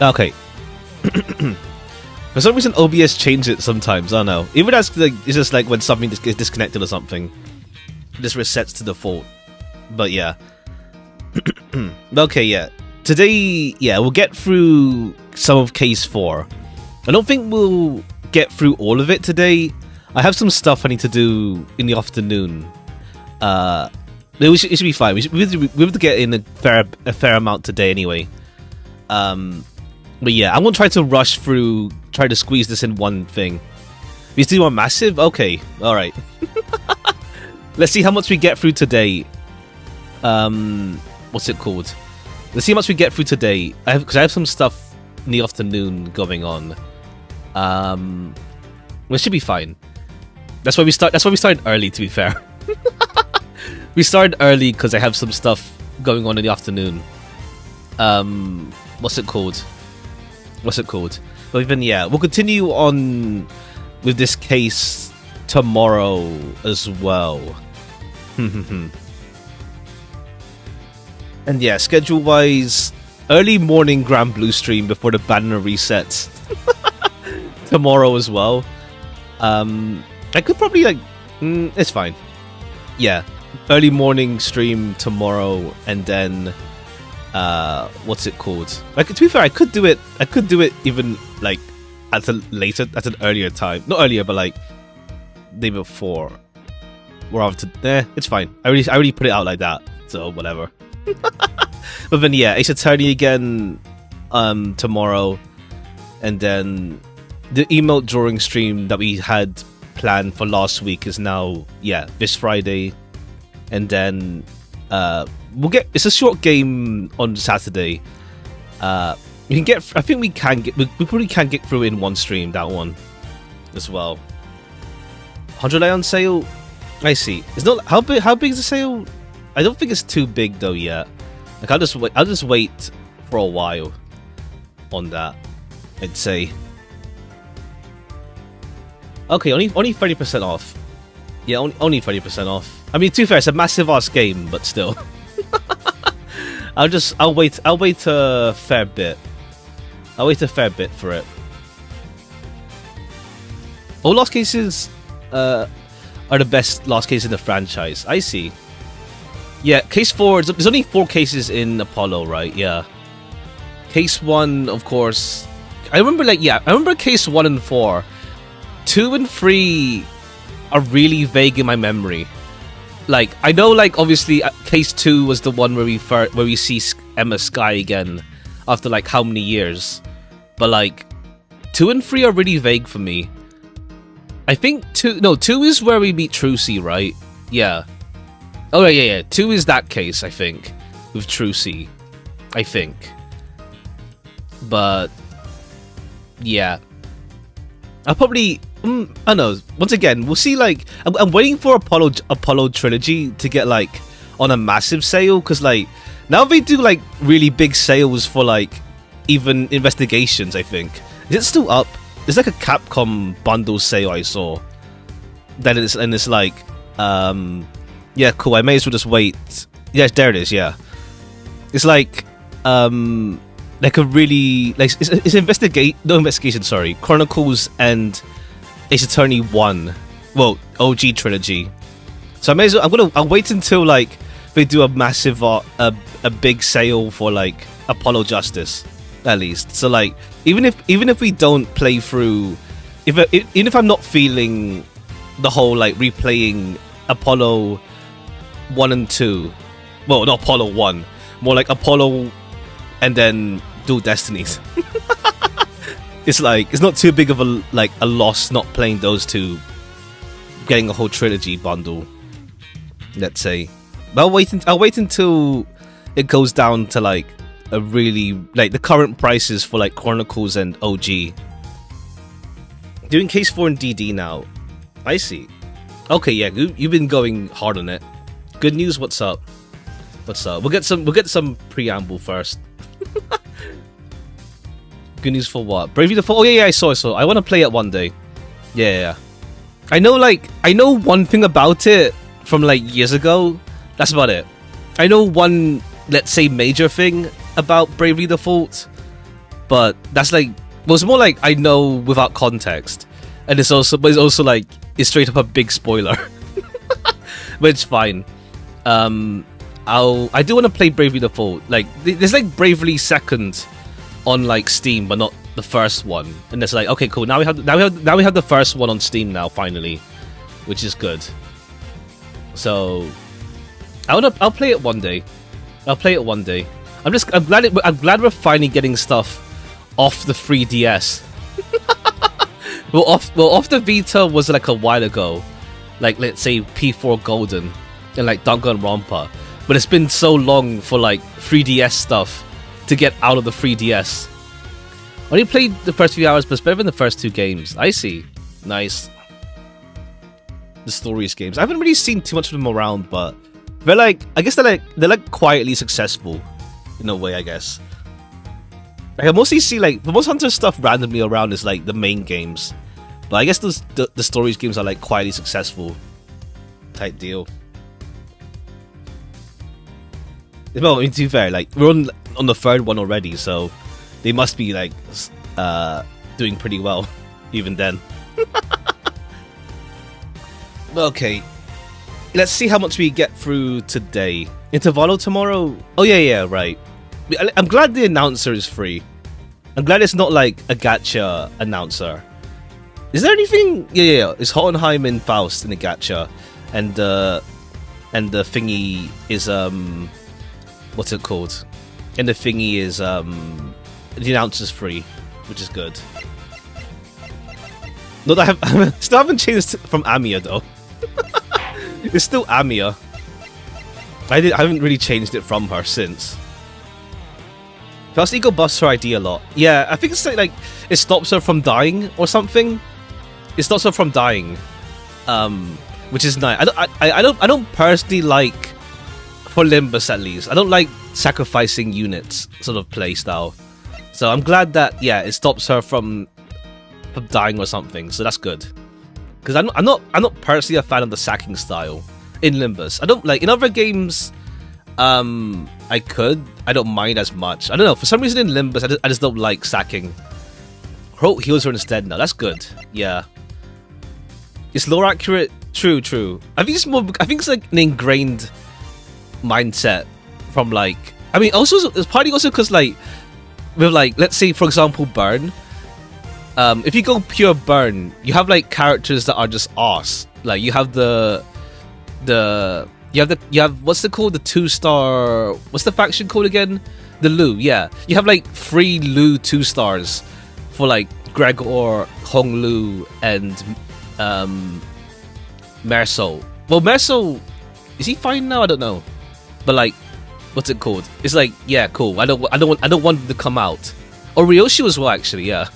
Okay. For some reason, OBS changes it sometimes. I don't know. Even that's like, it's just like when something gets disconnected or something, it just resets to default. But yeah. Okay, yeah. Today, yeah, we'll get through some of Case 4. I don't think we'll get through all of it today. I have some stuff I need to do in the afternoon. It should be fine. We have to get in a fair amount today anyway. But yeah, I'm gonna try to rush through, try to squeeze this in one thing. We do one massive? Okay, alright. Let's see how much we get through today. What's it called? Let's see how much we get through today. Because I have some stuff in the afternoon going on. Well, it should be fine. That's why we started early, to be fair. We started early because I have some stuff going on in the afternoon. What's it called? But even, yeah, we'll continue on with this case tomorrow as well. And yeah, schedule-wise, early morning Grand Blue stream before the banner resets. Tomorrow as well. I could probably, like, it's fine. Yeah, early morning stream tomorrow, and then what's it called? Like, to be fair, I could do it even like at an earlier time. Not earlier, but like day before. Or after. It's fine. I already put it out like that, so whatever. But then yeah, Ace Attorney again tomorrow, and then the email drawing stream that we had planned for last week is now, yeah, this Friday, and then we'll get, it's a short game on Saturday. We can get, I think we probably can get through in one stream, that one as well. 100 on sale. I see. It's not, how big is the sale? I don't think it's too big though yet. Like, I'll just wait for a while on that, I'd say. Okay, only 30% off. Yeah, only 30% off. I mean, to be fair, it's a massive ass game, but still. I'll wait a fair bit. I'll wait a fair bit for it. All Lost Cases are the best Lost Cases in the franchise. I see. Yeah, Case 4, there's only 4 cases in Apollo, right? Yeah. Case 1, of course. I remember Case 1 and 4. 2 and 3 are really vague in my memory. Like, I know, like, obviously, Case 2 was the one where we see Emma Sky again after, like, how many years. But, like, 2 and 3 are really vague for me. I think 2 is where we meet Trucy, right? Yeah. Oh, yeah. 2 is that case, I think, with Trucy. I think. But, yeah. I'll probably, I don't know, once again, we'll see, like, I'm waiting for Apollo Trilogy to get, like, on a massive sale, because, like, now they do, like, really big sales for, like, even investigations, I think. Is it still up? There's, like, a Capcom bundle sale I saw. And it's like, yeah, cool, I may as well just wait. Yeah, there it is, yeah. It's like a really, like, it's investigation, sorry, Chronicles and Ace Attorney 1, well, OG trilogy. So I may as well, I'll wait until, like, they do a massive, a big sale for, like, Apollo Justice, at least. So, like, even if we don't play through, even if I'm not feeling the whole, like, replaying Apollo 1 and 2, well, not Apollo 1, more like Apollo and then Dual Destinies. It's like, it's not too big of a loss not playing those two, getting a whole trilogy bundle, let's say. But I'll wait until it goes down to, like, a really, like, the current prices for, like, Chronicles and OG. Doing Case 4 and DD now. I see. Okay, yeah, you've been going hard on it. Good news, what's up? What's up? We'll get some preamble first. Good news for what? Bravely Default? Oh yeah, I saw. I want to play it one day. Yeah. I know one thing about it from, like, years ago. That's about it. I know one, let's say, major thing about Bravely Default, but that's like, well, it's more like I know without context, and it's also like it's straight up a big spoiler, but it's fine. I do want to play Bravely Default. Like, there's like Bravely Second on like Steam, but not the first one. And it's like, okay, cool. Now we have the first one on Steam now, finally, which is good. So I'll play it one day. I'll play it one day. I'm glad we're finally getting stuff off the 3DS. well, off the Vita was like a while ago, like let's say P4 Golden and like Danganronpa. But it's been so long for like 3DS stuff to get out of the 3DS. Only played the first few hours, but it's better than the first two games. I see. Nice. The stories games. I haven't really seen too much of them around, but they're like, I guess they're like quietly successful in a way, I guess. Like, I mostly see like the most Hunter stuff randomly around is like the main games, but I guess the stories games are like quietly successful type deal. Well, to be fair, like we're on the third one already, so they must be like doing pretty well even then. Okay, let's see how much we get through today. Intervallo tomorrow? Oh yeah, right. I'm glad the announcer is free. I'm glad it's not like a gacha announcer. Is there anything? Yeah. It's Hohenheim and Faust in the gacha, and the thingy is what's it called? And the thingy is the announcer's free, which is good. Not that I still haven't changed from Amiya though. It's still Amiya. I haven't really changed it from her since. Faust Ego buffs her ID a lot. Yeah, I think it's like it stops her from dying or something. It stops her from dying, which is nice. I don't personally like, for Limbus at least, I don't like sacrificing units sort of play style. So I'm glad that it stops her from dying or something. So that's good. Because I'm not personally a fan of the sacking style in Limbus. I don't like in other games. I don't mind as much. I don't know, for some reason in Limbus I just don't like sacking. Heroic heals her instead now. That's good. Yeah. It's lore accurate. True. I think it's like an ingrained mindset from like. I mean, also it's partly also because like with like, let's say for example Burn. If you go pure Burn, you have like characters that are just arse. Like you have you have what's it called? The 2-star. What's the faction called again? The Lu. Yeah, you have like 3 Lu 2-stars for like Gregor, Hong Lu, and Merso. Well, Merso, is he fine now? I don't know. But like, what's it called? It's like, yeah, cool. I don't want him to come out. Or Ryoshi as well, actually. Yeah.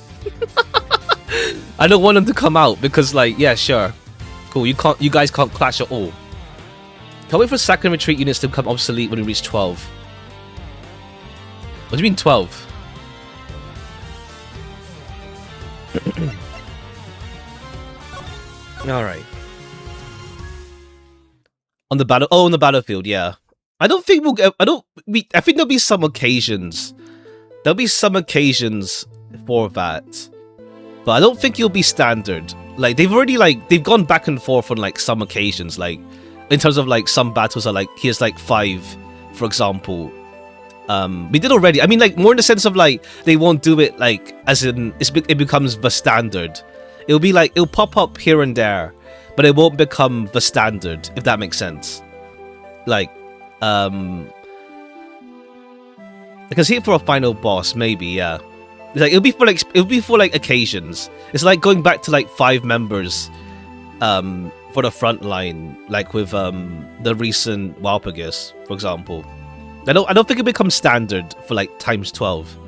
I don't want him to come out because like, yeah, sure, cool. You guys can't clash at all. Can't wait for sack and retreat units to become obsolete when we reach 12. What do you mean 12? Alright. On the battlefield, yeah. I don't think we'll get. I think there'll be some occasions. There'll be some occasions for that. But I don't think you'll be standard. Like they've gone back and forth on like some occasions, like in terms of like some battles are like here's like 5, for example. We did already. I mean, like more in the sense of like they won't do it like as in it becomes the standard. It'll be like it'll pop up here and there, but it won't become the standard, if that makes sense. Like I can see it for a final boss, maybe, yeah. It's like it'll be for like occasions. It's like going back to like 5 members for the front line, like with the recent Walpurgis, for example. I don't think it becomes standard for like times 12.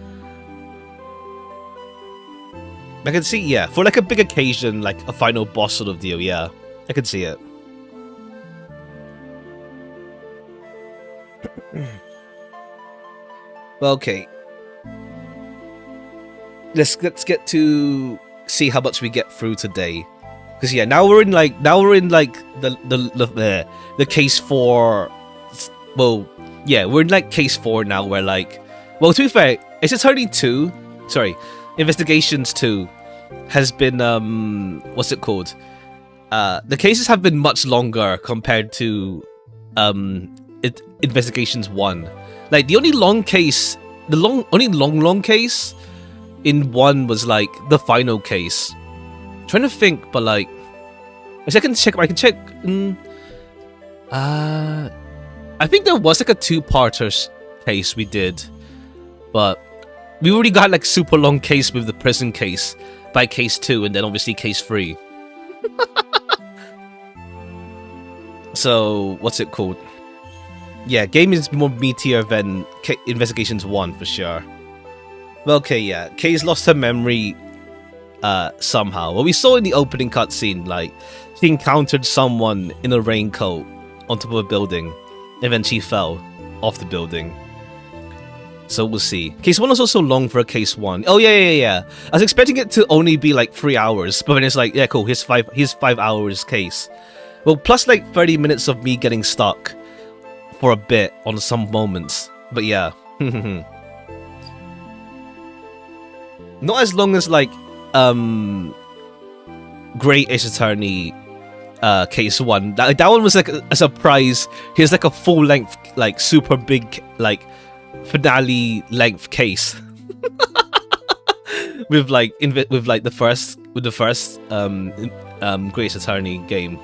I can see, yeah, for like a big occasion, like a final boss sort of deal, yeah. I can see it. Well, okay. Let's get to see how much we get through today, because yeah, now we're in like the case 4. Well, yeah, we're in like case 4 now. Where like, well, to be fair, it's a 32, sorry, Investigations 2 has been what's it called? The cases have been much longer compared to Investigations 1. Like the only long case, only long case in 1 was like the final case. I'm trying to think, but like I can check. I think there was like a 2-parter case we did, but we already got like super long case with the prison case by case 2, and then obviously case 3. So what's it called? Yeah, game is more meatier than Investigations 1 for sure. Well, okay, yeah, Kay's lost her memory somehow. Well, we saw in the opening cutscene, like she encountered someone in a raincoat on top of a building, and then she fell off the building. So we'll see. Case 1 was also long for a case 1. Oh yeah. I was expecting it to only be like 3 hours, but then it's like, yeah, cool. Here's 5 hours case. Well, plus like 30 minutes of me getting stuck for a bit on some moments. But yeah. Not as long as like Great Ace Attorney case 1. That one was like a surprise. Here's like a full length, like super big, like finale length case. with the first Great Ace Attorney game.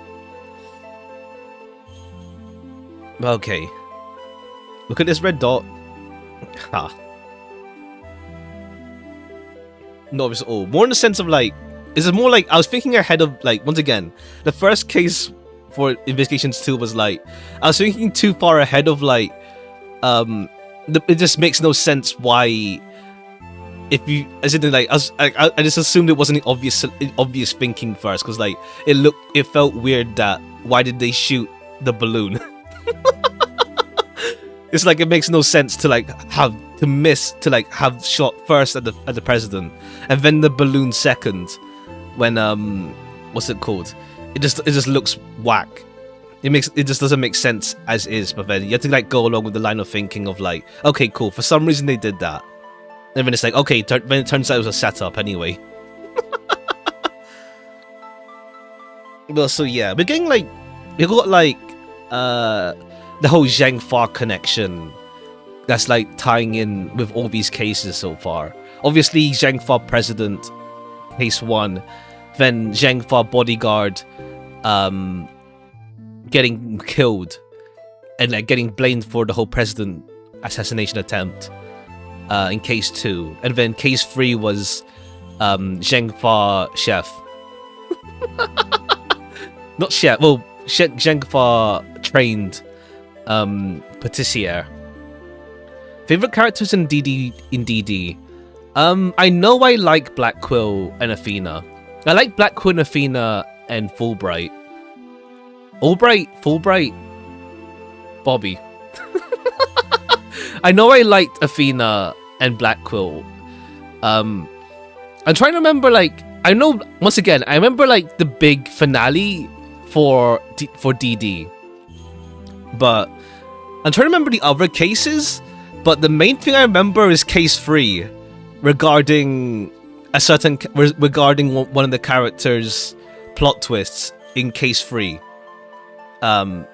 Okay. Look at this red dot. Ha. No, it's all more in the sense of like, is it more like I was thinking ahead of like, once again, the first case for Investigations 2 was like I was thinking too far ahead of like it just makes no sense why if you as in like I just assumed it wasn't obvious thinking first, because like it felt weird that why did they shoot the balloon? It's like it makes no sense to like have shot first at the president and then the balloon second when what's it called? It just looks whack. It just doesn't make sense as is, but then you have to like go along with the line of thinking of like, okay, cool, for some reason they did that. And then it's like, okay, then it turns out it was a setup anyway. Well, so yeah, we're getting like we got like the whole Zhang Fa connection that's like tying in with all these cases so far. Obviously, Zhang Fa president, case 1, then Zhang Fa bodyguard getting killed and like getting blamed for the whole president assassination attempt in case 2, and then case 3 was Zhang Fa chef. Not chef, well, Zhang Fa trained patissier. Favorite characters in DD? I know I like Black Quill and Athena. I like Black Quill, Athena, and Fulbright. Fulbright, Bobby. I know I liked Athena and Black Quill. I'm trying to remember, like, I know, once again, I remember, like, the big finale for DD. But I'm trying to remember the other cases, but the main thing I remember is case 3 regarding one of the characters' plot twists in case 3. The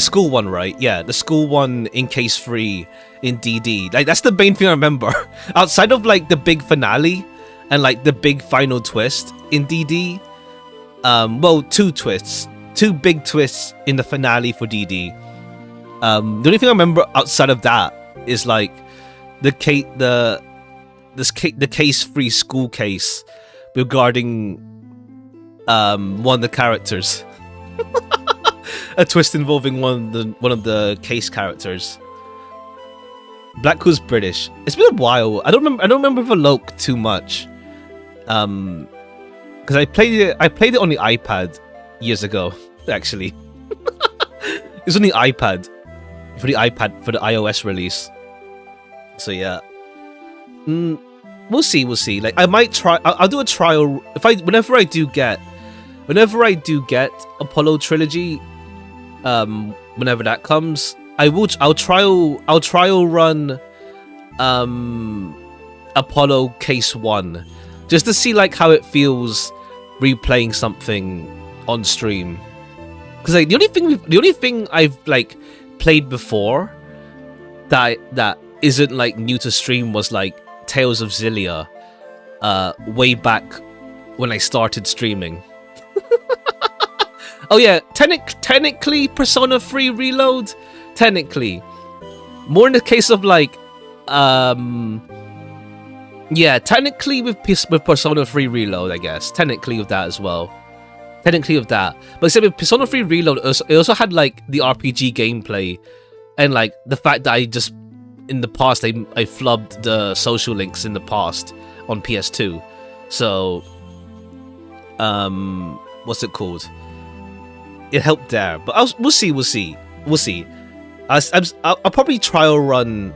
school one, right? Yeah, the school one in case 3 in DD. Like, that's the main thing I remember. Outside of like the big finale and like the big final twist in DD. Well, 2 big twists in the finale for DD. The only thing I remember outside of that is like the case 3 school case regarding one of the characters. A twist involving one of the case characters. Black Quill's British. It's been a while. I don't remember Valok too much. Because I played it on the iPad years ago, actually. It was on the iPad for the iOS release. So yeah. We'll see. Like, I might try. I'll do a trial whenever I do get Apollo Trilogy. Whenever that comes, I'll trial run Apollo Case 1, just to see like how it feels replaying something on stream. Because like the only thing I've like played before that isn't like new to stream was like Tales of Xillia, way back when I started streaming. Oh yeah, technically Persona 3 Reload, technically. More in the case of like, yeah, technically with Persona 3 Reload, I guess. Technically with that as well. Technically of that. But except with Persona 3 Reload, it also had like the RPG gameplay and like the fact that I just, in the past, I flubbed the social links in the past on PS2. So, what's it called? It helped there. But we'll see. I'll probably trial run.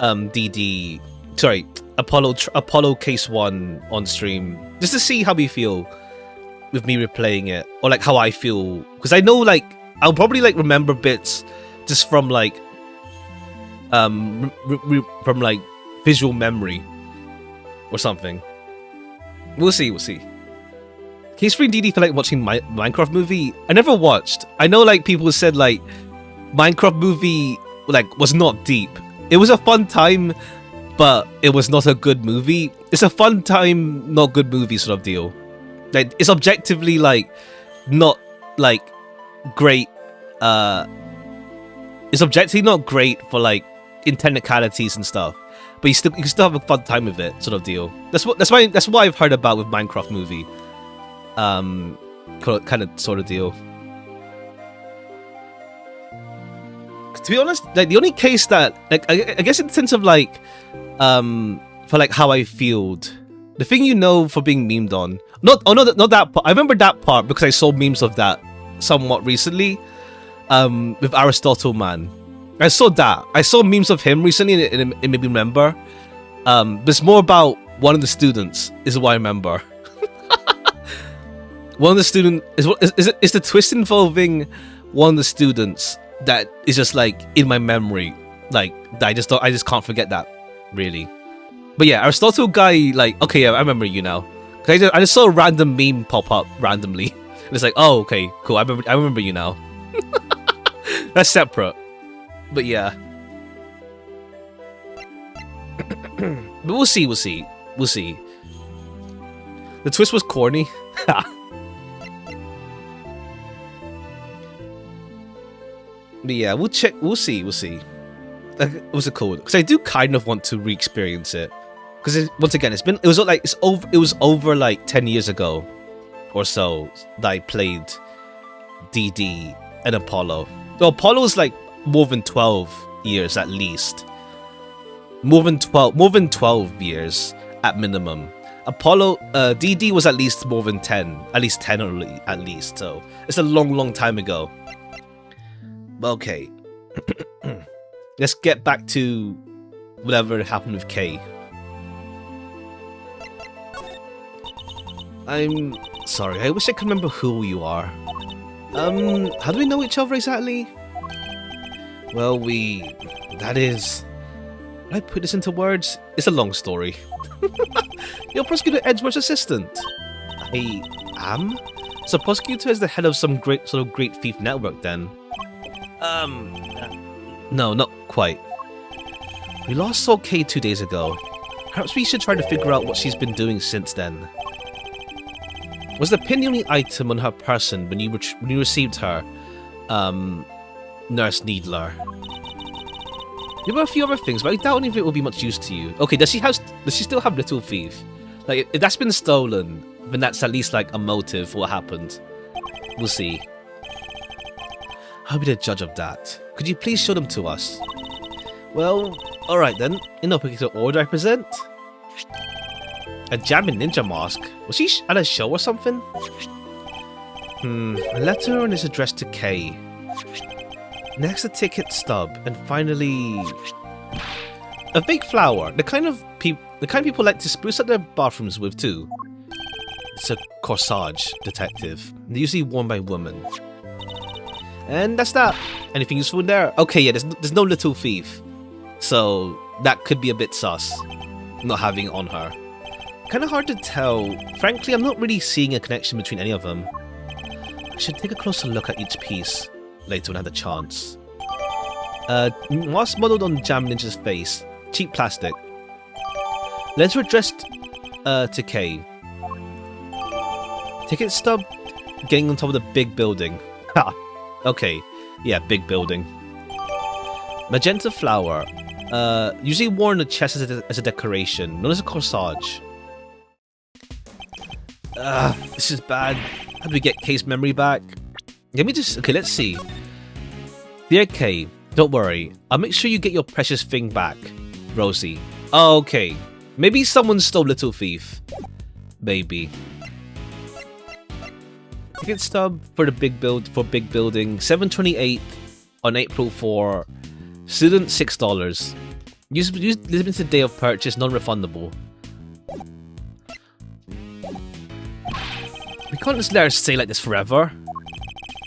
DD. Sorry, Apollo Case 1 on stream just to see how we feel with me replaying it, or like how I feel, because I know like I'll probably like remember bits just from like from like visual memory or something. We'll see. Case 3 DD for like watching Minecraft movie. I never watched. I know like people said like Minecraft movie like was not deep. It was a fun time, but it was not a good movie. It's a fun time, not good movie sort of deal. Like it's objectively like not like great. It's objectively not great for like in technicalities and stuff, but you can still have a fun time with it sort of deal. That's what I've heard about with Minecraft movie. Kind of sort of deal. To be honest, like the only case that like I guess in the sense of like for like how I feel, the thing you know for being memed on, not that part. I remember that part because I saw memes of that somewhat recently with Aristotle Man. I saw memes of him recently and it made me remember, but it's more about one of the students is what I remember. One of the students is the twist involving one of the students that is just like in my memory, like that I just can't forget that really. But yeah, Aristotle guy, like okay, yeah, I remember you now. I just saw a random meme pop up randomly, and it's like, oh okay, cool, I remember you now. That's separate, but yeah. But we'll see. The twist was corny. But yeah, we'll check. We'll see. What's it called? Because I do kind of want to re-experience it. Because once again, it was over like 10 years ago, or so that I played DD and Apollo. So Apollo's like more than 12 years at least. More than 12 years at minimum. Apollo, DD was at least more than 10. At least 10 at least. So it's a long time ago. Okay, let's get back to whatever happened with Kay. I'm sorry, I wish I could remember who you are. How do we know each other exactly? Well, that is... Can I put this into words? It's a long story. You're Prosecutor Edgeworth's assistant. I am? So Prosecutor is the head of some great thief network then? No, not quite. We last saw Kay 2 days ago. Perhaps we should try to figure out what she's been doing since then. Was the pin the only item on her person when you received her, Nurse Needler? There were a few other things, but I doubt any of it will be much use to you. Okay, does she still have Little Thief? Like, if that's been stolen, then that's at least like a motive for what happened. We'll see. I'll be the judge of that. Could you please show them to us? Well, alright then. In no particular order, I present. A jamming ninja mask? Was she at a show or something? A letter and it's addressed to Kay. Next, a ticket stub, and finally... a big flower. The kind of people like to spruce up their bathrooms with too. It's a corsage, detective. They're usually worn by women. And that's that. Anything useful in there? Okay, yeah, there's no Little Thief. So, that could be a bit sus, not having it on her. Kind of hard to tell. Frankly, I'm not really seeing a connection between any of them. I should take a closer look at each piece later when I have the chance. Mask modeled on Jam Ninja's face. Cheap plastic. Legs were dressed to K. Ticket stub getting on top of the big building. Ha! Okay. Yeah, big building. Magenta flower. Usually worn on the chest as a decoration, known as a corsage. This is bad. How do we get K's memory back? Let me just... Okay, let's see. Dear K, don't worry. I'll make sure you get your precious thing back. Rosie. Oh, okay. Maybe someone stole Little Thief. Maybe. Ticket stub for the big building. 7/28 on April 4. Student $6. Use limited day of purchase, non-refundable. We can't just let her stay like this forever.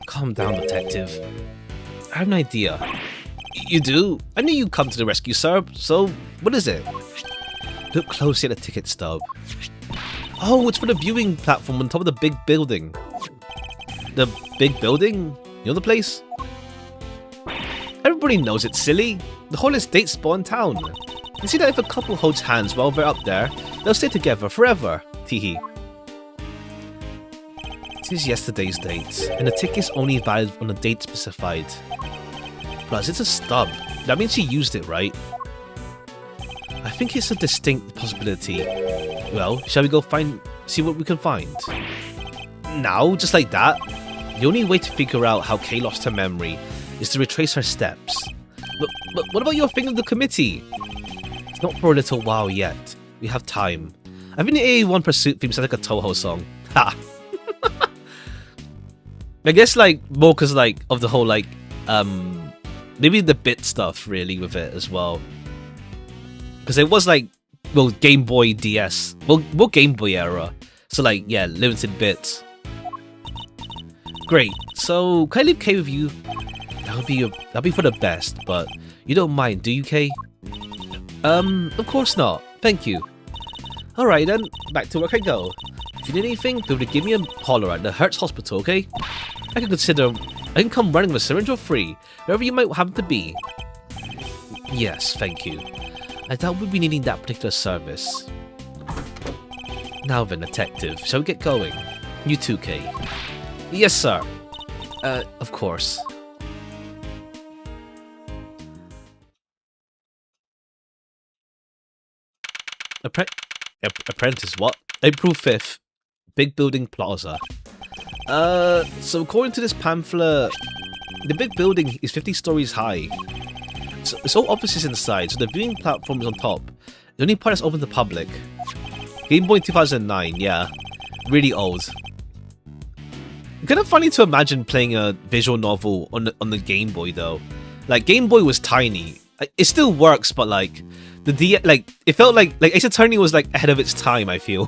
Calm down, detective. I have an idea. You do? I knew you'd come to the rescue, sir. So, what is it? Look closely at the ticket stub. Oh, it's for the viewing platform on top of the big building. The big building? You know the place? Everybody knows it's silly. The whole estate's spot in town. You see that if a couple holds hands while they're up there, they'll stay together forever. Teehee. This is yesterday's date, and the ticket's only valid on the date specified. Plus, it's a stub. That means she used it, right? I think it's a distinct possibility. Well, shall we go see what we can find? Now, just like that? The only way to figure out how Kay lost her memory is to retrace her steps. But what about your thing with the committee? It's not for a little while yet. We have time. I think the AAI1 Pursuit theme sounds like a Toho song. Ha! I guess like more because like of the whole like maybe the bit stuff really with it as well, because it was like, well, Game Boy DS, well Game Boy era, so like yeah, limited bits. Great. So can I leave K with you? That'll be for the best, but you don't mind, do you, K? Of course not. Thank you. All right then, back to work I go. If you need anything, feel free to give me a holler at the Hertz Hospital, okay? I can come running with a syringe or free, wherever you might happen to be. Yes, thank you. I doubt we'll be needing that particular service. Now then, detective, shall we get going? You too, Kay. Yes, sir. Of course. Apprentice what? April 5th. Big Building Plaza. So according to this pamphlet, the big building is 50 stories high. So it's all offices inside, so the viewing platform is on top. The only part that's open to the public. Game Boy 2009, yeah. Really old. Kind of funny to imagine playing a visual novel on the Game Boy though. Like Game Boy was tiny. It still works, but like it felt like Ace Attorney was like ahead of its time, I feel.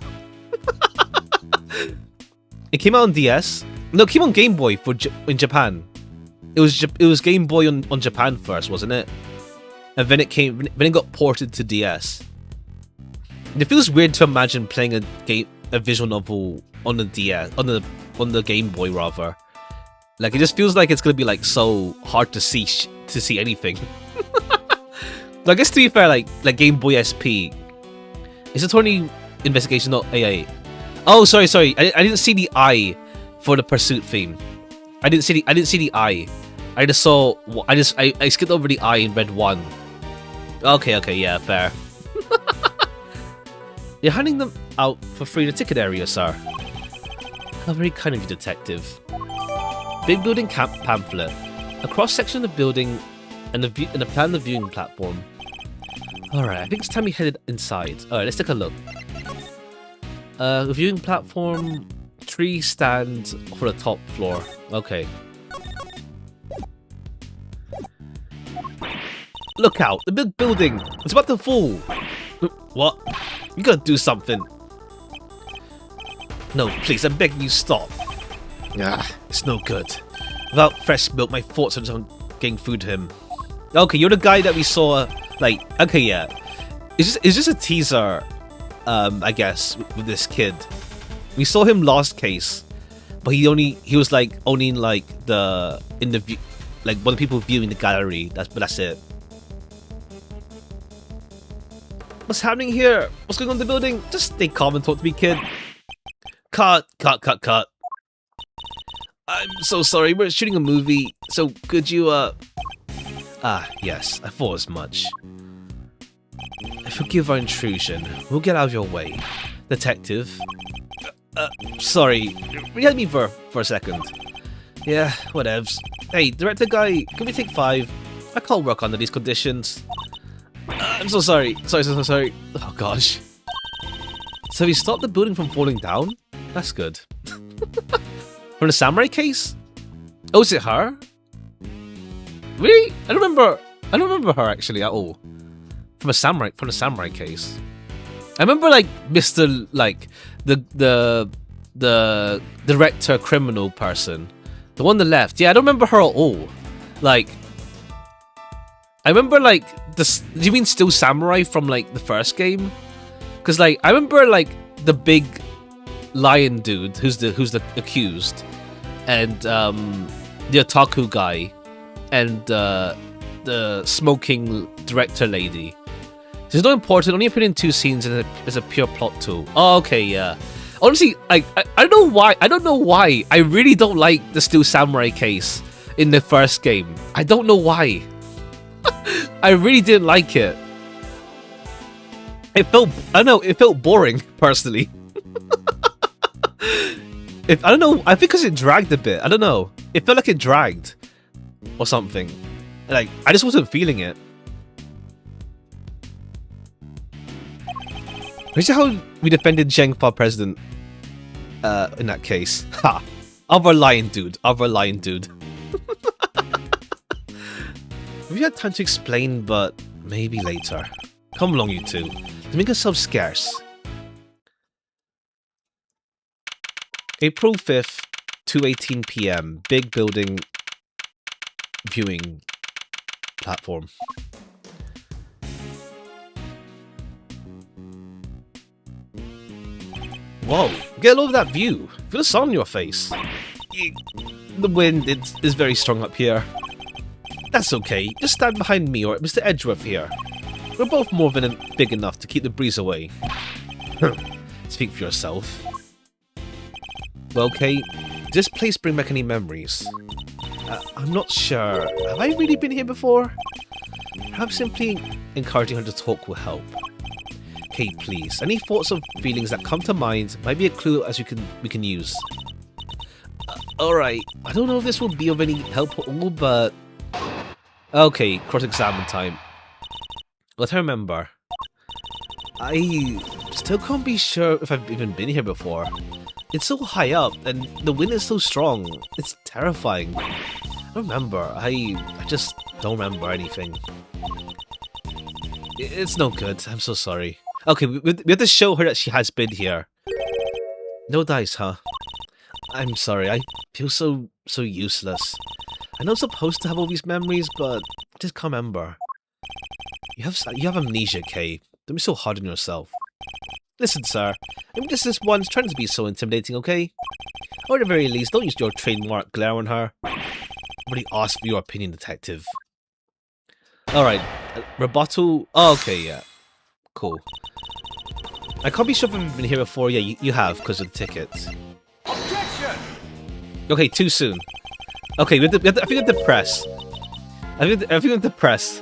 It came out on DS. No, it came on Game Boy in Japan. It was Game Boy on Japan first, wasn't it? And then it got ported to DS. And it feels weird to imagine playing a visual novel on the DS on the Game Boy rather. Like it just feels like it's gonna be like so hard to see anything. I guess to be fair, like Game Boy SP, it's a Attorney Investigation, not AA. Oh, sorry. I didn't see the I for the Pursuit theme. I didn't see the I. I just saw. I skipped over the I and read 1. Okay, yeah, fair. You're handing them out for free in the ticket area, sir. How very kind of you, detective. Big building camp pamphlet. A cross section of the building and a plan of the viewing platform. Alright, I think it's time we headed inside. Alright, let's take a look. Viewing platform, tree stand for the top floor. Okay. Look out, the big building! It's about to fall! What? You gotta do something. No, please, I'm begging you, stop. It's no good. Without fresh milk, my thoughts are just on getting food to him. Okay, you're the guy that we saw Like, okay, yeah. It's just a teaser, I guess, with this kid. We saw him last case, but he was like only in like in the view, like one of the people viewing the gallery. That's it. What's happening here? What's going on in the building? Just stay calm and talk to me, kid. Cut. I'm so sorry, we're shooting a movie, so could you, Ah, yes, I thought as much. Forgive our intrusion. We'll get out of your way. Detective. Sorry. Read me for a second. Yeah, whatevs. Hey, director guy, can we take 5? I can't work under these conditions. I'm so sorry. Sorry. Oh gosh. So he stopped the building from falling down? That's good. From the samurai case? Oh, is it her? Really? I don't remember her actually at all. From the samurai case. I remember like Mr. like the director criminal person. The one on the left. Yeah, I don't remember her at all. Like I remember like this. Do you mean Still Samurai from like the first game? Because like I remember like the big lion dude who's the accused, and the otaku guy, and the smoking director lady. It's not important. Only appeared in 2 scenes and as a pure plot tool. Oh, okay, yeah. Honestly, I don't know why. I don't know why. I really don't like the Still Samurai case in the first game. I don't know why. I really didn't like it. It felt, I don't know, it felt boring, personally. I don't know, I think because it dragged a bit. I don't know. It felt like it dragged. Or something. Like, I just wasn't feeling it. Is that how we defended Zheng for president? In that case. Ha! Other lion dude. We had time to explain, but maybe later. Come along, you two. Let's make ourselves scarce. April 5th, 2:18 PM. Big building viewing platform. Whoa, get over that view. Feel the sun on your face. The wind is very strong up here. That's okay, just stand behind me or Mr. Edgeworth here. We're both more than big enough to keep the breeze away. Speak for yourself. Well, okay, does this place bring back any memories? I'm not sure. Have I really been here before? Perhaps simply encouraging her to talk will help. Okay, please. Any thoughts or feelings that come to mind might be a clue as we can use. Alright, I don't know if this will be of any help at all, but... Okay, cross-examine time. Let her remember. I still can't be sure if I've even been here before. It's so high up, and the wind is so strong. It's terrifying. I don't remember. I just don't remember anything. It's no good. I'm so sorry. Okay, we have to show her that she has been here. No dice, huh? I'm sorry. I feel so useless. I know I'm supposed to have all these memories, but I just can't remember. You have amnesia, Kay. Don't be so hard on yourself. Listen, sir. Maybe just this one's trying to be so intimidating, okay? Or at the very least, don't use your trademark glare on her. Nobody asked for your opinion, detective. Alright. Rebuttal. Oh, okay, yeah. Cool. I can't be sure if I've been here before. Yeah, you have, because of the tickets. Objection! Okay, too soon. Okay, I think we have to press. I think we have to press.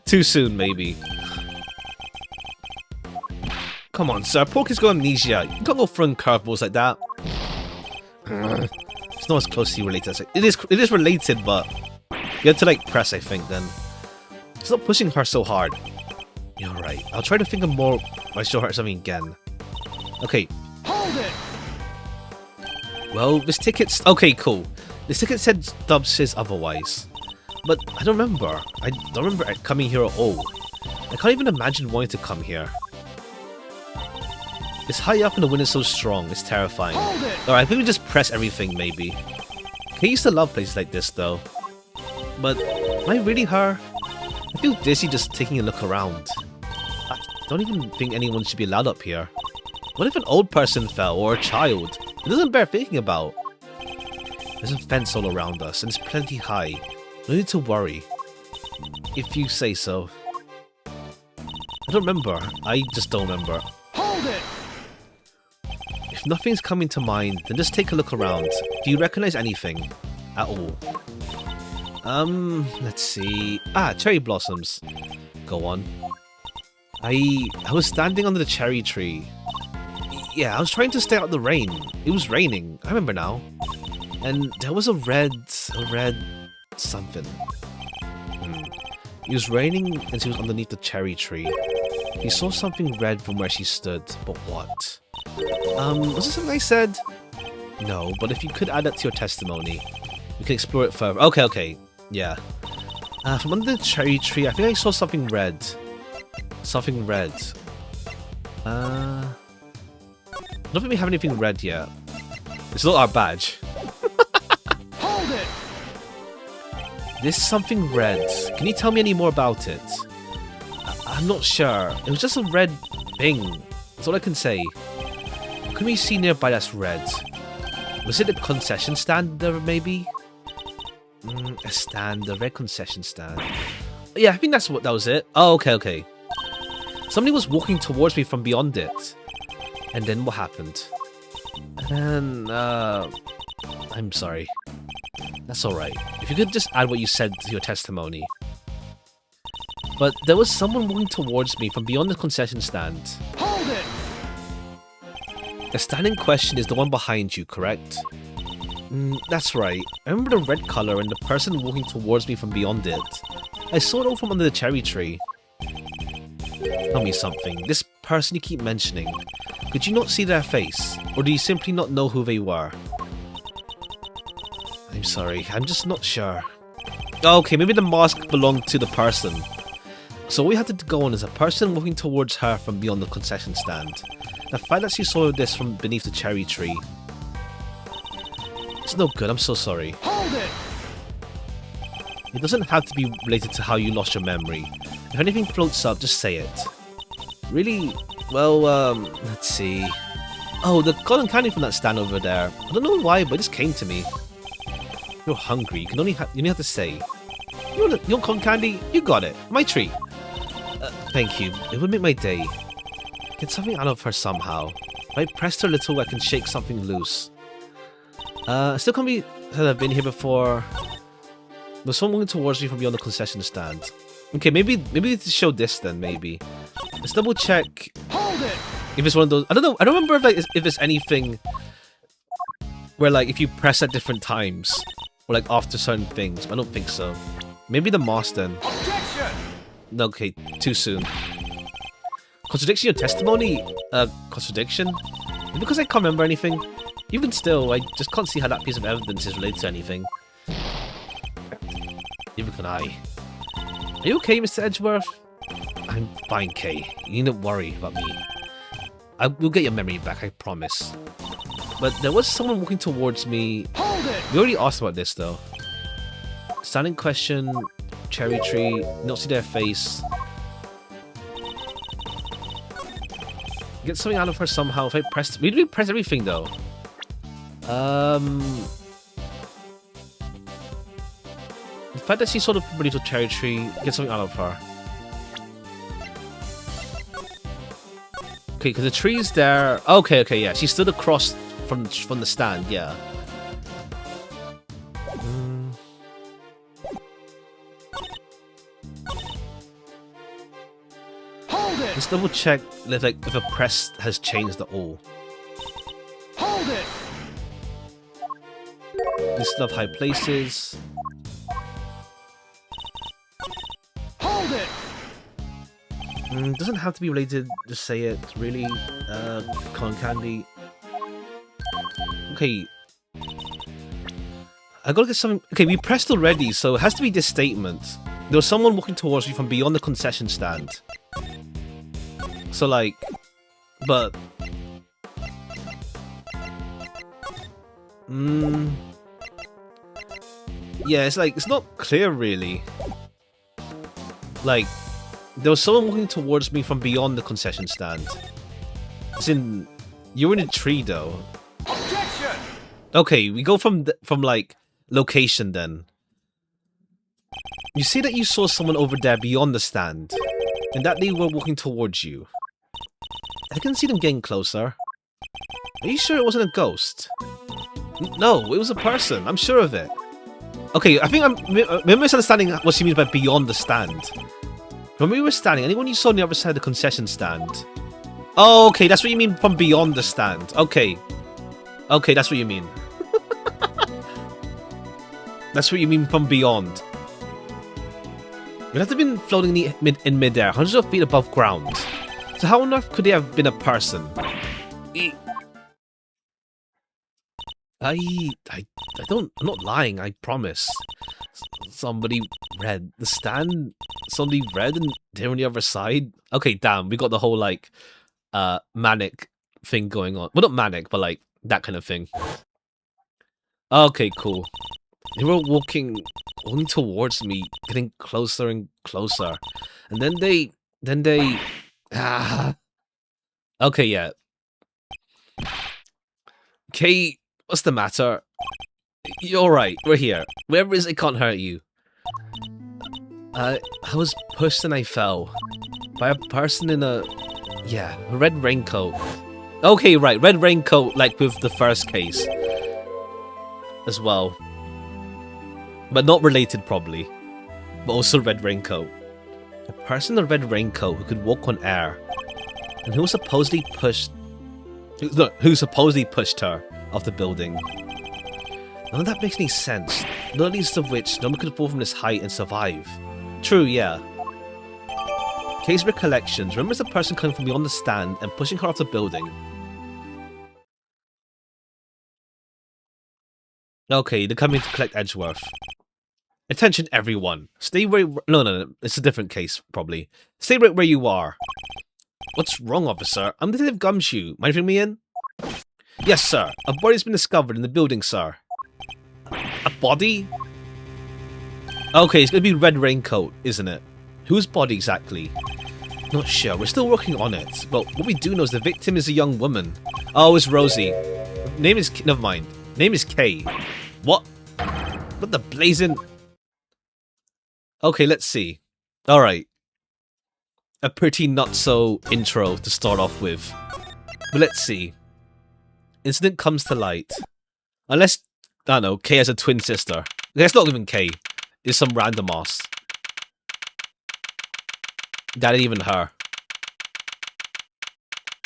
Too soon, maybe. Come on, sir. Porky's got amnesia. You can't go throwing curveballs like that. It's not as closely related as it is related, but you have to like press, I think, then. Stop pushing her so hard. You're right. I'll try to think of more if I show her something again. Okay. Hold it! Well, this ticket's... Okay, cool. This ticket said Dub says otherwise. But I don't remember. I don't remember coming here at all. I can't even imagine wanting to come here. It's high up and the wind is so strong. It's terrifying. Alright, I think we just press everything, maybe. Kay used to love places like this, though. But am I really her? I feel dizzy just taking a look around. I don't even think anyone should be allowed up here. What if an old person fell, or a child? It doesn't bear thinking about. There's a fence all around us, and it's plenty high. No need to worry. If you say so. I don't remember. I just don't remember. Hold it! If nothing's coming to mind, then just take a look around. Do you recognize anything? At all? Let's see. Ah, cherry blossoms. Go on. I was standing under the cherry tree. Yeah, I was trying to stay out of the rain. It was raining. I remember now. And there was a red something. It was raining and she was underneath the cherry tree. He saw something red from where she stood, but what? Was it something I said? No, but if you could add that to your testimony, we can explore it further. Okay, yeah. From under the cherry tree, I think I saw something red. Something red. I don't think we have anything red yet. It's not our badge. Hold it! This is something red. Can you tell me any more about it? I'm not sure. It was just a red thing. That's all I can say. What can we see nearby that's red? Was it a concession stand there, maybe? A stand, a red concession stand. Yeah, I think that was it. Oh, okay. Somebody was walking towards me from beyond it. And then what happened? And, I'm sorry. That's alright. If you could just add what you said to your testimony. But there was someone walking towards me from beyond the concession stand. Hold it! The stand in question is the one behind you, correct? That's right. I remember the red color and the person walking towards me from beyond it. I saw it all from under the cherry tree. Tell me something. This person you keep mentioning, could you not see their face? Or do you simply not know who they were? I'm sorry, I'm just not sure. Okay, maybe the mask belonged to the person. So all we had to go on is a person walking towards her from beyond the concession stand. The fact that she saw this from beneath the cherry tree. It's no good, I'm so sorry. Hold it! It doesn't have to be related to how you lost your memory. If anything floats up, just say it. Really? Well, let's see. Oh, the cotton candy from that stand over there. I don't know why, but it just came to me. If you're hungry, you only have to say. You want cotton candy? You got it. My treat. Thank you. It would make my day. Get something out of her somehow. If I pressed her a little, I can shake something loose. Still can't be said I've been here before. There's someone walking towards me from beyond the concession stand. Okay, maybe to show this then, maybe. Let's double check. Hold it! If it's one of those, I don't know. I don't remember if there's anything where like if you press at different times or like after certain things. But I don't think so. Maybe the mask then. Objection! No, okay, too soon. Contradiction your testimony? Contradiction? Because I can't remember anything. Even still, I just can't see how that piece of evidence is related to anything. Neither can I. Are you okay, Mr. Edgeworth? I'm fine, Kay. You needn't worry about me. I will get your memory back, I promise. But there was someone walking towards me. Hold it! We already asked about this, though. Standing question, cherry tree, not see their face. Get something out of her somehow. If I pressed... We didn't press everything, though. The fact that she saw the beneath the cherry tree, get something out of her. Okay, because the tree's there. Okay, yeah. She stood across from the stand, yeah. Hold it! Let's double check if a press has changed at all. Hold it! List of high places. Hold it! Doesn't have to be related, just say it, really. Cotton candy. Okay. I gotta get something. Okay, we pressed already, so it has to be this statement. There was someone walking towards me from beyond the concession stand. So, like. But. Yeah, it's like, it's not clear really. Like, there was someone walking towards me from beyond the concession stand. As in, you were in a tree though. Objection! Okay, we go from like location then. You see that you saw someone over there beyond the stand, and that they were walking towards you. I can see them getting closer. Are you sure it wasn't a ghost? No, it was a person. I'm sure of it. Okay, I think I'm misunderstanding what she means by beyond the stand. When we were standing, anyone you saw on the other side of the concession stand? Oh, okay, that's what you mean from beyond the stand. Okay. Okay, that's what you mean. That's what you mean from beyond. We'd have to have been floating in midair, hundreds of feet above ground. So how on earth could they have been a person? I don't, I'm not lying, I promise. Somebody read the stand, somebody read and they're on the other side. Okay, damn, we got the whole like, manic thing going on. Well, not manic, but like, that kind of thing. Okay, cool. They were walking towards me, getting closer and closer. And then they... Okay, yeah. Okay, what's the matter? You're alright, we're here. Wherever it is, it can't hurt you. I was pushed and I fell. By a person in a... yeah, a red raincoat. Okay, right, red raincoat, like with the first case. As well. But not related, probably. But also red raincoat. A person in a red raincoat who could walk on air. And who supposedly pushed... who supposedly pushed her off the building. None of that makes any sense. Not least of which, no one could fall from this height and survive. True, yeah. Case recollections. Remembers the person coming from beyond the stand and pushing her off the building. Okay, they're coming to collect Edgeworth. Attention, everyone. Stay where... No. It's a different case, probably. Stay right where you are. What's wrong, officer? I'm Detective Gumshoe. Mind bringing me in? Yes, sir. A body's been discovered in the building, sir. A body? Okay, it's gonna be Red Raincoat, isn't it? Whose body exactly? Not sure. We're still working on it. But what we do know is the victim is a young woman. Oh, it's Rosie. Name is... Never mind. Name is Kay. What? What the blazing... Okay, let's see. Alright. A pretty not-so intro to start off with. But let's see. Incident comes to light. Unless, I don't know, Kay has a twin sister. It's not even Kay. It's some random ass. That ain't even her.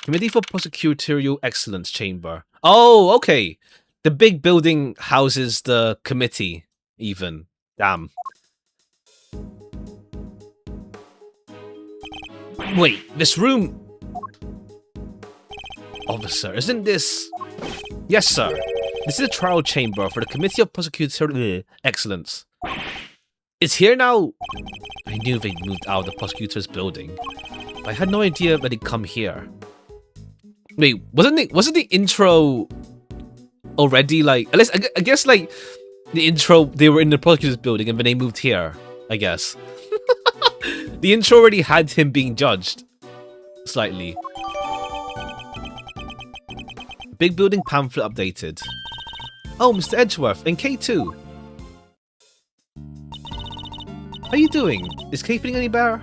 Committee for Prosecutorial Excellence Chamber. Oh, okay. The big building houses the committee, even. Damn. Wait, this room... Officer, isn't this... Yes, sir. This is a trial chamber for the Committee of Prosecutorial Excellence. It's here now? I knew they'd moved out of the prosecutor's building, but I had no idea that they'd come here. Wait, wasn't the intro already like... I guess like the intro, they were in the prosecutor's building and then they moved here, I guess. The intro already had him being judged. Slightly. Big building pamphlet updated. Oh, Mr. Edgeworth, and Kay too. How you doing? Is Kay feeling any better?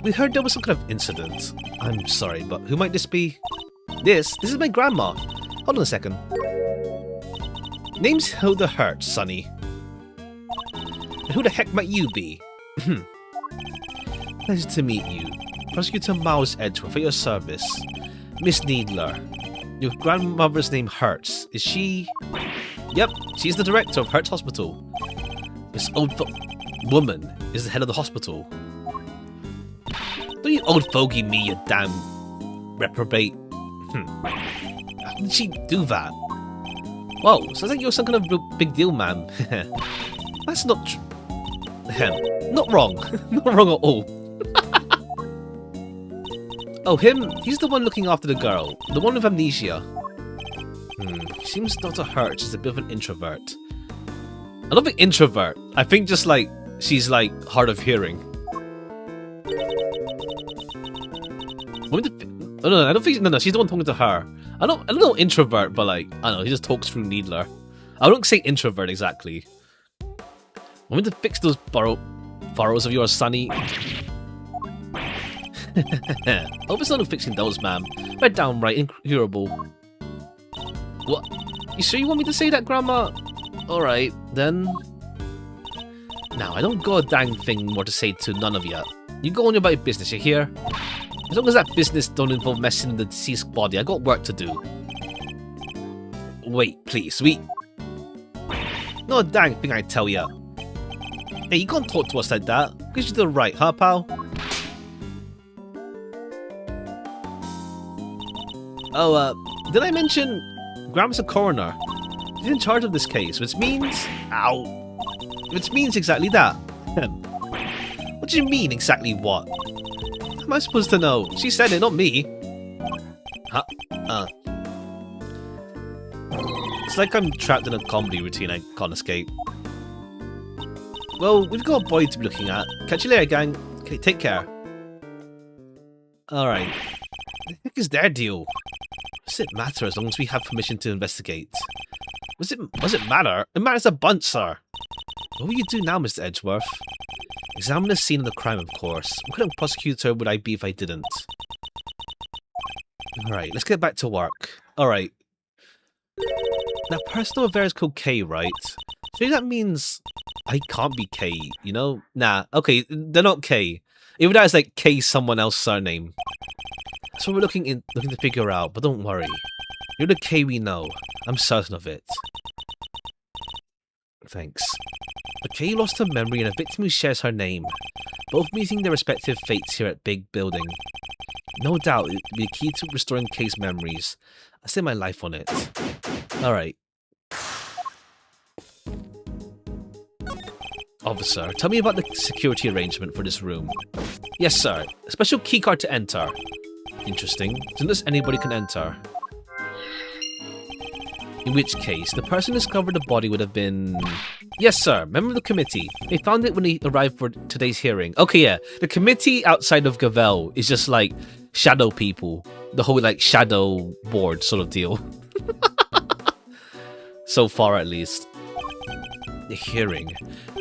We heard there was some kind of incident. I'm sorry, but who might this be? This is my grandma. Hold on a second. Name's Hilda Hurt, Sonny. And who the heck might you be? Pleasure to meet you. Prosecutor Miles Edgeworth, for your service. Miss Needler. Your grandmother's name Hertz. Is she... Yep, she's the director of Hertz Hospital. This old woman is the head of the hospital. Don't you old fogey me, you damn reprobate. How did she do that? Whoa, sounds like you're some kind of big deal, man. That's not not wrong. Not wrong at all. Oh, him? He's the one looking after the girl. The one with amnesia. Seems Dr. Hurt is a bit of an introvert. I don't think introvert. I think just like, she's like hard of hearing. Oh no, I don't think. No, she's the one talking to her. I don't know introvert, but like I don't know. He just talks through Needler. I don't say introvert exactly. I'm going to fix those furrows of yours, Sonny. Hope it's not fixing those, ma'am. They're downright incurable. What? You sure you want me to say that, Grandma? Alright, then. Now, I don't got a dang thing more to say to none of you. You go on about your business, you hear? As long as that business don't involve messing with the deceased body, I got work to do. Wait, please, not a dang thing I tell ya. Hey, you can't talk to us like that. Because you do right, huh, pal? Oh, did I mention Grandma's a coroner? He's in charge of this case, which means... Ow! Which means exactly that. What do you mean, exactly what? How am I supposed to know? She said it, not me. Huh? It's like I'm trapped in a comedy routine I can't escape. Well, we've got a body to be looking at. Catch you later, gang. Okay, take care. Alright. What the heck is their deal? Does it matter as long as we have permission to investigate? Does it matter? It matters a bunch, sir. What will you do now, Mr. Edgeworth? Examine the scene of the crime, of course. What kind of prosecutor would I be if I didn't? Alright, let's get back to work. Alright. Now, personal affairs called K, right? So that means I can't be K, you know? Nah, okay, they're not K. Even that is like K someone else's surname. That's what we're looking to figure out, but don't worry. You're the K we know. I'm certain of it. Thanks. A K lost her memory and a victim who shares her name. Both meeting their respective fates here at Big Building. No doubt it will be a key to restoring K's memories. I set my life on it. Alright. Officer, tell me about the security arrangement for this room. Yes, sir. A special keycard to enter. Interesting. Since anybody can enter. In which case, the person who discovered the body would have been... Yes, sir. Member of the committee. They found it when they arrived for today's hearing. Okay, yeah. The committee outside of Gavel is just like shadow people. The whole like shadow board sort of deal. So far, at least. The hearing.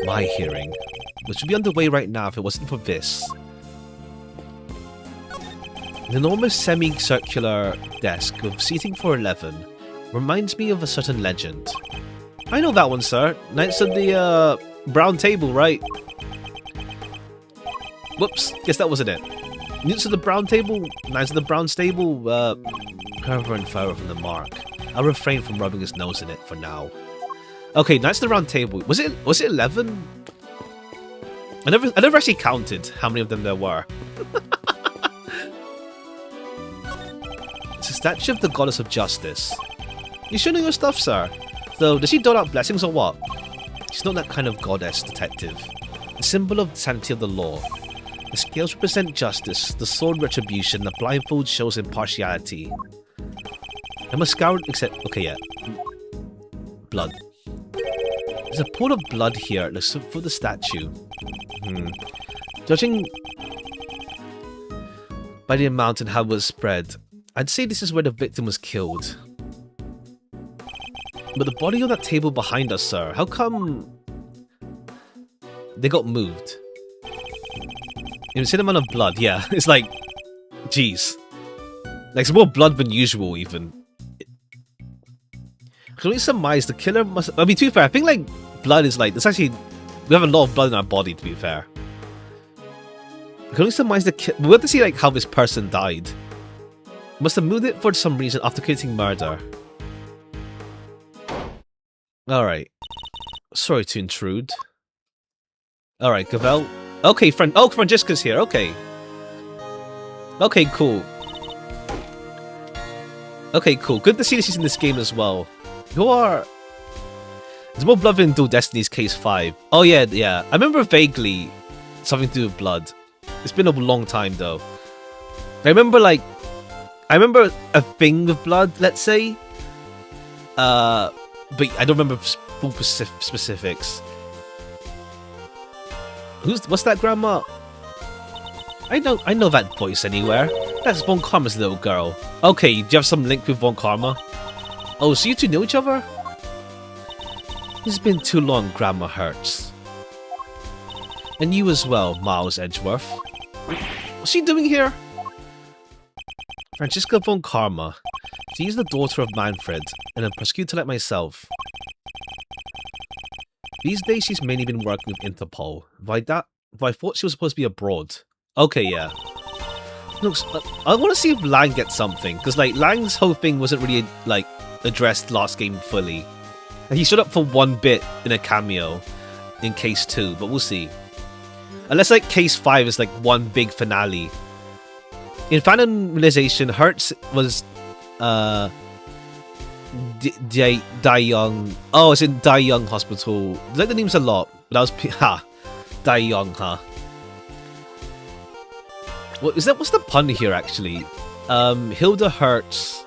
My hearing. Which would be underway right now if it wasn't for this. An enormous semicircular desk with seating for 11 reminds me of a certain legend. I know that one, sir. Knights of the Brown Table, right? Whoops, guess that wasn't it. Knights of the Brown Table, Knights of the Brown Stable, further and further from the mark. I'll refrain from rubbing his nose in it for now. Okay, Knights of the Round Table. Was it 11? I never actually counted how many of them there were. It's a statue of the goddess of justice. You should know your stuff, sir. Though, does she dole out blessings or what? She's not that kind of goddess, detective. A symbol of the sanctity of the law. The scales represent justice, the sword retribution, the blindfold shows impartiality. I must scour except... Okay, yeah. Blood. There's a pool of blood here at the foot of the statue. Judging by the amount and how it was spread, I'd say this is where the victim was killed. But the body on that table behind us, sir, how come they got moved? Insane amount of blood, yeah. It's like, jeez. Like, some more blood than usual, even. I can only surmise the killer must... I mean, to be fair, I think, like, blood is like... There's actually... We have a lot of blood in our body, to be fair. I can only surmise the... We want to see, like, how this person died. Must have moved it for some reason after committing murder. Alright. Sorry to intrude. Alright, Gavel. Okay, friend. Oh, Francesca's here. Okay. Okay, cool. Okay, cool. Good to see that she's in this game as well. Who are... There's more blood than Dual Destiny's Case 5. Oh, yeah, yeah. I remember vaguely something to do with blood. It's been a long time, though. I remember, like... I remember a thing with blood, let's say. But I don't remember full specifics. What's that, Grandma? I know that voice anywhere. That's Von Karma's little girl. Okay, do you have some link with Von Karma? Oh, so you two know each other? It's been too long, Grandma Hertz. And you as well, Miles Edgeworth. What's she doing here? Franziska Von Karma. She's the daughter of Manfred, and a prosecutor like myself. These days she's mainly been working with Interpol. But I thought she was supposed to be abroad. Okay, yeah. Looks, I want to see if Lang gets something, because like Lang's whole thing wasn't really like addressed last game fully. And he showed up for one bit in a cameo in Case 2, but we'll see. Unless like Case 5 is like one big finale. In Phantom Realization, Hertz was Dai Young. Oh, it's in Dai Young Hospital. I like the names a lot, but that was Dai Young, huh? What is that? What's the pun here actually? Hilda Hertz.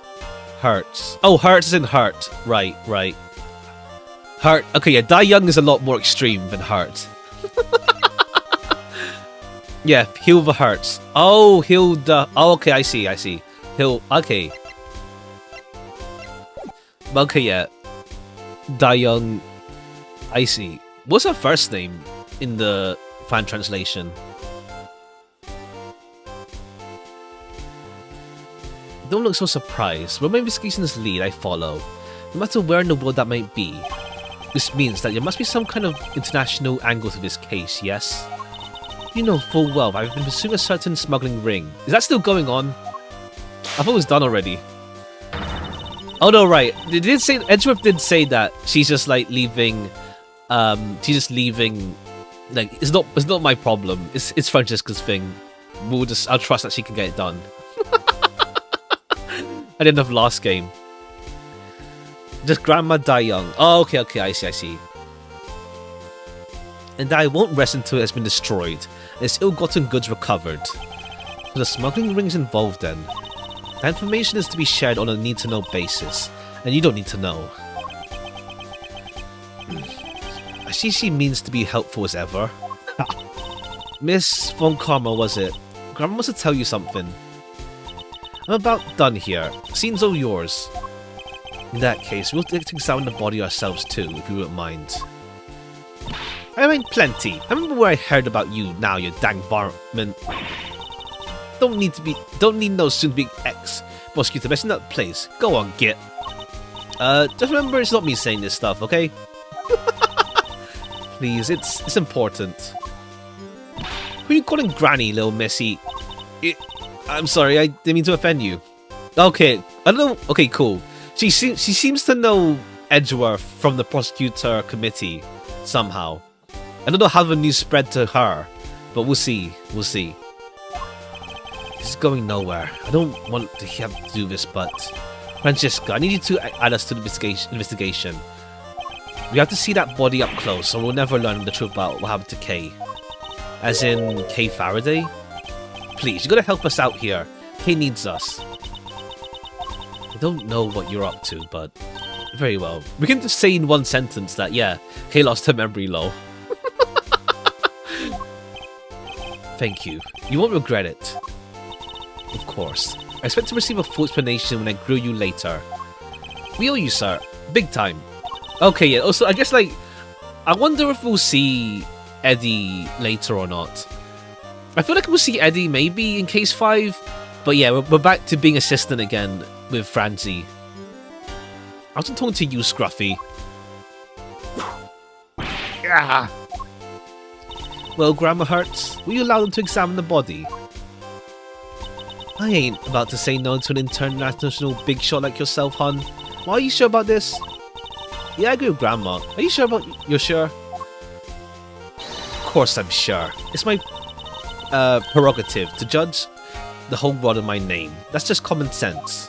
Oh, Hertz is in Hurt. Right. Hurt. Okay, yeah. Dai Young is a lot more extreme than Hurt. Yeah, Hilda Hertz. Oh, Hilda. Oh, okay, I see. Okay. Okay, yeah. Dai Young. I see. What's her first name in the fan translation? Don't look so surprised. Where my investigations lead, I follow. No matter where in the world that might be. This means that there must be some kind of international angle to this case, yes? You know full well I've been pursuing a certain smuggling ring. Is that still going on? I thought it was done already. Oh no, right. Edgeworth did say that she's just like leaving. She's just leaving. Like it's not my problem. It's Francesca's thing. I'll trust that she can get it done. At the end of last game. Just Grandma Dai Young. Oh, okay, I see. And I won't rest until it has been destroyed, and its ill-gotten goods recovered. So the smuggling ring is involved then. That information is to be shared on a need-to-know basis, and you don't need to know. I see she means to be helpful as ever. Miss Von Karma, was it? Grandma wants to tell you something. I'm about done here. Scene's all yours. In that case, we'll take to examine the body ourselves too, if you wouldn't mind. I mean, plenty. I remember where I heard about you now, you dang varmint. Don't need no soon-to-be ex-prosecutor messing up the place. Go on, git. Just remember it's not me saying this stuff, okay? Please, it's important. Who are you calling Granny, little missy? I'm sorry, I didn't mean to offend you. Okay, I don't know. Okay, cool. She seems to know Edgeworth from the prosecutor committee somehow. I don't know how the news spread to her, but we'll see. This is going nowhere. I don't want to have to do this, but Francesca, I need you to add us to the investigation. We have to see that body up close, or we'll never learn the truth about what happened to Kay. As in Kay Faraday? Please, you gotta help us out here. Kay needs us. I don't know what you're up to, but very well. We can just say in one sentence that, yeah, Kay lost her memory, lol. Thank you. You won't regret it. Of course. I expect to receive a full explanation when I grill you later. We owe you, sir. Big time. Okay, yeah. Also, I guess, like, I wonder if we'll see Eddie later or not. I feel like we'll see Eddie maybe in Case 5. But yeah, we're back to being assistant again with Franzi. I wasn't talking to you, Scruffy. Yeah. Well, Grandma Hertz, will you allow them to examine the body? I ain't about to say no to an international big shot like yourself, hon. Well, are you sure about this? Yeah, I agree with Grandma. Are you sure about... You're sure? Of course I'm sure. It's my prerogative to judge the whole world in my name. That's just common sense.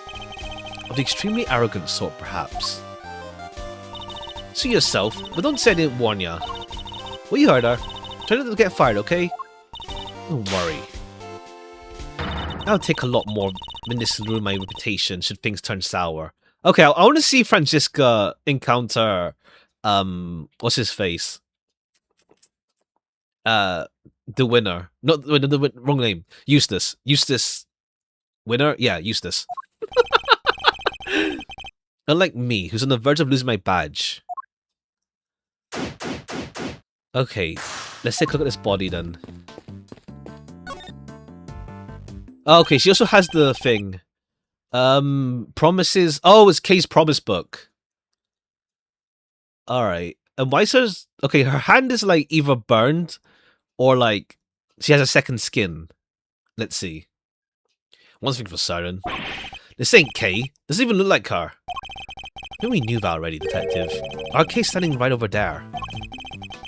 Of the extremely arrogant sort, perhaps. See yourself, but don't say I didn't warn ya. Well, you heard her. Try not to get fired, okay? Don't worry. That'll take a lot more than this to ruin my reputation should things turn sour. Okay, I want to see Francesca encounter, what's his face? The winner. Not the wrong name. Eustace. Winner? Yeah, Eustace. Unlike me, who's on the verge of losing my badge. Okay, let's take a look at this body then. Oh, okay, she also has the thing. Promises. Oh, it's Kay's promise book. Alright. And why is hers... Okay, her hand is like either burned or like she has a second skin. Let's see. One thing for certain. This ain't Kay. Doesn't even look like her. I think we knew that already, detective. Our Kay's standing right over there.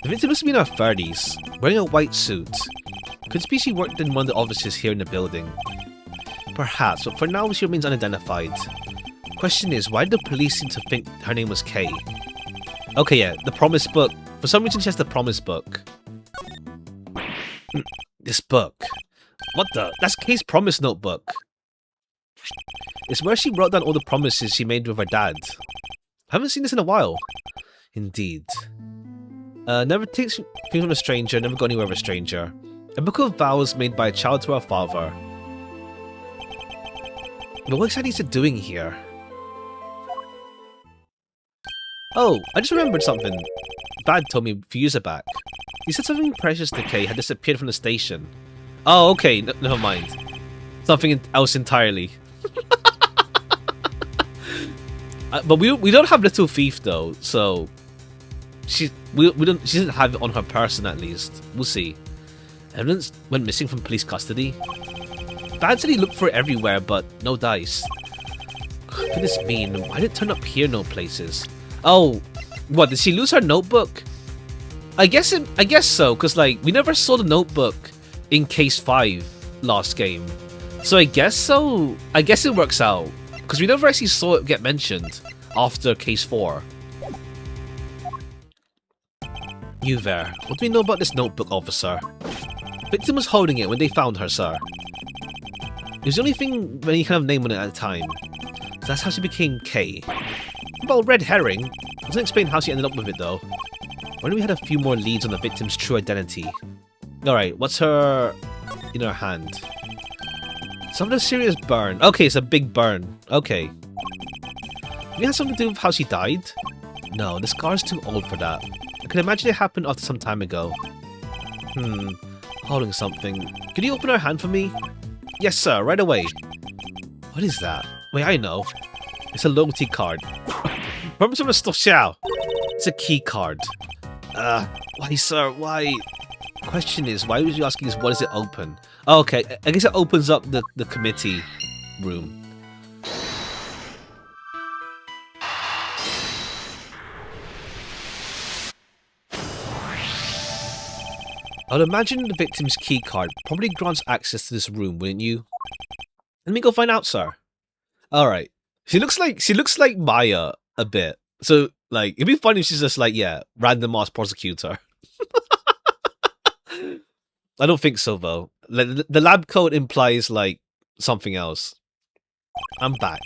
The victim must be in her 30s, wearing a white suit. Could be she worked in one of the offices here in the building. Perhaps, but for now she remains unidentified. Question is, why did the police seem to think her name was Kay? Okay, yeah, the promise book. For some reason she has the promise book. This book. What the? That's Kay's promise notebook. It's where she wrote down all the promises she made with her dad. I haven't seen this in a while. Indeed. Never takes things from a stranger, never go anywhere with a stranger. A book of vows made by a child to her father. But what exactly is it doing here? Oh, I just remembered something. Dad told me a few years back. He said something precious to Kay had disappeared from the station. Oh, okay, never mind. Something else entirely. But we don't have Little Thief though, so she doesn't have it on her person at least. We'll see. Evidence went missing from police custody. Dad said he looked for it everywhere, but no dice. What could this mean? Why did it turn up here no places? Oh, what, did she lose her notebook? I guess so, because like we never saw the notebook in case 5 last game. So I guess so. I guess it works out. Because we never actually saw it get mentioned after case 4. You there. What do we know about this notebook, officer? Victim was holding it when they found her, sir. It was the only thing with any kind of name on it at the time. So that's how she became Kay. Well, red herring. Doesn't explain how she ended up with it though. When we had a few more leads on the victim's true identity. Alright, what's her in her hand? Some of a serious burn. Okay, it's a big burn. Okay. Maybe it has something to do with how she died? No, the scar's too old for that. I can imagine it happened after some time ago. Holding something. Can you open her hand for me? Yes, sir, right away. What is that? Wait, I know. It's a loyalty card. Promise from a Stochao. It's a key card. Why, sir? Why? Question is, why was you asking us what does it open? Oh, okay, I guess it opens up the committee room. I'd imagine the victim's key card probably grants access to this room, wouldn't you? Let me go find out, sir. Alright. She looks like Maya a bit. So, like, it'd be funny if she's just like, yeah, random ass prosecutor. I don't think so, though. The lab coat implies, like, something else. I'm back.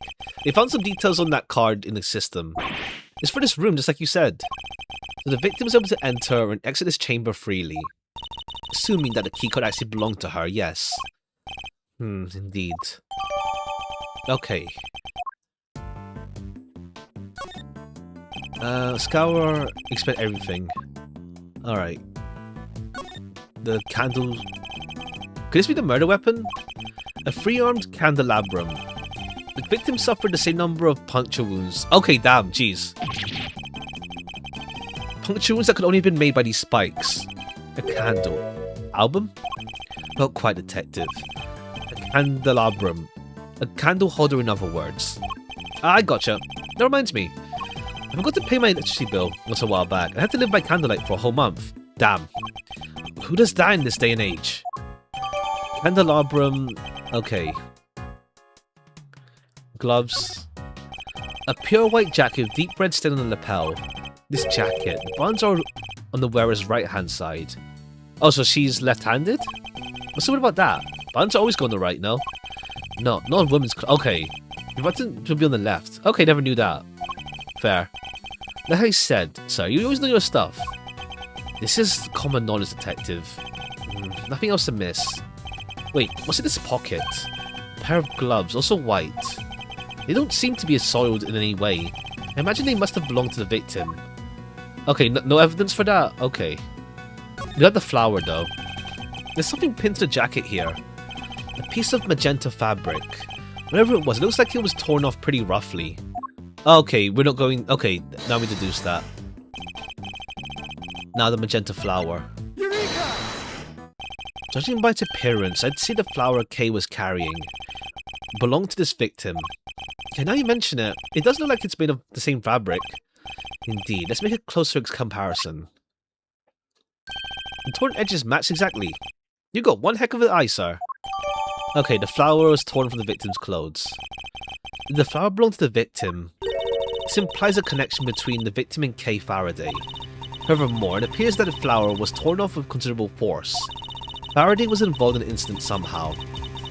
They found some details on that card in the system. It's for this room, just like you said. So the victim is able to enter and exit this chamber freely. Assuming that the keycard actually belonged to her, yes. Indeed. Okay. Scour, expect everything. Alright. The candle... Could this be the murder weapon? A 3-armed candelabrum. The victim suffered the same number of puncture wounds. Okay, damn, jeez. Puncture wounds that could only have been made by these spikes. A candle. Album? Not quite, detective. A candelabrum. A candle holder, in other words. I gotcha. That reminds me. I forgot to pay my electricity bill once a while back. I had to live by candlelight for a whole month. Damn. Who does that in this day and age? Candelabrum. Okay. Gloves. A pure white jacket with deep red stain on the lapel. This jacket. The buttons are on the wearer's right-hand side. Oh, so she's left-handed? What's the word about that? Buttons always go on the right, no? No, not on women's... Okay. The button should be on the left. Okay, never knew that. Fair. Like I said, sir, you always know your stuff. This is common knowledge, detective. Nothing else to miss. Wait, what's in this pocket? pair of gloves, also white. They don't seem to be soiled in any way. I imagine they must have belonged to the victim. Okay, no evidence for that? Okay. We got the flower though. There's something pinned to the jacket here. A piece of magenta fabric. Whatever it was, it looks like it was torn off pretty roughly. Okay, we're not going... Okay, now we deduce that. Now the magenta flower. Eureka! Judging by its appearance, I'd say the flower Kay was carrying belonged to this victim. Okay, now you mention it, it does look like it's made of the same fabric. Indeed, let's make a closer comparison. The torn edges match exactly. You got one heck of an eye, sir. Okay, the flower was torn from the victim's clothes. If the flower belonged to the victim, this implies a connection between the victim and Kay Faraday. Furthermore, it appears that the flower was torn off with considerable force. Faraday was involved in the incident somehow,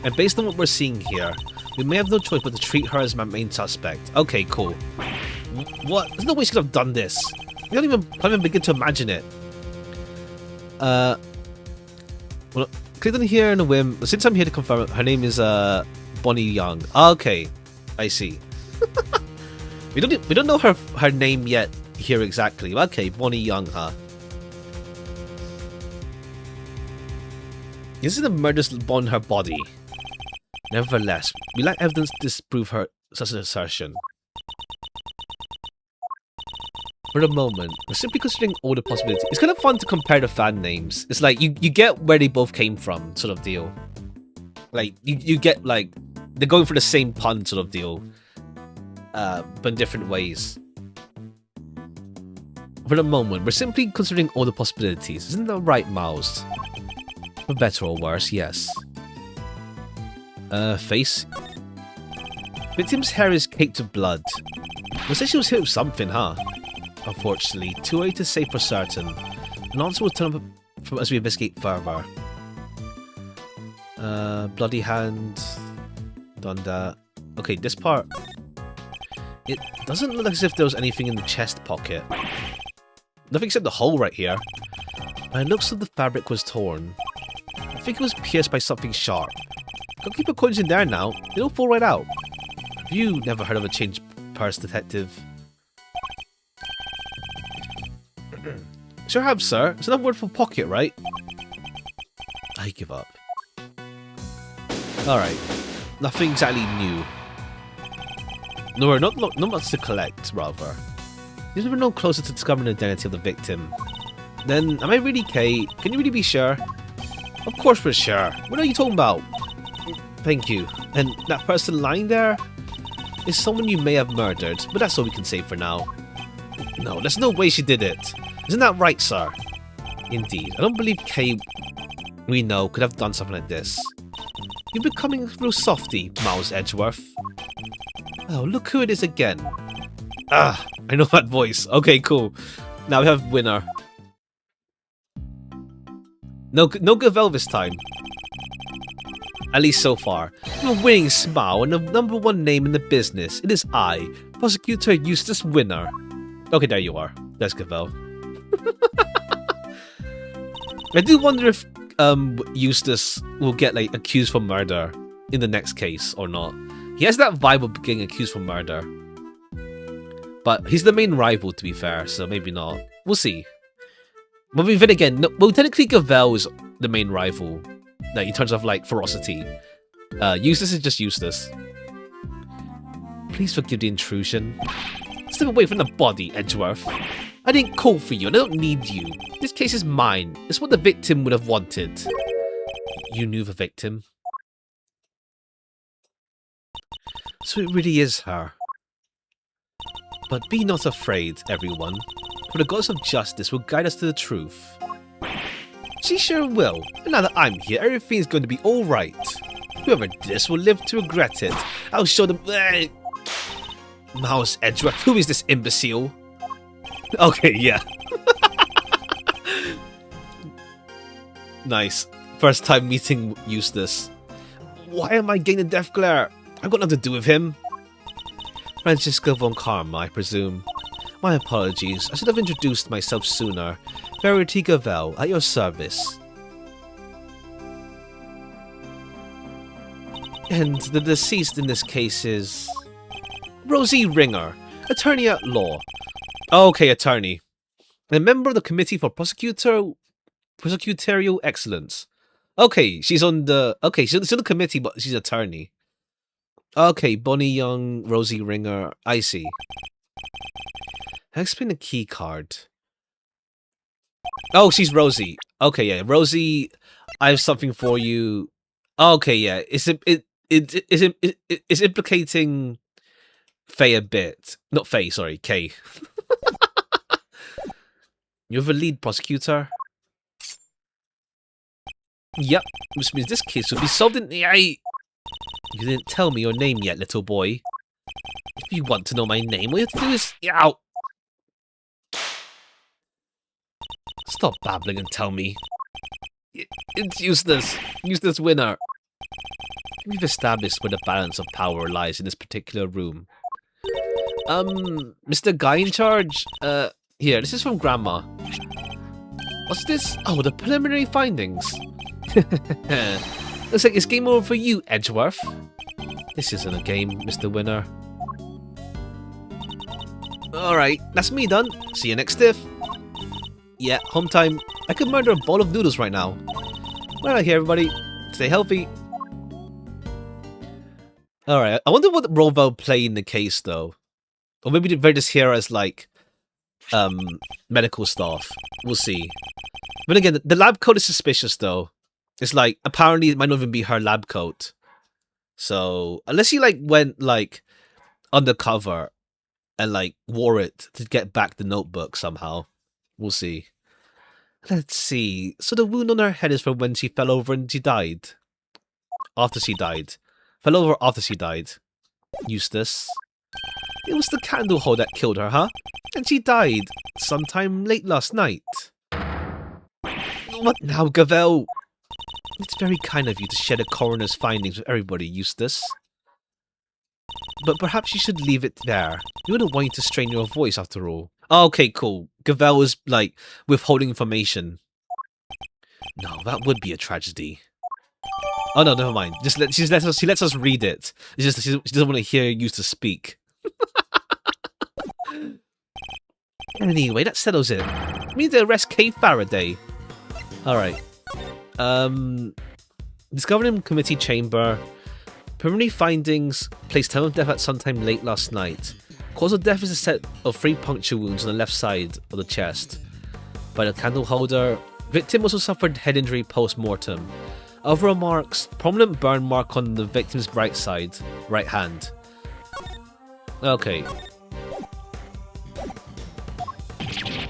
and based on what we're seeing here, we may have no choice but to treat her as my main suspect. Okay, cool. What? There's no way she could have done this. I can't even begin to imagine it. Well, click on here in a whim. Since I'm here to confirm it, her name is Bonnie Young. Okay, I see. we don't know her name yet here exactly. Okay, Bonnie Young, huh? This is the murderous on her body. Nevertheless, we lack evidence to disprove her such an assertion. For the moment, we're simply considering all the possibilities. It's kind of fun to compare the fan names. It's like you get where they both came from, sort of deal. Like you get like they're going for the same pun, sort of deal, but in different ways. For the moment, we're simply considering all the possibilities. Isn't that right, Miles? For better or worse, yes. Face. Victim's hair is caked with blood. Looks like she was hit with something, huh? Unfortunately, too early to say for certain. An answer will turn up from as we investigate further. Bloody hand. Done that. Okay, this part. It doesn't look as if there was anything in the chest pocket. Nothing except the hole right here. And it looks like the fabric was torn. I think it was pierced by something sharp. Gotta keep your coins in there now. They don't fall right out. Have you never heard of a changed purse, detective? Sure have, sir. It's another word for pocket, right? I give up. Alright. Nothing exactly new. No, not much to collect, rather. You've never known closer to discovering the identity of the victim. Then, am I really Kay? Can you really be sure? Of course we're sure. What are you talking about? Thank you. And that person lying there is someone you may have murdered, but that's all we can say for now. No, there's no way she did it. Isn't that right, sir? Indeed. I don't believe Kay we know could have done something like this. You're becoming a real softy, Miles Edgeworth. Oh, look who it is again. Ah, I know that voice. Okay, cool. Now we have winner. No Gavel this time. At least so far. With a winning smile and the #1 name in the business, it is I, Prosecutor Eustace Winner. Okay, there you are. There's Gavel. I do wonder if Eustace will get like accused for murder in the next case or not. He has that vibe of getting accused for murder. But he's the main rival, to be fair, so maybe not. We'll see. But then again, no, well, technically Gavel is the main rival, like, in terms of like ferocity. Eustace is just Eustace. Please forgive the intrusion. Step away from the body, Edgeworth. I didn't call for you, and I don't need you. This case is mine. It's what the victim would have wanted. You knew the victim? So it really is her. But be not afraid, everyone, for the gods of justice will guide us to the truth. She sure will, and now that I'm here, everything's going to be alright. Whoever did this will live to regret it. I'll show them... Mouse Edgeworth, who is this imbecile? Okay, yeah. Nice. First time meeting Eustace. Why am I getting a death glare? I've got nothing to do with him. Francisco von Karma, I presume. My apologies. I should have introduced myself sooner. Verity Gavel, at your service. And the deceased in this case is Rosie Ringer, attorney at law. Okay, attorney. A member of the Committee for Prosecutorial Excellence. Okay, she's on the committee, but she's attorney. Okay, Bonnie Young, Rosie Ringer. I see. Explain the key card. Oh, she's Rosie. Okay, yeah, Rosie. I have something for you. Okay, yeah, it's implicating Faye a bit. Not Faye, sorry, Kay. You're the lead prosecutor. Yep, which means this case will be solved in the eye. You didn't tell me your name yet, little boy. If you want to know my name, all you have to do is... Ow! Stop babbling and tell me. It's useless. Useless winner. We've established where the balance of power lies in this particular room. Mr. Guy in charge? Here, this is from Grandma. What's this? Oh, the preliminary findings. Looks like it's game over for you, Edgeworth. This isn't a game, Mr. Winner. Alright, that's me done. See you next stiff. Yeah, home time. I could murder a bowl of noodles right now. Well, here, everybody. Stay healthy. Alright, I wonder what role they'll play in the case, though. Or maybe they're just here as, like, medical staff. We'll see. But again, the lab coat is suspicious, though. It's like, apparently it might not even be her lab coat. So, unless he, like, went, like, undercover and, like, wore it to get back the notebook somehow. We'll see. Let's see. So the wound on her head is from when she fell over and she died. After she died. Fell over after she died. Eustace. It was the candle hole that killed her, huh? And she died sometime late last night. What now, Gavel? It's very kind of you to share the coroner's findings with everybody, Eustace. But perhaps you should leave it there. You wouldn't want you to strain your voice after all. Oh, okay, cool. Gavel was, like, withholding information. No, that would be a tragedy. Oh no, never mind. She lets us read it. It's just she doesn't want to hear Eustace speak. Anyway, that settles it. We need to arrest Kay Faraday. Alright. Discovered in committee chamber. Preliminary findings. Placed time of death at sometime late last night. Cause of death is a set of 3 puncture wounds on the left side of the chest by the candle holder. Victim also suffered head injury post-mortem. Other remarks, prominent burn mark on the victim's right side, right hand. Okay.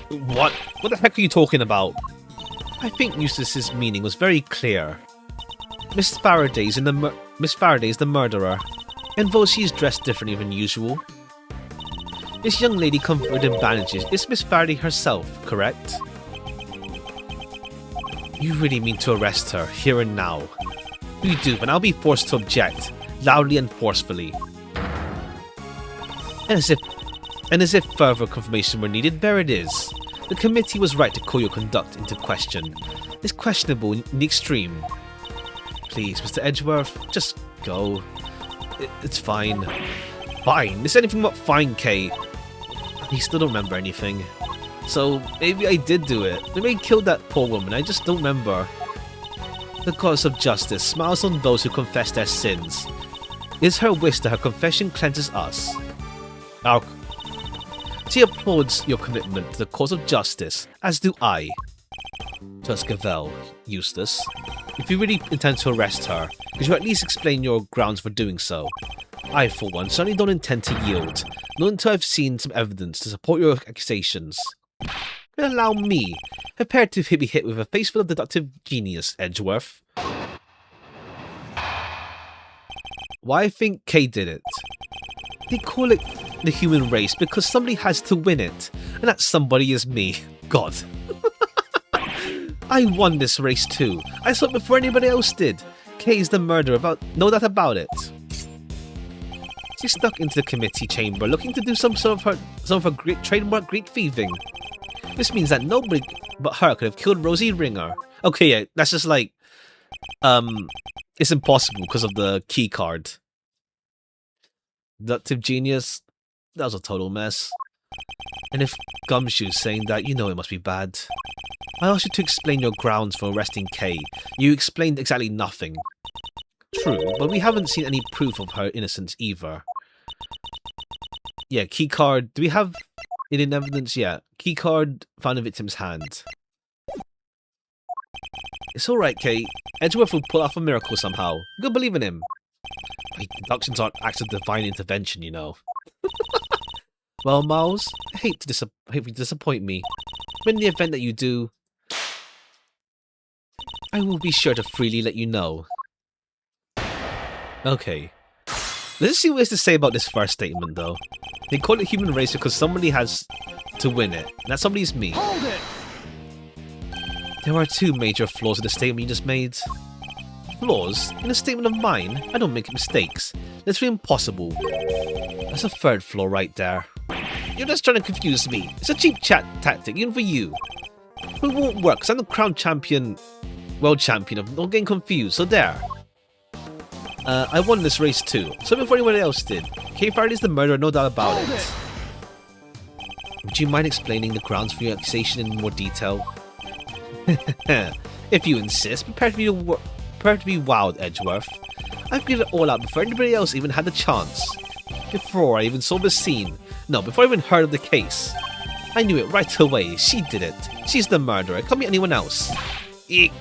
What? What the heck are you talking about? I think Eustace's meaning was very clear. Miss Faraday is the murderer, and though she is dressed differently than usual. This young lady covered in bandages is Miss Faraday herself, correct? You really mean to arrest her, here and now? You do, and I'll be forced to object, loudly and forcefully. And as if further confirmation were needed, there it is. The committee was right to call your conduct into question. It's questionable in the extreme. Please, Mr. Edgeworth, just go. It's fine. Fine? This is anything but fine, Kay. He still don't remember anything. So, maybe I did do it. Maybe I killed that poor woman, I just don't remember. The cause of justice smiles on those who confess their sins. It is her wish that her confession cleanses us. She applauds your commitment to the cause of justice, as do I. Just Gavel, Eustace. If you really intend to arrest her, could you at least explain your grounds for doing so? I, for one, certainly don't intend to yield, not until I've seen some evidence to support your accusations. Then allow me, prepared to be hit with a face full of deductive genius, Edgeworth. Why I think Kay did it. They call it the human race because somebody has to win it, and that somebody is me. God. I won this race too. I saw it before anybody else did. Kay's the murderer, no doubt about it. She stuck into the committee chamber, looking to do some of her great trademark Greek thieving. This means that nobody but her could have killed Rosie Ringer. Okay, yeah, that's just like it's impossible because of the key card. Deductive genius, that was a total mess. And if Gumshoe's saying that, you know it must be bad. I asked you to explain your grounds for arresting Kay. You explained exactly nothing. True, but we haven't seen any proof of her innocence either. Yeah, keycard. Do we have it in evidence yet? Keycard found in victim's hand. It's alright, Kay. Edgeworth will pull off a miracle somehow. You can believe in him. My deductions aren't acts of divine intervention, you know. Well, Miles, I hate to disappoint me. But in the event that you do, I will be sure to freely let you know. Okay. Let's see what there's to say about this first statement, though. They call it human race because somebody has to win it. And that somebody's me. Hold it! There are two major flaws in the statement you just made. Flaws? In a statement of mine? I don't make mistakes. That's really impossible. That's a third flaw right there. You're just trying to confuse me. It's a cheap chat tactic, even for you. But it won't work, because I'm the crown champion, world champion of not getting confused, so there. I won this race too, so before anyone else did. Kay Faraday's the murderer, no doubt about it. Would you mind explaining the grounds for your accusation in more detail? If you insist, prepare to be wild, Edgeworth. I've figured it all out before anybody else even had the chance. Before I even saw the scene. No, before I even heard of the case. I knew it right away. She did it. She's the murderer. It can't be anyone else. Eek.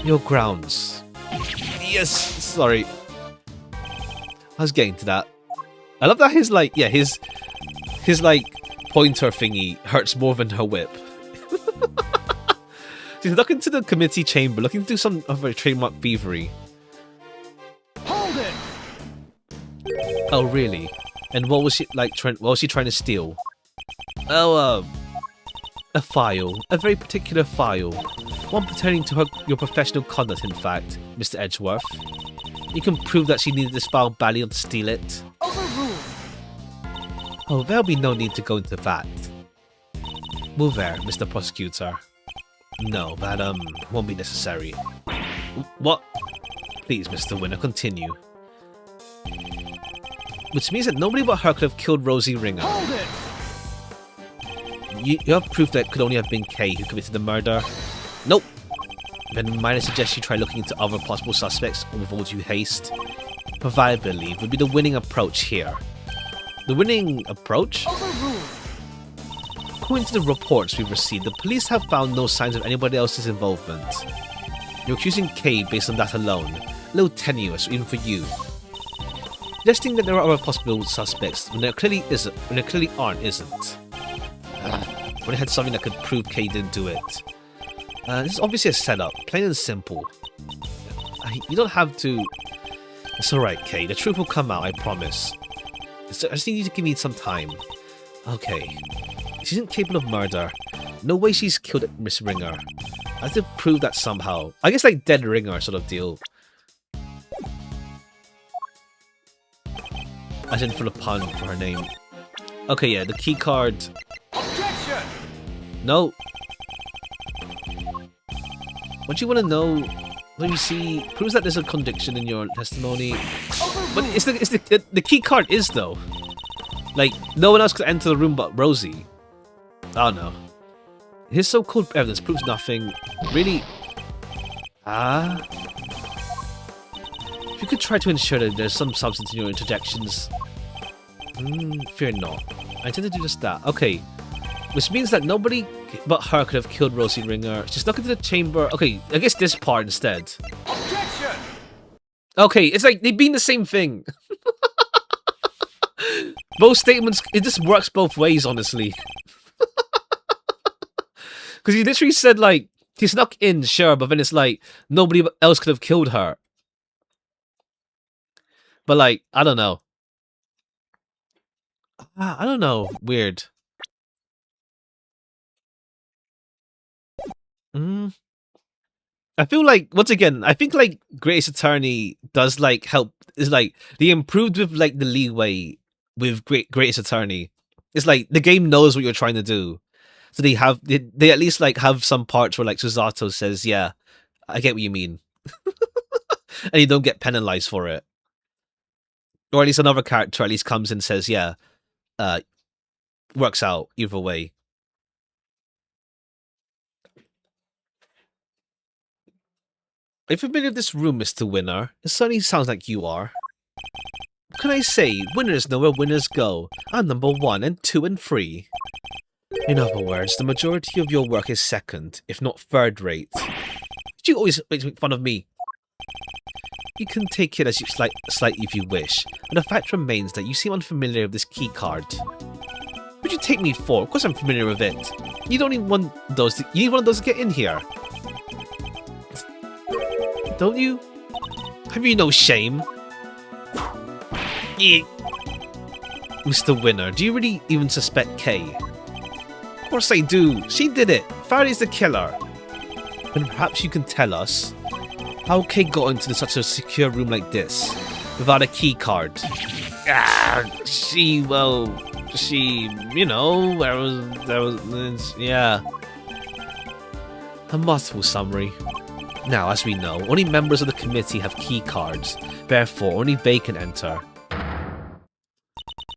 Your grounds. Yes, sorry. I was getting to that. I love that his like, yeah, his like pointer thingy hurts more than her whip. She's looking to the committee chamber, looking to do some of her trademark thievery. Hold it! Oh, really? And what was she like? What was she trying to steal? Oh, a file, a very particular file, one pertaining to your professional conduct. In fact, Mr. Edgeworth, you can prove that she needed this file badly to steal it. Overruled! Oh, there'll be no need to go into that. Well, there, Mr. Prosecutor. No, that won't be necessary. What? Please, Mr. Winner, continue. Which means that nobody but her could have killed Rosie Ringer. Hold it! You have proof that it could only have been Kay who committed the murder? Nope. Then might I suggest you try looking into other possible suspects with all due haste? Provided belief would be the winning approach here. The winning approach? Overruled! According to the reports we've received, the police have found no signs of anybody else's involvement. You're accusing Kay based on that alone. A little tenuous, even for you. Suggesting that there are other possible suspects when there clearly aren't, isn't. When it had something that could prove Kay didn't do it. This is obviously a setup, plain and simple. You don't have to... It's alright, Kay. The truth will come out, I promise. I just need you to give me some time. Okay. She isn't capable of murder. No way she's killed Miss Ringer. I have to prove that somehow. I guess like dead Ringer sort of deal. As in for the pun for her name. Okay, yeah, the key card. Objection! No. What you want to know? Let me see. Proves that there's a conviction in your testimony. But it's the key card is though. Like no one else could enter the room but Rosie. Oh no. His so-called evidence proves nothing. Really? If you could try to ensure that there's some substance in your interjections. Fear not. I intend to do just that. Okay. Which means that nobody but her could have killed Rosie Ringer. She's stuck into the chamber. Okay, I guess this part instead. Objection! Okay, it's like they mean the same thing. Both statements, it just works both ways, honestly. Because he literally said, like, he snuck in, sure, but then it's like, nobody else could have killed her. But, like, I don't know. I don't know. Weird. I feel like, once again, I think, like, Greatest Attorney does, like, help. Is like, they improved with, like, the leeway with Greatest Attorney. It's like, the game knows what you're trying to do. So they at least like have some parts where like Susato says, "Yeah, I get what you mean," and you don't get penalized for it. Or at least another character at least comes and says, "Yeah, works out either way." Are you familiar with this room, Mr. Winner? It certainly sounds like you are. What can I say? Winners know where winners go. I'm number 1 and 2 and 3. In other words, the majority of your work is second, if not third rate. You always make fun of me. You can take it as you slightly if you wish, but the fact remains that you seem unfamiliar with this key card. What'd you take me for? Of course I'm familiar with it. You don't even want those. You need one of those to get in here. Don't you? Have you no shame? Yeah. Mr. Winner, do you really even suspect Kay? Of course I do. She did it. Faraday's the killer. And perhaps you can tell us how Kay got into such a secure room like this without a key card. Yeah. A mouthful summary. Now, as we know, only members of the committee have key cards. Therefore, only they can enter.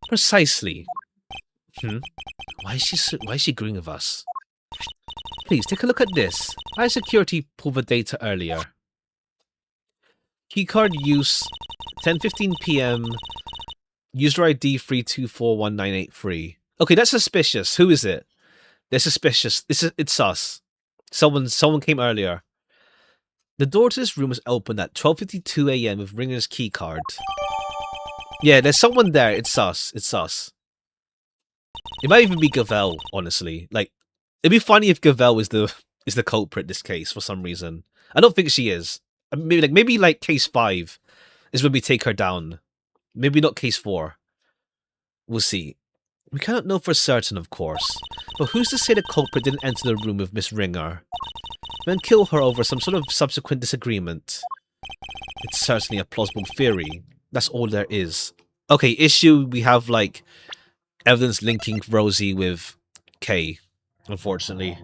Precisely. Why is she agreeing with us? Please, take a look at this. I had security pull the data earlier. Keycard use 10:15 PM. User ID 3241983. Okay, that's suspicious. Who is it? They're suspicious. It's us. Someone came earlier. The door to this room was opened at 12:52 AM with Ringer's keycard. Yeah, there's someone there. It's us. It's us. It might even be Gavel, honestly. Like, it'd be funny if Gavel is the culprit in this case for some reason. I don't think she is. Maybe like case 5 is when we take her down. Maybe not case 4. We'll see. We cannot know for certain, of course. But who's to say the culprit didn't enter the room with Miss Ringer, then kill her over some sort of subsequent disagreement? It's certainly a plausible theory. That's all there is. Okay, issue, we have like evidence linking Rosie with Kay, unfortunately.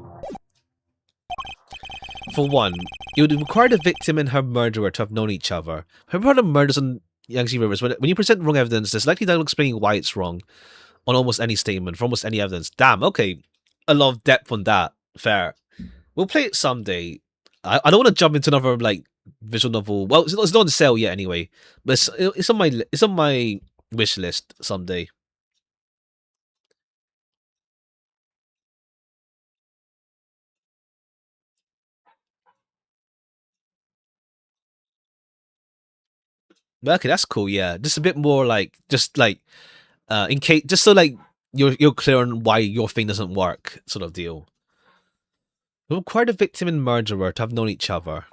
For one, it would require the victim and her murderer to have known each other. Remember how the murders on Yangtze Rivers, when you present wrong evidence, there's likely that will explain why it's wrong on almost any statement, for almost any evidence. Damn, okay. A lot of depth on that. Fair. We'll play it someday. I don't want to jump into another like visual novel. Well, it's not on sale yet anyway. But it's on my wish list someday. Okay, that's cool. Yeah, just a bit more like in case, just so like you're clear on why your thing doesn't work, sort of deal. We require the victim and murderer to have known each other.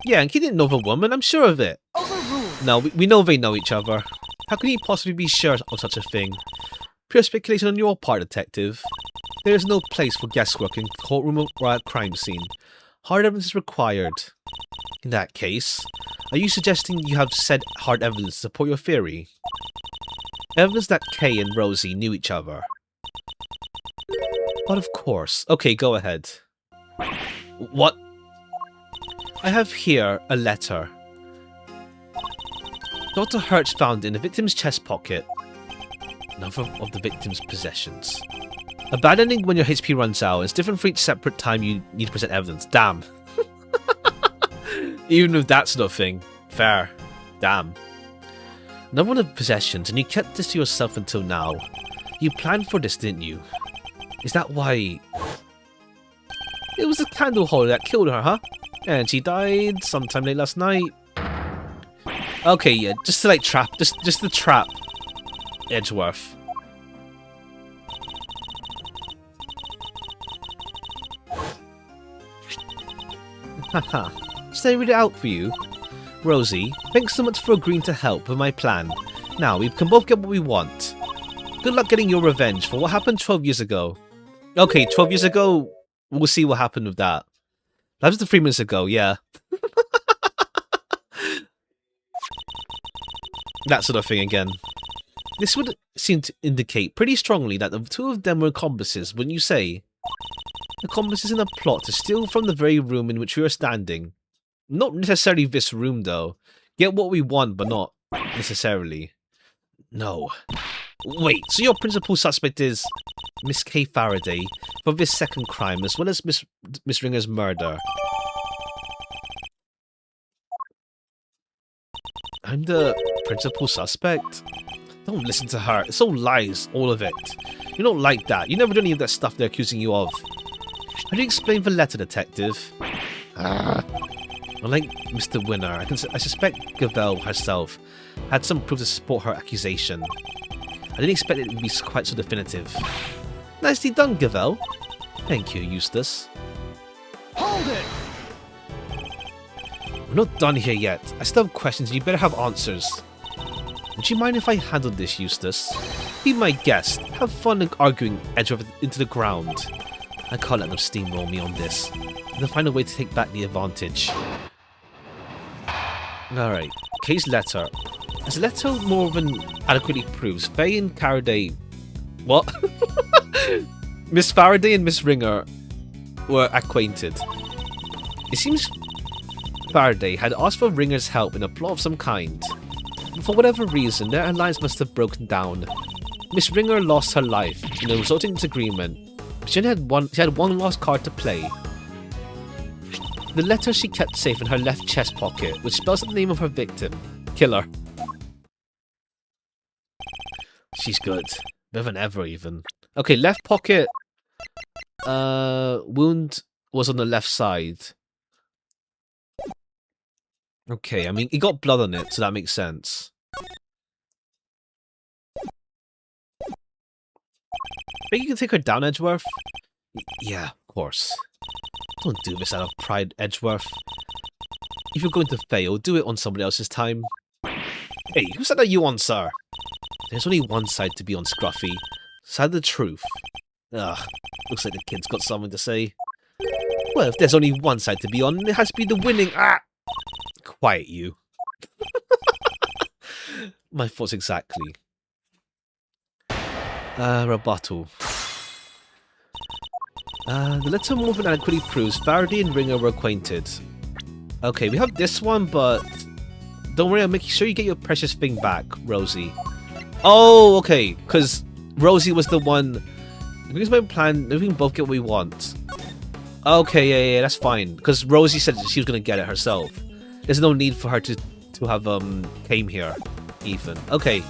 Yeah, and he didn't know the woman. I'm sure of it. No, we know they know each other. How can he possibly be sure of such a thing? Pure speculation on your part, detective. There is no place for guesswork in courtroom or at crime scene. Hard evidence is required. In that case, are you suggesting you have said hard evidence to support your theory? Evidence that Kay and Rosie knew each other. But of course. Okay, go ahead. What? I have here a letter. Dr. Hertz found it in the victim's chest pocket. Another of the victim's possessions. Abandoning when your HP runs out. It's different for each separate time you need to present evidence. Damn. Even with that sort of thing. Fair. Damn. Another one of possessions, and you kept this to yourself until now. You planned for this, didn't you? Is that why... It was the candle holder that killed her, huh? And she died sometime late last night. Okay, yeah, just to like trap, just to trap Edgeworth. Haha, should I read it out for you? Rosie, thanks so much for agreeing to help with my plan. Now, we can both get what we want. Good luck getting your revenge for what happened 12 years ago. Okay, 12 years ago, we'll see what happened with that. That was 3 minutes ago, yeah. That sort of thing again. This would seem to indicate pretty strongly that the two of them were accomplices, wouldn't you say? Accomplices in a plot to steal from the very room in which we are standing. Not necessarily this room, though. Get what we want, but not necessarily. No. Wait, so your principal suspect is Miss K. Faraday for this second crime, as well as Miss Ringer's murder. I'm the principal suspect? Don't listen to her. It's all lies, all of it. You don't like that. You never do any of that stuff they're accusing you of. How do you explain the letter, detective? Unlike Mr. Winner, I suspect Gavel herself had some proof to support her accusation. I didn't expect it would be quite so definitive. Nicely done, Gavel. Thank you, Eustace. Hold it! We're not done here yet. I still have questions and you better have answers. Would you mind if I handled this, Eustace? Be my guest. Have fun arguing Edgeworth into the ground. I can't let them steamroll me on this. They'll find a way to take back the advantage. Alright, Kay's letter. As the letter more than adequately proves, Faye and Faraday... What? Miss Faraday and Miss Ringer were acquainted. It seems Faraday had asked for Ringer's help in a plot of some kind. But for whatever reason, their alliance must have broken down. Miss Ringer lost her life in a resulting disagreement. She had one last card to play. The letter she kept safe in her left chest pocket, which spells out the name of her victim. Killer. She's good. Better than ever, even. Okay, left pocket. Wound was on the left side. Okay, I mean, he got blood on it, so that makes sense. Think you can take her down, Edgeworth? Yeah, of course. Don't do this out of pride, Edgeworth. If you're going to fail, do it on somebody else's time. Hey, who said that you on, sir? There's only one side to be on, Scruffy. Side of the truth. Ugh, looks like the kid's got something to say. Well, if there's only one side to be on, it has to be the winning. Ah! Quiet, you. My thoughts exactly. Rebuttal. The letter more than adequately proves Faraday and Ringer were acquainted. Okay, we have this one, but don't worry, I'll make sure you get your precious thing back, Rosie. Oh, okay, because Rosie was the one. Here's my plan. We can both get what we want. Okay, yeah, that's fine. Because Rosie said she was gonna get it herself. There's no need for her to have came here, even. Okay,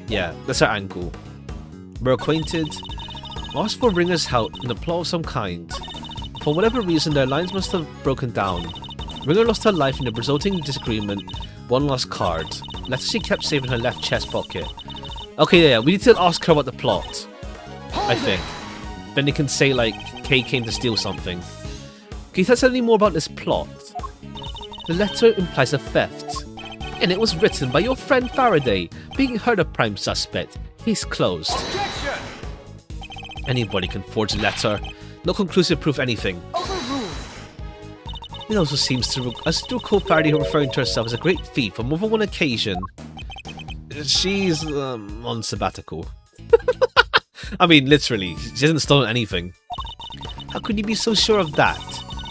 yeah, that's our angle. We're acquainted. Asked for Ringer's help in a plot of some kind. For whatever reason, their lines must have broken down. Ringer lost her life in a resulting disagreement. One last card. Letter she kept safe in her left chest pocket. Okay, yeah, we need to ask her about the plot. I think. Then they can say, like, Kay came to steal something. Can you tell us any more about this plot? The letter implies a theft. And it was written by your friend Faraday, being her the prime suspect. Case closed. Objection! Anybody can forge a letter. No conclusive proof anything. Overruled! It also seems to recall Faraday referring to herself as a great thief on more than one occasion. She's on sabbatical. I mean, literally, she hasn't stolen anything. How could you be so sure of that?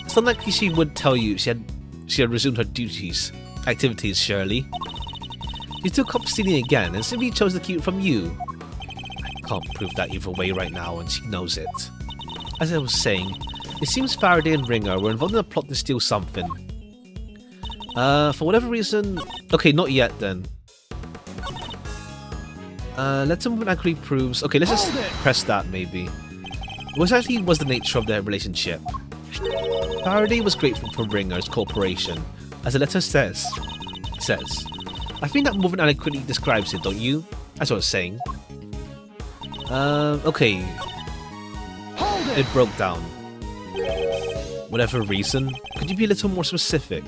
It's unlikely she would tell you she had resumed her activities, surely. She took up stealing again and simply chose to keep it from you. I can't prove that either way right now, and she knows it. As I was saying, it seems Faraday and Ringer were involved in a plot to steal something. For whatever reason... Okay, not yet then. Let's see what actually proves... Okay, let's just press that maybe. What actually was the nature of their relationship? Faraday was grateful for Ringer's cooperation, as the letter says. I think that more than adequately describes it, don't you? That's what I was saying. Okay. It broke down. Whatever reason, could you be a little more specific?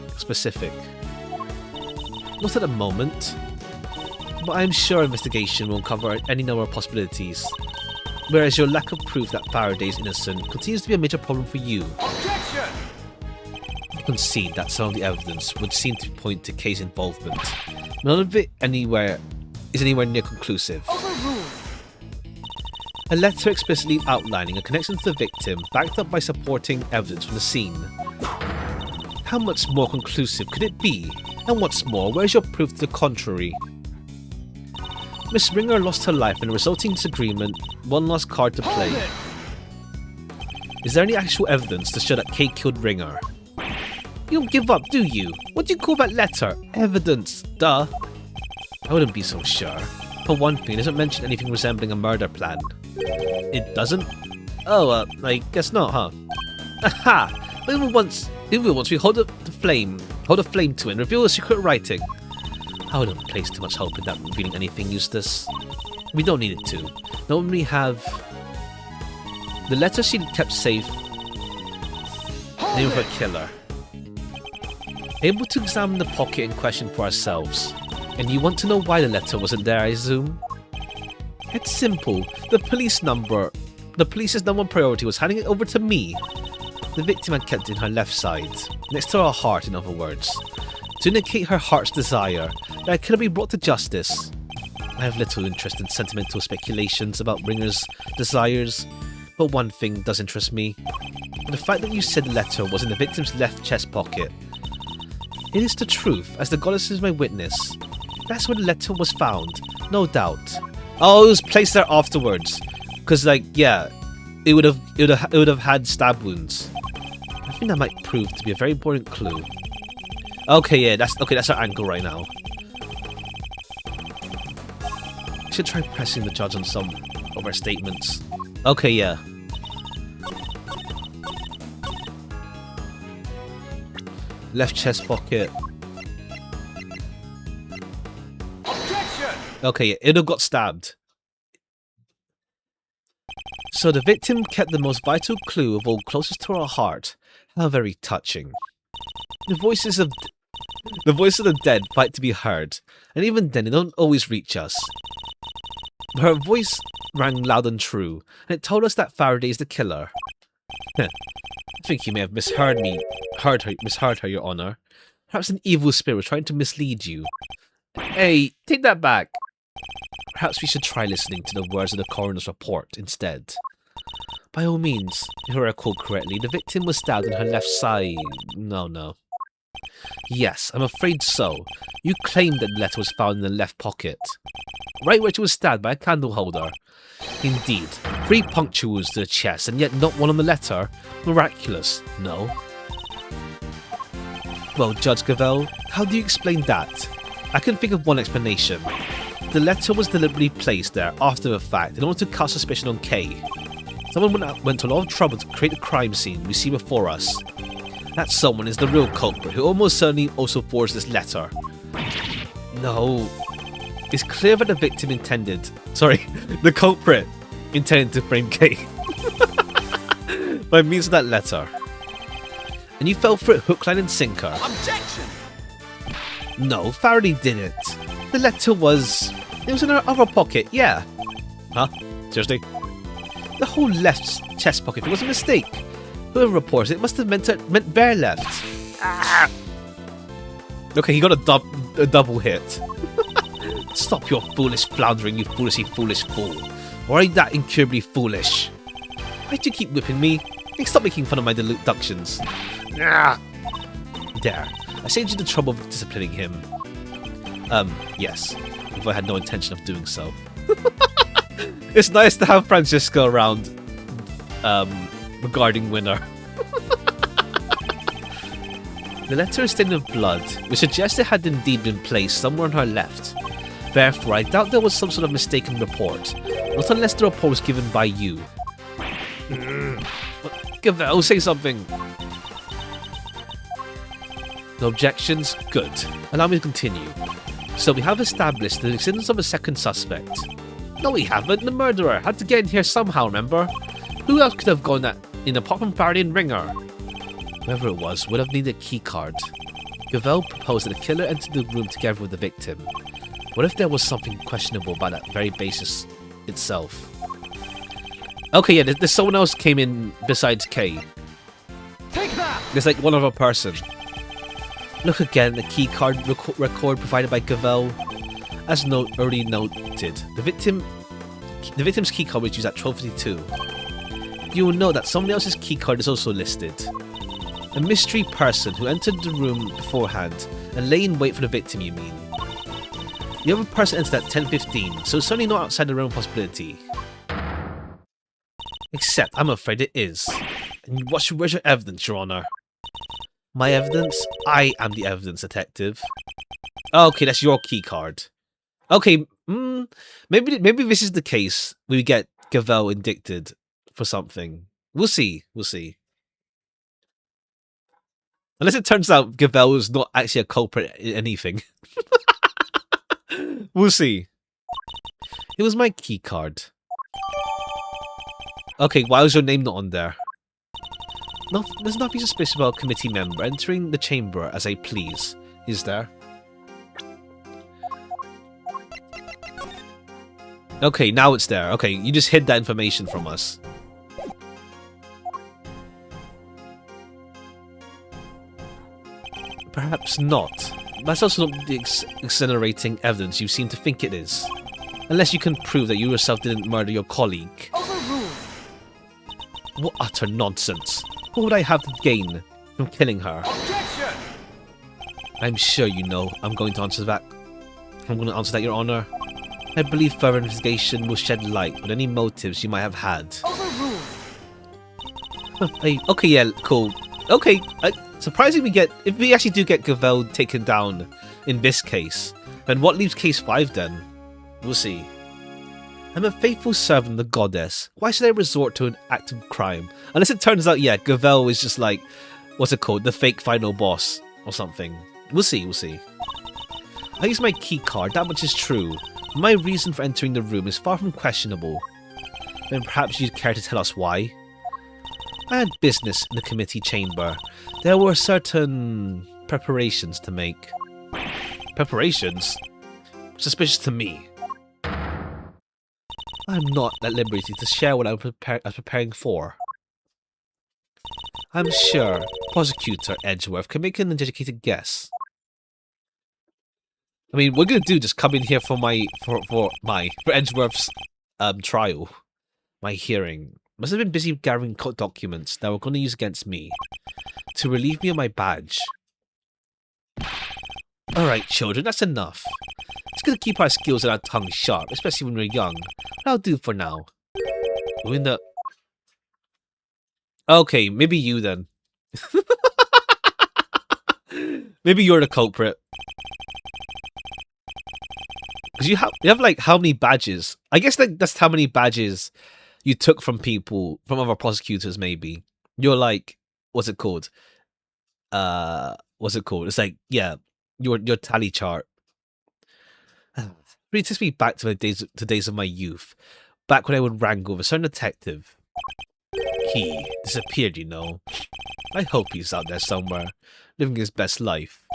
Not at the moment, but I'm sure investigation will uncover any number of possibilities. Whereas your lack of proof that Faraday is innocent continues to be a major problem for you. Objection! I concede that some of the evidence would seem to point to Kay's involvement. None of it is anywhere near conclusive. Overruled! A letter explicitly outlining a connection to the victim, backed up by supporting evidence from the scene. How much more conclusive could it be? And what's more, where's your proof to the contrary? Miss Ringer lost her life in a resulting disagreement, one last card to play. Is there any actual evidence to show that Kay killed Ringer? You don't give up, do you? What do you call that letter? Evidence, duh. I wouldn't be so sure. For one thing, it doesn't mention anything resembling a murder plan. It doesn't? Oh, I guess not, huh? Aha! Even once we hold a flame to it and reveal the secret writing. I wouldn't place too much hope in that revealing anything, Eustace. We don't need it to. Not when we have the letter she kept safe. Name of her killer. Able to examine the pocket in question for ourselves. And you want to know why the letter wasn't there, I assume? It's simple. The police's number one priority was handing it over to me. The victim had kept it in her left side, next to her heart in other words, to indicate her heart's desire that it could be brought to justice. I have little interest in sentimental speculations about Ringer's desires, but one thing does interest me. The fact that you said the letter was in the victim's left chest pocket. It is the truth, as the goddess is my witness. That's where the letter was found, no doubt. Oh, it was placed there afterwards, because yeah, it would have had stab wounds. I think that might prove to be a very important clue. Okay, yeah, that's our angle right now. I should try pressing the judge on some of our statements. Okay, yeah. Left chest pocket. Okay, yeah, it'd have got stabbed. So the victim kept the most vital clue of all closest to her heart. How very touching. The voices of the dead fight to be heard, and even then they don't always reach us. But her voice rang loud and true, and it told us that Faraday is the killer. I think you may have misheard her, Your Honor. Perhaps an evil spirit was trying to mislead you. Hey, take that back. Perhaps we should try listening to the words of the coroner's report instead. By all means, if I recall correctly, the victim was stabbed in her left side. No. Yes, I'm afraid so. You claimed that the letter was found in the left pocket. Right where she was stabbed by a candle holder. Indeed, 3 puncture wounds to the chest, and yet not one on the letter. Miraculous, no? Well, Judge Gavelle, how do you explain that? I can think of one explanation. The letter was deliberately placed there after the fact in order to cast suspicion on Kay. Someone went to a lot of trouble to create the crime scene we see before us. That someone is the real culprit who almost certainly also forged this letter. No. It's clear that the victim the culprit intended to frame Kay by means of that letter. And you fell for it hook, line and sinker. Objection! No, Faraday didn't. The letter was... It was in her other pocket, yeah. Huh? Seriously? The whole left chest pocket was a mistake. Whoever reports it must have meant their left. Ah. Okay, he got a double hit. Stop your foolish floundering, you foolish fool. Or ain't that incurably foolish? Why'd you keep whipping me? Hey, stop making fun of my deductions. Ah. There. I saved you the trouble of disciplining him. Yes. If I had no intention of doing so. It's nice to have Francisco around, regarding Winner. The letter is stained with blood, which suggests it had indeed been placed somewhere on her left. Therefore, I doubt there was some sort of mistaken report. Not unless the report was given by you. Gavelle, say something. No objections? Good. Allow me to continue. So we have established the existence of a second suspect. No, we haven't. The murderer had to get in here somehow, remember? Who else could have gone in apart from Faraday and Ringer? Whoever it was would have needed a keycard. Gavelle proposed that the killer entered the room together with the victim. What if there was something questionable about that very basis itself? Okay, yeah, there's someone else came in besides Kay. Take that! There's like one other person. Look again at the keycard record provided by Gavelle. As already noted, the victim The victim's keycard was used at 12:52. You will note that someone else's keycard is also listed. A mystery person who entered the room beforehand and lay in wait for the victim, you mean? The other person entered at 10:15, so it's certainly not outside the realm of possibility. Except, I'm afraid it is. And where's your evidence, Your Honor? My evidence? I am the evidence detective. Okay, that's your keycard. Okay, maybe this is the case. We get Gavel indicted for something. We'll see. We'll see. Unless it turns out Gavel is not actually a culprit in anything. We'll see. It was my keycard. Okay, why was your name not on there? There's nothing suspicious about a committee member entering the chamber as I please, is there? Okay, now it's there. Okay, you just hid that information from us. Perhaps not. That's also not the exonerating evidence you seem to think it is. Unless you can prove that you yourself didn't murder your colleague. Overruled. What utter nonsense. What would I have to gain from killing her? Objection! I'm sure you know I'm going to answer that. I'm going to answer that, Your Honor. I believe further investigation will shed light on any motives you might have had. Overruled. Okay, yeah, cool. Okay, surprising if we actually do get Gavel taken down in this case, then what leaves case 5 then? We'll see. I'm a faithful servant of the goddess. Why should I resort to an act of crime? Unless it turns out, yeah, Gavel is just like, what's it called? The fake final boss or something. We'll see, we'll see. I use my key card, that much is true. My reason for entering the room is far from questionable. Then perhaps you'd care to tell us why? I had business in the committee chamber. There were certain preparations to make. Preparations? Suspicious to me. I'm not at liberty to share what I'm preparing for. I'm sure Prosecutor Edgeworth can make an educated guess. I mean, we're gonna do just come in here for Edgeworth's trial, my hearing. Must have been busy gathering documents that were going to use against me to relieve me of my badge. All right, children, that's enough. It's gonna keep our skills and our tongues sharp, especially when we're young. That'll do for now. We're in the... Okay, maybe you then. Maybe you're the culprit. Because you have like how many badges? I guess that's how many badges you took from people, from other prosecutors. Maybe you're like, what's it called? What's it called? It's like, yeah, your tally chart. Really takes me back to the days of my youth, back when I would wrangle with a certain detective. He disappeared, you know. I hope he's out there somewhere, living his best life.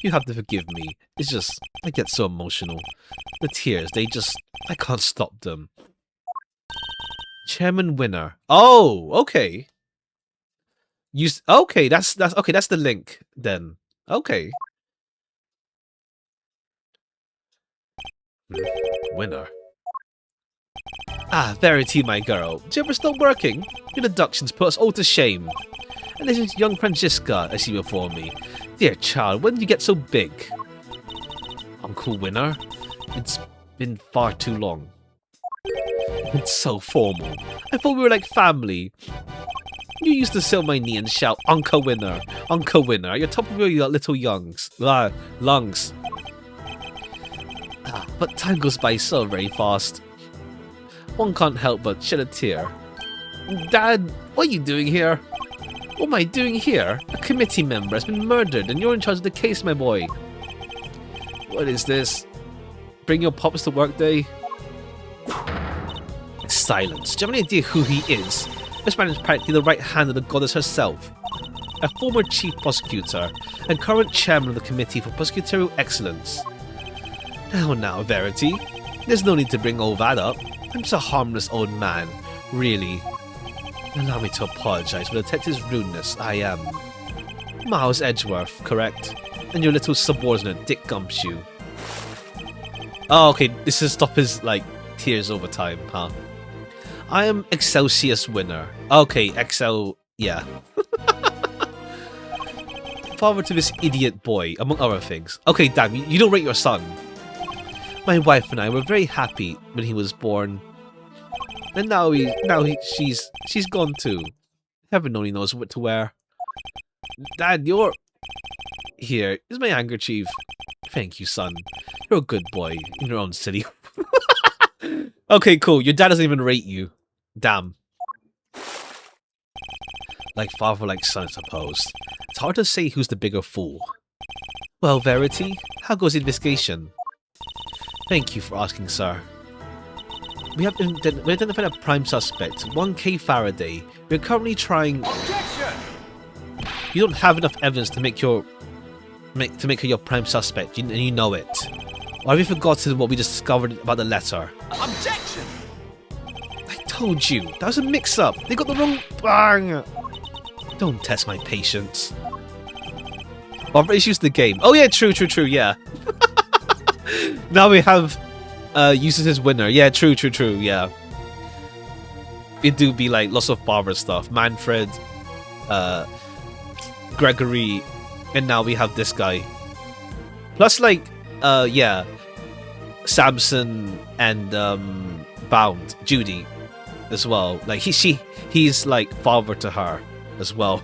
You have to forgive me. It's just, I get so emotional. The tears, I can't stop them. Chairman Winner. Oh, okay. Okay, that's the link then. Okay. Winner. Ah, Verity, my girl. Did you ever stop working? Your deductions put us all to shame. And this is young Francisca I see before me. Dear child, when did you get so big? Uncle Winner? It's been far too long. It's so formal. I thought we were like family. You used to sit on my knee and shout, Uncle Winner, Uncle Winner, at your top of your little lungs. But time goes by so very fast. One can't help but shed a tear. Dad, what are you doing here? What am I doing here? A committee member has been murdered and you're in charge of the case, my boy. What is this? Bring your pops to work day? Silence. Do you have any idea who he is? This man is practically the right hand of the goddess herself. A former chief prosecutor and current chairman of the Committee for Prosecutorial Excellence. Now, Verity. There's no need to bring all that up. I'm just a harmless old man, really. Allow me to apologize for the detective's rudeness. I am Miles Edgeworth, correct? And your little subordinate, Dick Gumshoe. Oh, okay, this is to stop his, like, tears over time, huh? I am Excelsius winner. Okay, Excel, yeah. Father to this idiot boy, among other things. Okay, damn, you don't rate your son. My wife and I were very happy when he was born. And she's gone too. Heaven only knows what to wear. Dad, here is my handkerchief. Thank you, son. You're a good boy in your own city. Okay, cool. Your dad doesn't even rate you. Damn. Like father, like son, I suppose. It's hard to say who's the bigger fool. Well, Verity, how goes the investigation? Thank you for asking, sir. We have identified a prime suspect, 1K Faraday. We are currently trying... Objection! You don't have enough evidence to make her your prime suspect, and you know it. Or have you forgotten what we just discovered about the letter? Objection! I told you, that was a mix-up. They got the wrong... Bang! Don't test my patience. I've used the game. Oh yeah, true, yeah. Now we have uses his winner. Yeah, true, yeah. It do be like lots of father stuff. Manfred, Gregory, and now we have this guy. Plus like, yeah, Samson and Bound, Judy, as well. Like he's like father to her as well.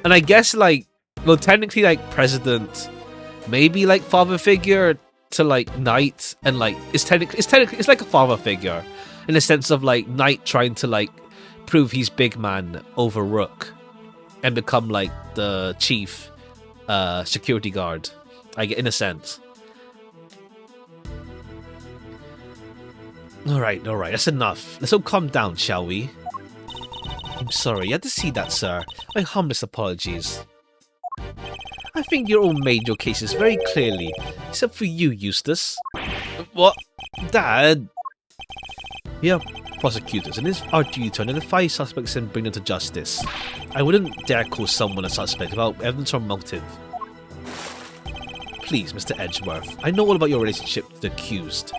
And I guess like, well, technically like president, maybe like father figure to like Knight, and like it's like a father figure in the sense of like Knight trying to like prove he's big man over Rook and become like the chief security guard, I get, in a sense. Alright, that's enough. Let's all calm down, shall we? I'm sorry, you had to see that, sir. My humblest apologies. I think you all made your cases very clearly, except for you, Eustace. What? Dad? We are prosecutors, and it's our duty to identify suspects and bring them to justice. I wouldn't dare call someone a suspect without evidence or motive. Please, Mr. Edgeworth, I know all about your relationship to the accused.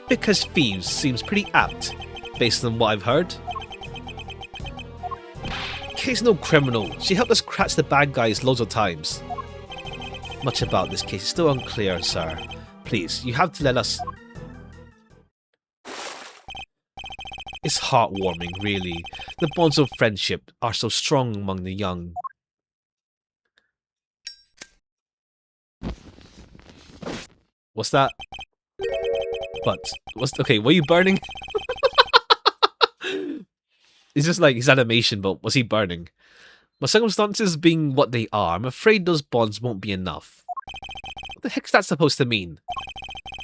Because thieves seems pretty apt, based on what I've heard. Kate's no criminal. She helped us catch the bad guys loads of times. Much about this case is still unclear, sir. Please, you have to let us... It's heartwarming, really. The bonds of friendship are so strong among the young. What's that? Okay, were you burning? It's just like his animation, but was he burning? My circumstances being what they are, I'm afraid those bonds won't be enough. What the heck's that supposed to mean?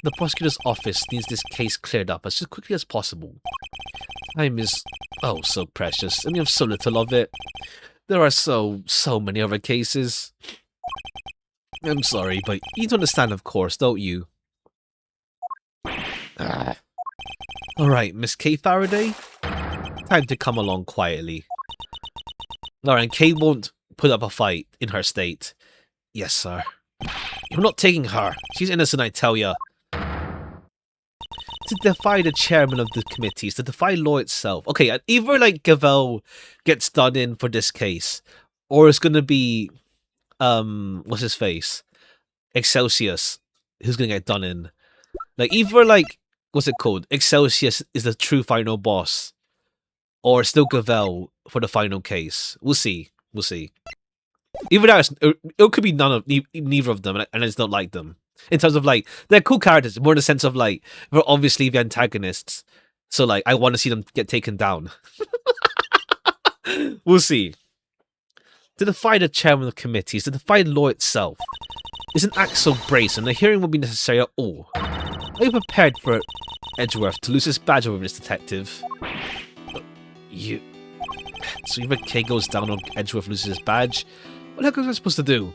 The prosecutor's office needs this case cleared up as quickly as possible. Time is, oh, so precious, and we have so little of it. There are so many other cases. I'm sorry, but you don't understand, of course, don't you? Alright, Miss K. Faraday? Time to come along quietly. Alright, and Kay won't put up a fight in her state. Yes, sir. You're not taking her. She's innocent, I tell ya. To defy the chairman of the committees, to defy law itself. Okay, either like Gavel gets done in for this case, or it's gonna be what's his face? Excelsius, who's gonna get done in. Like either like what's it called? Excelsius is the true final boss, or still Gavel for the final case. We'll see. Either that, it could be neither of them, and I just don't like them. In terms of like, they're cool characters, more in the sense of like, they're obviously the antagonists. So like, I want to see them get taken down. We'll see. To defy the chairman of the committees, to defy law itself, is an act so brazen, the hearing will be necessary at all. Are you prepared for Edgeworth to lose his badge over this detective? You... So either Kay goes down or Edgeworth loses his badge? What the heck am I supposed to do?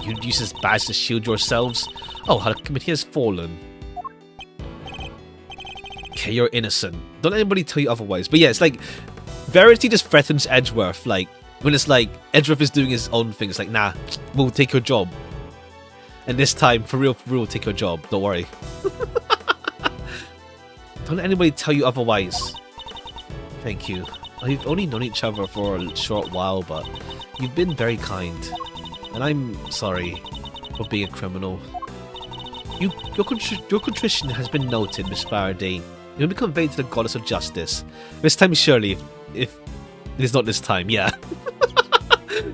You'd use his badge to shield yourselves? Oh, how the committee has fallen. Okay, you're innocent. Don't let anybody tell you otherwise. But yeah, it's like, Verity just threatens Edgeworth, like, when it's like, Edgeworth is doing his own thing. It's like, nah, we'll take your job. And this time, for real, we'll take your job. Don't worry. Don't let anybody tell you otherwise. Thank you. We've only known each other for a short while, but you've been very kind. And I'm sorry for being a criminal. Your contrition has been noted, Miss Faraday. You will be conveyed to the goddess of justice. This time, surely, if it is not this time, yeah.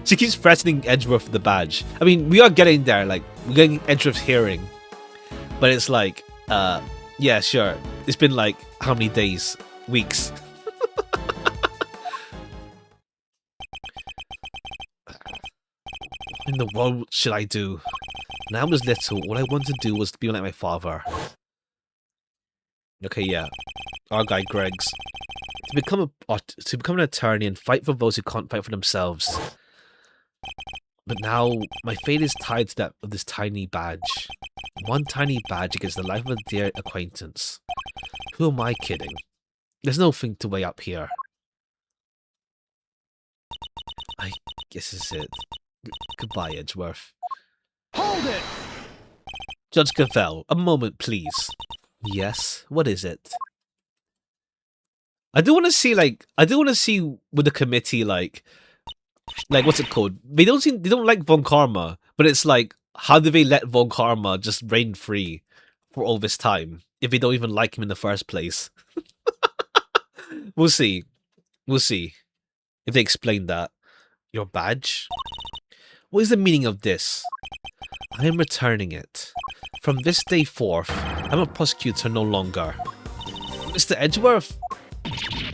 She keeps threatening Edgeworth with the badge. I mean, we are getting there, like, we're getting Edgeworth's hearing. But it's like, yeah, sure. It's been like, how many days? Weeks. What in the world should I do? When I was little, all I wanted to do was to be like my father. Okay, yeah. Our guy Greg's. To become an attorney and fight for those who can't fight for themselves. But now, my fate is tied to that of this tiny badge. One tiny badge against the life of a dear acquaintance. Who am I kidding? There's nothing to weigh up here. I guess this is it. Goodbye, Edgeworth. Hold it! Judge Cavell, a moment, please. Yes, what is it? I do want to see with the committee, like what's it called? They don't like Von Karma, but it's like, how do they let Von Karma just reign free for all this time if they don't even like him in the first place? We'll see. We'll see if they explain that. Your badge? What is the meaning of this? I am returning it. From this day forth, I'm a prosecutor no longer. Mr. Edgeworth?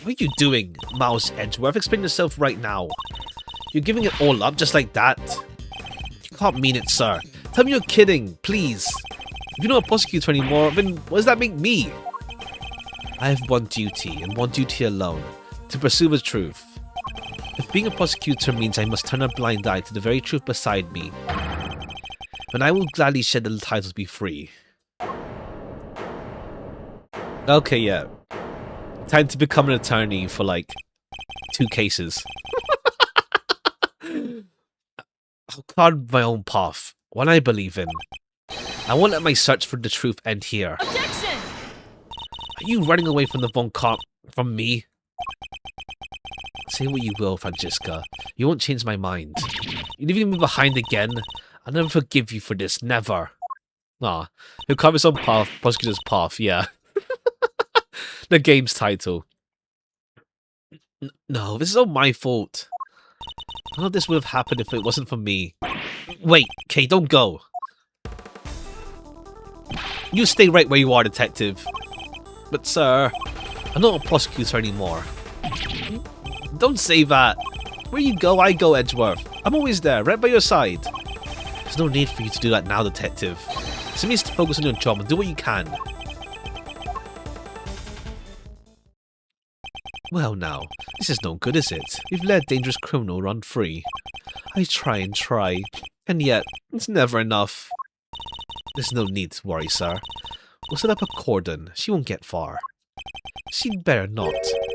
What are you doing, Mouse Edgeworth? Explain yourself right now. You're giving it all up just like that? You can't mean it, sir. Tell me you're kidding, please. If you're not a prosecutor anymore, then what does that make me? I have one duty, and one duty alone. To pursue the truth. If being a prosecutor means I must turn a blind eye to the very truth beside me, then I will gladly shed the titles be free. Okay, yeah. Time to become an attorney for, like, 2 cases. I'll carve my own path, one I believe in. I won't let my search for the truth end here. Objection! Are you running away from from me? Say what you will, Francisca. You won't change my mind. You're leaving me behind again? I'll never forgive you for this, never. Ah, he'll carve his own path, prosecutor's path, yeah. The game's title. No, this is all my fault. None of this would have happened if it wasn't for me. Wait, Kay, don't go. You stay right where you are, detective. But sir, I'm not a prosecutor anymore. Don't say that. Where you go, I go, Edgeworth. I'm always there, right by your side. There's no need for you to do that now, detective. Simply just focus on your job and do what you can. Well now, this is no good, is it? You've let a dangerous criminal run free. I try and try, and yet, it's never enough. There's no need to worry, sir. We'll set up a cordon. She won't get far. She'd better not.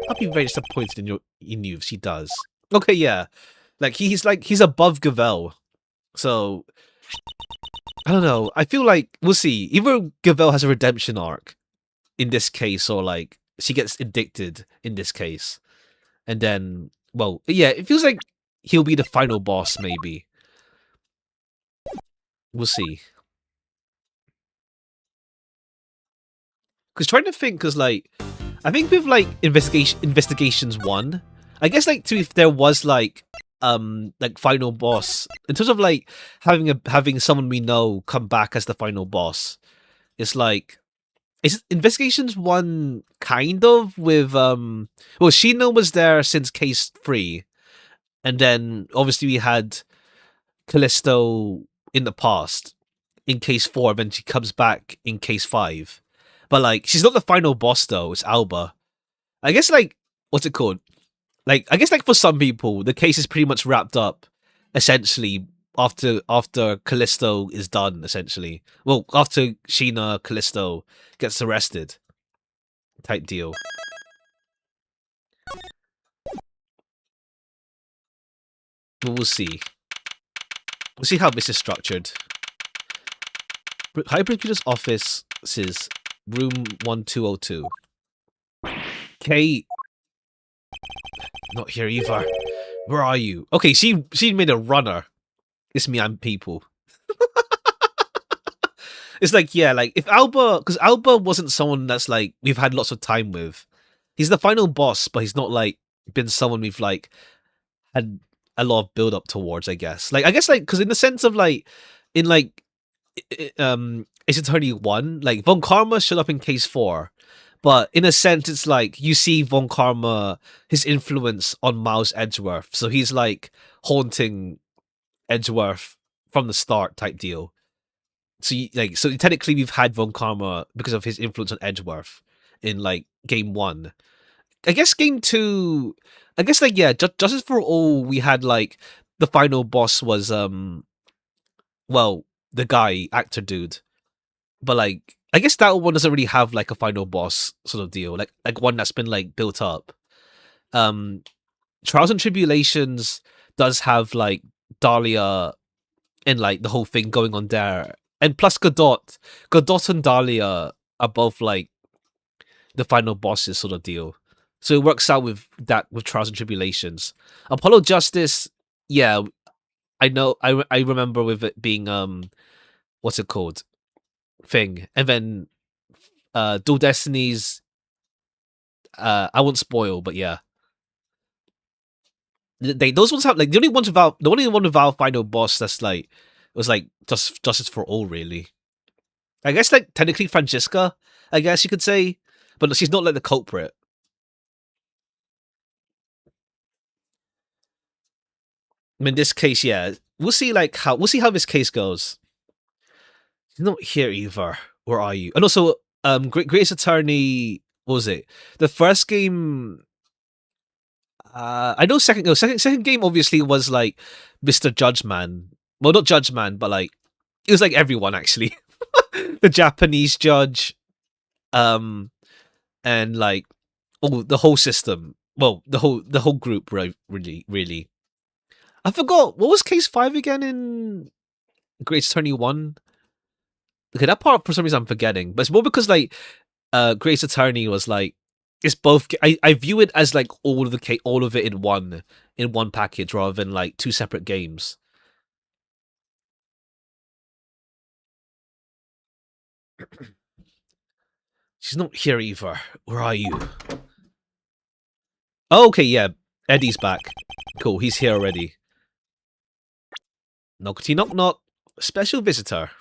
I'll be very disappointed in you if she does. Okay, yeah. He's above Gavel. So, I don't know. I feel like, we'll see. Either Gavel has a redemption arc in this case, or like, she gets addicted in this case. And then, well, yeah, it feels like he'll be the final boss, maybe. We'll see. Because trying to think, because like, I think with like Investigations 1, I guess like if there was like final boss, in terms of like having someone we know come back as the final boss, it's like, is Investigations 1 kind of with well, Sheena was there since case 3, and then obviously we had Callisto in the past in case 4, then she comes back in case 5. But like, she's not the final boss though, it's Alba. I guess like, what's it called? Like, I guess like for some people, the case is pretty much wrapped up, essentially, after Callisto is done, essentially. Well, after Sheena Callisto gets arrested. Type deal. But we'll see. We'll see how this is structured. High Prosecutor's Office says room 1202. Kate. Not here either. Where are you? Okay, she made a runner. It's me and people. It's like, yeah, like if Alba, because Alba wasn't someone that's like we've had lots of time with. He's the final boss, but he's not like been someone we've like had a lot of build up towards. I guess, like because in the sense of like in like Ace Attorney 1, like Von Karma showed up in Case 4, but in a sense it's like you see Von Karma, his influence on Miles Edgeworth, so he's like haunting Edgeworth from the start type deal. So so technically we've had Von Karma because of his influence on Edgeworth in like game 1. I guess game 2, I guess like yeah, Justice for All, we had like the final boss was well, the guy, actor dude. But like I guess that one doesn't really have like a final boss sort of deal. Like one that's been like built up. Trials and Tribulations does have like Dahlia and like the whole thing going on there. And plus Godot and Dahlia are both like the final bosses sort of deal. So it works out with that with Trials and Tribulations. Apollo Justice, yeah, I know I remember with it being what's it called? Thing. And then Dual Destinies, I won't spoil, but yeah. Those ones have like the only one without final boss that's like was like just Justice for All, really. I guess like technically Francesca, I guess you could say, but she's not like the culprit. I mean, in this case, yeah, we'll see how this case goes. She's not here either. Where are you? And also, Greatest Attorney. What was it? The first game. I know second game obviously was like Mr. Judgeman. Well, not Judgeman, but like it was like everyone actually. The Japanese judge, and like the whole system. Well, the whole group, right? Really. I forgot what was Case 5 again in Greatest Attorney 1. Okay, that part for some reason I'm forgetting, but it's more because like Greatest Attorney was like it's both. I view it as like all of it in one package rather than like two separate games. She's not here either. Where are you? Oh, okay, yeah. Eddie's back. Cool, he's here already. Knockety knock knock. Special visitor.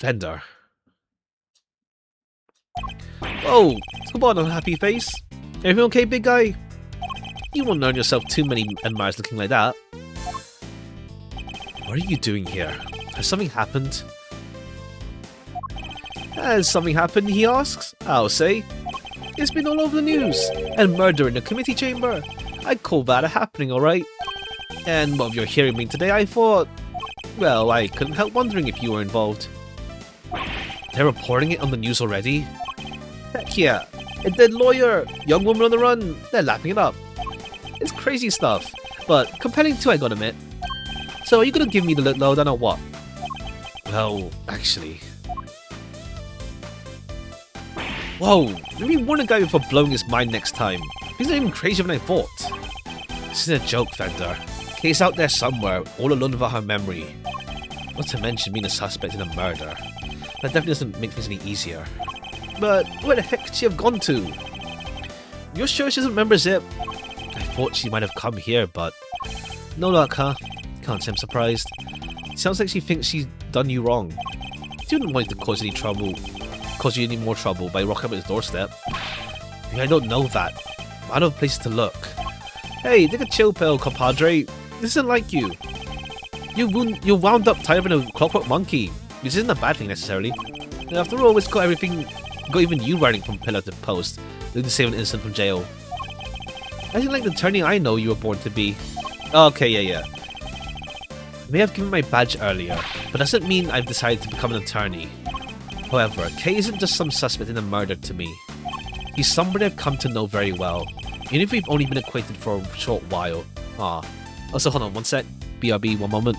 Fender. Oh, come on, unhappy face. Everything okay, big guy? You won't earn yourself too many admirers looking like that. What are you doing here? Has something happened? Has something happened, he asks? I'll say. It's been all over the news. And murder in the committee chamber. I'd call that a happening, alright? And what of your hearing me today, I thought... Well, I couldn't help wondering if you were involved. They're reporting it on the news already? Heck yeah. A dead lawyer, young woman on the run, they're lapping it up. It's crazy stuff, but compelling too, I gotta admit. So are you gonna give me the lowdown or what? Well, actually... Whoa, maybe warn a guy before blowing his mind next time. He's not even crazier than I thought. This isn't a joke, Fender. Case out there somewhere, all alone without her memory. Not to mention being a suspect in a murder. That definitely doesn't make things any easier. But where the heck could she have gone to? You're sure she doesn't remember Zip? I thought she might have come here, but... No luck, huh? Can't say I'm surprised. Sounds like she thinks she's done you wrong. She wouldn't want to cause you any more trouble by rocking up at his doorstep. Maybe I don't know that. I don't have places to look. Hey, take a chill pill, compadre. This isn't like you. You're wound up tighter than a clockwork monkey. Which isn't a bad thing necessarily. And after all, it's got even you running from pillar to post, doing the same instant from jail. I didn't like the attorney I know you were born to be. Okay, yeah. I may have given my badge earlier, but doesn't mean I've decided to become an attorney. However, Kay isn't just some suspect in a murder to me. He's somebody I've come to know very well, even if we've only been acquainted for a short while. Also, hold on one sec. BRB, one moment.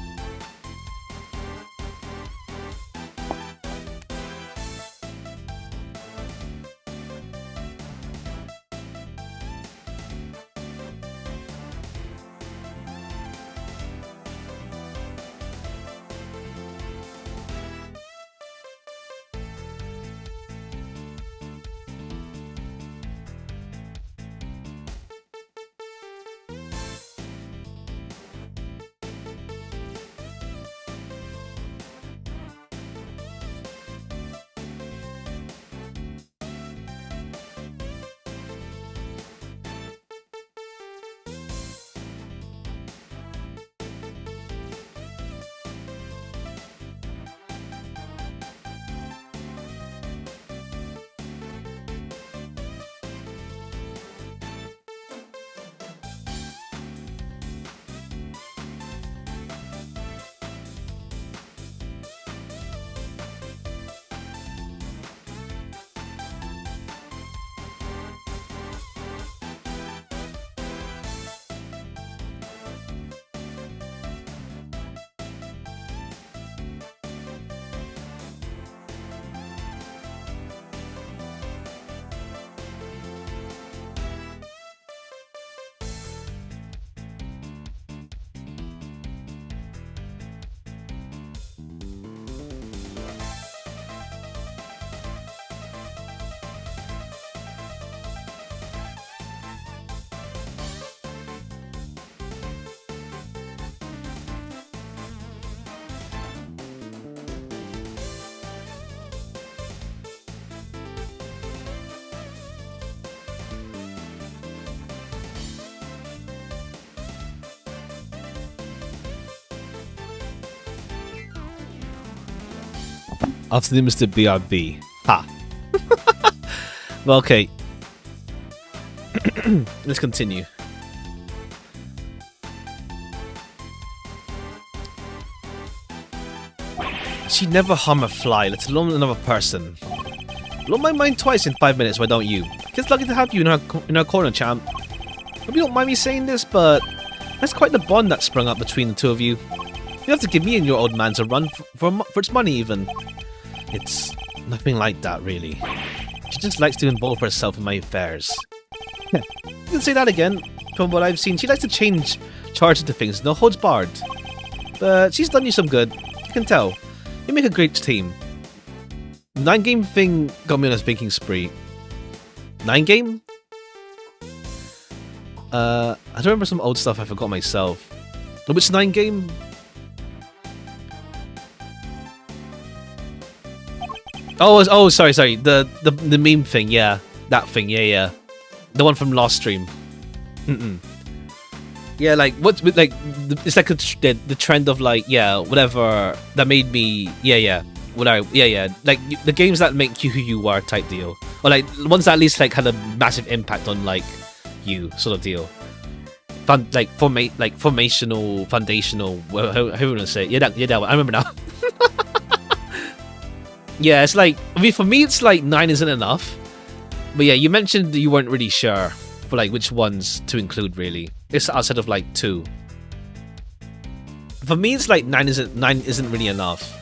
Afternoon, Mr. BRB. Ha. Well, okay. Let's continue. She never harm a fly, let alone another person. Blow my mind twice in 5 minutes, why don't you? It's lucky to have you in our corner, champ. Hope you don't mind me saying this, but that's quite the bond that sprung up between the two of you. You have to give me and your old man's a run for its money, even. It's nothing like that, really. She just likes to involve herself in my affairs. You can say that again. From what I've seen, she likes to change charge into things, no holds barred. But she's done you some good. You can tell. You make a great team. 9-game thing got me on a baking spree. 9-game? I don't remember some old stuff I forgot myself. Which 9-game? Oh, sorry. The meme thing, yeah. That thing, yeah. The one from last stream. Yeah, like what? Like it's like the trend of like whatever that made me like the games that make you who you are type deal, or like ones that at least like had a massive impact on like you sort of deal. Foundational. How you wanna say it? Yeah, that one. I remember now. Yeah, it's like for me it's like 9 isn't enough, but yeah, you mentioned that you weren't really sure for like which ones to include really. It's outside of like 2. For me, it's like 9 isn't really enough.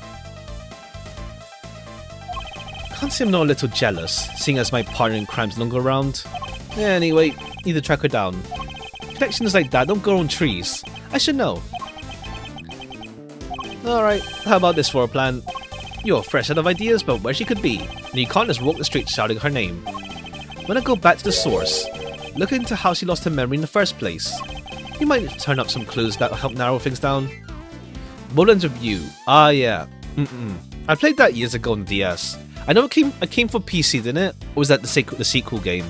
Can't say I'm not a little jealous, seeing as my partner in crime's no longer around. Yeah, anyway, need to track her down. Connections like that don't grow on trees. I should know. Alright, how about this for a plan? You're a fresh set of ideas about where she could be, and you can't just walk the streets shouting her name. When I go back to the source, look into how she lost her memory in the first place. You might turn up some clues that will help narrow things down. Mullins Review. Ah, yeah. I played that years ago on DS. I know it came for PC, didn't it? Or was that the sequel game?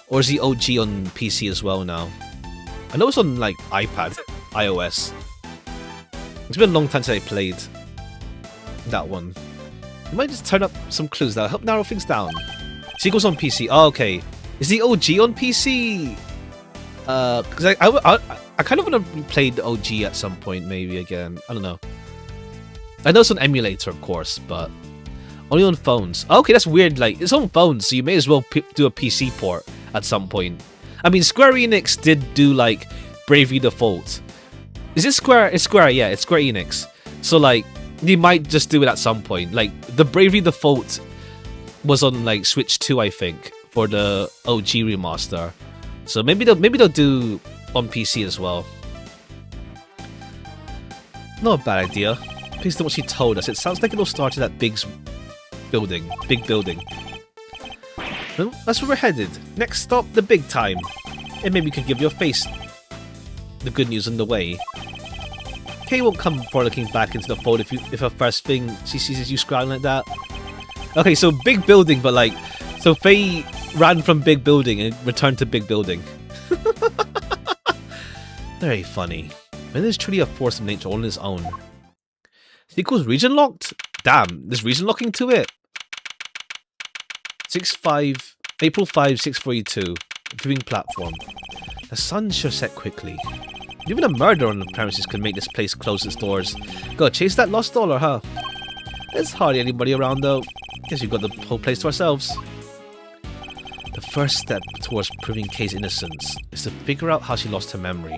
Or is the OG on PC as well now? I know it's on like iPad, iOS. It's been a long time since I played that one. You might just turn up some clues that will help narrow things down. Sequel's on PC. Oh, okay. Is the OG on PC? Because I kind of want to play the OG at some point, maybe again. I don't know. I know it's on emulator, of course, but only on phones. Oh, okay, that's weird. Like it's on phones, so you may as well do a PC port at some point. I mean, Square Enix did do like Bravely Default. Is it Square? It's Square. Yeah, it's Square Enix. So like, they might just do it at some point. Like the Bravely Default was on like Switch 2, I think, for the OG remaster. So maybe they'll do on PC as well. Not a bad idea. Based on what she told us, it sounds like it'll start at that big building. Well, that's where we're headed. Next stop, the big time. And maybe you could give your face the good news on the way. Kay won't come before looking back into the fold if her first thing she sees is you scrolling like that. Okay, so big building, but like, so Faye ran from big building and returned to big building. Very funny. Man is truly a force of nature all on his own. Sequel's region locked? Damn, there's region locking to it. April 5, 642. Viewing platform. The sun sure set quickly. Even a murder on the premises could make this place close its doors. Gotta chase that lost dollar, huh? There's hardly anybody around though. Guess we've got the whole place to ourselves. The first step towards proving Kay's innocence is to figure out how she lost her memory.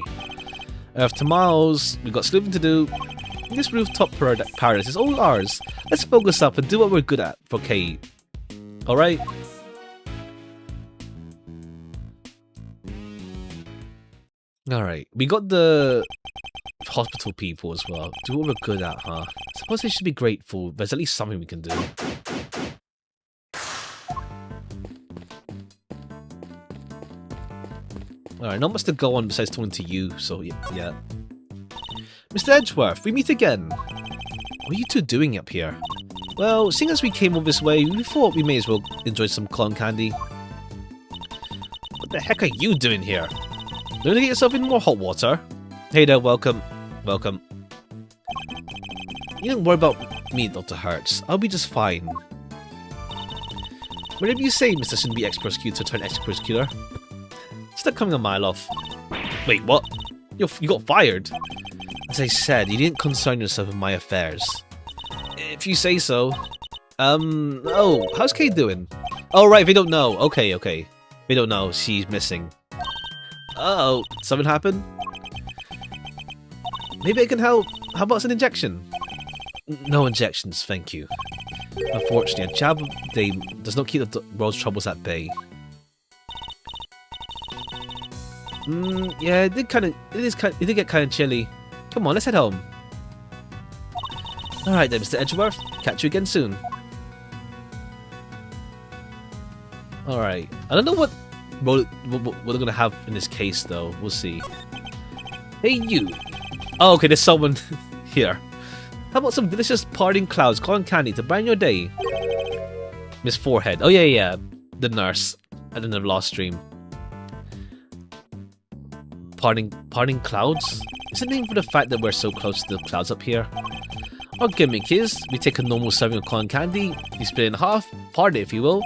Earth to Mars, we've got sleuthing to do. This rooftop paradise is all ours. Let's focus up and do what we're good at for Kay. Alright? Alright, we got the hospital people as well. Do what we're good at, huh? I suppose they should be grateful. There's at least something we can do. Alright, not much to go on besides talking to you, so yeah. Mr. Edgeworth, we meet again. What are you two doing up here? Well, seeing as we came all this way, we thought we may as well enjoy some clone candy. What the heck are you doing here? Don't get yourself in more hot water. Hey there, welcome. You don't worry about Me, Dr. Hertz. I'll be just fine. Whatever you say, Mr. Soon-to-be ex-prosecutor turned ex-prosecutor. Stop coming a mile off. Wait, what? You got fired? As I said, you didn't concern yourself with my affairs. If you say so. Oh, how's Kay doing? Oh, right, they don't know. Okay. They don't know. She's missing. Uh-oh, something happened? Maybe I can help. How about an injection? No injections, thank you. Unfortunately, a jab a day does not keep the world's troubles at bay. Yeah, it did get kind of chilly. Come on, let's head home. Alright then, Mr. Edgeworth. Catch you again soon. Alright. I don't know what they're gonna have in this case, though. We'll see. Hey, you. Oh, okay, there's someone here. How about some delicious parting clouds, cotton candy to brighten your day? Miss Forehead. Oh, yeah. The nurse. I didn't have lost stream. Parting clouds? Is it named for the fact that we're so close to the clouds up here? Our gimmick is, we take a normal serving of cotton candy, we split it in half, part it if you will.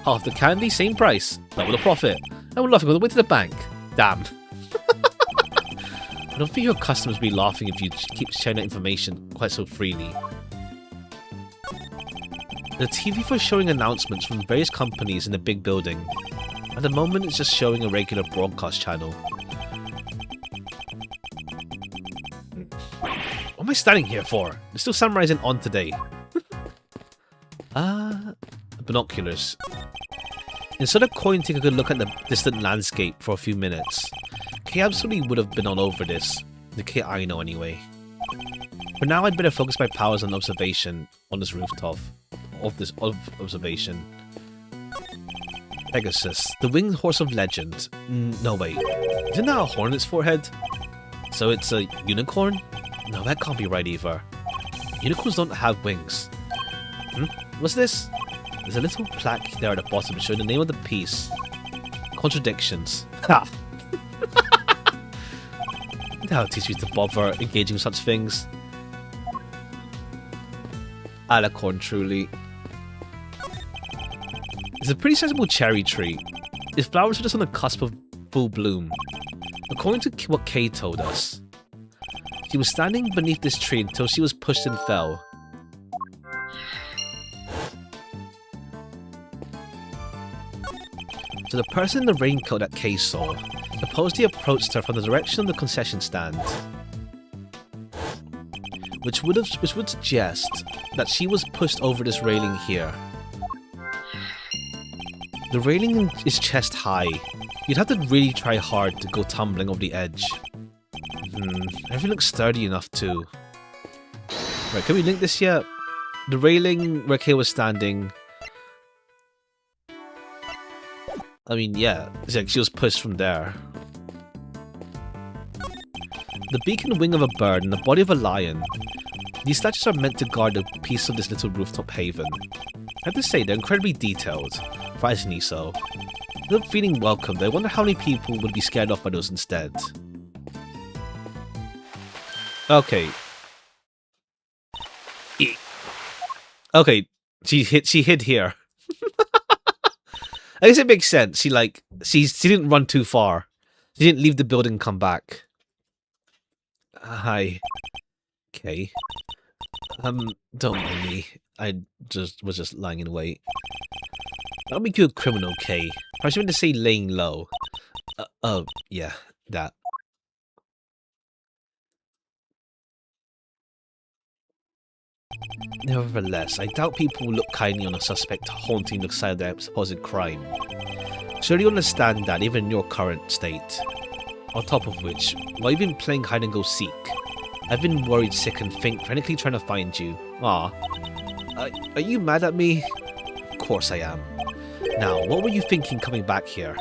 Half the candy, same price, double the profit. And we're laughing all the way to the bank. Damn. I don't think your customers will be laughing if you keep sharing that information quite so freely. The TV for showing announcements from various companies in the big building. At the moment, it's just showing a regular broadcast channel. What am I standing here for? They're still summarizing on today. Binoculars. Instead of Coin taking a good look at the distant landscape for a few minutes, Kay absolutely would have been all over this. The Kay I know anyway. For now, I'd better focus my powers on observation on this rooftop. Observation. Pegasus, the winged horse of legend. No, wait. Isn't that a hornet's forehead? So it's a unicorn? No, that can't be right either. Unicorns don't have wings. What's this? There's a little plaque there at the bottom showing the name of the piece. Contradictions. Ha! That'll teach you to bother engaging with such things. Alicorn, truly. It's a pretty sizable cherry tree. Its flowers are just on the cusp of full bloom. According to what Kay told us, she was standing beneath this tree until she was pushed and fell. So the person in the raincoat that Kay saw supposedly approached her from the direction of the concession stand, which would suggest that she was pushed over this railing here. The railing is chest high. You'd have to really try hard to go tumbling over the edge. Everything looks sturdy enough too. Right, can we link this yet? The railing where Kay was standing. I mean, yeah, it's like she was pushed from there. The beak and wing of a bird and the body of a lion. These statues are meant to guard a piece of this little rooftop haven. I have to say, they're incredibly detailed, frighteningly so. Instead of feeling welcomed, I wonder how many people would be scared off by those instead. Okay. Okay, she hid here. I guess it makes sense. She didn't run too far. She didn't leave the building and come back. Hi. Okay. Don't mind me. I was just lying in wait. That'll make you a criminal, Kay. Perhaps you meant to say laying low. Oh, yeah, that. Nevertheless, I doubt people will look kindly on a suspect haunting the site of their supposed crime. Surely you understand that even in your current state. On top of which, while you've been playing hide and go seek, I've been worried, sick, and frantically trying to find you. Are you mad at me? Of course I am. Now, what were you thinking coming back here?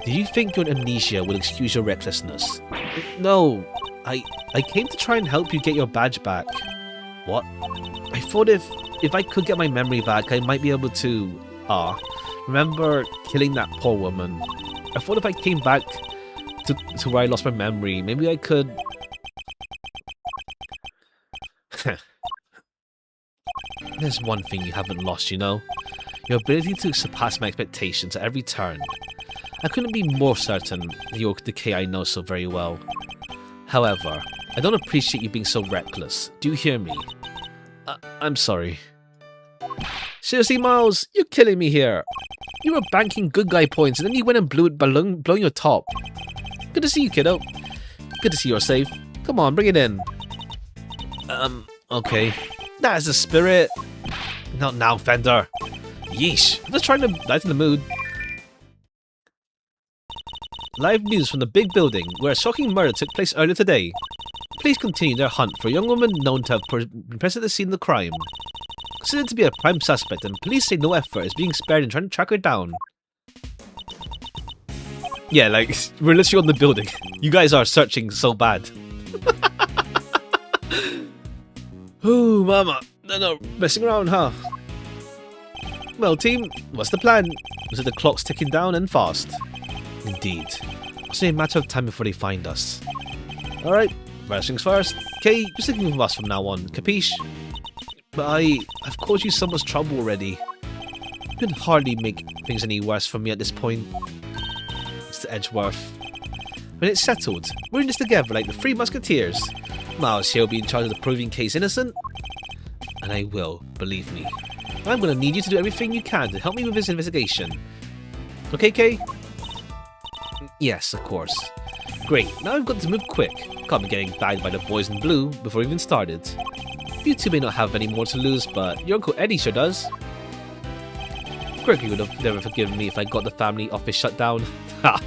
Did you think your amnesia would excuse your recklessness? No, I came to try and help you get your badge back. What? I thought if I could get my memory back, I might be able to, remember killing that poor woman. I thought if I came back to where I lost my memory, maybe I could... There's one thing you haven't lost, you know? Your ability to surpass my expectations at every turn. I couldn't be more certain that you're the K I know so very well. However, I don't appreciate you being so reckless. Do you hear me? I'm sorry. Seriously, Miles? You're killing me here. You were banking good guy points and then you went and blowing your top. Good to see you, kiddo. Good to see you're safe. Come on, bring it in. Okay. That is the spirit. Not now, Fender. Yeesh. I'm just trying to lighten the mood. Live news from the big building where a shocking murder took place earlier today. Police continue their hunt for a young woman known to have been present at the scene of the crime. Considered to be a prime suspect, and police say no effort is being spared in trying to track her down. Yeah, like, we're literally on the building. You guys are searching so bad. Ooh, mama. No, messing around, huh? Well, team, what's the plan? Was it the clock's ticking down and fast? Indeed. It's only a matter of time before they find us. Alright, first things first. Kay, just thinking of us from now on, capiche? But I've caused you so much trouble already. You can hardly make things any worse for me at this point. Mr. Edgeworth. When it's settled, we're in this together like the Three Musketeers. Miles here will be in charge of proving Kay's innocent. And I will, believe me. I'm going to need you to do everything you can to help me with this investigation. Okay, Kay? Yes, of course. Great, now I've got to move quick. Can't be getting bagged by the boys in blue before we even started. You two may not have any more to lose, but your Uncle Eddie sure does. Gregory would have never forgiven me if I got the family office shut down. Ha!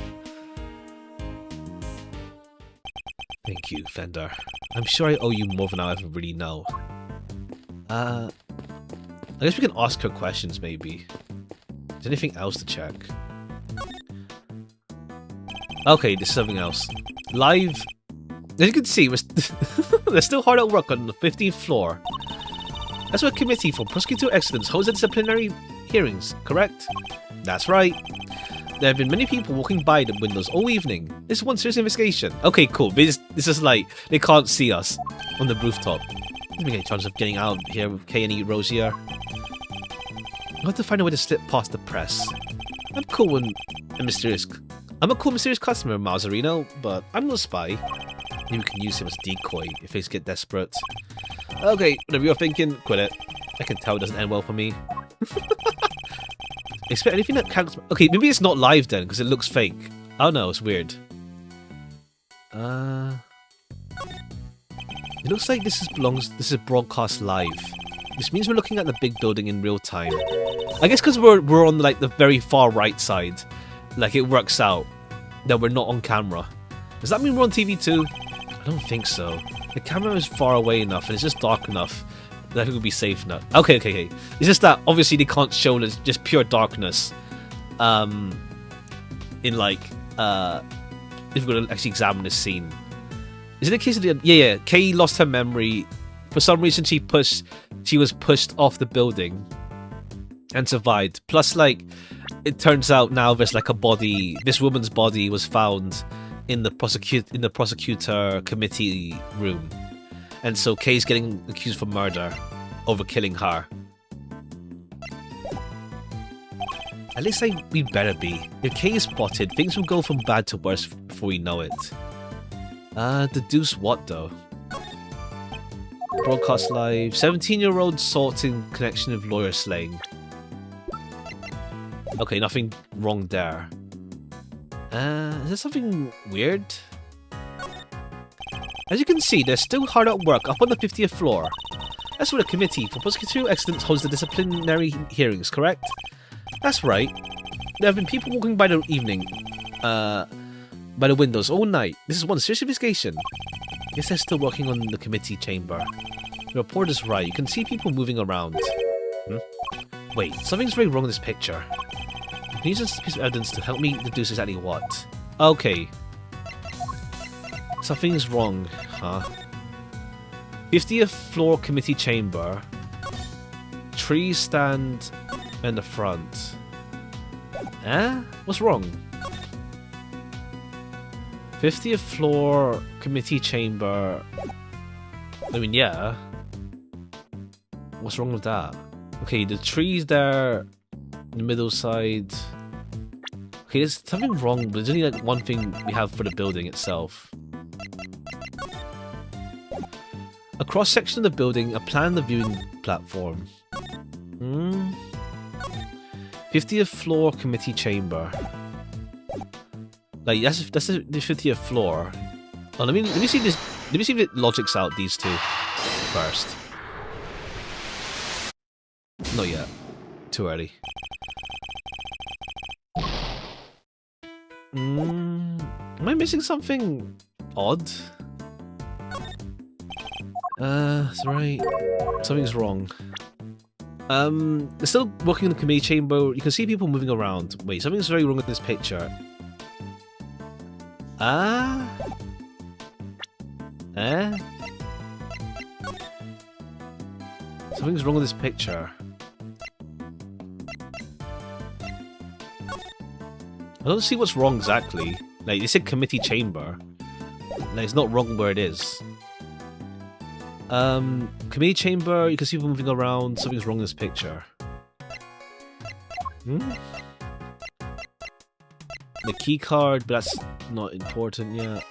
Thank you, Fender. I'm sure I owe you more than I'll ever really know. I guess we can ask her questions, maybe. Is there anything else to check? Okay, there's something else. Live. As you can see, they're still hard at work on the 15th floor. That's what a committee for prosecutorial excellence holds disciplinary hearings, correct? That's right. There have been many people walking by the windows all evening. This is one serious investigation. Okay, cool. This is like, they can't see us on the rooftop. There's any chance of getting out here with Kay and E. Rosier. I'll have to find a way to slip past the press. I'm a cool, mysterious customer, Mazzarino, but I'm no spy. Maybe we can use him as a decoy if things get desperate. Okay, whatever you're thinking, quit it. I can tell it doesn't end well for me. Expect anything that counts. Okay, maybe it's not live then, because it looks fake. I don't know, it's weird. It looks like this is broadcast live. This means we're looking at the big building in real time. I guess because we're on like the very far right side, like it works out that we're not on camera. Does that mean we're on TV too? I don't think so. The camera is far away enough and it's just dark enough that I think we'll be safe enough. Okay. It's just that obviously they can't show us just pure darkness. In like if we're gonna actually examine this scene. Is it a case of the yeah, Kay lost her memory. For some reason she was pushed off the building and survived. Plus, like, it turns out now there's like a body. This woman's body was found in the prosecutor committee room, and so Kay's getting accused for murder over killing her. At least we'd better be. If Kay is spotted, things will go from bad to worse before we know it. Deduce what though? Broadcast live. 17-year-old sought in connection with lawyer slaying. Okay, nothing wrong there. Is there something weird? As you can see, they're still hard at work up on the 50th floor. That's where the Committee for Prosecutorial Excellence holds the disciplinary hearings, correct? That's right. There have been people walking by the windows all night. This is one serious investigation. Guess they're still working on the committee chamber. The report is right. You can see people moving around. Wait, something's very wrong in this picture. I can use this piece of evidence to help me deduce exactly what. Okay. Something's wrong, huh? 50th floor committee chamber. Trees stand in the front. What's wrong? 50th floor committee chamber. I mean, yeah. What's wrong with that? Okay, the trees there, the middle side. Okay, there's something wrong, but there's only like one thing we have for the building itself. A cross section of the building, a plan of the viewing platform. 50th floor committee chamber. Like that's the 50th floor. Oh, let me see this. Let me see if it logics out these two first. Not yet. Too early. Am I missing something odd? That's right. Something's wrong. They're still working in the committee chamber. You can see people moving around. Wait, something's very wrong with this picture. Something's wrong with this picture. I don't see what's wrong exactly. Like, they said committee chamber. Like, it's not wrong where it is. Committee chamber, you can see people moving around. Something's wrong in this picture. The key card, but that's not important yet.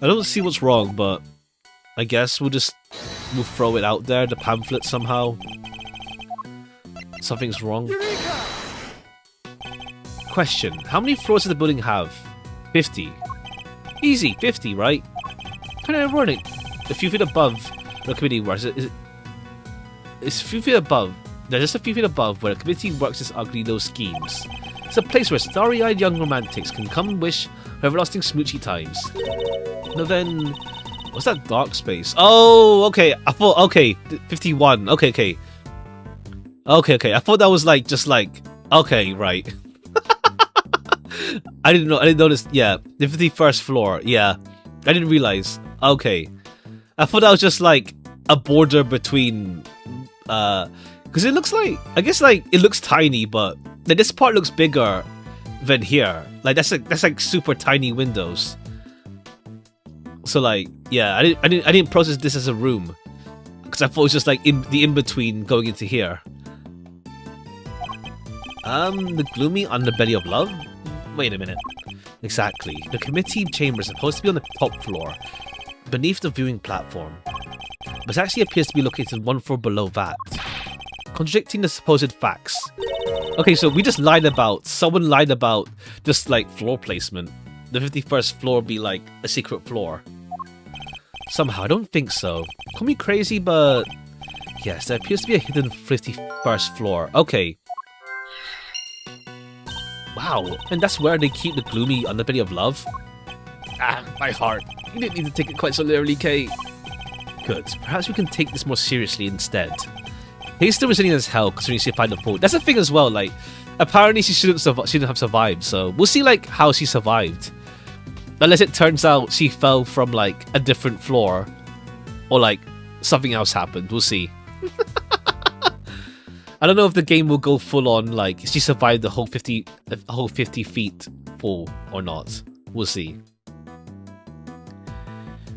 I don't see what's wrong, but I guess we'll throw it out there, the pamphlet somehow. Something's wrong. Eureka! Question: how many floors does the building have? 50. Easy, 50, right? Kind of ironic. A few feet above the committee works. It's a few feet above. They're just a few feet above where the committee works its ugly little schemes. It's a place where starry-eyed young romantics can come and wish for everlasting smoochy times. Now then, what's that dark space? Oh, okay. I thought, okay, 51. Okay. I thought that was like just like, okay, right. I didn't notice. Yeah, the 51st floor. Yeah, I didn't realize. Okay, I thought that was just like a border between. Because it looks like, I guess like it looks tiny, but like, this part looks bigger than here. Like that's like super tiny windows. So like, yeah, I didn't process this as a room because I thought it was just like in between going into here. The gloomy underbelly of love. Wait a minute. Exactly. The committee chamber is supposed to be on the top floor, beneath the viewing platform, but it actually appears to be located one floor below that, contradicting the supposed facts. Okay, so we just lied about. Someone lied about just like floor placement. The 51st floor be like a secret floor. Somehow, I don't think so. Call me crazy, but yes, there appears to be a hidden 51st floor. Okay. Wow, and that's where they keep the gloomy underbelly of love? Ah, my heart. You didn't need to take it quite so literally, Kate. Good. Perhaps we can take this more seriously instead. He's still resilient as hell considering she find the fault. That's the thing as well, like, apparently she shouldn't have survived, so we'll see, like, how she survived. Unless it turns out she fell from, like, a different floor. Or, like, something else happened. We'll see. I don't know if the game will go full on, like, she survived the whole 50 feet fall or not. We'll see.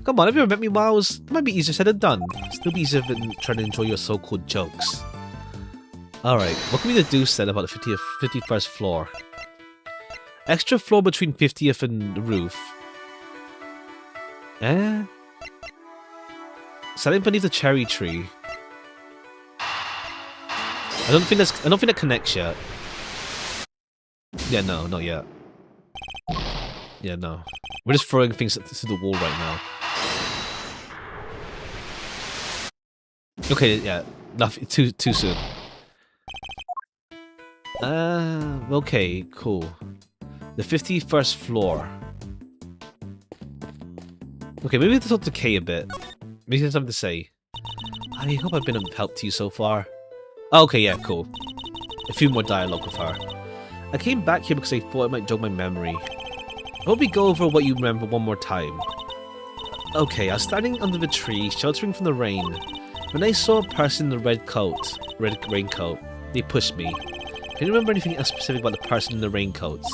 Come on, have you ever met me, Miles? It might be easier said than done. Still be easier than trying to enjoy your so-called jokes. Alright, what can we deduce then about the 51st floor? Extra floor between 50th and the roof. Standing beneath the cherry tree. I don't think that connects yet. Yeah, no, not yet. Yeah, no. We're just throwing things to the wall right now. Okay, yeah, nothing too soon. Okay, cool. The 51st floor. Okay, maybe let's talk to Kay a bit. Maybe he has something to say. I hope I've been of help to you so far. Okay, yeah, cool. A few more dialogue with her. I came back here because I thought it might jog my memory. I hope we go over what you remember one more time. Okay, I was standing under the tree, sheltering from the rain, when I saw a person in the red raincoat. They pushed me. Can you remember anything else specific about the person in the raincoat?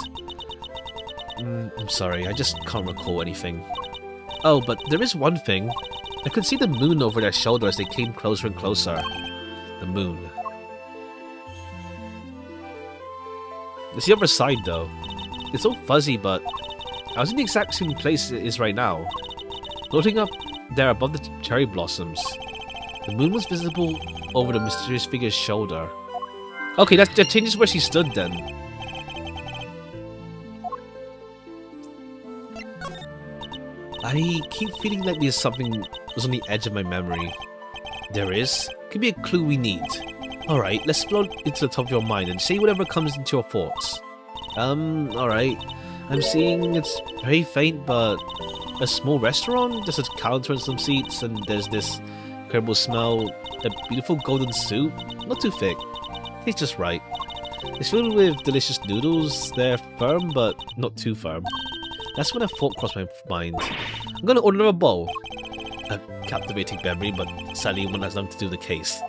I'm sorry, I just can't recall anything. Oh, but there is one thing. I could see the moon over their shoulder as they came closer and closer. The moon. It's the other side, though. It's all fuzzy, but I was in the exact same place it is right now. Floating up there above the cherry blossoms. The moon was visible over the mysterious figure's shoulder. Okay, that changes where she stood then. I keep feeling like there's something was on the edge of my memory. There is? Could be a clue we need. Alright, let's float into the top of your mind and say whatever comes into your thoughts. Alright. I'm seeing it's very faint, but a small restaurant? There's a counter and some seats, and there's this incredible smell. A beautiful golden soup. Not too thick. Tastes just right. It's filled with delicious noodles. They're firm, but not too firm. That's when a thought crossed my mind. I'm gonna order a bowl. A captivating memory, but sadly one has nothing to do with the case.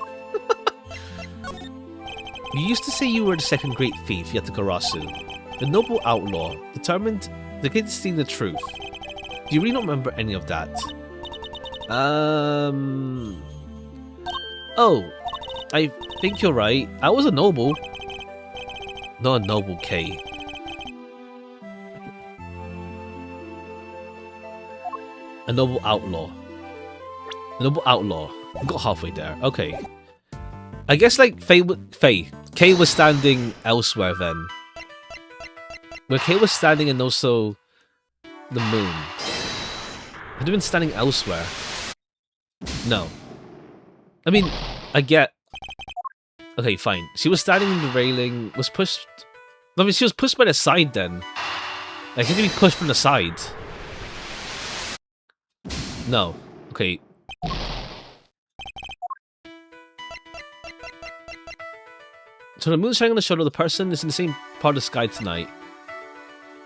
You used to say you were the second great thief, Yatakarasu. The noble outlaw, determined to get to see the truth. Do you really not remember any of that? Oh, I think you're right. I was a noble. Not a noble, Kay. A noble outlaw. A noble outlaw. I got halfway there. Okay. I guess like Kay was standing elsewhere then. Where Kay was standing and also the moon. I'd have been standing elsewhere. No. I mean, I get... Okay, fine. She was standing in the railing, was pushed... I mean, she was pushed by the side then. Like, she had to be pushed from the side. No. Okay. So the moon's shining on the shoulder of the person is in the same part of the sky tonight.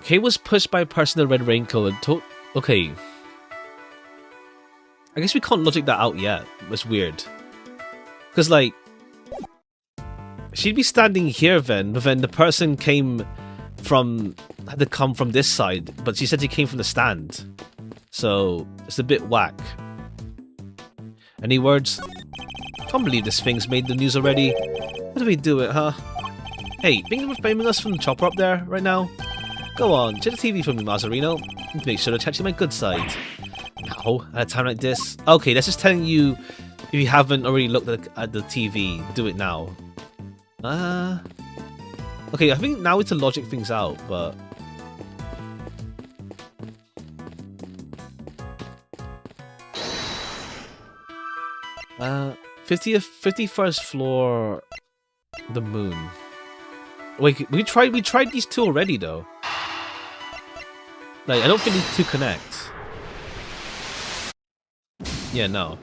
Kay was pushed by a person in a red raincoat and told... Okay. I guess we can't logic that out yet. That's weird. Because, like... She'd be standing here then, but then the person came from... Had to come from this side, but she said she came from the stand. So, it's a bit whack. Any words? Can't believe this thing's made the news already. How do we do it, huh? Hey, think of framing us from the chopper up there right now? Go on, check the TV for me, Mazzarino. Make sure to catch my good side. No, at a time like this. Okay, that's just telling you if you haven't already looked at the TV, do it now. Okay, I think now it's to logic things out, but... Uh, 51st floor... The moon. Wait, we tried these two already though. Like, I don't think these two connect. Yeah, no.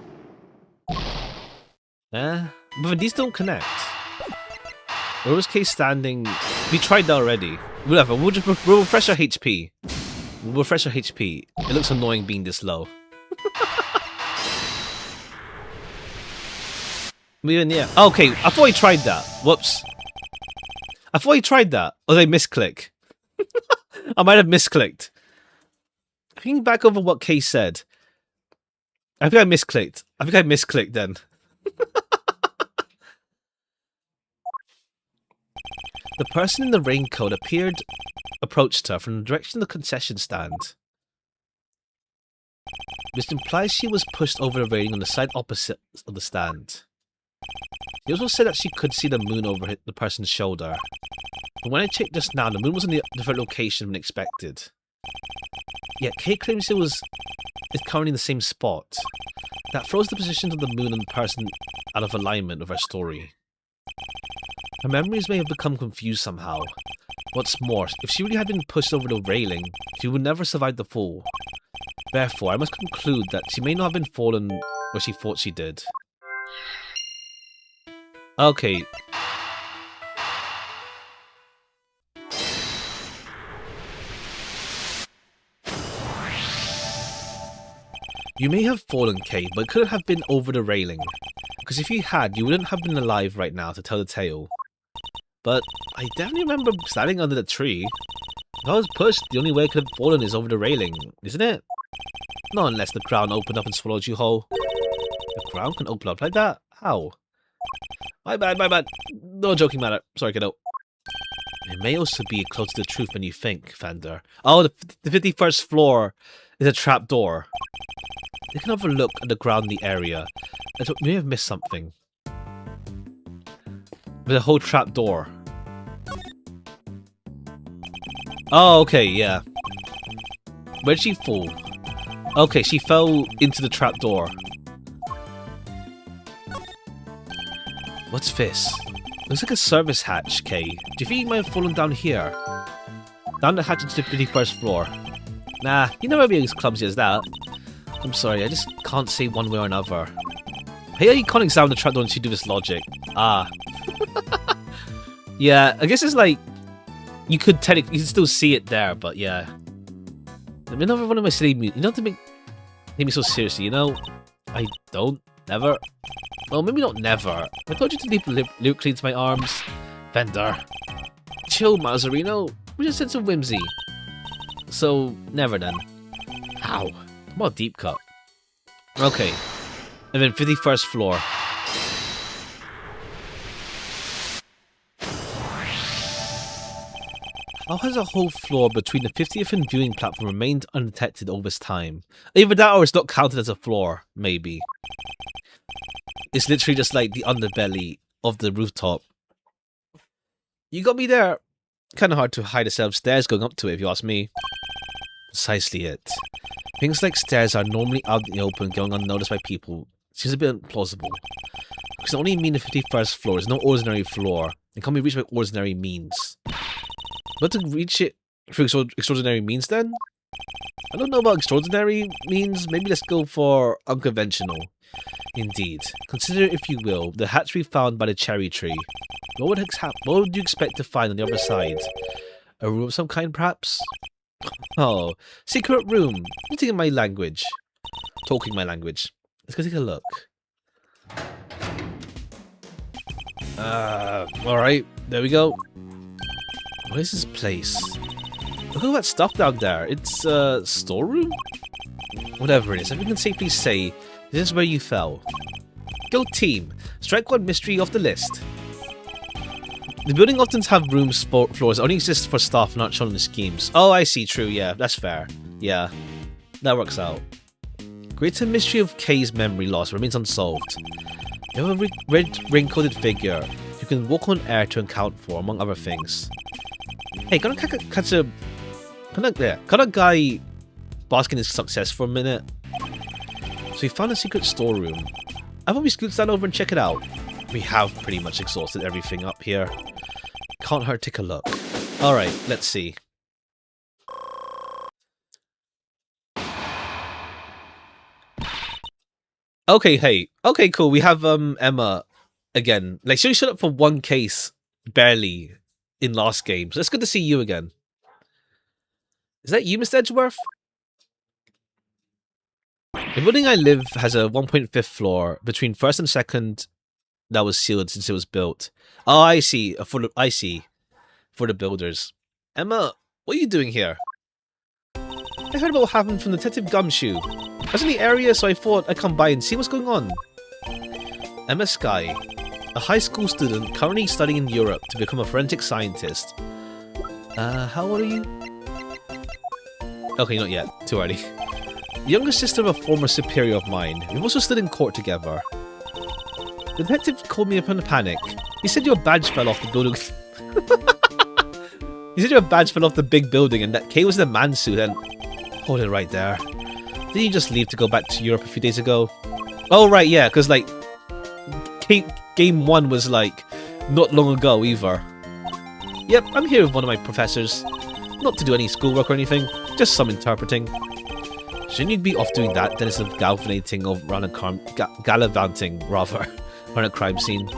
But these don't connect. Where was Kay standing? We tried that already. Whatever, we'll refresh our HP. We'll refresh our HP. It looks annoying being this low. Yeah. Okay, I thought he tried that. Whoops. I thought he tried that. Or did I misclick? I might have misclicked. Thinking back over what Kay said. I think I misclicked. I think I misclicked then. The person in the raincoat approached her from the direction of the concession stand. Which implies she was pushed over the railing on the side opposite of the stand. He also said that she could see the moon over the person's shoulder. But when I checked just now, the moon was in a different location than expected. Yet Kay claims it's currently in the same spot. That throws the positions of the moon and the person out of alignment with her story. Her memories may have become confused somehow. What's more, if she really had been pushed over the railing, she would never survive the fall. Therefore, I must conclude that she may not have been fallen where she thought she did. Okay. You may have fallen, Kay, but it couldn't have been over the railing. Because if you had, you wouldn't have been alive right now to tell the tale. But I definitely remember standing under the tree. If I was pushed, the only way I could have fallen is over the railing, isn't it? Not unless the ground opened up and swallowed you whole. The ground can open up like that? How? My bad, my bad. No joking matter. Sorry, kiddo. It may also be closer to the truth than you think, Fender. Oh, the 51st floor is a trap door. You can have a look at the ground in the area. I may have missed something. With a whole trap door. Oh, okay, yeah. Where'd she fall? Okay, she fell into the trap door. What's this? Looks like a service hatch, Kay. Do you think you might have fallen down here? Down the hatch into the 51st floor. Nah, you never be as clumsy as that. I'm sorry, I just can't say one way or another. Hey, you can't examine the trapdoor until you do this logic. Ah. Yeah, I guess it's like... You could technically... You can still see it there, but yeah. I mean, another one of my silly... You don't have to make me so seriously, you know? I don't. Never. Well, maybe not never. I told you to leave loot clean to my arms. Fender. Chill, Mazzarino. We just sense of whimsy. So, never then. Ow. What a deep cut. Okay. And then 51st floor. How has a whole floor between the 50th and viewing platform remained undetected all this time? Either that or it's not counted as a floor, maybe. It's literally just like the underbelly of the rooftop. You got me there. Kind of hard to hide a set of stairs going up to it, if you ask me. Precisely it. Things like stairs are normally out in the open, going unnoticed by people. Seems a bit implausible. Because only mean the 51st floor is no ordinary floor. It can't be reached by ordinary means. But to reach it through extraordinary means then? I don't know about extraordinary means. Maybe let's go for unconventional. Indeed. Consider, if you will, the hatchery found by the cherry tree. What would you expect to find on the other side? A room of some kind, perhaps? Oh, secret room. You're taking my language. Talking my language. Let's go take a look. Alright. There we go. What is this place? Look at all that stuff down there. It's a storeroom? Whatever it is, I can safely say this is where you fell. Go team! Strike one mystery off the list. The building often have rooms, floors that only exist for staff not shown in the schemes. Oh, I see, true, yeah, that's fair. Yeah, that works out. Greater mystery of Kay's memory loss remains unsolved. You have a red ring-coated figure you can walk on air to account for, among other things. Hey, can a guy bask in his success for a minute? So we found a secret storeroom. I thought we scoot down over and check it out. We have pretty much exhausted everything up here. Can't hurt to take a look. Alright, let's see. Okay, hey. Okay, cool. We have Emma again. Like, she only showed up for one case, barely, in last game. So it's good to see you again. Is that you, Mr. Edgeworth? The building I live has a 1.5 floor between first and second that was sealed since it was built. Oh, I see. I see. For the builders. Emma, what are you doing here? I heard about what happened from Detective Gumshoe. I was in the area, so I thought I'd come by and see what's going on. Emma Sky, a high school student currently studying in Europe to become a forensic scientist. How old are you? Okay, not yet. Too early. The younger sister of a former superior of mine. We've also stood in court together. The detective called me upon a panic. He said your badge fell off the building. He said your badge fell off the big building and that Kay was in a man suit and... Hold it right there. Didn't you just leave to go back to Europe a few days ago? Oh, right, yeah, because, like... Game 1 was, like, not long ago either. Yep, I'm here with one of my professors. Not to do any schoolwork or anything, just some interpreting. Shouldn't you be off doing that then instead of gallivanting rather, around a crime scene?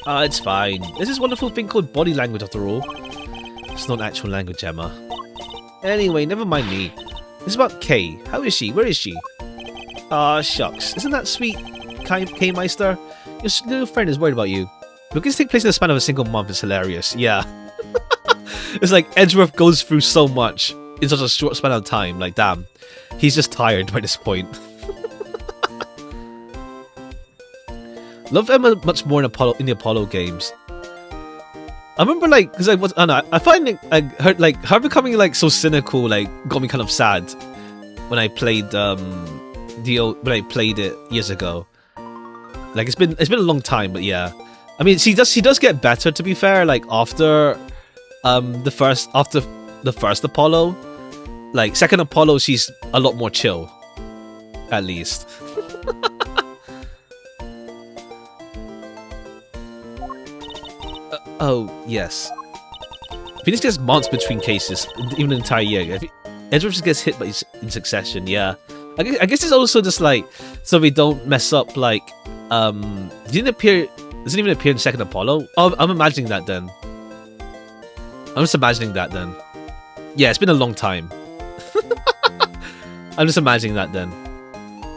Ah, it's fine. There's this wonderful thing called body language after all. It's not actual language, Emma. Anyway, never mind me. This is about Kay. How is she? Where is she? Ah, shucks. Isn't that sweet, K-Meister? Your little friend is worried about you. Look, this take place in the span of a single month. It's hilarious. Yeah. It's like Edgeworth goes through so much in such a short span of time. Like, damn. He's just tired by this point. Love Emma much more in the Apollo games. I remember like, because I don't know, I find her becoming like so cynical like got me kind of sad when I played when I played it years ago. Like it's been a long time, but yeah. I mean, she does get better, to be fair. Like after the first Apollo, like second Apollo, she's a lot more chill, at least. Oh yes, Phoenix gets months between cases, even an entire year. Edward just gets hit by in succession. Yeah, I guess it's also just like so we don't mess up. Like, doesn't even appear in second Apollo. Oh, I'm imagining that then. I'm just imagining that then. Yeah, it's been a long time. I'm just imagining that then.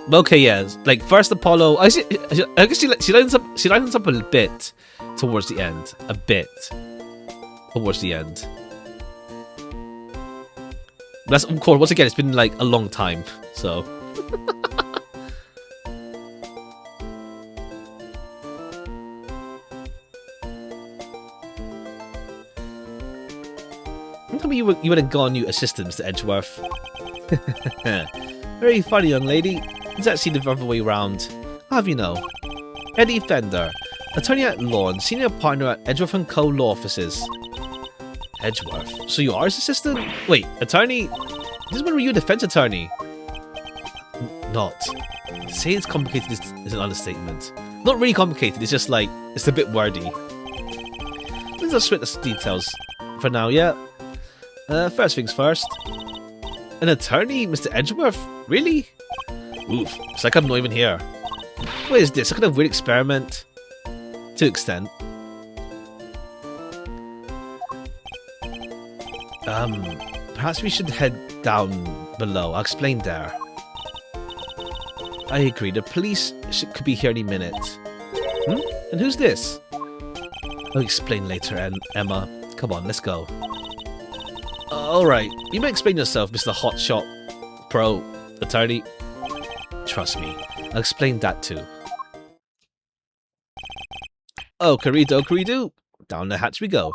But okay, yeah, like first Apollo. I guess she lines up a bit towards the end. A bit towards the end. That's, of course, once again, it's been like a long time, so. Tell me you hadn't got new assistant, Mr. Edgeworth. Very funny, young lady. It's actually the other way round. How have you know? Eddie Fender, attorney at law and senior partner at Edgeworth & Co. Law Offices. Edgeworth? So you are his assistant? Wait, attorney? This when were you a defense attorney? Not. Say it's complicated is an understatement. Not really complicated, it's just like, it's a bit wordy. Let's just split the details for now, yeah? First things first. An attorney, Mr. Edgeworth? Really? Oof, it's like I'm not even here. What is this? A kind of weird experiment? To an extent. Perhaps we should head down below. I'll explain there. I agree. The police could be here any minute. Hmm? And who's this? I'll explain later, Emma. Come on, let's go. Alright, you may explain yourself, Mr. Hotshot Pro Attorney. Trust me, I'll explain that too. Oh, Karido. Down the hatch we go.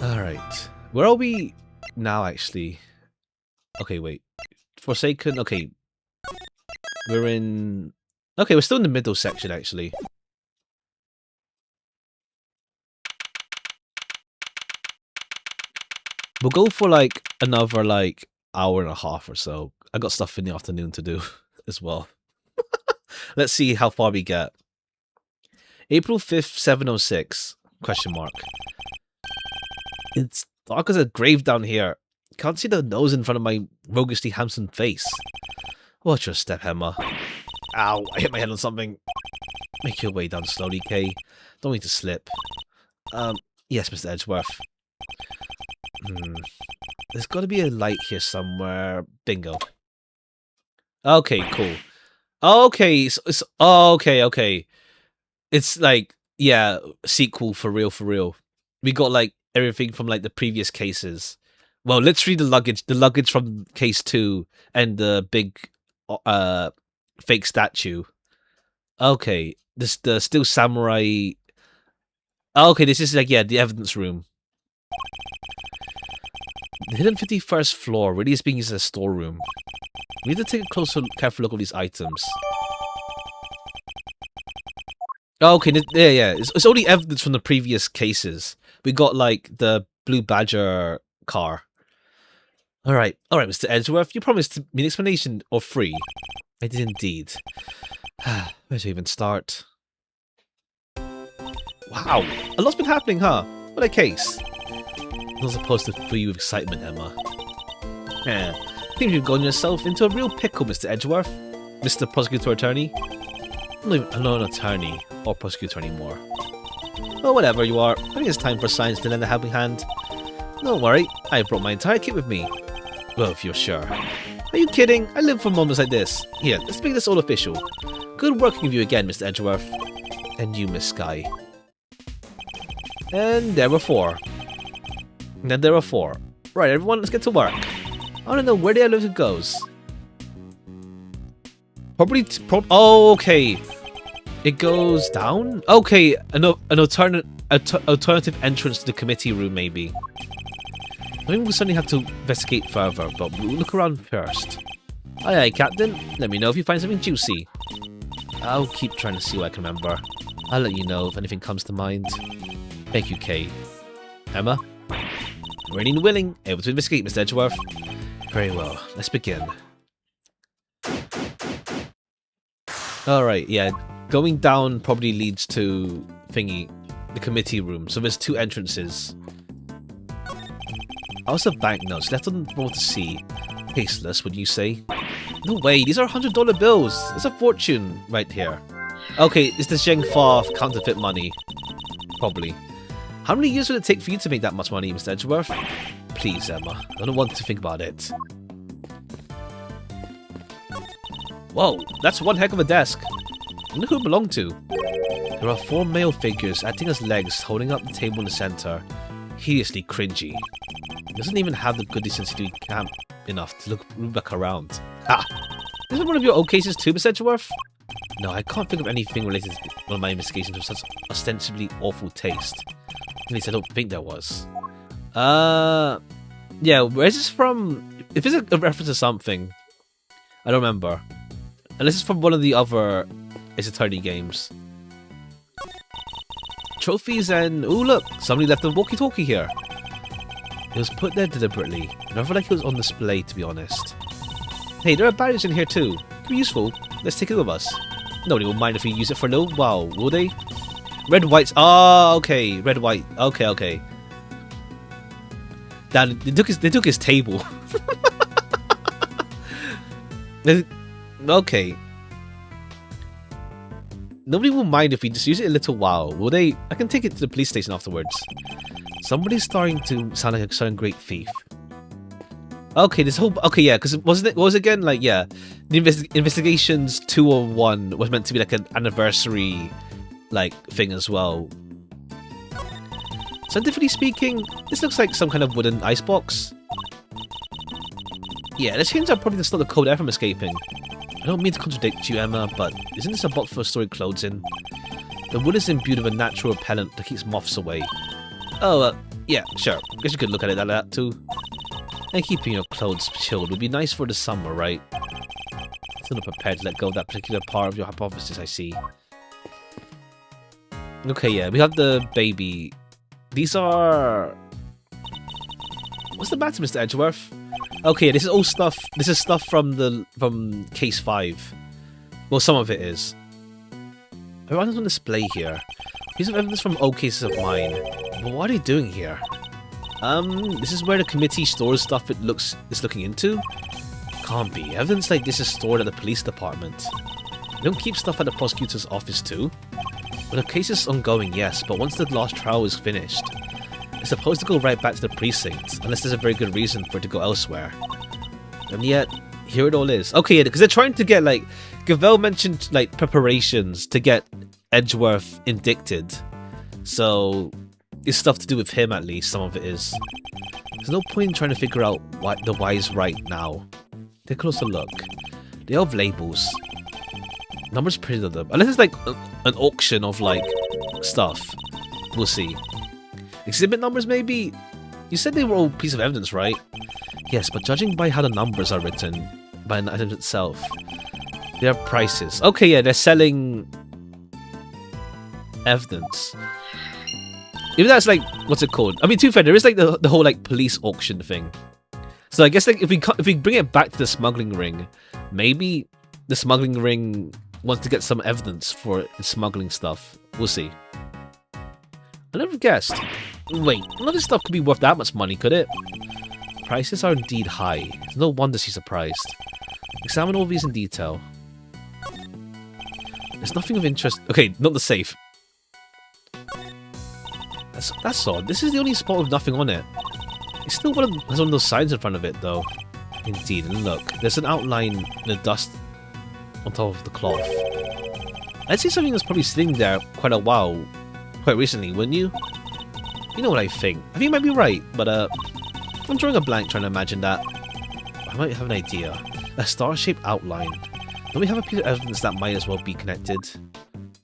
Alright, where are we now actually? Okay, wait. Forsaken, okay. We're in... Okay, we're still in the middle section actually. We'll go for like another like hour and a half or so. I got stuff in the afternoon to do as well. Let's see how far we get. April 5th, 7:06? Question mark. It's dark as a grave down here. Can't see the nose in front of my roguishly handsome face. Watch your step, Emma. Ow, I hit my head on something. Make your way down slowly, Kay. Don't need to slip. Yes, Mr. Edgeworth. There's got to be a light here somewhere. Bingo. Okay, cool. Okay, okay. It's like, yeah, sequel for real. We got like everything from like the previous cases. Well, literally the luggage from case 2 and the big fake statue. Okay, the still samurai. Okay, this is like, yeah, the evidence room. The hidden 51st floor really is being used as a storeroom. We need to take a closer, careful look at these items. Okay, yeah. It's only evidence from the previous cases. We got like the Blue Badger car. Alright, Mr. Edgeworth, you promised me an explanation or free. I did indeed. Where to even start? Wow, a lot's been happening, huh? What a case. Not supposed to fill you with excitement, Emma. Yeah, I think you've gotten yourself into a real pickle, Mr. Edgeworth. Mr. Prosecutor Attorney. I'm not an attorney or prosecutor anymore. Well, whatever you are, I think it's time for science to lend a helping hand. Don't worry, I brought my entire kit with me. Well, if you're sure. Are you kidding? I live for moments like this. Here, let's make this all official. Good working with you again, Mr. Edgeworth. And you, Miss Sky. And there were 4. And then there were 4. Right, everyone, let's get to work. I want to know where the elevator goes. Probably. Oh, okay. It goes down? Okay, an alternative entrance to the committee room, maybe. I think we'll certainly have to investigate further, but we'll look around first. Aye, aye, Captain. Let me know if you find something juicy. I'll keep trying to see what I can remember. I'll let you know if anything comes to mind. Thank you, Kay. Emma? Ready and willing, able to investigate, Mr. Edgeworth. Very well, let's begin. Alright, yeah. Going down probably leads to thingy, the committee room. So there's 2 entrances. Also banknotes, left on the floor to see. Tasteless, would you say? No way, these are $100 bills. There's a fortune right here. Okay, it's the Zheng Fa counterfeit money. Probably. How many years would it take for you to make that much money, Mr. Edgeworth? Please, Emma. I don't want to think about it. Whoa, that's one heck of a desk. I wonder who it belonged to. There are 4 male figures acting as legs holding up the table in the center. Hideously cringy. He doesn't even have the good decency to be camp enough to look back around. Ah! This is one of your old cases too, Mr. Edgeworth? No, I can't think of anything related to one of my investigations with such ostensibly awful taste. At least I don't think there was. Yeah, where is this from? If it's a reference to something, I don't remember. Unless it's from one of the other Ace Attorney games. Trophies and... Ooh, look! Somebody left a walkie-talkie here. It was put there deliberately. I don't feel like it was on display, to be honest. Hey, there are batteries in here too. Could be useful. Let's take it with us. Nobody will mind if we use it for a little while, will they? Red, whites. Ah, okay. Red, white. Okay, okay. Damn, they took his table. Okay. Nobody will mind if we just use it a little while, will they? I can take it to the police station afterwards. Somebody's starting to sound like a certain great thief. Okay, this whole... Okay, yeah, because wasn't it... What was it again? Like, yeah. The Investigations 201 was meant to be like an anniversary, like, thing as well. Scientifically speaking, this looks like some kind of wooden icebox. Yeah, this hints are probably to stop the cold air from escaping. I don't mean to contradict you, Emma, but isn't this a box for storing clothes in? The wood is imbued with a natural repellent that keeps moths away. Oh, yeah, sure. Guess you could look at it like that too. And keeping your clothes chilled would be nice for the summer, right? Still not prepared to let go of that particular part of your hypothesis, I see. Okay, yeah, we have the baby. These are... What's the matter, Mr. Edgeworth? Okay, this is all stuff. This is stuff from Case 5. Well, some of it is. Everyone's on display here. These are evidence from old cases of mine. But what are they doing here? This is where the committee stores stuff it's looking into? Can't be. Evidence like this is stored at the police department. They don't keep stuff at the prosecutor's office too? When a case is ongoing, yes, but once the last trial is finished, it's supposed to go right back to the precinct, unless there's a very good reason for it to go elsewhere. And yet, here it all is. Okay, yeah, because they're trying to get, like... Gavel mentioned, like, preparations to get Edgeworth indicted. So, it's stuff to do with him, at least, some of it is. There's no point in trying to figure out what the why is right now. Take a closer look. They all have labels. Numbers printed on them. Unless it's, like, an auction of, like, stuff. We'll see. Exhibit numbers, maybe? You said they were all piece of evidence, right? Yes, but judging by how the numbers are written, by an item itself, they are prices. Okay, yeah, they're selling evidence. If that's like, what's it called? I mean, to be fair, there is like the whole like police auction thing. So I guess like if we bring it back to the smuggling ring, maybe the smuggling ring wants to get some evidence for smuggling stuff. We'll see. I never guessed. Wait, none of this stuff could be worth that much money, could it? Prices are indeed high. It's no wonder she's surprised. Examine all these in detail. There's nothing of interest. Okay, not the safe. That's odd. This is the only spot with nothing on it. It's still has one of those signs in front of it, though. Indeed, and look, there's an outline in the dust on top of the cloth. I'd say something that's probably sitting there quite a while, quite recently, wouldn't you? You know what I think? I think you might be right, but I'm drawing a blank trying to imagine that. I might have an idea. A star-shaped outline. Don't we have a piece of evidence that might as well be connected?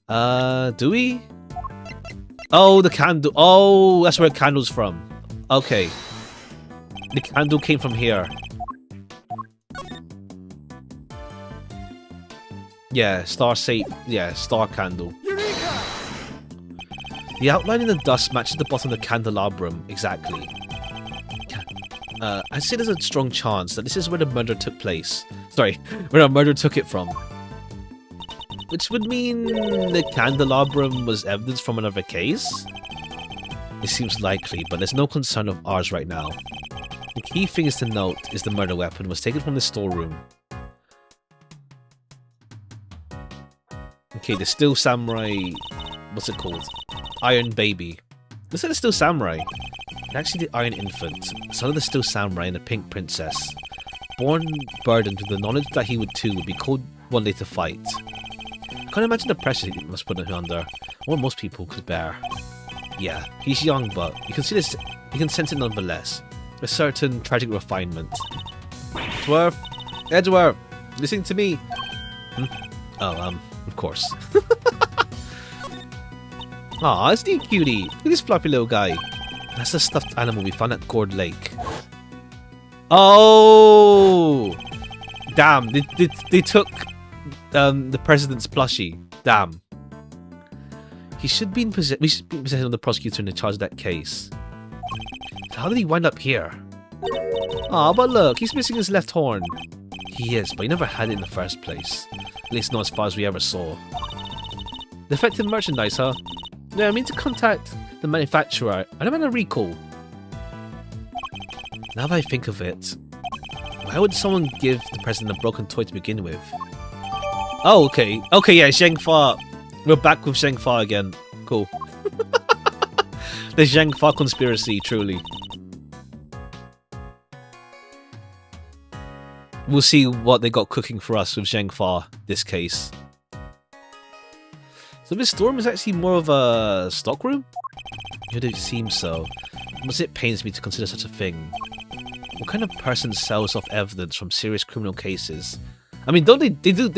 Do we? Oh, the candle. Oh, that's where the candle's from. Okay. The candle came from here. Yeah, star-shaped. Yeah, star candle. Eureka! The outline in the dust matches the bottom of the candelabrum exactly. I'd say there's a strong chance that this is where the murder took place. Sorry, where the murder took it from. Which would mean the candelabrum was evidence from another case? It seems likely, but there's no concern of ours right now. The key thing is to note is the murder weapon was taken from the storeroom. Okay, the Still Samurai... What's it called? Iron Baby. This is the Still Samurai. Actually the Iron Infant, son of the Still Samurai and the Pink Princess. Born burdened with the knowledge that he would too would be called one day to fight. I can't imagine the pressure he must put him under, or most people could bear. Yeah, he's young, but you can see this. You can sense it nonetheless. A certain tragic refinement. Edgeworth, Edgeworth, listening to me. Oh, of course. Aw, isn't he cutie? Look at this floppy little guy. That's the stuffed animal we found at Gourd Lake. Oh! Damn, they took the president's plushie. Damn. He should be in possession. We should be in possession of the prosecutor in charge of that case. So how did he wind up here? Aw, but look, he's missing his left horn. He is, but he never had it in the first place. At least not as far as we ever saw. Defective merchandise, huh? Yeah, I mean to contact the manufacturer. I don't want a recall. Now that I think of it, why would someone give the president a broken toy to begin with? Oh, okay. Okay, yeah, Zheng Fa. We're back with Zheng Fa again. Cool. The Zheng Fa conspiracy, truly. We'll see what they got cooking for us with Zheng Fa, this case. So this storm is actually more of a stockroom? It would seem so. Must it pains me to consider such a thing. What kind of person sells off evidence from serious criminal cases? I mean, don't they do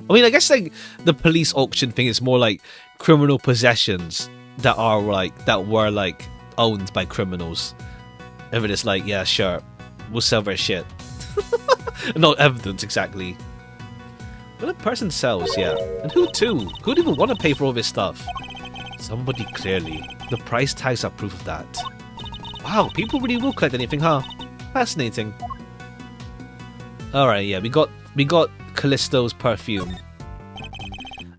I mean, I guess like the police auction thing is more like criminal possessions that are that were owned by criminals. If it is like, yeah, sure, we'll sell their shit. Not evidence exactly. But a person sells, yeah. And who too? Who'd even want to pay for all this stuff? Somebody clearly. The price tags are proof of that. Wow, people really will collect anything, huh? Fascinating. Alright, yeah, we got Callisto's perfume.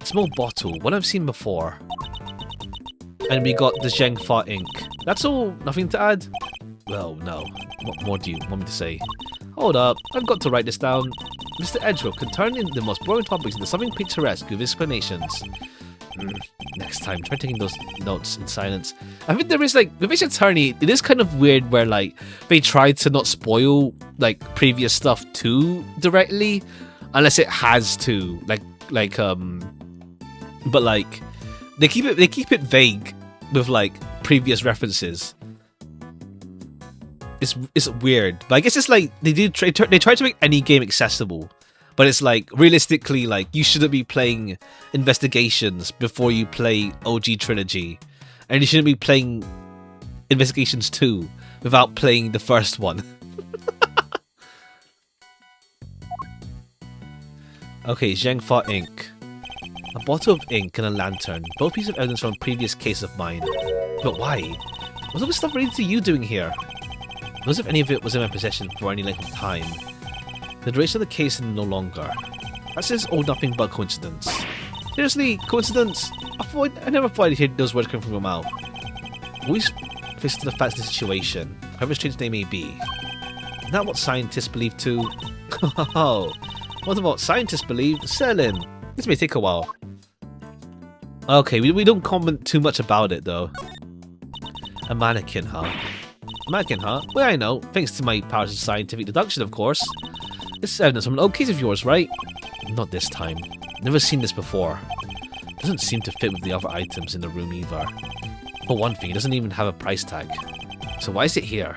A small bottle, one I've seen before. And we got the Zheng Fa ink. That's all? Nothing to add? Well, no. What more do you want me to say? Hold up, I've got to write this down. Mr. Edgeworth can turn in the most boring topics into something picturesque with explanations. Next time, try taking those notes in silence. I think there is with Ace Attorney, it is kind of weird where they try to not spoil previous stuff too directly, unless it has to. But they keep it vague with previous references. It's weird, but I guess it's they try to make any game accessible, but it's realistically you shouldn't be playing Investigations before you play OG Trilogy, and you shouldn't be playing Investigations 2 without playing the first one. Okay, Zheng Fa ink. A bottle of ink and a lantern, both pieces of evidence from a previous case of mine. But why? What's all this stuff related to you doing here? Knows if any of it was in my possession for any length of time. The duration of the case is no longer. That's just all nothing but coincidence. Seriously, coincidence? I never thought I'd hear those words come from your mouth. Always face to the facts of the situation, however strange they may be. Isn't that what scientists believe too? Oh, what about scientists believe? Selling. This may take a while. Okay, we don't comment too much about it though. A mannequin, huh? Mannequin, huh? Well, I know, thanks to my powers of scientific deduction, of course. This is evidence from an old case of yours, right? Not this time. Never seen this before. Doesn't seem to fit with the other items in the room either. For one thing, it doesn't even have a price tag. So why is it here?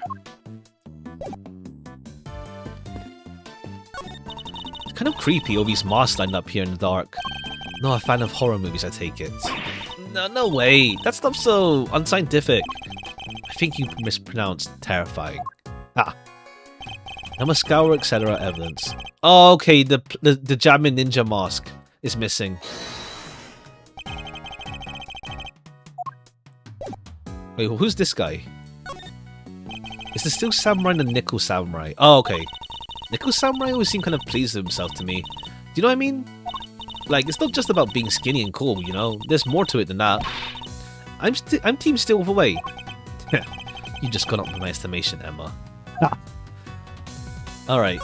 It's kind of creepy, all these masks lined up here in the dark. Not a fan of horror movies, I take it. No way! That stuff's so unscientific. I think you mispronounced terrifying. Ah. Namaskara, etc. evidence. Oh, okay, the Jamming Ninja mask is missing. Wait, who's this guy? Is this still Samurai and the Nickel Samurai? Oh, okay. Nickel Samurai always seemed kind of pleased with himself to me. Do you know what I mean? Like, it's not just about being skinny and cool, you know? There's more to it than that. I'm team still overweight. You just got up in my estimation, Emma. Alright.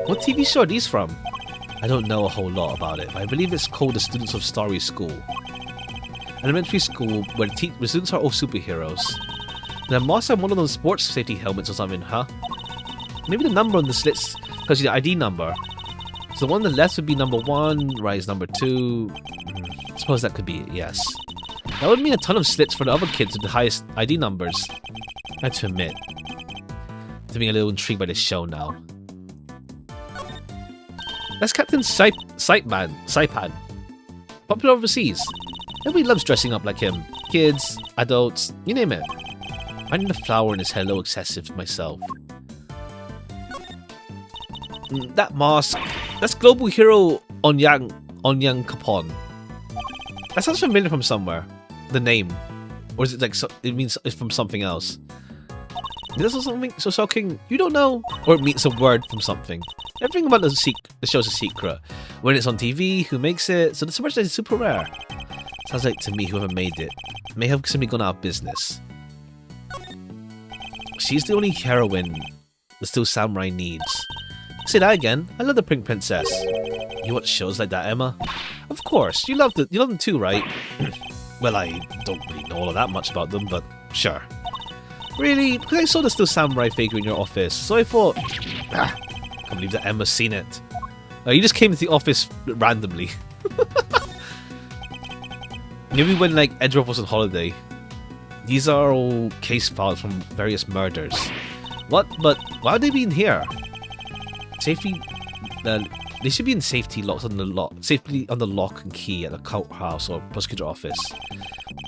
What TV show are these from? I don't know a whole lot about it, but I believe it's called the Students of Starry School. Elementary school where the students are all superheroes. There must have one of those sports safety helmets or something, huh? Maybe the number on the slits, because the ID number. So the one on the left would be number 1, right is number 2. I suppose that could be it, yes. That would mean a ton of slits for the other kids with the highest ID numbers. I have to admit. I'm being a little intrigued by this show now. That's Captain Saipan. Popular overseas. Everybody loves dressing up like him. Kids, adults, you name it. Finding the flower in his hair a little excessive myself. That mask. That's Global Hero Onyang Capon. That sounds familiar from somewhere. The name. Or is it like, it means it's from something else? Is this something so shocking? You don't know? Or it means a word from something. Everything about the show's a secret. When it's on TV, who makes it? So the merchandise is super rare. Sounds like to me whoever made it may have simply gone out of business. She's the only heroine the Still Samurai needs. Say that again. I love the Pink Princess. You watch shows like that, Emma? Of course. You love them too, right? Well, I don't really know all of that much about them, but sure. Really? Because I saw the Still Samurai figure in your office, so I thought... can't believe that Emma's seen it. Oh, you just came to the office randomly. Maybe when, like, Edgeworth was on holiday. These are all case files from various murders. What? But why would they be in here? Safety... they should be in safety locks on the lock. Safely on the lock and key at the courthouse or prosecutor office.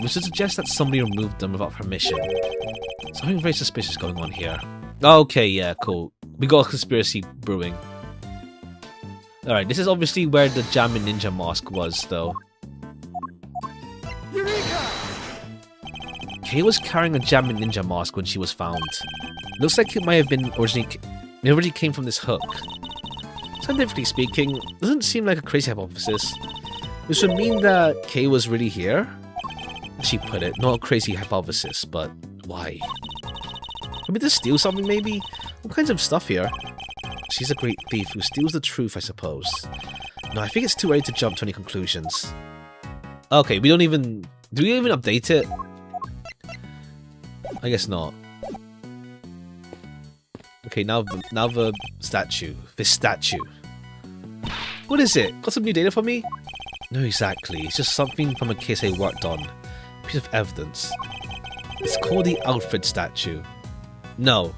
Which would suggest that somebody removed them without permission. Something very suspicious going on here. Okay, yeah, cool. We got a conspiracy brewing. Alright, this is obviously where the Jamming Ninja mask was, though. Eureka! Kay was carrying a Jamming Ninja mask when she was found. Looks like it might have been originally came from this hook. Scientifically speaking, doesn't seem like a crazy hypothesis. This would mean that Kay was really here? As she put it, not a crazy hypothesis, but why? Maybe to steal something, maybe? All kinds of stuff here. She's a great thief who steals the truth, I suppose. No, I think it's too early to jump to any conclusions. Okay, we don't even... Do we even update it? I guess not. Okay, now the statue. This statue. What is it? Got some new data for me? No, exactly. It's just something from a case I worked on. A piece of evidence. It's called the Alfred statue. No,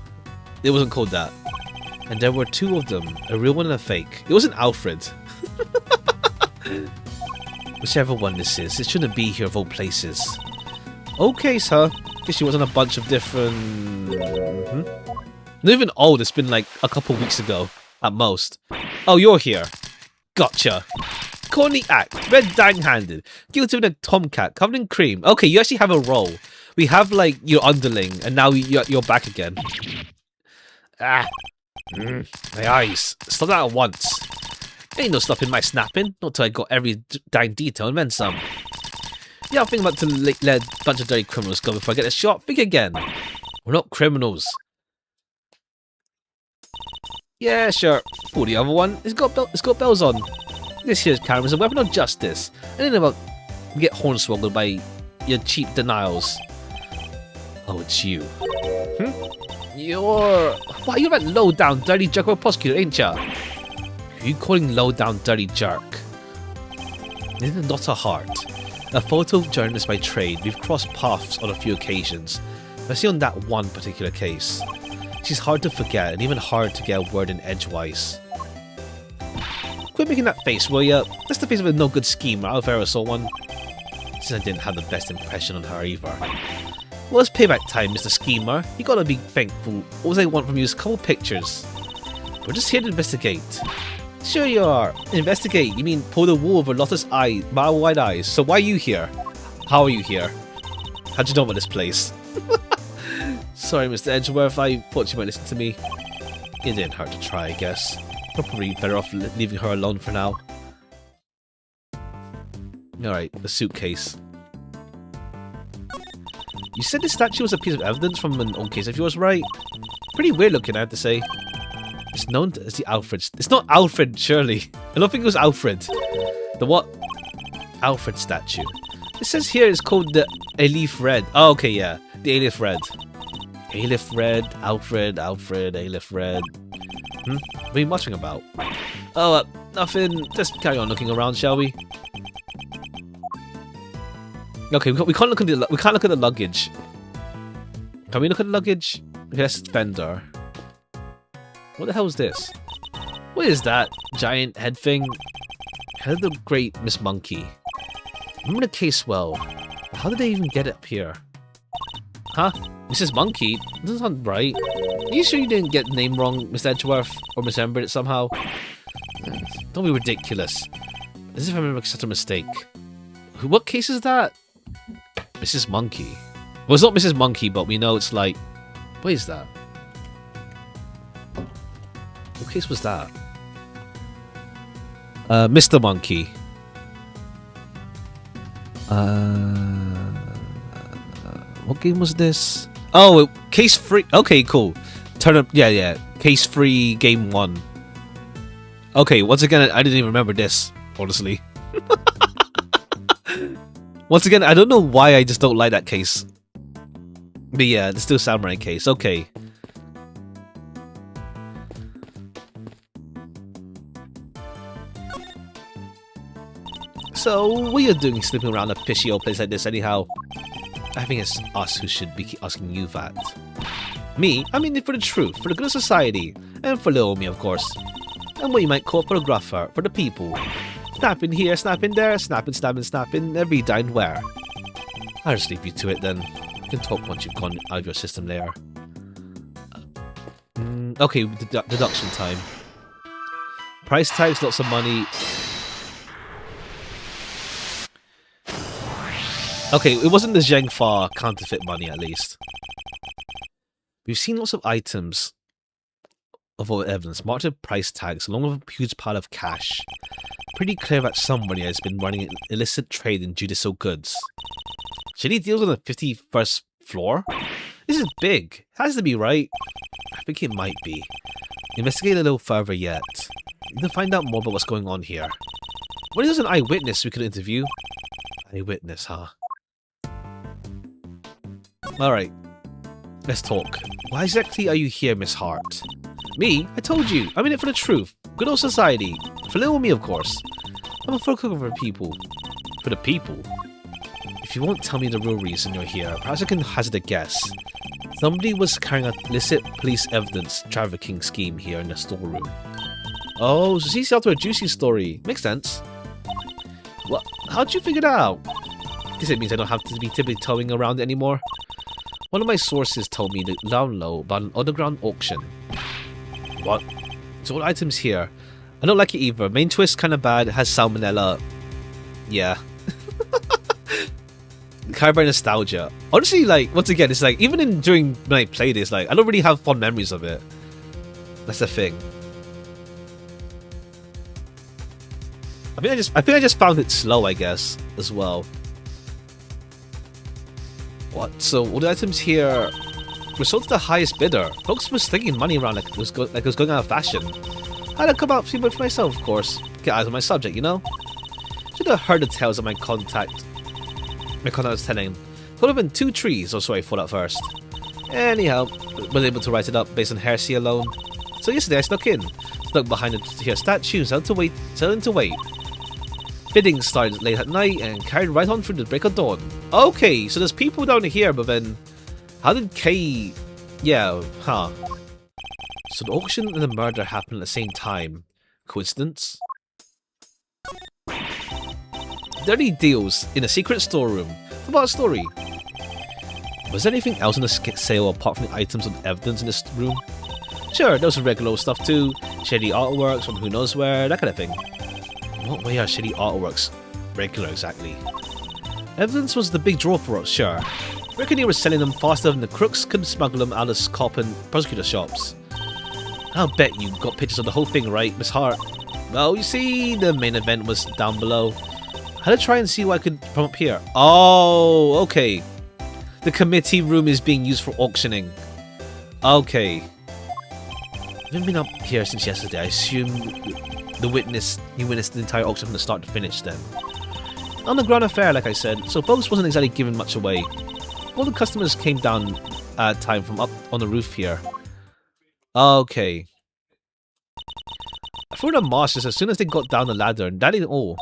it wasn't called that. And there were 2 of them, a real one and a fake. It wasn't Alfred. Whichever one this is, it shouldn't be here of all places. Okay, sir. Guess she was on a bunch of different... Not even old, it's been like a couple weeks ago, at most. Oh, you're here. Gotcha. Corny act, red dang-handed, guilty of a tomcat, covered in cream. Okay, you actually have a role. We have, like, your underling, and now you're back again. Ah. My eyes. Stop that at once. Ain't no stopping my snapping, not till I got every dang detail and then some. Yeah, I'm thinking about to let a bunch of dirty criminals go before I get a shot. Think again. We're not criminals. Yeah, sure. Oh, the other one. It's got bells on. This here's camera's a weapon of justice. I ain't about to get hornswoggled by your cheap denials. Oh, it's you. You're that low-down, dirty jerk of a prosecutor, ain't ya? Who you calling low-down, dirty jerk? Isn't it not a heart? A photojournalist by trade, we've crossed paths on a few occasions, especially on that one particular case. She's hard to forget, and even hard to get a word in edgewise. Quit making that face, will ya? That's the face of a no good schemer, I've ever saw one. Since I didn't have the best impression on her either. Well, it's payback time, Mr. Schemer. You gotta be thankful. All I want from you is a couple pictures. We're just here to investigate. Sure you are. Investigate? You mean pull the wool over Lotta's eye, mile-wide eyes. So why are you here? How are you here? How'd you know about this place? Sorry, Mr. Edgeworth, I thought you might listen to me. It didn't hurt to try, I guess. We're probably better off leaving her alone for now. Alright, the suitcase. You said this statue was a piece of evidence from an old case of yours, right? Pretty weird looking, I have to say. It's known as the Alfred... It's not Alfred, surely. I don't think it was Alfred. The what? Alfred statue. It says here it's called the Aleph Red. Oh, okay, yeah. The Aleph Red. Aleph Red, Alfred, Aleph Red. What are you muttering about? Oh, nothing. Just carry on looking around, shall we? Okay, we can't look at the luggage. Can we look at the luggage? Okay, that's Fender. What the hell is this? What is that giant head thing? Head of the great Miss Monkey. Remember the case well. How did they even get it up here? Huh? Mrs. Monkey? Doesn't sound right. Are you sure you didn't get the name wrong, Mr. Edgeworth? Or misremembered it somehow? Don't be ridiculous. As if I remember such a mistake. What case is that? Mrs. Monkey. Well, it's not Mrs. Monkey, but we know it's like... What is that? What case was that? Mr. Monkey. What game was this? Oh, case free. Okay, cool. Turn up. Yeah. Case free game 1. Okay, once again, I didn't even remember this, honestly. Once again, I don't know why I just don't like that case. But yeah, the Steel Samurai case. Okay. So, what are you doing sleeping around a fishy old place like this anyhow? I think it's us who should be asking you that. Me? I mean it for the truth, for the good of society, and for little me, of course. And what you might call a photographer, for the people. Snapping here, snapping there, snapping, every dying where. I'll just leave you to it then. You can talk once you've gone out of your system layer. Okay, deduction time. Price tags, lots of money. Okay, it wasn't the Zhengfa counterfeit money, at least. We've seen lots of items of all evidence, marked with price tags, along with a huge pile of cash. Pretty clear that somebody has been running illicit trade in judicial goods. Shady deals on the 51st floor? This is big. It has to be, right? I think it might be. Investigate a little further yet. We need to find out more about what's going on here. What is an eyewitness we could interview? Eyewitness, huh? Alright, let's talk. Why exactly are you here, Miss Hart? Me? I told you, I'm in it for the truth. Good old society. For little me, of course. I'm a photographer for people. For the people? If you won't tell me the real reason you're here, perhaps I can hazard a guess. Somebody was carrying out illicit police evidence trafficking scheme here in the storeroom. Oh, so she's out to a juicy story. Makes sense. What? How'd you figure that out? Guess it means I don't have to be tiptoeing around it anymore. One of my sources told me down low about an underground auction. What? There's all items here. I don't like it either. Main twist kinda bad, it has salmonella. Yeah. Carried by nostalgia. Honestly, like, once again, it's like, even during when I play this, like, I don't really have fond memories of it. That's the thing. I think I just found it slow, I guess, as well. What? So all the items here were sold to the highest bidder. Folks were slinging money around like it was going out of fashion. I had to come out see it for myself, of course. Get eyes on my subject, you know? Should have heard the tales of my contact was telling. Could have been 2 trees, or so I thought at first. Anyhow, was able to write it up based on heresy alone. So yesterday I snuck in. Snuck behind the here statue, selling to wait. Bidding started late at night and carried right on through the break of dawn. Okay, so there's people down here, but then how did K... Yeah, huh. So the auction and the murder happened at the same time. Coincidence? Dirty deals in a secret storeroom. What story? Was there anything else in the sale apart from the items and evidence in this room? Sure, there was some regular stuff too. Shady artworks from who knows where, that kind of thing. In what way are shady artworks regular exactly? Evidence was the big draw for us, sure. Reckon was selling them faster than the crooks could smuggle them out of cop and prosecutor shops. I'll bet you got pictures of the whole thing, right, Miss Hart? Well, you see, the main event was down below. I had to try and see what I could from up here. Oh, okay. The committee room is being used for auctioning. Okay. I haven't been up here since yesterday. I assume you witnessed the entire auction from the start to finish then. Underground affair, like I said, so folks wasn't exactly giving much away. All the customers came down at time from up on the roof here. Okay. I threw the masters as soon as they got down the ladder, and that ain't all.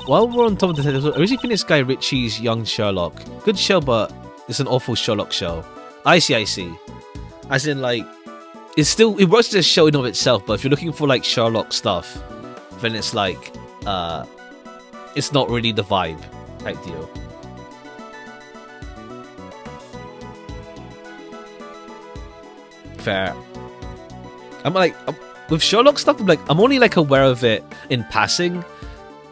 While we're on top of the I really think this guy Richie's Young Sherlock. Good show, but it's an awful Sherlock show. I see. As in, like, it works as a show in and of itself, but if you're looking for, like, Sherlock stuff, then it's like, it's not really the vibe type deal. Fair. I'm like, with Sherlock stuff, I'm only like aware of it in passing,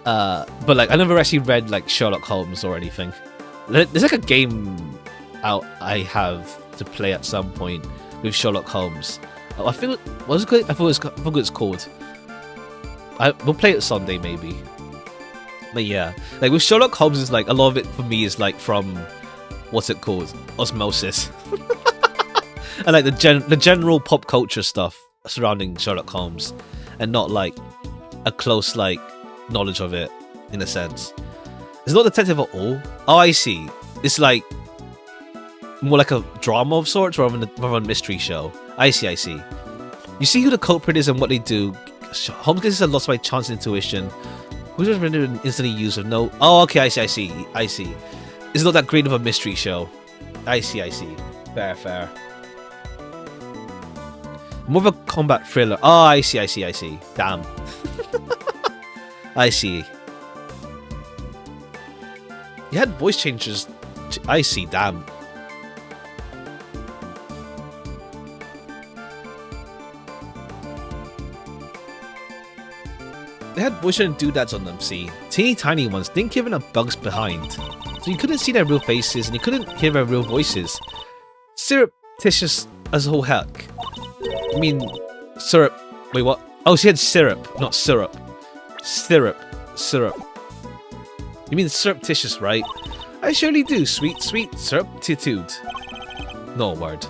but like I never actually read like Sherlock Holmes or anything. There's like a game out I have to play at some point with Sherlock Holmes. I feel what was it called? I forgot it's called. We'll play it Sunday maybe. But yeah, like with Sherlock Holmes, is like a lot of it for me is like from what's it called, osmosis. And like the general pop culture stuff surrounding Sherlock Holmes, and not like a close like knowledge of it in a sense. It's not detective at all. Oh, I see. It's like more like a drama of sorts rather than a mystery show. I see. You see who the culprit is and what they do. Holmes gets a loss by chance and intuition. Who's just rendered an instantly use of no. Oh, okay. I see. It's not that great of a mystery show. I see. Fair. More of a combat thriller. Oh, I see. Damn. I see. You had voice changes. I see, damn. They had voice and doodads on them, see. Teeny tiny ones, didn't give enough bugs behind. So you couldn't see their real faces and you couldn't hear their real voices. Surreptitious as whole heck. I mean, syrup. Wait, what? Oh, she had syrup, not syrup. Syrup. You mean surreptitious, right? I surely do, sweet surreptitude. No word.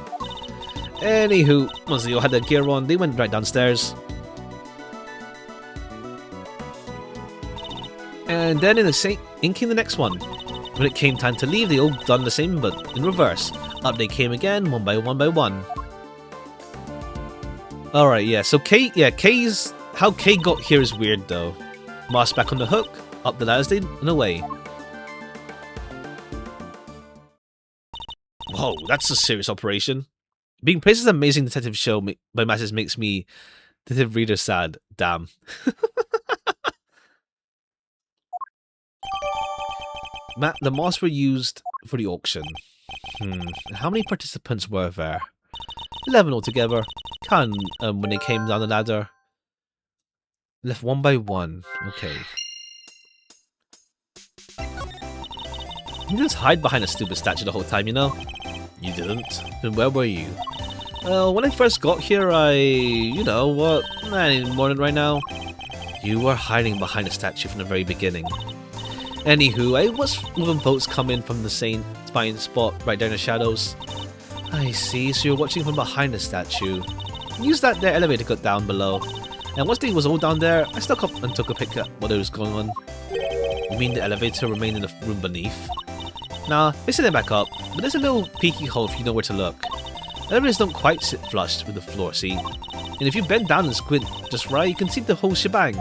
Anywho, once they all had their gear on, they went right downstairs. And then in came the next one. When it came time to leave, they all done the same, but in reverse. Up they came again, one by one. Alright, yeah, so Kay's... How Kay got here is weird, though. Mars back on the hook, up the ladders and away. Whoa, that's a serious operation. Being praised as an amazing detective show by masses makes me... detective reader sad. Damn. The masks were used for the auction. How many participants were there? 11 altogether. When they came down the ladder. Left one by one. Okay. You just hide behind a stupid statue the whole time, you know? You didn't? Then where were you? Well, when I first got here, you know what? I ain't important right now. You were hiding behind a statue from the very beginning. Anywho, I was when votes come in from the same spine spot right there in the shadows. I see, so you're watching from behind the statue. Use that there elevator to go down below. And once they was all down there, I stuck up and took a pic at what was going on. You mean the elevator remained in the room beneath? Nah, it's sitting back up, but there's a little peeky hole if you know where to look. Elevators don't quite sit flush with the floor, see? And if you bend down and squint just right, you can see the whole shebang.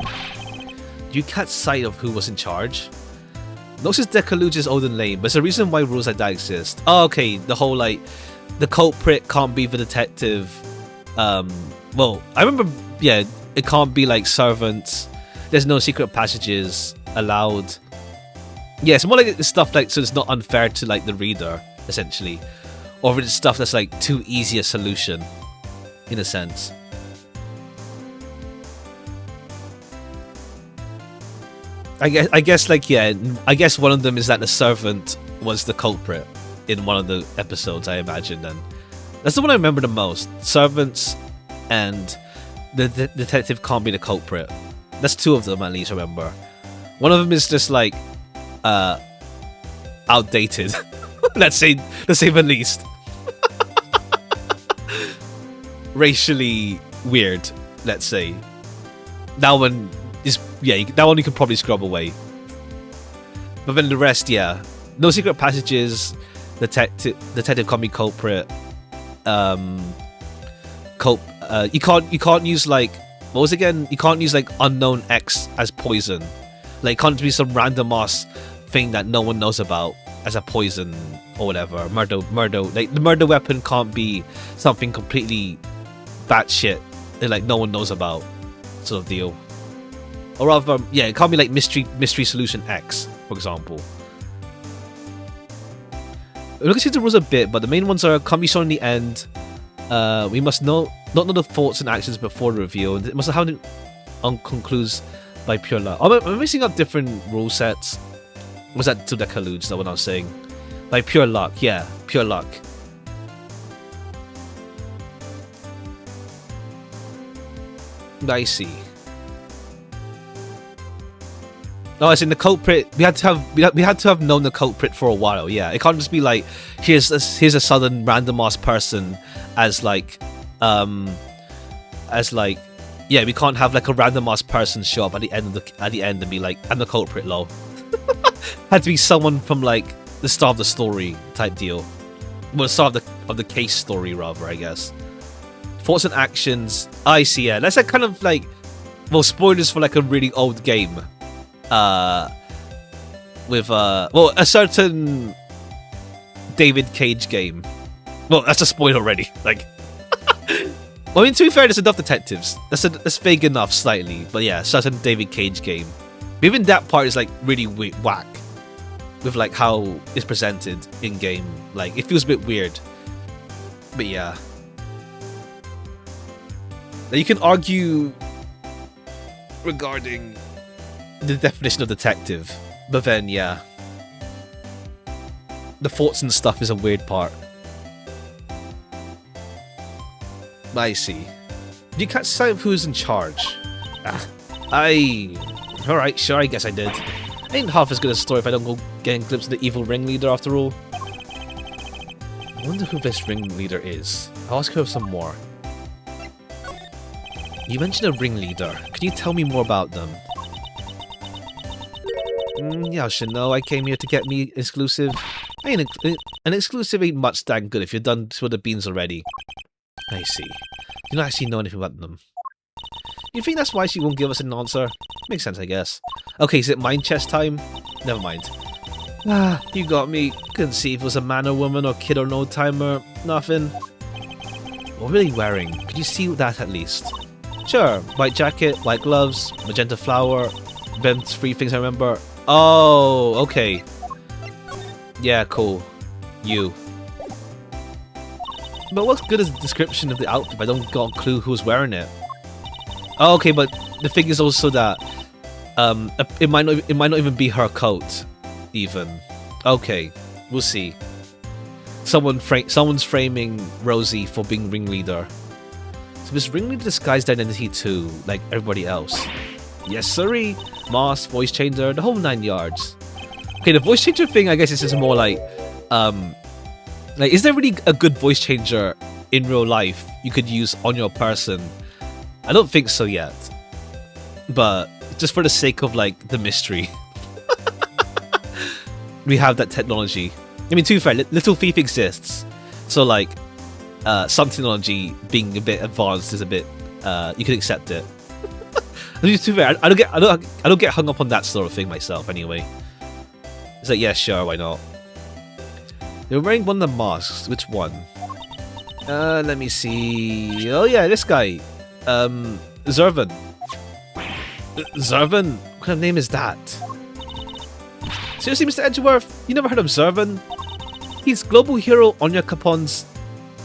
You catch sight of who was in charge. Notice Decaluge's Odin Lane, but there's a reason why rules like that exist. Oh, okay, the whole like the culprit can't be the detective. Well, I remember, yeah, it can't be like servants. There's no secret passages allowed. Yeah, it's more like stuff like, so it's not unfair to like the reader, essentially. Or it's stuff that's like too easy a solution, in a sense. I guess like, yeah, I guess one of them is that the servant was the culprit in one of the episodes, I imagine, and that's the one I remember the most. Servants and the detective can't be the culprit. That's two of them at least, remember. One of them is just like outdated. let's say the least. Racially weird, let's say. That one is, yeah, that one you could probably scrub away. But then the rest, yeah. No secret passages, detective can't be culprit. You can't use like, what was it again? You can't use like unknown X as poison. Like, it can't be some random ass thing that no one knows about as a poison or whatever. Murder. Like, the murder weapon can't be something completely batshit that like no one knows about, sort of deal. Or rather, yeah, it can't be like mystery solution X, for example. We're looking at the rules a bit, but the main ones are can't be shown in the end. We must not know the thoughts and actions before the reveal, and it must have concludes by pure luck. Oh, am I mixing up different rule sets? Was that to Decaluge, that what I was saying? By pure luck, yeah, pure luck. I see. No, as in the culprit, we had to have known the culprit for a while. Yeah, it can't just be like here's a sudden random ass person as like yeah, we can't have like a random ass person show up at the end and be like, I'm the culprit, lol. Had to be someone from like the start of the story type deal. Well, the start of the case story rather, I guess. Thoughts and actions. I see. Yeah, that's like kind of like, well, spoilers for like a really old game. With well, a certain David Cage game. Well, that's a spoiler already. Like, well, I mean, to be fair, there's enough detectives. That's vague enough slightly, but yeah, certain David Cage game. Even that part is like really whack with like how it's presented in game. Like, it feels a bit weird. But yeah, now you can argue regarding the definition of detective, but then yeah, the thoughts and stuff is a weird part. I see. Did you catch sight of who's in charge? Alright, sure, I guess I did. Ain't half as good a story if I don't go getting a glimpse of the evil ringleader after all. I wonder who this ringleader is. I'll ask her some more. You mentioned a ringleader. Can you tell me more about them? Yeah, I should know. I came here to get me exclusive. An exclusive ain't much dang good if you're done with the beans already. I see. You don't actually know anything about them. You think that's why she won't give us an answer? Makes sense, I guess. Okay, is it mind chest time? Never mind. You got me. Couldn't see if it was a man or woman or kid or no timer. Nothing. What were they wearing? Could you see that at least? Sure. White jacket, white gloves, magenta flower. Them three things I remember. Oh, okay. Yeah, cool. You. But what's good is the description of the outfit if I don't got a clue who's wearing it? Oh, okay, but the thing is also that it might not even be her coat, even. Okay, we'll see. Someone's framing Rosie for being ringleader. So this ringleader disguised identity too, like everybody else. Yes, sirree. Mask, voice changer, the whole 9 yards. Okay, the voice changer thing, I guess, is just more like is there really a good voice changer in real life you could use on your person? I don't think so yet. But just for the sake of like the mystery, we have that technology. I mean, to be fair, Little Thief exists, so like some technology being a bit advanced is a bit you can accept it. To be fair, I don't get hung up on that sort of thing myself. Anyway, it's like, yeah, sure, why not? They're wearing one of the masks. Which one? Let me see. Oh yeah, this guy. Zervan. Zervan? What kind of name is that? Seriously, Mr. Edgeworth? You never heard of Zervan? He's global hero Anya Capon's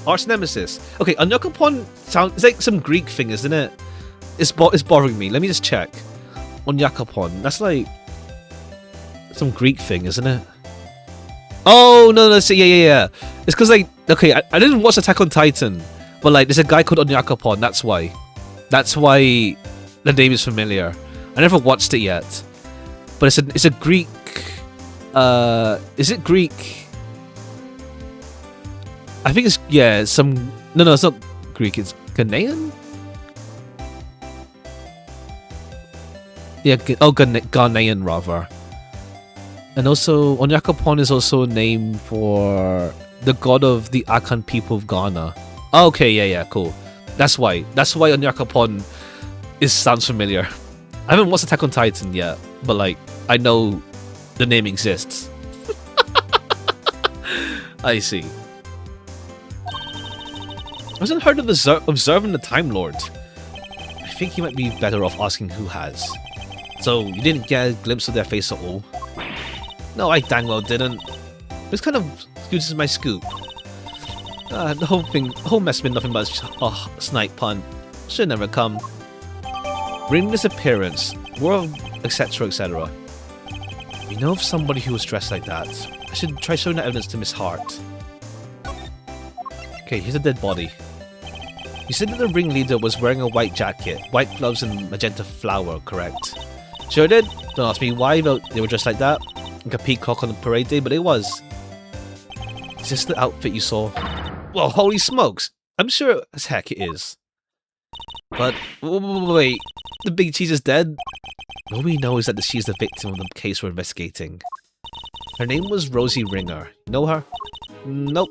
arch nemesis. Okay, Anya Capon sounds... It's like some Greek thing, isn't it? It's bothering me. Let me just check. Anya Capon. That's like... some Greek thing, isn't it? Oh, no, yeah. It's because, like... Okay, I didn't watch Attack on Titan. But, like, there's a guy called Anya Capon. That's why. That's why the name is familiar. I never watched it yet. But it's a Greek... is it Greek? I think it's... Yeah, some... No, it's not Greek. It's Ghanaian? Yeah, Ghanaian, rather. And also, Onyakopon is also a name for the god of the Akan people of Ghana. Oh, okay, yeah, cool. That's why Onyakopon sounds familiar. I haven't watched Attack on Titan yet, but like, I know the name exists. I see. I hasn't heard of observing the Time Lord. I think you might be better off asking who has. So, you didn't get a glimpse of their face at all? No, I dang well didn't. This kind of scooters my scoop. The whole mess has been nothing but a snipe pun. Should never come. Ring disappearance, world, etc., etc. We know of somebody who was dressed like that. I should try showing that evidence to Miss Hart. Okay, here's a dead body. You said that the ringleader was wearing a white jacket, white gloves, and magenta flower, correct? Sure did. Don't ask me why, but they were dressed like that. Like a peacock on the parade day, but it was. Is this the outfit you saw? Well, holy smokes! I'm sure as heck it is. But, wait, the big cheese is dead? All we know is that she's the victim of the case we're investigating. Her name was Rosie Ringer. You know her? Nope.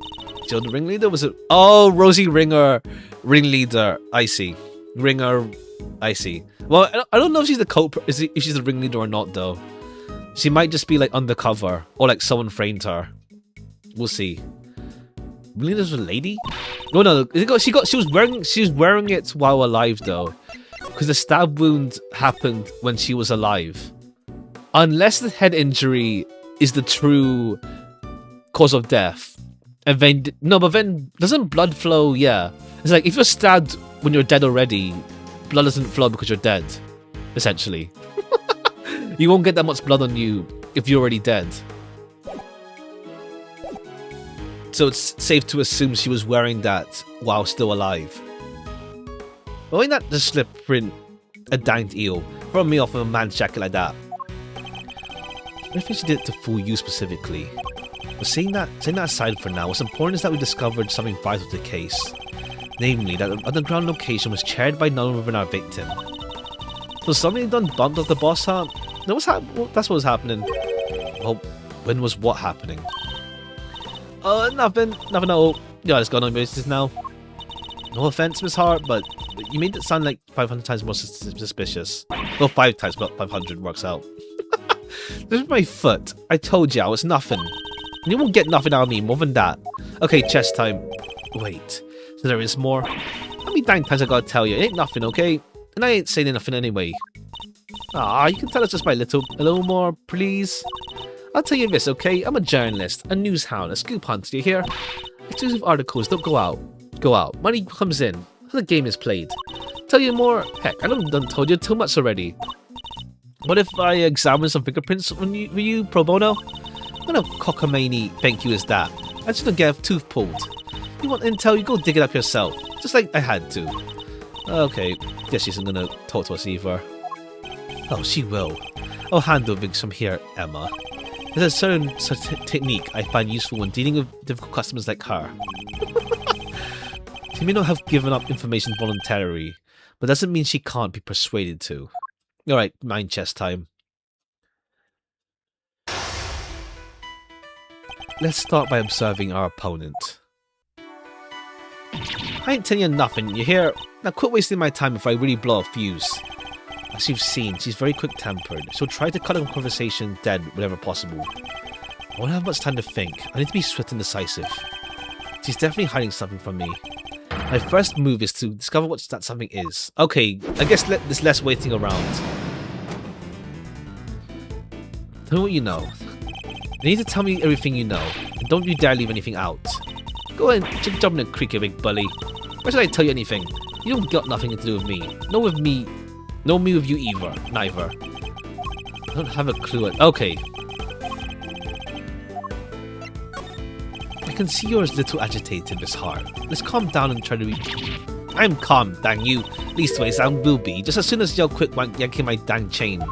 So the ringleader was Oh, Rosie Ringer. Ringleader. I see. Ringer. I see. Well, I don't know if she's the if she's the ringleader or not, though. She might just be like undercover, or like someone framed her. We'll see. Ringleader's a lady? No. She was wearing it while alive, though, because the stab wound happened when she was alive. Unless the head injury is the true cause of death. And then, no, but then doesn't blood flow? Yeah. It's like if you're stabbed when you're dead already, blood doesn't flow because you're dead, essentially. You won't get that much blood on you if you're already dead. So it's safe to assume she was wearing that while still alive. But why not just slip print a danged eel from me off of a man's jacket like that? I think she did it to fool you specifically. But saying that aside for now, what's important is that we discovered something vital to the case. Namely, that the underground location was chaired by none other than our victim. So somebody done bumped off the boss, huh? No, that's what was happening. Well, when was what happening? Nothing at all. Yeah, let's go on business now. No offense, Miss Hart, but you made it sound like 500 times more suspicious. Well, 5 times, but 500 works out. This is my foot. I told you, it's nothing. You won't get nothing out of me more than that. Okay, chest time. Wait, so there is more? How many dang times I gotta tell you? It ain't nothing, okay? And I ain't saying nothing anyway. Ah, you can tell us just by a little more, please? I'll tell you this, okay? I'm a journalist, a news hound, a scoop hunter, you hear? Exclusive articles don't go out. Money comes in. The game is played. Tell you more? Heck, I done told you too much already. What if I examine some fingerprints on you pro bono? What a cockamamie thank you is that? I just don't get a tooth pulled. You want intel, you go dig it up yourself. Just like I had to. Okay, guess she isn't gonna talk to us either. Oh, she will. I'll handle things from here, Emma. There's a certain technique I find useful when dealing with difficult customers like her. She may not have given up information voluntarily, but doesn't mean she can't be persuaded to. Alright, mind chest time. Let's start by observing our opponent. I ain't telling you nothing, you hear? Now quit wasting my time if I really blow a fuse. As you've seen, she's very quick-tempered. She'll try to cut a conversation dead whenever possible. I won't have much time to think. I need to be swift and decisive. She's definitely hiding something from me. My first move is to discover what that something is. Okay, I guess there's less waiting around. Tell me what you know. You need to tell me everything you know. And don't you dare leave anything out. Go ahead and jump in the creek, you big bully. Why should I tell you anything? You don't got nothing to do with me. No with me. No me with you either. Neither. I don't have a clue. Okay. I can see you're a little agitated, Miss Hart. Let's calm down and try to be... I'm calm, dang you. Leastways, I will be. Just as soon as you'll quit yanking my dang chain.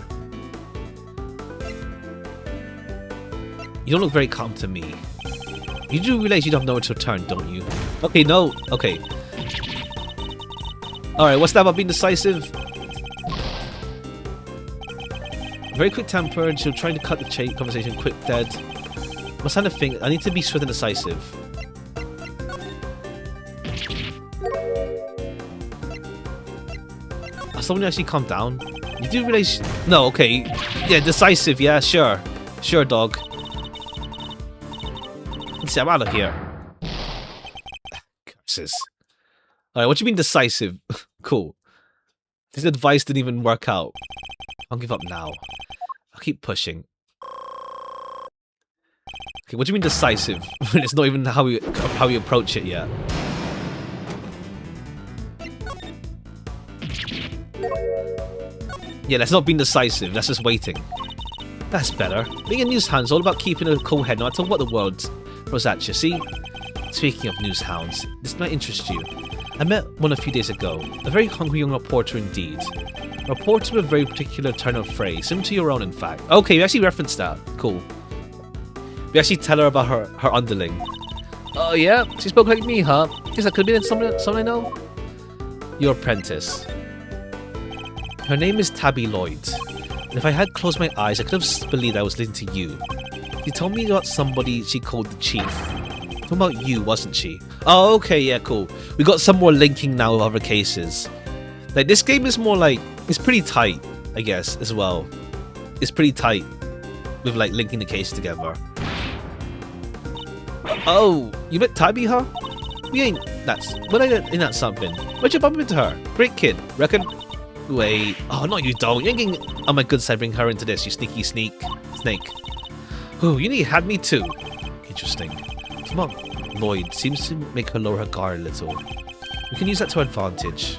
You don't look very calm to me. You do realize you don't have nowhere to return, don't you? Okay, no. Okay. Alright, what's that about being decisive? Very quick-tempered. She'll try to cut the conversation quick dead. What's that thing? I need to be swift and decisive. Someone actually calm down? You do realize... No, okay. Yeah, decisive. Yeah, sure. Sure, dog. Let's see, I'm out of here. Curses. Alright, what do you mean decisive? Cool. This advice didn't even work out. I'll give up now. I'll keep pushing. Okay, what do you mean decisive? It's not even how we approach it yet. Yeah, that's not being decisive. That's just waiting. That's better. Being a news hound is all about keeping a cool head no matter what the world throws at you, see? Speaking of news hounds, this might interest you. I met one a few days ago. A very hungry young reporter indeed. A reporter with a very particular turn of phrase, similar to your own in fact. Okay, we actually referenced that. Cool. We actually tell her about her underling. Oh yeah? She spoke like me, huh? Guess that could have been someone I know? Your apprentice. Her name is Tabby Lloyd. And if I had closed my eyes, I could have believed I was listening to you. She told me about somebody she called the Chief. Talking about you, wasn't she? Oh, okay, yeah, cool. We got some more linking now with other cases. Like, this game is more like... It's pretty tight, I guess, as well. It's pretty tight with, like, linking the cases together. Oh, you met Tabby, huh? We ain't... Ain't that something? Where'd you bump into her? Great kid, reckon? Wait. Oh, no, you don't. You ain't getting on my good side bring her into this, you sneaky snake. Ooh, you nearly had me too. Interesting. Come on. Lloyd seems to make her lower her guard a little. We can use that to our advantage.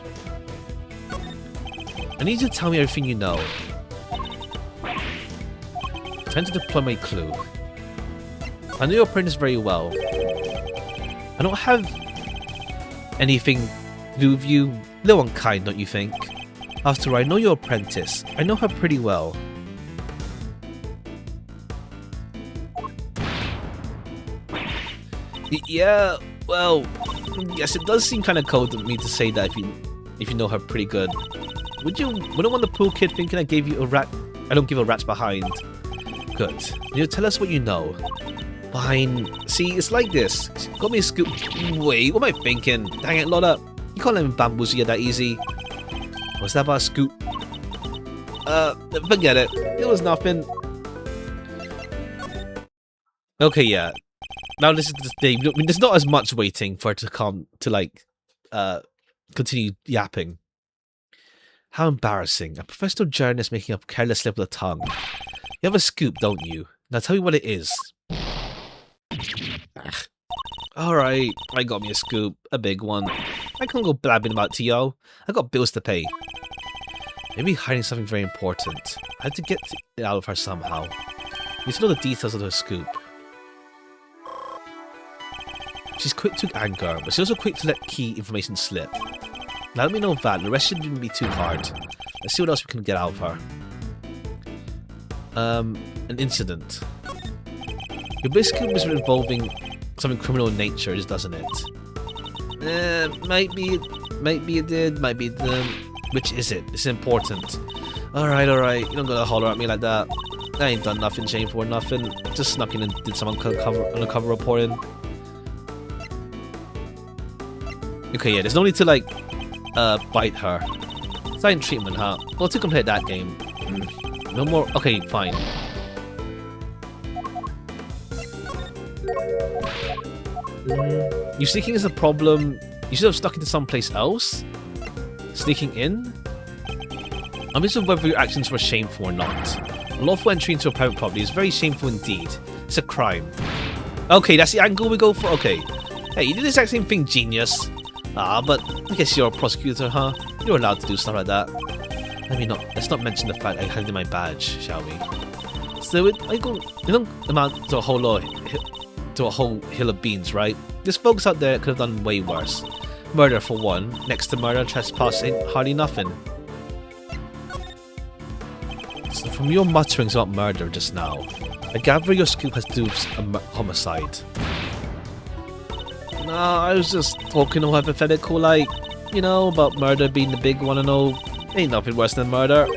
I need you to tell me everything you know. Time to deploy my clue. I know your apprentice very well. I don't have anything to do with you. A little unkind, don't you think? After all, I know your apprentice. I know her pretty well. Yeah, well, yes, it does seem kind of cold of me to say that if you know her pretty good. Wouldn't want the pool kid thinking I gave you a rat? I don't give a rat's behind. Good. You tell us what you know. Fine. See, it's like this. Got me a scoop. Wait, what am I thinking? Dang it, Lotta. You can't let me bamboozle you that easy. What's that about a scoop? Forget it. It was nothing. Okay, yeah. Now this is the thing. I mean, there's not as much waiting for it to come to continue yapping. How embarrassing. A professional journalist making a careless slip of the tongue. You have a scoop, don't you? Now tell me what it is. Alright, I got me a scoop. A big one. I can't go blabbing about to yo. I got bills to pay. Maybe hiding something very important. I had to get it out of her somehow. You need to know the details of her scoop. She's quick to anger, but she's also quick to let key information slip. Now let me know that. The rest shouldn't be too hard. Let's see what else we can get out of her. An incident. Your base scoop is involving something criminal in nature, doesn't it? Might be it did, might be it didn't. Which is it? It's important. Alright. You don't gotta holler at me like that. I ain't done nothing shameful or nothing. Just snuck in and did some undercover reporting. Okay, yeah, there's no need to, like, bite her. Silent treatment, huh? Well, to complete that game. No more. Okay, fine. You sneaking is a problem. You should have stuck into someplace else. Sneaking in? I'm not sure whether your actions were shameful or not. Lawful entry into a private property is very shameful indeed. It's a crime. Okay, that's the angle we go for. Okay. Hey, you did the exact same thing, genius. Ah, but I guess you're a prosecutor, huh? You're allowed to do stuff like that. Let's not mention the fact I handed my badge, shall we? So it don't amount to a whole hill of beans, right? There's folks out there that could have done way worse. Murder for one. Next to murder, trespass ain't hardly nothing. So from your mutterings about murder just now, I gather your scoop has to do with a homicide. Nah, I was just talking all hypothetical, like, you know, about murder being the big one and all. Ain't nothing worse than murder.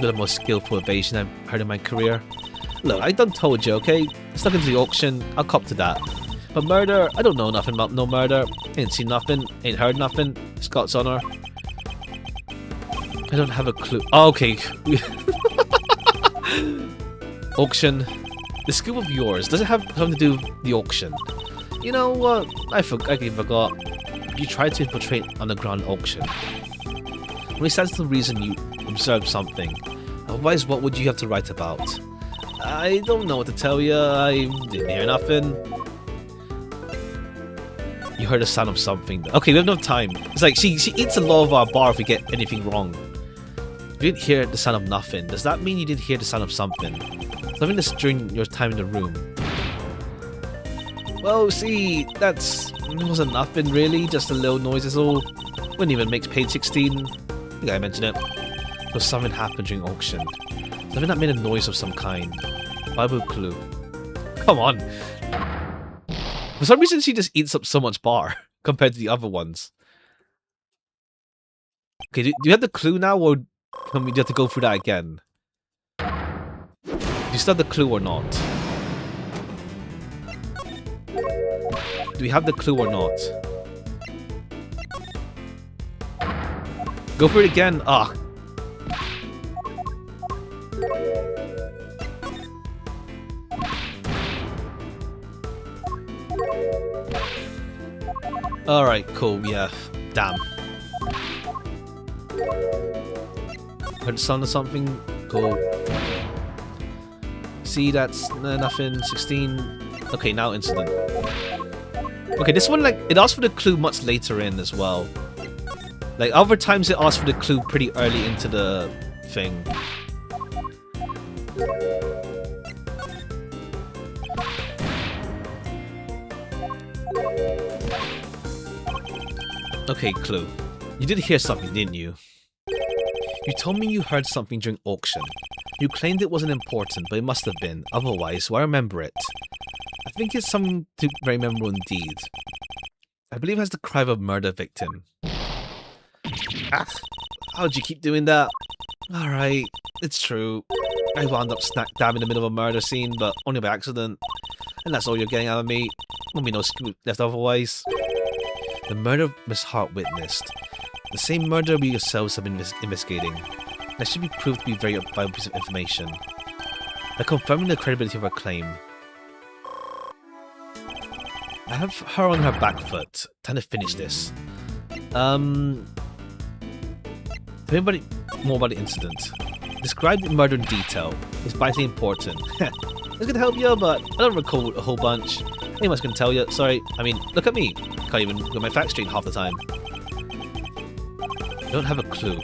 The most skillful evasion I've heard in my career. Look, I done told you, okay? Stuck into the auction, I'll cop to that. But murder, I don't know nothing about no murder. Ain't seen nothing, ain't heard nothing. Scott's honor. I don't have a clue. Oh, okay. Auction. The scoop of yours, does it have something to do with the auction? You know what? I forgot. You tried to infiltrate underground auction. Only stands to the reason you observed something. Otherwise, what would you have to write about? I don't know what to tell you. I didn't hear nothing. You heard the sound of something. Okay, we have no time. It's like she eats a lot of our bar if we get anything wrong. You didn't hear the sound of nothing. Does that mean you did hear the sound of something? Something that's during your time in the room. Well, see, it wasn't nothing really, just a little noise is all. Wouldn't even make page 16. I think I mentioned it. So something happened during auction. Something that made a noise of some kind. Bible clue. Come on. For some reason, she just eats up so much bar compared to the other ones. Okay, do you have the clue now, or do you have to go through that again? Do you still have the clue or not? Do we have the clue or not? Go for it again. Ah. Alright, cool, yeah. Damn. Heard the sound of something? Cool. See, that's nothing. 16. Okay, now incident. Okay, this one, like, it asks for the clue much later in as well. Like, other times it asks for the clue pretty early into the thing. Okay, clue. You did hear something, didn't you? You told me you heard something during auction. You claimed it wasn't important, but it must have been. Otherwise, why remember it? I think it's something very memorable indeed. I believe it has the cry of a murder victim. Ah, how'd you keep doing that? Alright, it's true. I wound up smack dab in the middle of a murder scene, but only by accident. And that's all you're getting out of me. Won't be no scoop left otherwise. The murder Miss Hart witnessed. The same murder we yourselves have been investigating. That should be proved to be a very valuable piece of information. By confirming the credibility of her claim. I have her on her back foot. Time to finish this. Tell me more about the incident. Describe the murder in detail. It's vitally important. It's gonna help you, but I don't recall a whole bunch. Anyone's gonna tell you. Sorry, I mean, look at me. Can't even get my facts straight half the time. I don't have a clue.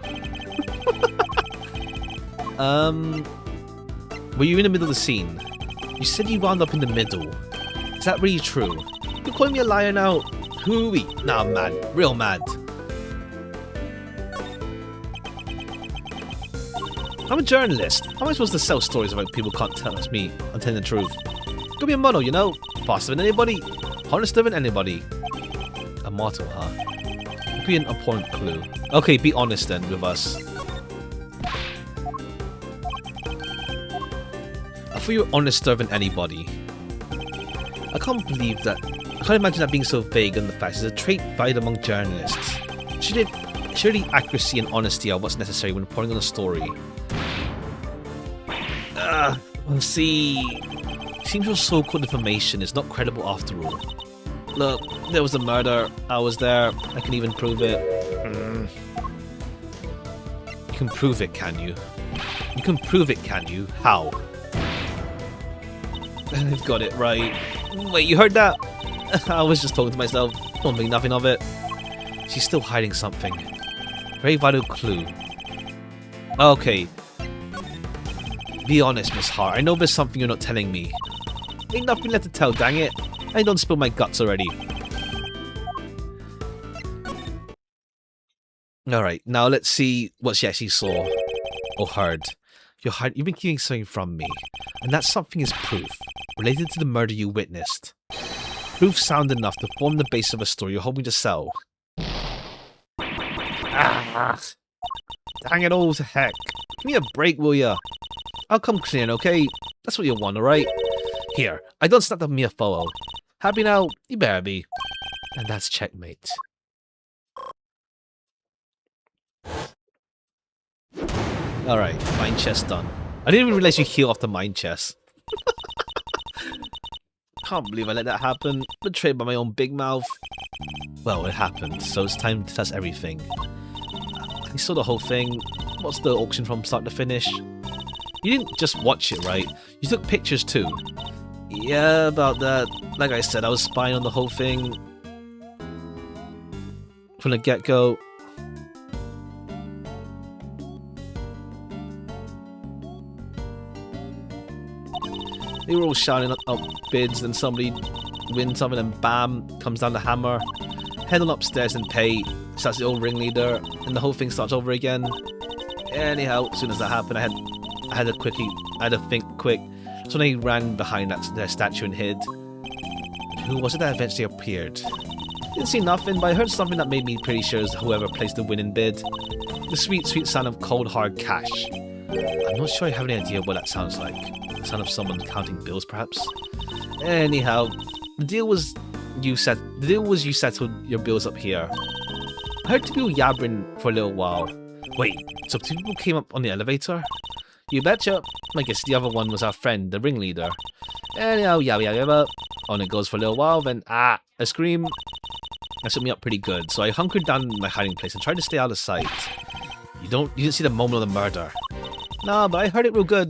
Were you in the middle of the scene? You said you wound up in the middle. Is that really true? You're calling me a liar now? Hooey. Nah, I'm mad. Real mad. I'm a journalist. How am I supposed to sell stories about people can't tell us me and telling the truth? Could be a mono, you know? Faster than anybody. Honester than anybody. A motto, huh? Could be an important clue. Okay, be honest then with us. I thought you were honester than anybody. I can't imagine that being so vague on the facts is a trait valued among journalists. Should Surely accuracy and honesty are what's necessary when reporting on a story. Well, see, seems your so-called information is not credible after all. Look, there was a murder. I was there. I can even prove it. You can prove it, can you? You can prove it, can you? How? I've got it right. Wait, you heard that? I was just talking to myself. Don't think nothing of it. She's still hiding something. Very vital clue. Okay. Be honest, Miss Hart. I know there's something you're not telling me. Ain't nothing left to tell, dang it. I don't spill my guts already. Alright, now let's see what she actually saw. Or heard. You've been keeping something from me. And that something is proof. Related to the murder you witnessed. Proof sound enough to form the base of a story you're hoping to sell. Ah, dang it all to heck. Give me a break, will ya? I'll come clean, okay? That's what you want, alright? Here, I don't snap up me a photo. Happy now? You better be. And that's checkmate. Alright, mind chest done. I didn't even realize you heal off the mind chest. Can't believe I let that happen. Betrayed by my own big mouth. Well, it happened, so it's time to test everything. I saw the whole thing. What's the auction from start to finish? You didn't just watch it, right? You took pictures too. Yeah, about that. Like I said, I was spying on the whole thing. From the get-go. They were all shouting out bids, then somebody wins something and bam, comes down the hammer. Head on upstairs and pay. Starts the old ringleader, and the whole thing starts over again. Anyhow, as soon as that happened, I had to think quick. So they ran behind their statue and hid. Who was it that eventually appeared? Didn't see nothing, but I heard something that made me pretty sure it's whoever placed the winning bid. The sweet, sweet sound of cold, hard cash. I'm not sure I have any idea what that sounds like. The sound of someone counting bills, perhaps? Anyhow, the deal was you settled your bills up here. I heard two people yabbering for a little while. Wait, so two people came up on the elevator? You betcha. I guess the other one was our friend, the ringleader. Anyhow, yabba. On it goes for a little while, then a scream. That set me up pretty good, so I hunkered down in my hiding place and tried to stay out of sight. You didn't see the moment of the murder. Nah, but I heard it real good.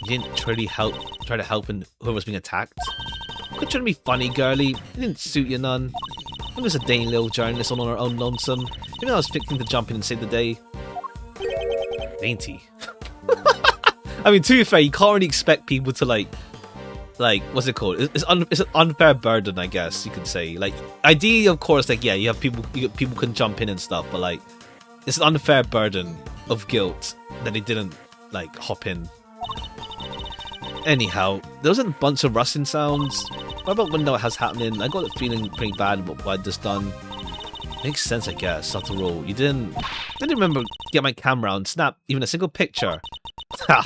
You didn't try to help in whoever was being attacked. Quit trying to be funny, girly. It didn't suit you none. I'm just a dainty little journalist on our own lonesome. Even though I was fixing to jump in and save the day. Dainty. I mean, to be fair, you can't really expect people to like, what's it called? It's an unfair burden, I guess you could say. Like, ideally, of course, like, yeah, you have people can jump in and stuff, but like, it's an unfair burden of guilt that they didn't like hop in. Anyhow, there was a bunch of rustling sounds. What about when that was happening? I got the feeling pretty bad about what I'd just done. Makes sense, I guess, after all. You didn't remember get my camera out and snap even a single picture. Ha!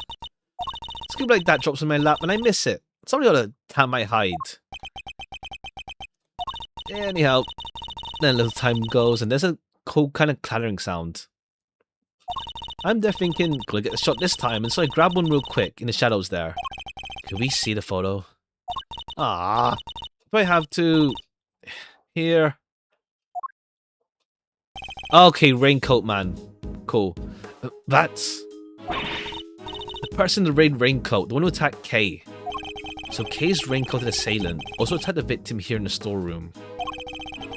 Scoop like that drops in my lap and I miss it. Somebody ought to tap my hide. Anyhow, then a little time goes and there's a cool kind of clattering sound. I'm there thinking, could I get the shot this time? And so I grab one real quick in the shadows there. Could we see the photo? Ah, do I have to? Here. Okay, raincoat man. Cool. That's the person in the red raincoat, the one who attacked Kay. So Kay's raincoated assailant also attacked the victim here in the storeroom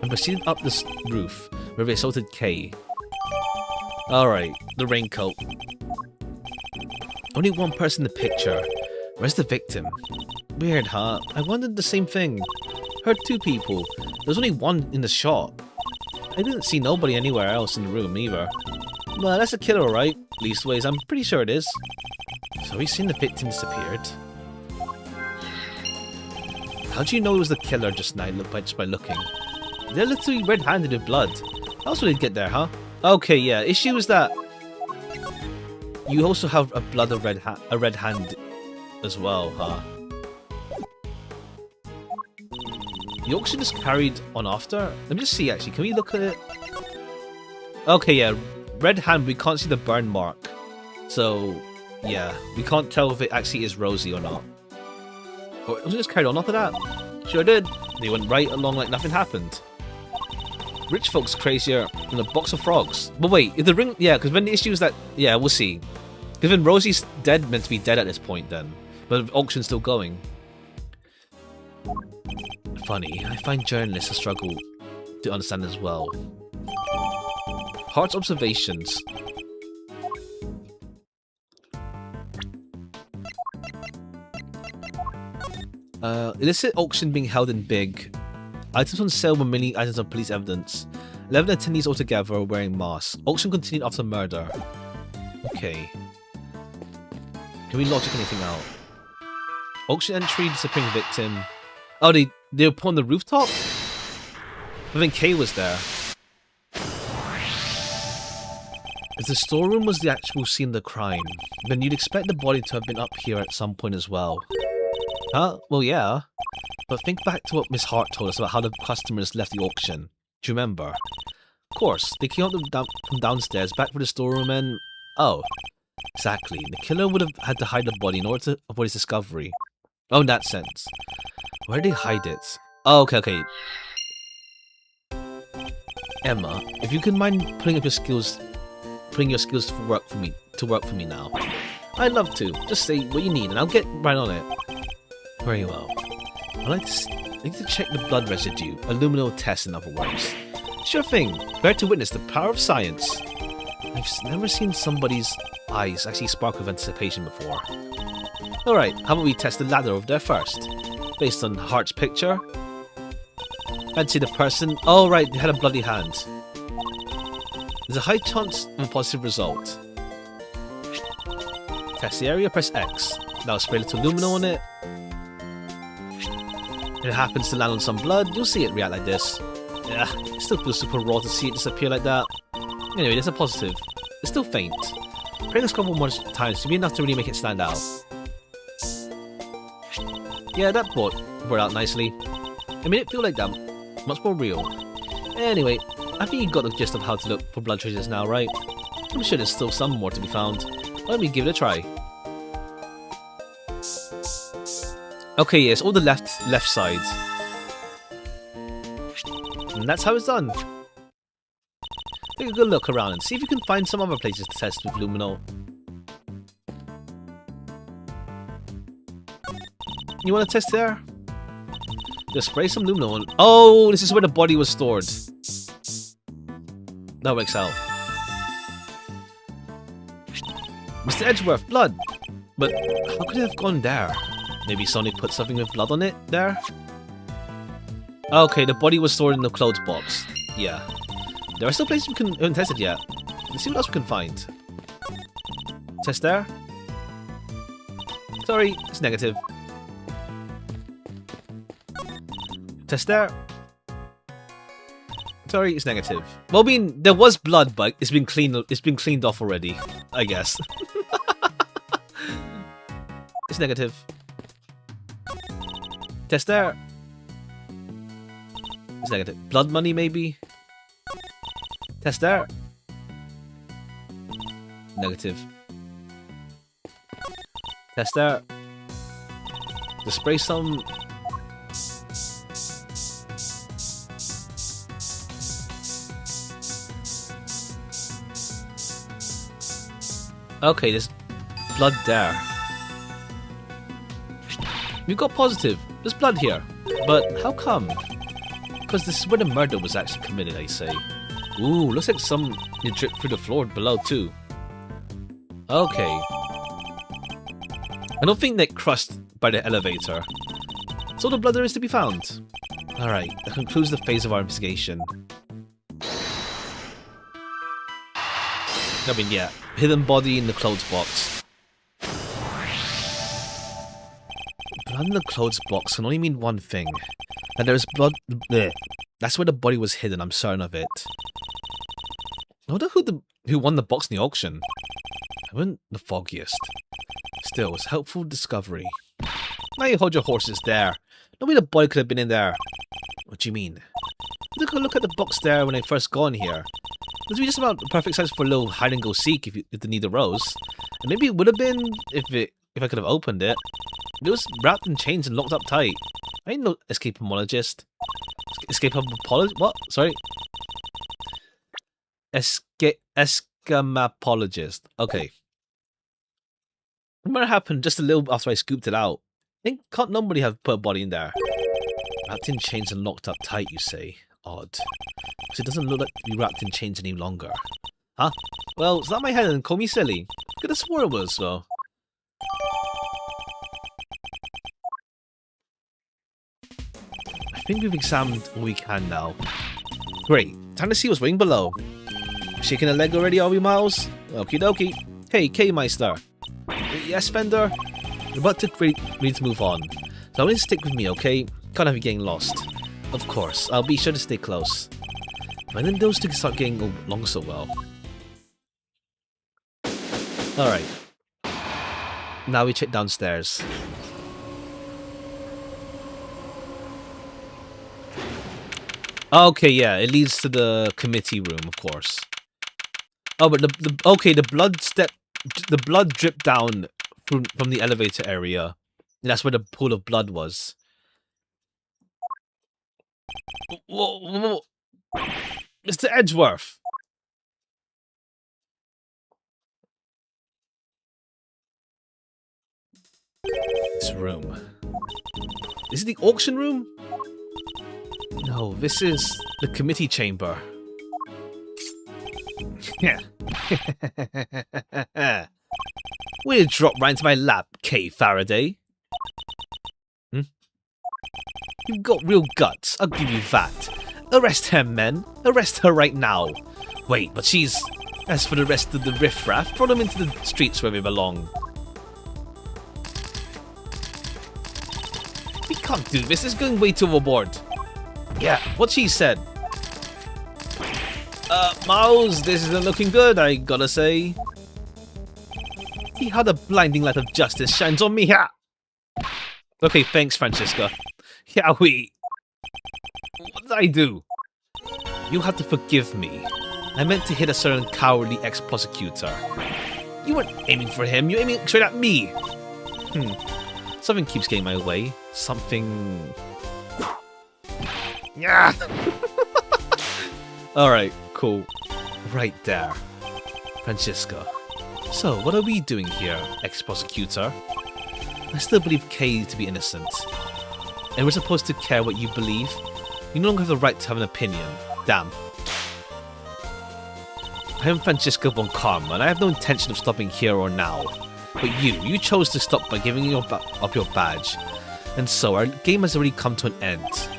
and proceeded up this roof where they assaulted Kay. Alright, the raincoat. Only one person in the picture. Where's the victim? Weird, huh? I wondered the same thing. Heard two people. There's only one in the shot. I didn't see nobody anywhere else in the room either. Well, that's a killer, right? Leastways, I'm pretty sure it is. So we've seen the victim disappeared. How do you know it was the killer just now? Just by looking. They're literally red-handed with blood. How else would it get there, huh? Okay, yeah. Issue is that you also have a red hand as well, huh? The auction is carried on after. Let me just see. Actually, can we look at it? Okay, yeah. Red hand, we can't see the burn mark. So, yeah. We can't tell if it actually is Rosie or not. Or was it just carried on after that? Sure did. They went right along like nothing happened. Rich folks crazier than a box of frogs. But wait, if the ring... Yeah, because when the issue is that... Yeah, we'll see. Because when Rosie's dead, meant to be dead at this point then. But the auction's still going. Funny, I find journalists a struggle to understand as well. Hart's observations. Illicit auction being held in Big. Items on sale were mainly items of police evidence. 11 attendees altogether were wearing masks. Auction continued after murder. Okay. Can we logic anything out? Auction entry, disappearing victim. Oh, they were put on the rooftop? But then Kay was there. If the storeroom was the actual scene of the crime, then you'd expect the body to have been up here at some point as well. Huh? Well, yeah. But think back to what Miss Hart told us about how the customers left the auction. Do you remember? Of course, they came up from downstairs, back for the storeroom and... Oh. Exactly. The killer would have had to hide the body in order to avoid his discovery. Oh, in that sense. Where did they hide it? Oh, okay. Emma, if you can mind putting your skills to work for me now. I'd love to. Just say what you need and I'll get right on it. Very well. I like to check the blood residue, a luminal test in other words. Sure thing. Bear to witness the power of science. I've never seen somebody's eyes actually spark with anticipation before. Alright, how about we test the ladder over there first? Based on Hart's picture. I'd see the person... Oh right, they had a bloody hand. There's a high chance of a positive result. Test the area, press X. Now spray a little luminol on it. If it happens to land on some blood, you'll see it react like this. Yeah, it still feels super raw to see it disappear like that. Anyway, there's a positive. It's still faint. Praying this a couple more times should be enough to really make it stand out. Yeah, that brought out nicely. It made it feel like that much more real. Anyway, I think you got the gist of how to look for blood traces now, right? I'm sure there's still some more to be found. Let me give it a try. Okay, yes, all the left side. And that's how it's done. Take a good look around and see if you can find some other places to test with luminol. You want to test there? Just spray some luminol on. Oh, this is where the body was stored. That works out. Mr. Edgeworth, blood! But how could it have gone there? Maybe Sonic put something with blood on it there? Okay, the body was stored in the clothes box. Yeah. There are still places we haven't tested yet. Let's see what else we can find. Test there? Sorry, it's negative. Test there? Sorry, it's negative. Well, I mean, there was blood, but it's been cleaned off already, I guess. It's negative. Test there. It's negative. Blood money, maybe? Test there. Negative. Test there. Just spray some. Okay, there's blood there. We've got positive. There's blood here. But how come? Because this is where the murder was actually committed, I say. Ooh, looks like some dripped through the floor below too. Okay. I don't think they crushed by the elevator. That's all the blood there is to be found. Alright, that concludes the phase of our investigation. I mean, yeah. Hidden body in the clothes box. Blood in the clothes box can only mean one thing. That there is blood... Bleh. That's where the body was hidden, I'm certain of it. I wonder who won the box in the auction. I wasn't the foggiest. Still, it's a helpful discovery. Now you hold your horses there. No way the body could have been in there. What do you mean? took a look at the box there when I first got in here. This would be just about the perfect size for a little hide and go seek if they need a rose. And maybe it would have been if I could have opened it. It was wrapped in chains and locked up tight. I ain't no escapologist. Escapologist? What? Sorry. Escamapologist. Okay. What happened just a little after I scooped it out? Can't nobody have put a body in there? Wrapped in chains and locked up tight, you say? Odd. Because it doesn't look like to be wrapped in chains any longer. Huh? Well, it's not my head and call me silly. Could have swore it was, though. I think we've examined all we can now. Great. Time to see what's waiting below. Shaking a leg already, are we, Miles? Okie dokie. Hey, K-Meister. Yes, Fender? We're about to ready to move on. So I want you to stick with me, okay? Can't have you getting lost. Of course, I'll be sure to stay close. When did those two start getting along so well? Alright. Now we check downstairs. Okay, yeah, it leads to the committee room, of course. Oh, but the blood dripped down from the elevator area. And that's where the pool of blood was. Whoa. Mr. Edgeworth. This room. Is it the auction room? No, this is the committee chamber. Yeah. Way to drop right into my lap, K. Faraday. You've got real guts, I'll give you that. Arrest her, men. Arrest her right now. Wait, but she's... As for the rest of the riffraff, throw them into the streets where they belong. We can't do this, it's going way too overboard. Yeah, what she said. Miles, this isn't looking good, I gotta say. See how the blinding light of justice shines on me, ha! Okay, thanks, Francisca. Yeah, what did I do? You have to forgive me. I meant to hit a certain cowardly ex-prosecutor. You weren't aiming for him, you're aiming straight at me. Something keeps getting my way. Something... Yeah. Alright, cool. Right there. Francisca. So, what are we doing here, ex-prosecutor? I still believe Kay to be innocent. And we're supposed to care what you believe? You no longer have the right to have an opinion. Damn. I am Francisca von Karma, and I have no intention of stopping here or now. But you chose to stop by giving up your badge. And so, our game has already come to an end.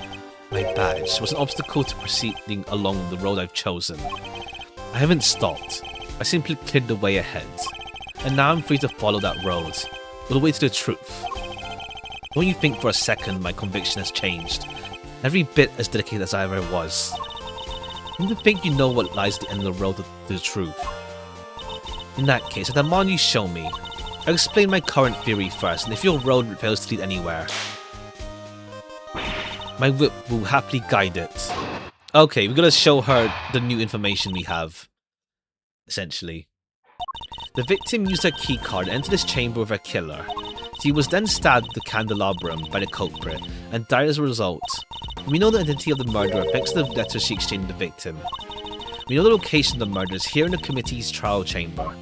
My badge was an obstacle to proceeding along the road I've chosen. I haven't stopped. I simply cleared the way ahead. And now I'm free to follow that road, all the way to the truth. Don't you think for a second my conviction has changed? Every bit as dedicated as I ever was. You don't think you know what lies at the end of the road to the truth? In that case, I demand you show me. I'll explain my current theory first, and if your road fails to lead anywhere, my whip will happily guide it. Okay, we're gonna show her the new information we have. Essentially. The victim used her keycard to enter this chamber with her killer. She was then stabbed at the candelabrum by the culprit, and died as a result. We know the identity of the murderer thanks to the letters she exchanged with the victim. We know the location of the murder is here in the committee's trial chamber.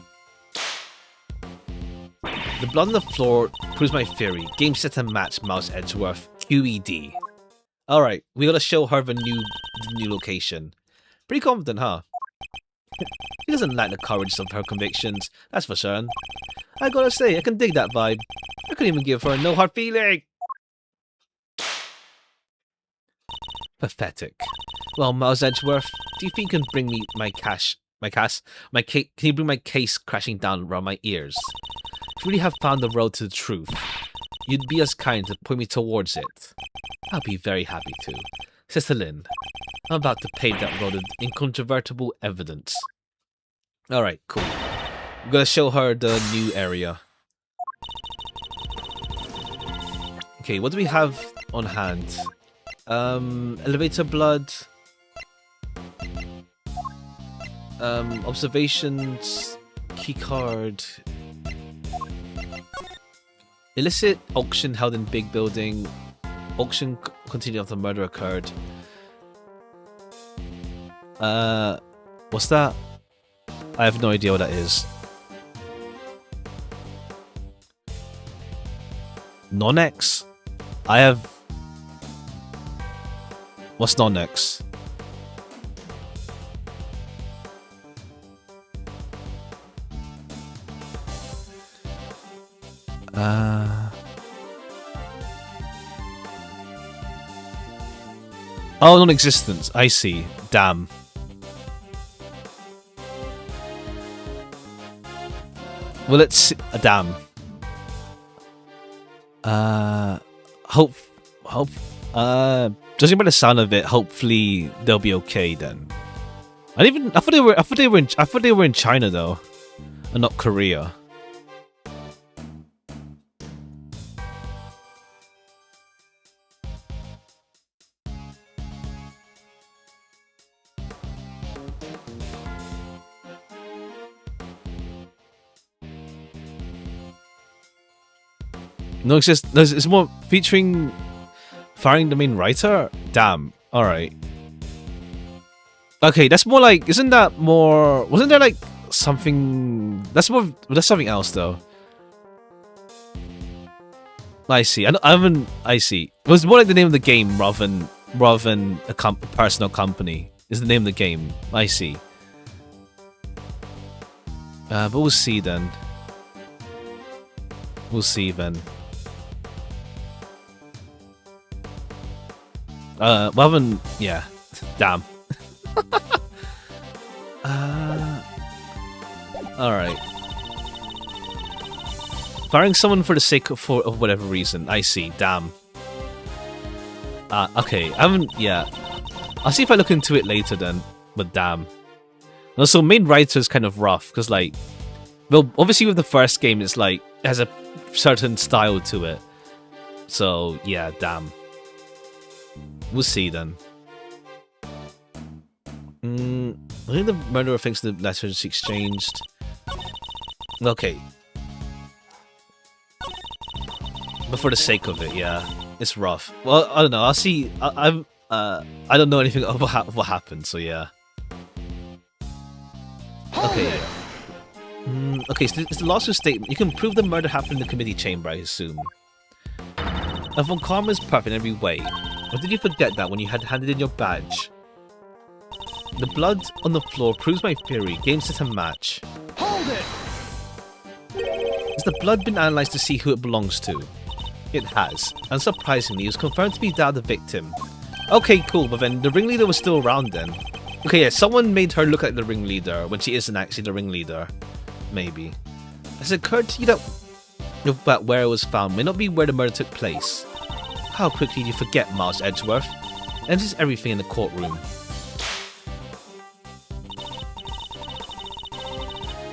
The blood on the floor proves my theory. Game set and match, Mouse Edgeworth. QED. Alright, we gotta show her the new location. Pretty confident, huh? She doesn't lack the courage of her convictions, that's for certain. I gotta say, I can dig that vibe. I couldn't even give her no hard feeling. Pathetic. Well, Miles Edgeworth, do you think you can bring me can you bring my case crashing down around my ears? If you really have found the road to the truth, you'd be as kind to point me towards it. I'll be very happy to. Sister Lynn, I'm about to pave that road with incontrovertible evidence. Alright, cool. I'm gonna show her the new area. Okay, what do we have on hand? Elevator blood. Observations, keycard, illicit auction held in big building, auction continued after murder occurred. What's that? I have no idea what that is. Non-X? I have... What's non-X? Oh, non-existence. I see. Damn. Well, let's see. Damn. Judging by the sound of it, hopefully they'll be okay then. I thought they were in China though, and not Korea. No, it's more featuring firing the main writer? Damn. Alright. Okay, that's more like, isn't that more, wasn't there like something, that's something else though. I see. I see. It was more like the name of the game rather than a personal company. Is the name of the game. I see. But we'll see then. We'll see then. Yeah. Damn. Alright. Firing someone for the sake of whatever reason. I see. Damn. Okay. Yeah. I'll see if I look into it later then. But damn. Also, main writer is kind of rough because, like, well, obviously with the first game, it's like it has a certain style to it. So yeah, damn. We'll see then. I think the murderer thinks the letters exchanged. Okay. But for the sake of it, yeah, it's rough. Well, I don't know. I'll see. I don't know anything about what happened, so yeah. Okay. Okay, so it's the lawsuit statement. You can prove the murder happened in the committee chamber, I assume. Von Karma is perfect in every way. Or did you forget that when you had handed in your badge? The blood on the floor proves my theory. Game set and match. Hold it! Has the blood been analysed to see who it belongs to? It has. Unsurprisingly, it was confirmed to be that of the victim. Okay, cool, but then the ringleader was still around then. Okay, yeah, someone made her look like the ringleader when she isn't actually the ringleader. Maybe. Has it occurred to you that where it was found may not be where the murder took place? How quickly do you forget, Miles Edgeworth? Enters everything in the courtroom.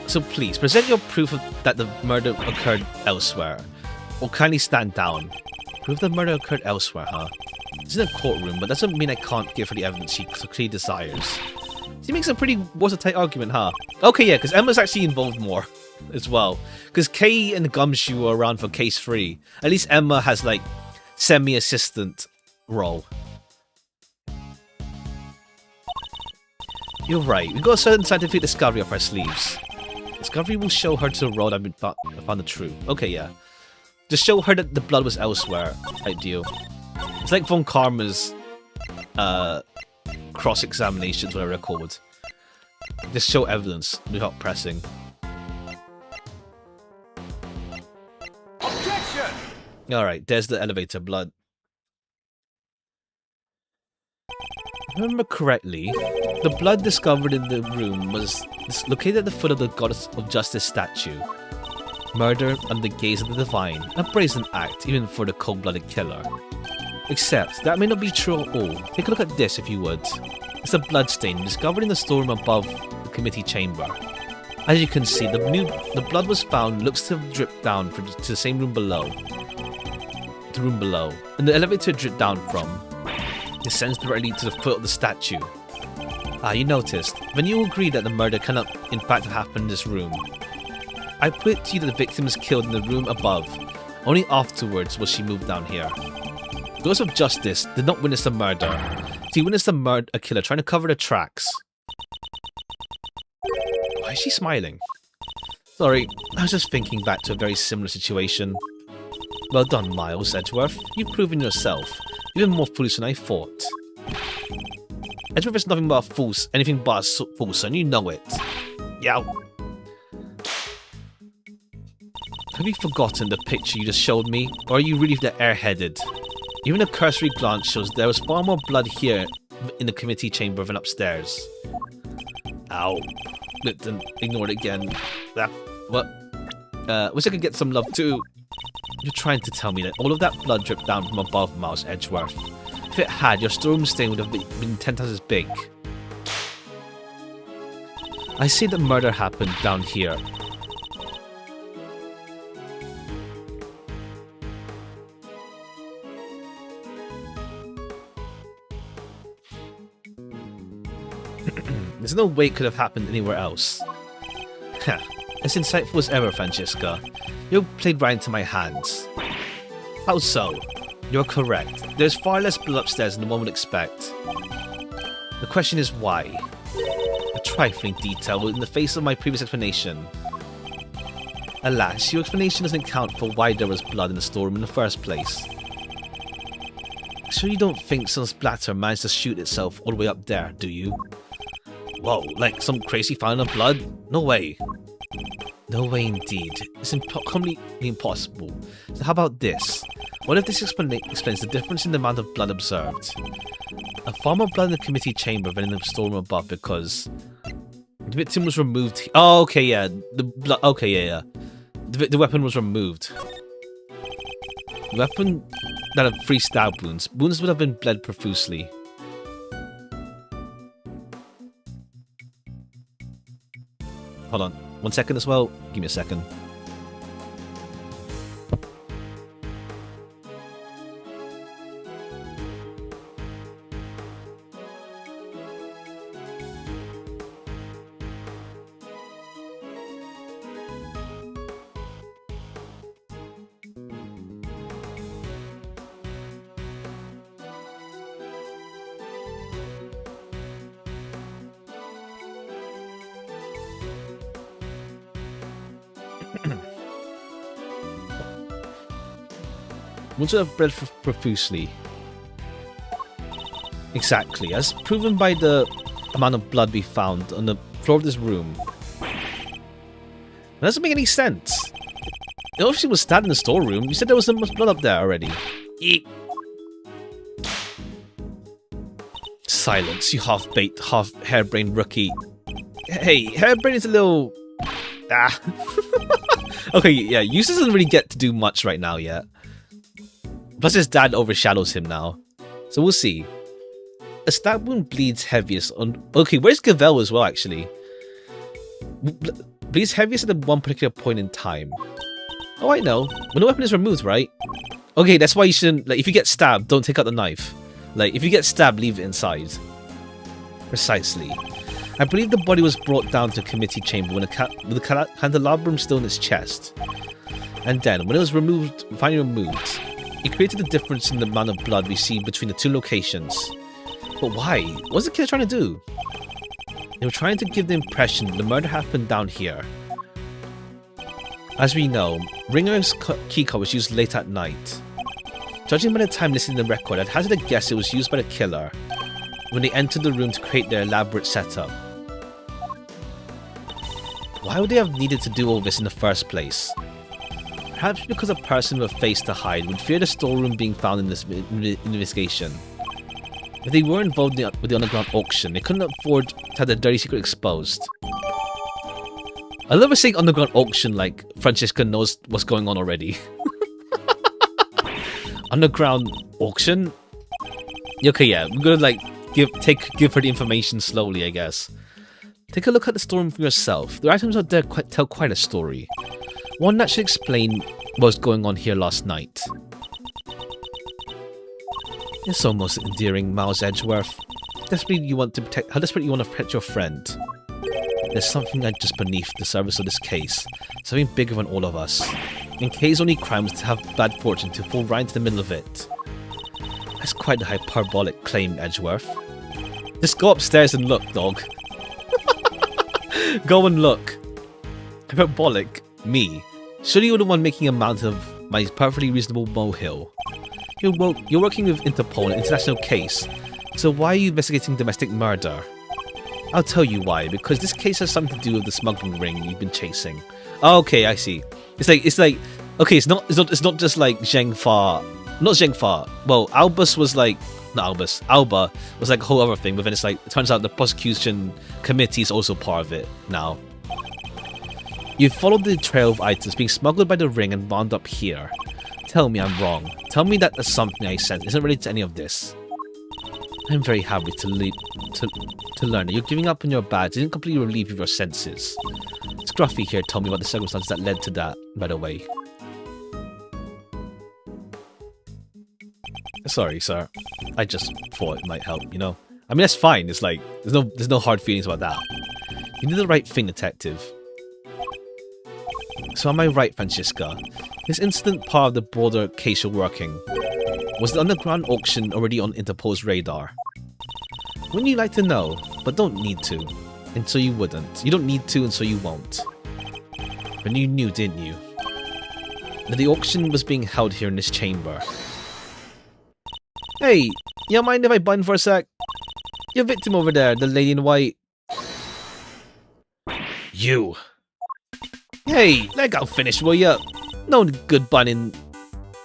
So please, present your proof that the murder occurred elsewhere. Or kindly stand down. Proof the murder occurred elsewhere, huh? It's in a courtroom, but that doesn't mean I can't give her the evidence she clearly desires. She makes a pretty watertight argument, huh? Okay, yeah, because Emma's actually involved more as well. Because Kay and Gumshoe are around for case 3. At least Emma has, like, semi-assistant role. You're right, we got a certain scientific discovery up our sleeves. Discovery will show her to the road I found the truth. Okay, yeah. Just show her that the blood was elsewhere. Ideal. It's like Von Karma's cross-examinations, whatever they're called. Just show evidence without pressing. Objection! Alright, there's the elevator blood. If I remember correctly, the blood discovered in the room was located at the foot of the Goddess of Justice statue. Murder under the gaze of the divine, a brazen act even for the cold-blooded killer. Except, that may not be true at all. Take a look at this if you would. It's a bloodstain discovered in the storeroom above the committee chamber. As you can see, the blood was found looks to have dripped down to the same room below. The room below. And the elevator dripped down from descends directly to the foot of the statue. Ah, you noticed. When you agreed that the murder cannot in fact have happened in this room, I put it to you that the victim was killed in the room above. Only afterwards was she moved down here. Those of justice did not witness the murder. She witnessed a killer trying to cover the tracks. Why is she smiling? Sorry, I was just thinking back to a very similar situation. Well done, Miles Edgeworth. You've proven yourself. Even more foolish than I thought. Edgeworth is nothing but a fool, anything but a fool, son. You know it. Yow. Have you forgotten the picture you just showed me, or are you really that airheaded? Even a cursory glance shows there was far more blood here in the committee chamber than upstairs. Ow. Ignored again. That. What? Wish I could get some love too. You're trying to tell me that all of that blood dripped down from above, Miles Edgeworth. If it had, your storeroom stain would have been 10 times as big. I see the murder happened down here. There's no way it could have happened anywhere else. Heh. As insightful as ever, Francesca. You played right into my hands. How so? You're correct. There's far less blood upstairs than one would expect. The question is why? A trifling detail in the face of my previous explanation. Alas, your explanation doesn't account for why there was blood in the storeroom in the first place. Sure you don't think some splatter managed to shoot itself all the way up there, do you? Whoa, like some crazy fountain of blood? No way. No way indeed. It's completely impossible. So how about this? What if this explains the difference in the amount of blood observed? A far more blood in the committee chamber than in the storeroom above because the victim was removed. Oh, okay, yeah. The blood. Okay, yeah. The weapon was removed. The weapon that had 3 stab wounds. Wounds would have been bled profusely. Hold on. 1 second as well. Give me a second. Wounds would have bled profusely. Exactly, as proven by the amount of blood we found on the floor of this room. That doesn't make any sense. It obviously was stabbed in the storeroom. You said there was so much blood up there already. Eek. Silence, you half-baked, half-harebrained rookie. Hey, harebrained is a little... Ah. Okay, yeah, Eustace doesn't really get to do much right now yet. Plus his dad overshadows him now. So we'll see. A stab wound bleeds heaviest on... Okay, where's Gavel as well, actually? Bleeds heaviest at one particular point in time. Oh, I know. When the weapon is removed, right? Okay, that's why you shouldn't... Like, if you get stabbed, don't take out the knife. Like, if you get stabbed, leave it inside. Precisely. I believe the body was brought down to the committee chamber with the candelabrum still in its chest. And then, when it was finally removed, it created the difference in the amount of blood we see between the 2 locations. But why? What was the killer trying to do? They were trying to give the impression that the murder happened down here. As we know, Ringer's keycard was used late at night. Judging by the time listed in the record, I'd hazard a guess it was used by the killer when they entered the room to create their elaborate setup. Why would they have needed to do all this in the first place? Perhaps because a person with a face to hide would fear the storeroom being found in this investigation. If they were involved with the underground auction, they couldn't afford to have their dirty secret exposed. I love saying underground auction like Francesca knows what's going on already. Underground auction? Okay, yeah, we're gonna like give her the information slowly, I guess. Take a look at the storeroom for yourself. The items out there tell quite a story. One that should explain what was going on here last night. It's almost endearing, Miles Edgeworth. desperately you want to protect your friend. There's something just beneath the surface of this case, something bigger than all of us. In case only crime was to have bad fortune to fall right into the middle of it. That's quite a hyperbolic claim, Edgeworth. Just go upstairs and look, dog. Go and look. Hyperbolic? Me? Surely you're the one making a mountain of my perfectly reasonable molehill. You're working with Interpol, an international case, so why are you investigating domestic murder? I'll tell you why, because this case has something to do with the smuggling ring you've been chasing. Oh, okay, I see. It's like okay, it's not just like Zheng Fa. Not Zheng Fa. Well, Albus was like Alba was like a whole other thing, but then it's like it turns out the prosecution committee is also part of it now. You've followed the trail of items being smuggled by the ring and wound up here. Tell me I'm wrong. Tell me that the something I sense isn't related to any of this. I'm very happy to learn that you're giving up on your badge didn't completely relieve you of your senses. Scruffy here told me about the circumstances that led to that, by the way. Sorry, sir. I just thought it might help, you know? I mean, that's fine. It's like, there's no hard feelings about that. You did the right thing, detective. So am I right, Francisca? This incident part of the broader case you're working. Was the underground auction already on Interpol's radar? Wouldn't you like to know? But don't need to. And so you wouldn't. You don't need to, and so you won't. But you knew, didn't you? That the auction was being held here in this chamber. Hey, you don't mind if I butt in for a sec? Your victim over there, the lady in white. You. Hey, let go finish, will ya? No good bunning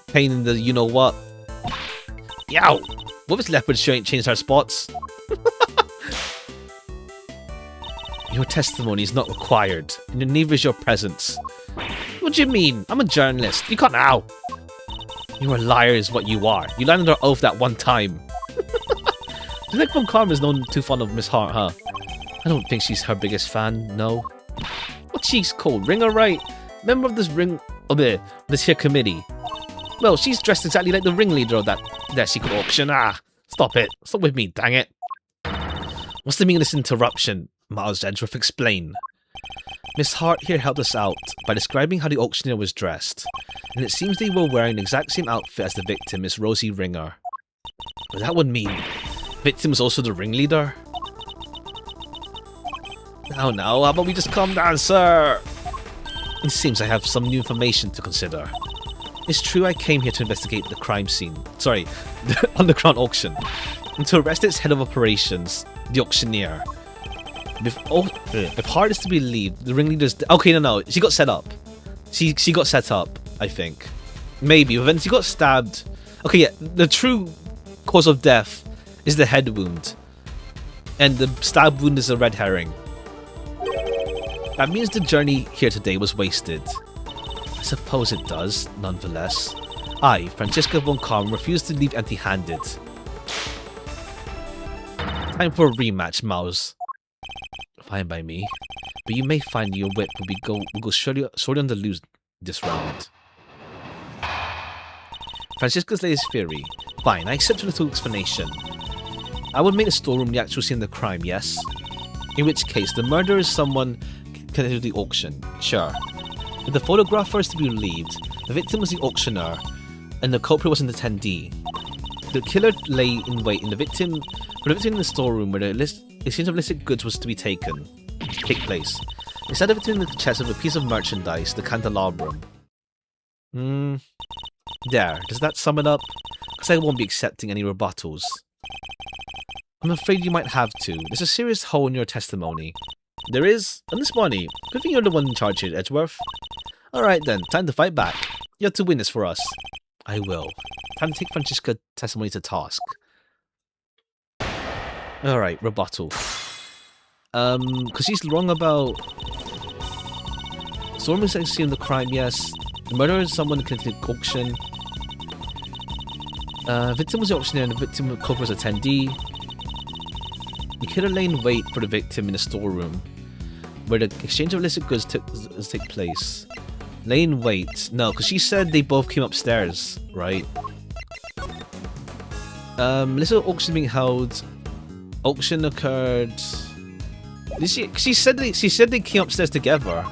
pain in the you-know-what. Yow! What if leopard show ain't changed our spots? Your testimony is not required, and neither is your presence. What do you mean? I'm a journalist. You can't now. You're a liar is what you are. You lied under oath that one time. Do you think Von Karma is known too fond of Miss Hart, huh? I don't think she's her biggest fan, no. What's she's called? Ringer, right? Member of this this here committee. Well, she's dressed exactly like the ringleader of that secret auction. Ah, stop it. Stop with me, dang it. What's the meaning of this interruption? Miles Edgeworth, explain. Miss Hart here helped us out by describing how the auctioneer was dressed, and it seems they were wearing the exact same outfit as the victim, Miss Rosie Ringer. But that would mean victim was also the ringleader? Now, how about we just calm down, sir? It seems I have some new information to consider. It's true I came here to investigate the crime scene. Sorry, the underground auction. And to arrest its head of operations, the auctioneer. If Hart is to be believed, the ringleader's... Okay, no. She got set up. She got set up, I think. Maybe, but then she got stabbed. Okay, yeah, the true cause of death is the head wound. And the stab wound is a red herring. That means the journey here today was wasted. I suppose it does, nonetheless. I, Francisca Von Karm, refuse to leave empty-handed. Time for a rematch, Mouse. Fine by me, but you may find your whip will go surely on the loose this round. Francisca's latest theory. Fine, I accept your little explanation. I would make the storeroom the actual scene of the crime, yes? In which case, the murderer is someone connected to the auction, sure. If the photographer is to be believed, the victim was the auctioneer, and the culprit was an attendee. The killer lay in wait for the victim in the storeroom where the exchange of illicit goods was to take place. Instead of it in the chest of a piece of merchandise, the candelabrum. There, does that sum it up? Because I won't be accepting any rebuttals. I'm afraid you might have to. There's a serious hole in your testimony. There is? And this money. Good thing you're the one in charge here, Edgeworth. Alright then, time to fight back. You have to win this for us. I will. Time to take Francisca's testimony to task. Alright, rebuttal. Because she's wrong about... Storm is actually in the crime, yes. The murderer is someone connected to the auction. Victim was the auctioneer and the victim culprit was attendee. The killer lay in wait for the victim in the storeroom, where the exchange of illicit goods take place. Lay in wait. No, because she said they both came upstairs, right? Illicit auction being held Auction occurred. She said they came upstairs together,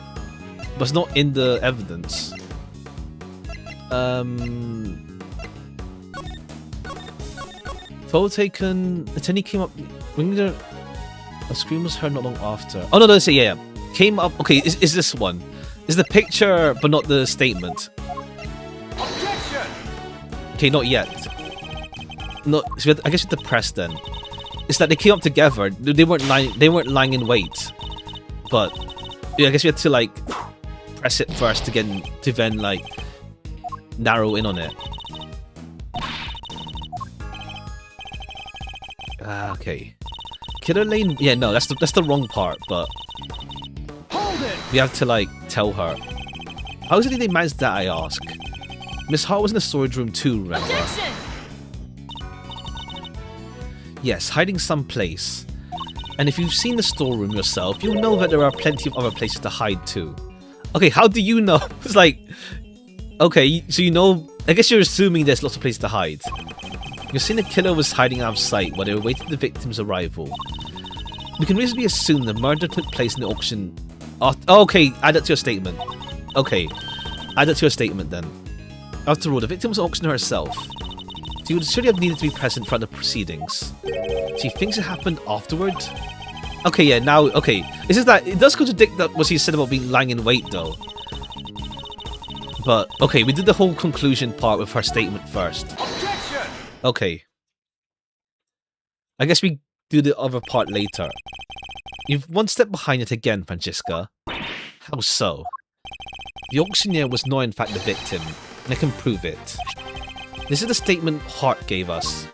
but it's not in the evidence. Photo taken. Attendee came up. A scream was heard not long after. Oh no, no, say yeah. Came up. Okay, is this one? Is the picture but not the statement? Objection! Okay, not yet. No, so I guess you have to press then. It's that they came up together. They weren't lying in wait. But yeah, I guess we had to like press it first to then like narrow in on it. Okay. Killer Lane. Yeah, no, that's the wrong part. But Hold it! we have to like tell her. How did they manage that? I ask. Miss Hart was in the storage room too. Remember? Objection! Yes, hiding someplace. And if you've seen the storeroom yourself, you'll know that there are plenty of other places to hide too. Okay, how do you know? It's like, okay, so you know. I guess you're assuming there's lots of places to hide. You've seen the killer was hiding out of sight while they were waiting for the victim's arrival. We can reasonably assume the murder took place in the auction. Oh, okay, add that to your statement. Okay, add that to your statement then. After all, the victim was auctioned herself. She would surely have needed to be present for the proceedings. She thinks it happened afterward? Okay, yeah, now, okay. It's just that, it does contradict that what she said about being lying in wait though. But, okay, we did the whole conclusion part with her statement first. Objection! Okay. I guess we do the other part later. You've one step behind it again, Francisca. How so? The auctioneer was not in fact the victim, and I can prove it. This is the statement Hart gave us.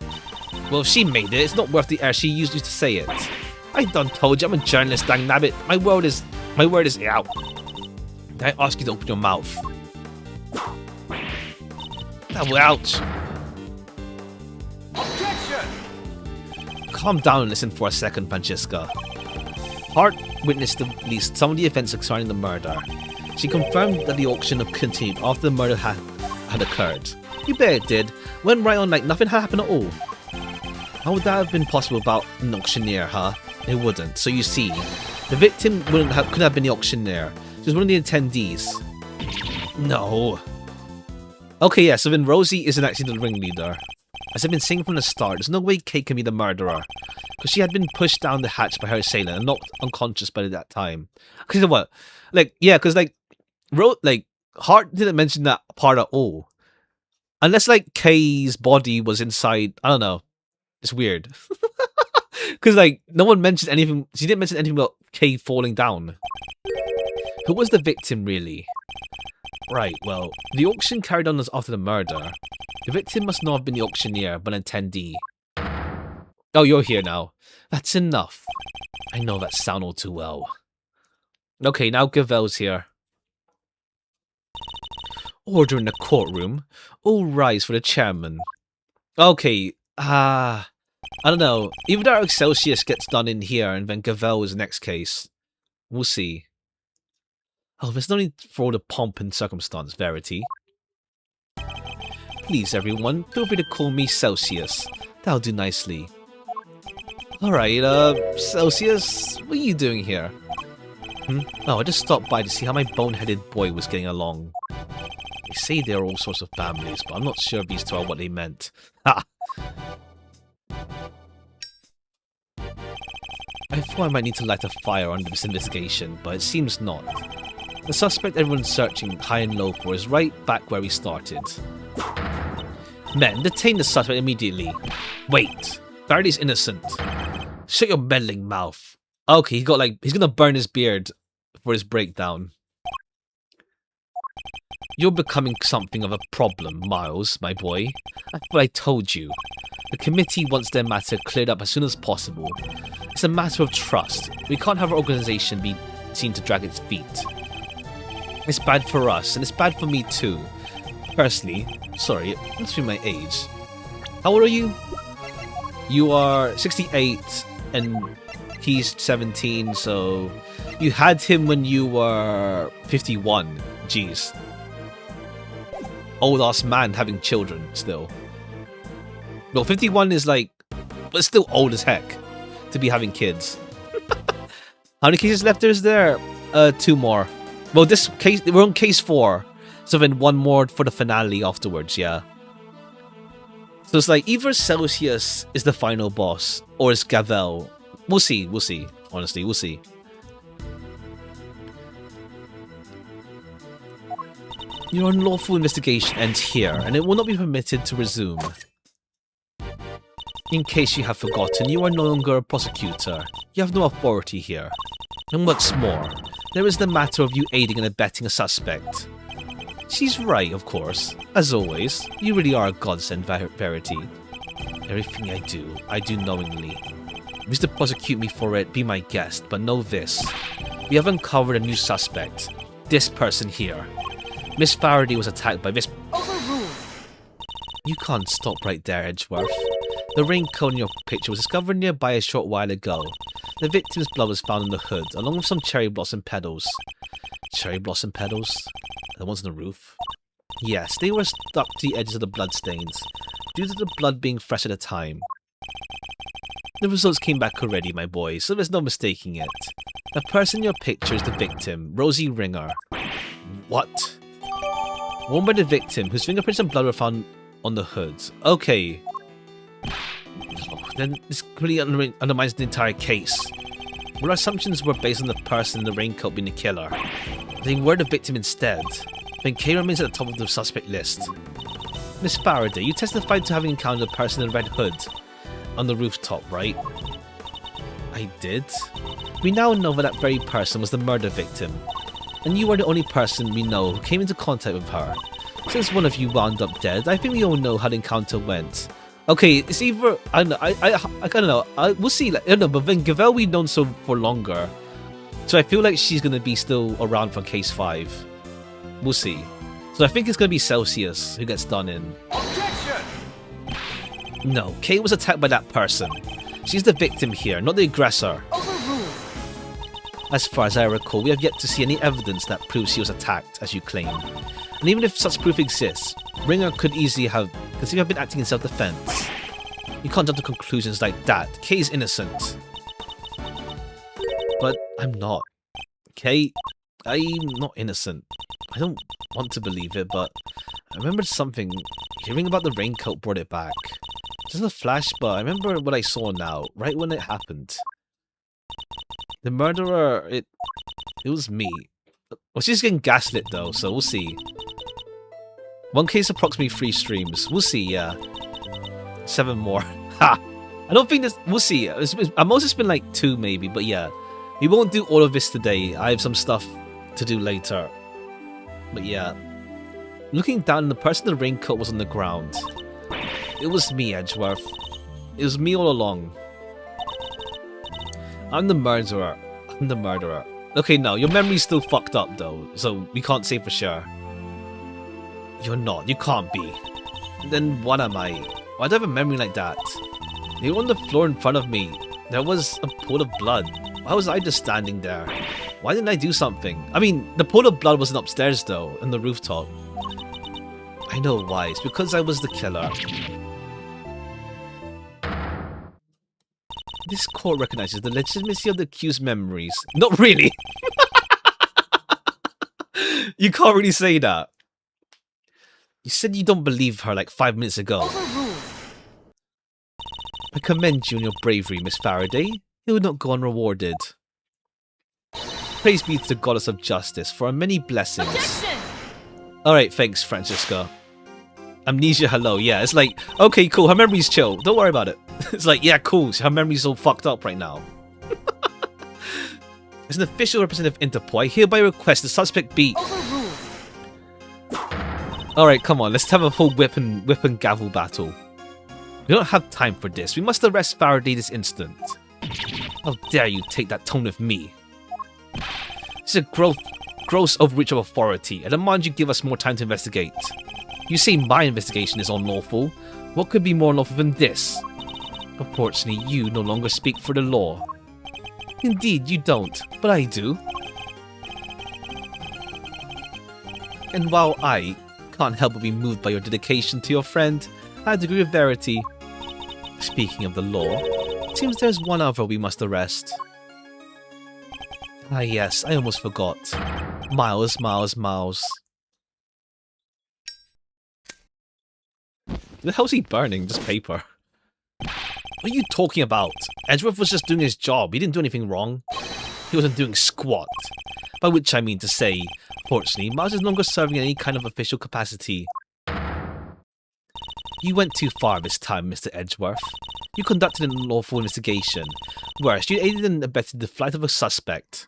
Well, if she made it, it's not worth the air she used to say it. I done told you I'm a journalist, dang nabbit. My word is out. I ask you to open your mouth. Oh, ouch. Objection! Calm down and listen for a second, Francisca. Hart witnessed at least some of the events concerning the murder. She confirmed that the auction had continued after the murder had occurred. You bet it did. Went right on like nothing had happened at all. How would that have been possible without an auctioneer, huh? It wouldn't. So you see, the victim couldn't have been the auctioneer. She was one of the attendees. No. Okay, yeah, so then Rosie isn't actually the ringleader. As I've been saying from the start, there's no way Kate can be the murderer. Because she had been pushed down the hatch by her assailant and knocked unconscious by that time. Because you know what? Like, yeah, because like, Hart didn't mention that part at all. Unless like Kay's body was inside, I don't know. It's weird. Because like, no one mentioned anything, she didn't mention anything about Kay falling down. Who was the victim really? Right, well, the auction carried on as after the murder. The victim must not have been the auctioneer, but an attendee. Oh, you're here now. That's enough. I know that sound all too well. Okay, now Gavel's here. Order in the courtroom. All rise for the chairman. Okay, I don't know. Either that or Excelsius gets done in here and then Gavel is the next case. We'll see. Oh, there's no need for all the pomp and circumstance, Verity. Please, everyone, feel free to call me Celsius. That'll do nicely. Alright, Celsius, what are you doing here? Oh, I just stopped by to see how my boneheaded boy was getting along. They say there are all sorts of families, but I'm not sure these two are what they meant. Ha! I thought I might need to light a fire under this investigation, but it seems not. The suspect everyone's searching high and low for is right back where we started. Men, detain the suspect immediately. Wait, Faraday's innocent. Shut your meddling mouth. Okay, he's gonna burn his beard for his breakdown. You're becoming something of a problem, Miles, my boy. That's what I told you. The committee wants their matter cleared up as soon as possible. It's a matter of trust. We can't have our organization be seen to drag its feet. It's bad for us, and it's bad for me too. Personally, sorry, it must be my age. How old are you? You are 68, and he's 17, so... You had him when you were 51. Jeez. Old-ass man having children, still. Well, 51 is like... But still old as heck. to be having kids. How many cases left is there? 2 more. Well, this case, we're on case 4. So then 1 more for the finale afterwards, yeah. So it's like either Celsius is the final boss or it's Gavel. We'll see, honestly, we'll see. Your unlawful investigation ends here, and it will not be permitted to resume. In case you have forgotten, you are no longer a prosecutor. You have no authority here. And what's more, there is the matter of you aiding and abetting a suspect. She's right, of course. As always, you really are a godsend, Verity. Everything I do knowingly. If you wish to prosecute me for it, be my guest, but know this. We have uncovered a new suspect. This person here. Miss Faraday was attacked by this... Overruled. You can't stop right there, Edgeworth. The raincoat in your picture was discovered nearby a short while ago. The victim's blood was found in the hood, along with some cherry blossom petals. Cherry blossom petals? The ones on the roof? Yes, they were stuck to the edges of the bloodstains, due to the blood being fresh at the time. The results came back already, my boy, so there's no mistaking it. The person in your picture is the victim, Rosie Ringer. What? Worn by the victim, whose fingerprints and blood were found on the hood. Okay. Then this completely undermines the entire case. Our assumptions were based on the person in the raincoat being the killer. They were the victim instead. Then Kay remains at the top of the suspect list. Miss Faraday, you testified to having encountered a person in a red hood on the rooftop, right? I did? We now know that that very person was the murder victim. And you are the only person we know who came into contact with her. Since one of you wound up dead, I think we all know how the encounter went. Okay, it's either... I don't know, I don't know. We'll see. Like, I don't know, but then Gavel we've known so for longer. So I feel like she's going to be still around for case 5. We'll see. So I think it's going to be Celsius who gets done in. Objection! No, Kay was attacked by that person. She's the victim here, not the aggressor. Overruled. As far as I recall, we have yet to see any evidence that proves she was attacked, as you claim. And even if such proof exists, Ringer could easily have been acting in self-defense. You can't jump to conclusions like that. Kay's innocent. But I'm not. Kay, I'm not innocent. I don't want to believe it, but I remembered something. Hearing about the raincoat brought it back. Just a flash, but I remember what I saw now, right when it happened. The murderer, it was me. Well, she's getting gaslit though, so we'll see. One case, approximately 3 streams. We'll see, yeah. 7 more. Ha! I don't think this... We'll see. At most it's been like 2 maybe, but yeah. We won't do all of this today. I have some stuff to do later. But yeah. Looking down, the person in the raincoat was on the ground. It was me, Edgeworth. It was me all along. I'm the murderer. I'm the murderer. Okay, no, your memory's still fucked up though, so we can't say for sure. You're not. You can't be. Then what am I? Why do I have a memory like that? You were on the floor in front of me. There was a pool of blood. Why was I just standing there? Why didn't I do something? I mean, the pool of blood wasn't upstairs though, on the rooftop. I know why. It's because I was the killer. This court recognizes the legitimacy of the accused's memories. Not really! You can't really say that. You said you don't believe her like 5 minutes ago. Overruled. I commend you on your bravery, Miss Faraday. You will not go unrewarded. Praise be to the goddess of justice for her many blessings. Alright, thanks, Francisca. Amnesia, hello. Yeah, it's like, okay, cool, her memory's chill. Don't worry about it. It's like, yeah, cool, her memory's all fucked up right now. As an official representative of Interpol, I hereby request the suspect be... Overruled. Alright, come on, let's have a whole whip and gavel battle. We don't have time for this. We must arrest Faraday this instant. How dare you take that tone with me? This is a gross overreach of authority. I demand you give us more time to investigate. You say my investigation is unlawful. What could be more unlawful than this? Unfortunately, you no longer speak for the law. Indeed, you don't, but I do. And while I can't help but be moved by your dedication to your friend, I agree with Verity. Speaking of the law, it seems there's one other we must arrest. Ah yes, I almost forgot. Miles. The hell's he burning? Just paper. What are you talking about? Edgeworth was just doing his job. He didn't do anything wrong. He wasn't doing squat. By which I mean to say, fortunately, Miles is no longer serving in any kind of official capacity. You went too far this time, Mr. Edgeworth. You conducted an unlawful investigation. Worse, you aided and abetted the flight of a suspect.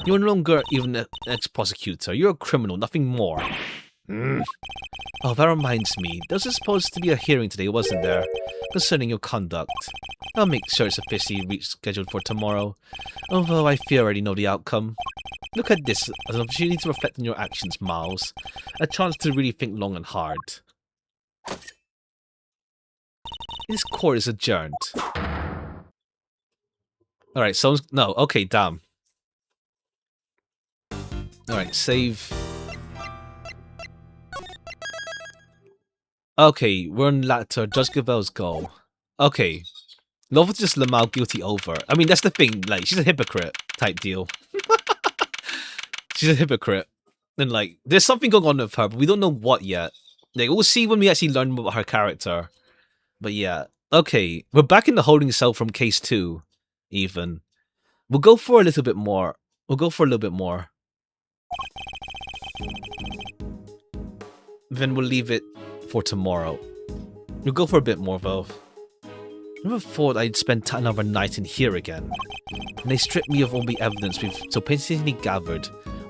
You are no longer even an ex-prosecutor. You're a criminal, nothing more. Oh, that reminds me. There was supposed to be a hearing today, wasn't there? Concerning your conduct. I'll make sure it's officially rescheduled for tomorrow. Although I fear I already know the outcome. Look at this as an opportunity to reflect on your actions, Miles. A chance to really think long and hard. This court is adjourned. Alright, someone's... No, okay, damn. Alright, save... Okay, we're on latter. Judge Gavel's goal. Okay. Love just Lamau guilty over. I mean, that's the thing. Like, she's a hypocrite type deal. She's a hypocrite. And, like, there's something going on with her, but we don't know what yet. Like, we'll see when we actually learn more about her character. But yeah. Okay, we're back in the holding cell from case 2, even. We'll go for a little bit more. Then we'll leave it for tomorrow. We'll go for a bit more though. Never thought I'd spend another night in here again. And they stripped me of all the evidence we've so painstakingly gathered.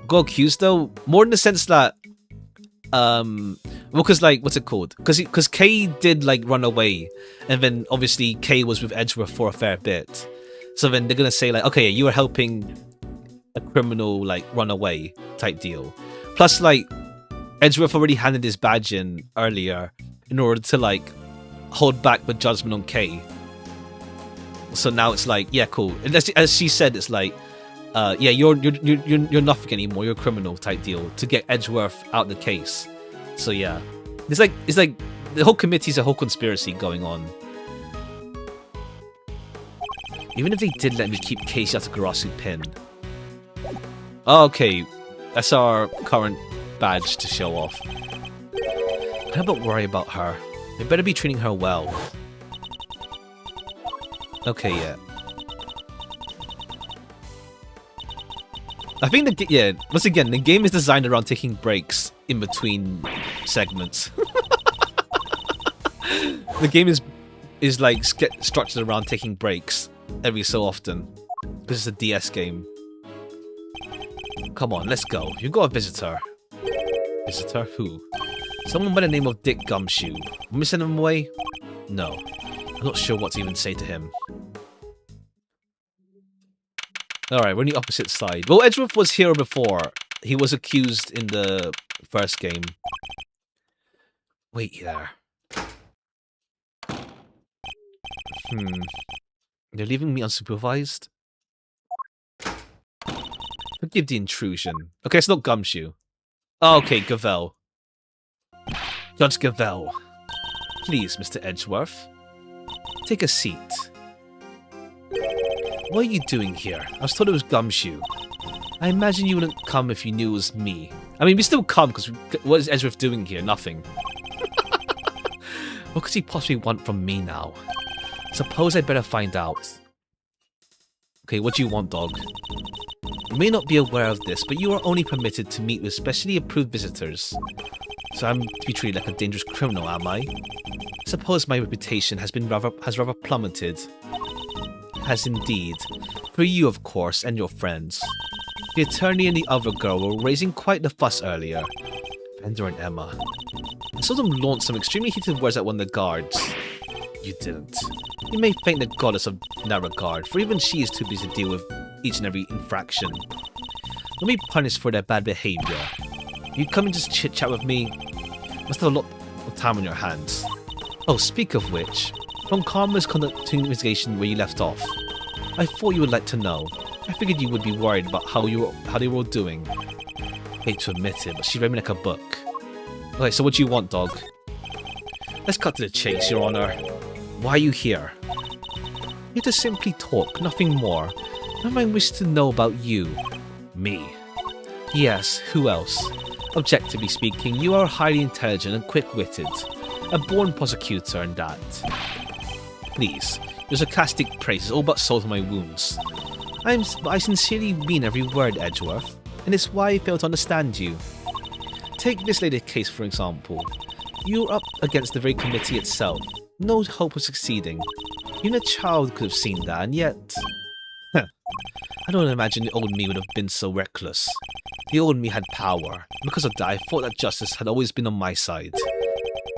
Got accused though, more in the sense that well, because like, what's it called? Because Kay did like run away, and then obviously Kay was with Edgeworth for a fair bit. So then they're gonna say like, okay, you were helping a criminal like run away type deal. Plus like, Edgeworth already handed his badge in earlier in order to like hold back the judgment on Kay. So now it's like, yeah, cool. And as she said, it's like, yeah, you're nothing anymore. You're a criminal type deal to get Edgeworth out of the case. So yeah, it's like the whole committee's a whole conspiracy going on. Even if they did let me keep Kay Yatagarasu pin. Oh, okay, that's our current badge to show off. How about worry about her? They better be treating her well. Okay, yeah. I think yeah, once again, the game is designed around taking breaks in between segments. The game is like structured around taking breaks every so often. This is a DS game. Come on, let's go. You got a visitor. Visitor? Who? Someone by the name of Dick Gumshoe. Want me to send him away? No. I'm not sure what to even say to him. Alright, we're on the opposite side. Well, Edgeworth was here before. He was accused in the first game. Wait there. They're leaving me unsupervised? Forgive the intrusion. Okay, it's not Gumshoe. Oh, okay, Gavel. Judge Gavel. Please, Mr. Edgeworth. Take a seat. What are you doing here? I was told it was Gumshoe. I imagine you wouldn't come if you knew it was me. I mean, we still come, because what is Edgeworth doing here? Nothing. What could he possibly want from me now? Suppose I'd better find out. Okay, what do you want, dog? You may not be aware of this, but you are only permitted to meet with specially approved visitors. So I'm to be treated like a dangerous criminal, am I? Suppose my reputation has rather plummeted. Has indeed. For you, of course, and your friends. The attorney and the other girl were raising quite the fuss earlier. Bender and Emma. I saw them launch some extremely heated words at one of the guards. You didn't. You may thank the goddess of that regard, for even she is too busy to deal with each and every infraction. Don't be punished for their bad behavior. You come and just chit-chat with me? Must have a lot of time on your hands. Oh, speak of which, from Karma's conducting investigation where you left off, I thought you would like to know. I figured you would be worried about how they were all doing. Hate to admit it, but she read me like a book. Okay, so what do you want, dog? Let's cut to the chase, Your Honor. Why are you here? here to simply talk, nothing more. My mind wishes to know about you. Me. Yes, who else? Objectively speaking, you are highly intelligent and quick-witted. A born prosecutor and that. Please, your sarcastic praise is all but salt on my wounds. I sincerely mean every word, Edgeworth, and it's why I fail to understand you. Take this latest case for example. You're up against the very committee itself. No hope of succeeding. Even a child could have seen that, and yet... I don't imagine the old me would have been so reckless. The old me had power. Because of that, I thought that justice had always been on my side.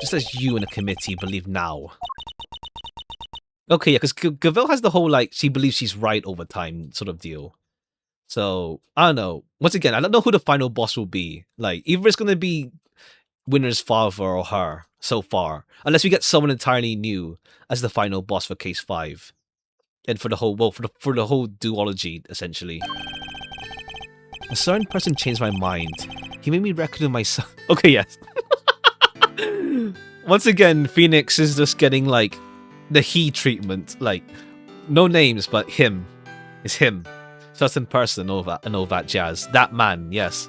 Just as you and the committee believe now. Okay, yeah, because Gavel has the whole, like, she believes she's right over time sort of deal. So, I don't know. Once again, I don't know who the final boss will be. Like, either it's going to be Winner's father or her, so far. Unless we get someone entirely new as the final boss for Case 5. And for the whole, well, for the whole duology, essentially. A certain person changed my mind. He made me reckon myself. Okay, yes. Once again, Phoenix is just getting, like, the he treatment. Like, no names, but him. It's him. Certain person, and all that jazz. That man, yes.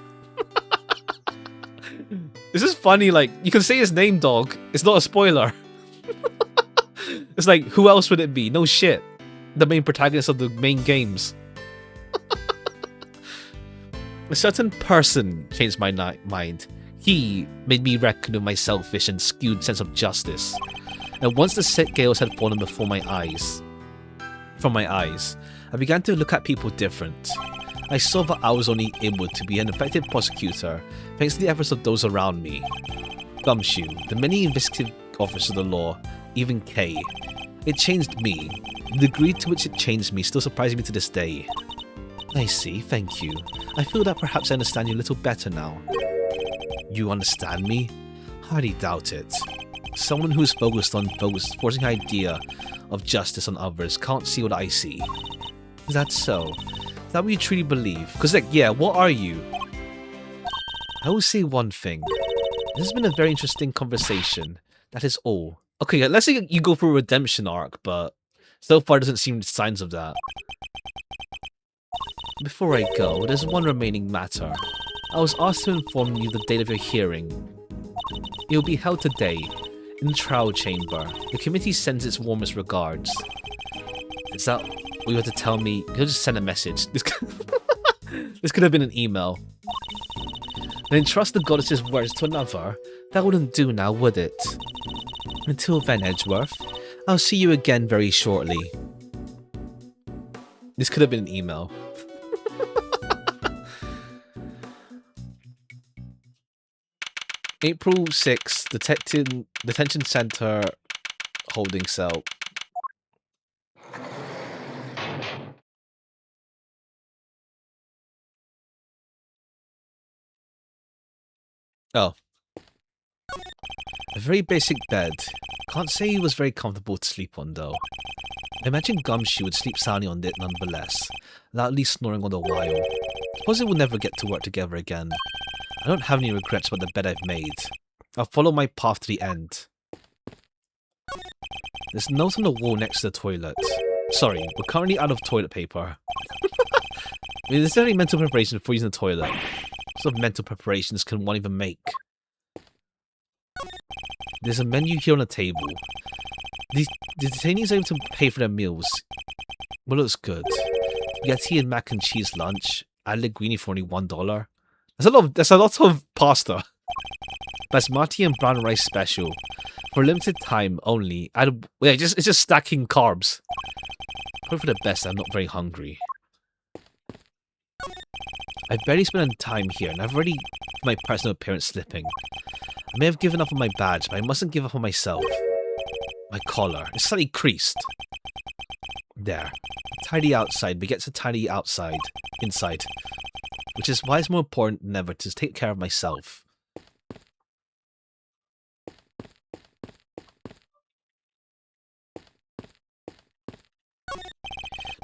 This is funny, like, you can say his name, dog. It's not a spoiler. It's like, who else would it be? No shit. The main protagonist of the main games. A certain person changed my mind. He made me reckon of my selfish and skewed sense of justice. And once the scales had fallen before my eyes, I began to look at people different. I saw that I was only able to be an effective prosecutor thanks to the efforts of those around me. Gumshoe, the many investigative officers of the law, even Kay. It changed me. The degree to which it changed me still surprises me to this day. I see, thank you. I feel that perhaps I understand you a little better now. You understand me? Hardly doubt it. Someone who is focused on forcing the idea of justice on others can't see what I see. Is that so? Is that what you truly believe? Because, like, yeah, what are you? I will say one thing. This has been a very interesting conversation. That is all. Okay, let's say you go through a redemption arc, but so far doesn't seem signs of that. Before I go, there's one remaining matter. I was asked to inform you the date of your hearing. It will be held today, in the trial chamber. The committee sends its warmest regards. Is that what you had to tell me? You'll just send a message. This could have been an email. And entrust the goddess's words to another? That wouldn't do now, would it? Until then, Edgeworth, I'll see you again very shortly. This could have been an email. April 6th, Detention Center holding cell. Oh. A very basic bed. Can't say he was very comfortable to sleep on though. I imagine Gumshoe would sleep soundly on it nonetheless, loudly snoring all the while. Suppose we'll never get to work together again. I don't have any regrets about the bed I've made. I'll follow my path to the end. There's a note on the wall next to the toilet. Sorry, we're currently out of toilet paper. I mean, is there any mental preparation for using the toilet? What sort of mental preparations can one even make? There's a menu here on the table. The detainees are able to pay for their meals. Well, looks good. Spaghetti and mac and cheese lunch. Add linguine for only $1. There's a lot of pasta. Basmati and brown rice special. For a limited time only. It's just stacking carbs. Hope for the best, I'm not very hungry. I've barely spent any time here, and I've already my personal appearance slipping. I may have given up on my badge, but I mustn't give up on myself. My collar is slightly creased. There. Tidy outside begets a tidy inside. Which is why it's more important than ever to take care of myself.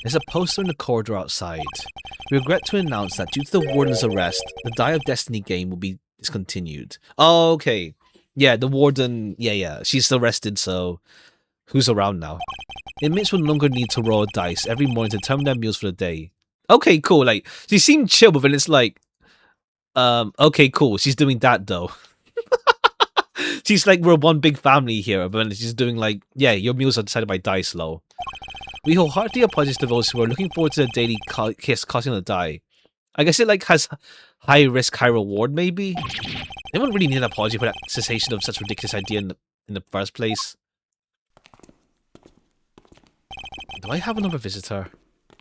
There's a poster in the corridor outside. We regret to announce that due to the warden's arrest, the Die of Destiny game will be discontinued. Oh, okay. Yeah, the warden, yeah. She's arrested, so Who's around now? Inmates will no longer need to roll dice every morning to determine their meals for the day. Okay, cool. Like, she seemed chill, but then it's like, okay, cool. She's doing that though. She's like, we're one big family here, but then she's doing like, yeah, your meals are decided by dice, low. We wholeheartedly apologize to those who are looking forward to the daily case casting on the die. I guess it like has high risk, high reward, maybe? Anyone really need an apology for that cessation of such ridiculous idea in the first place? Do I have another visitor?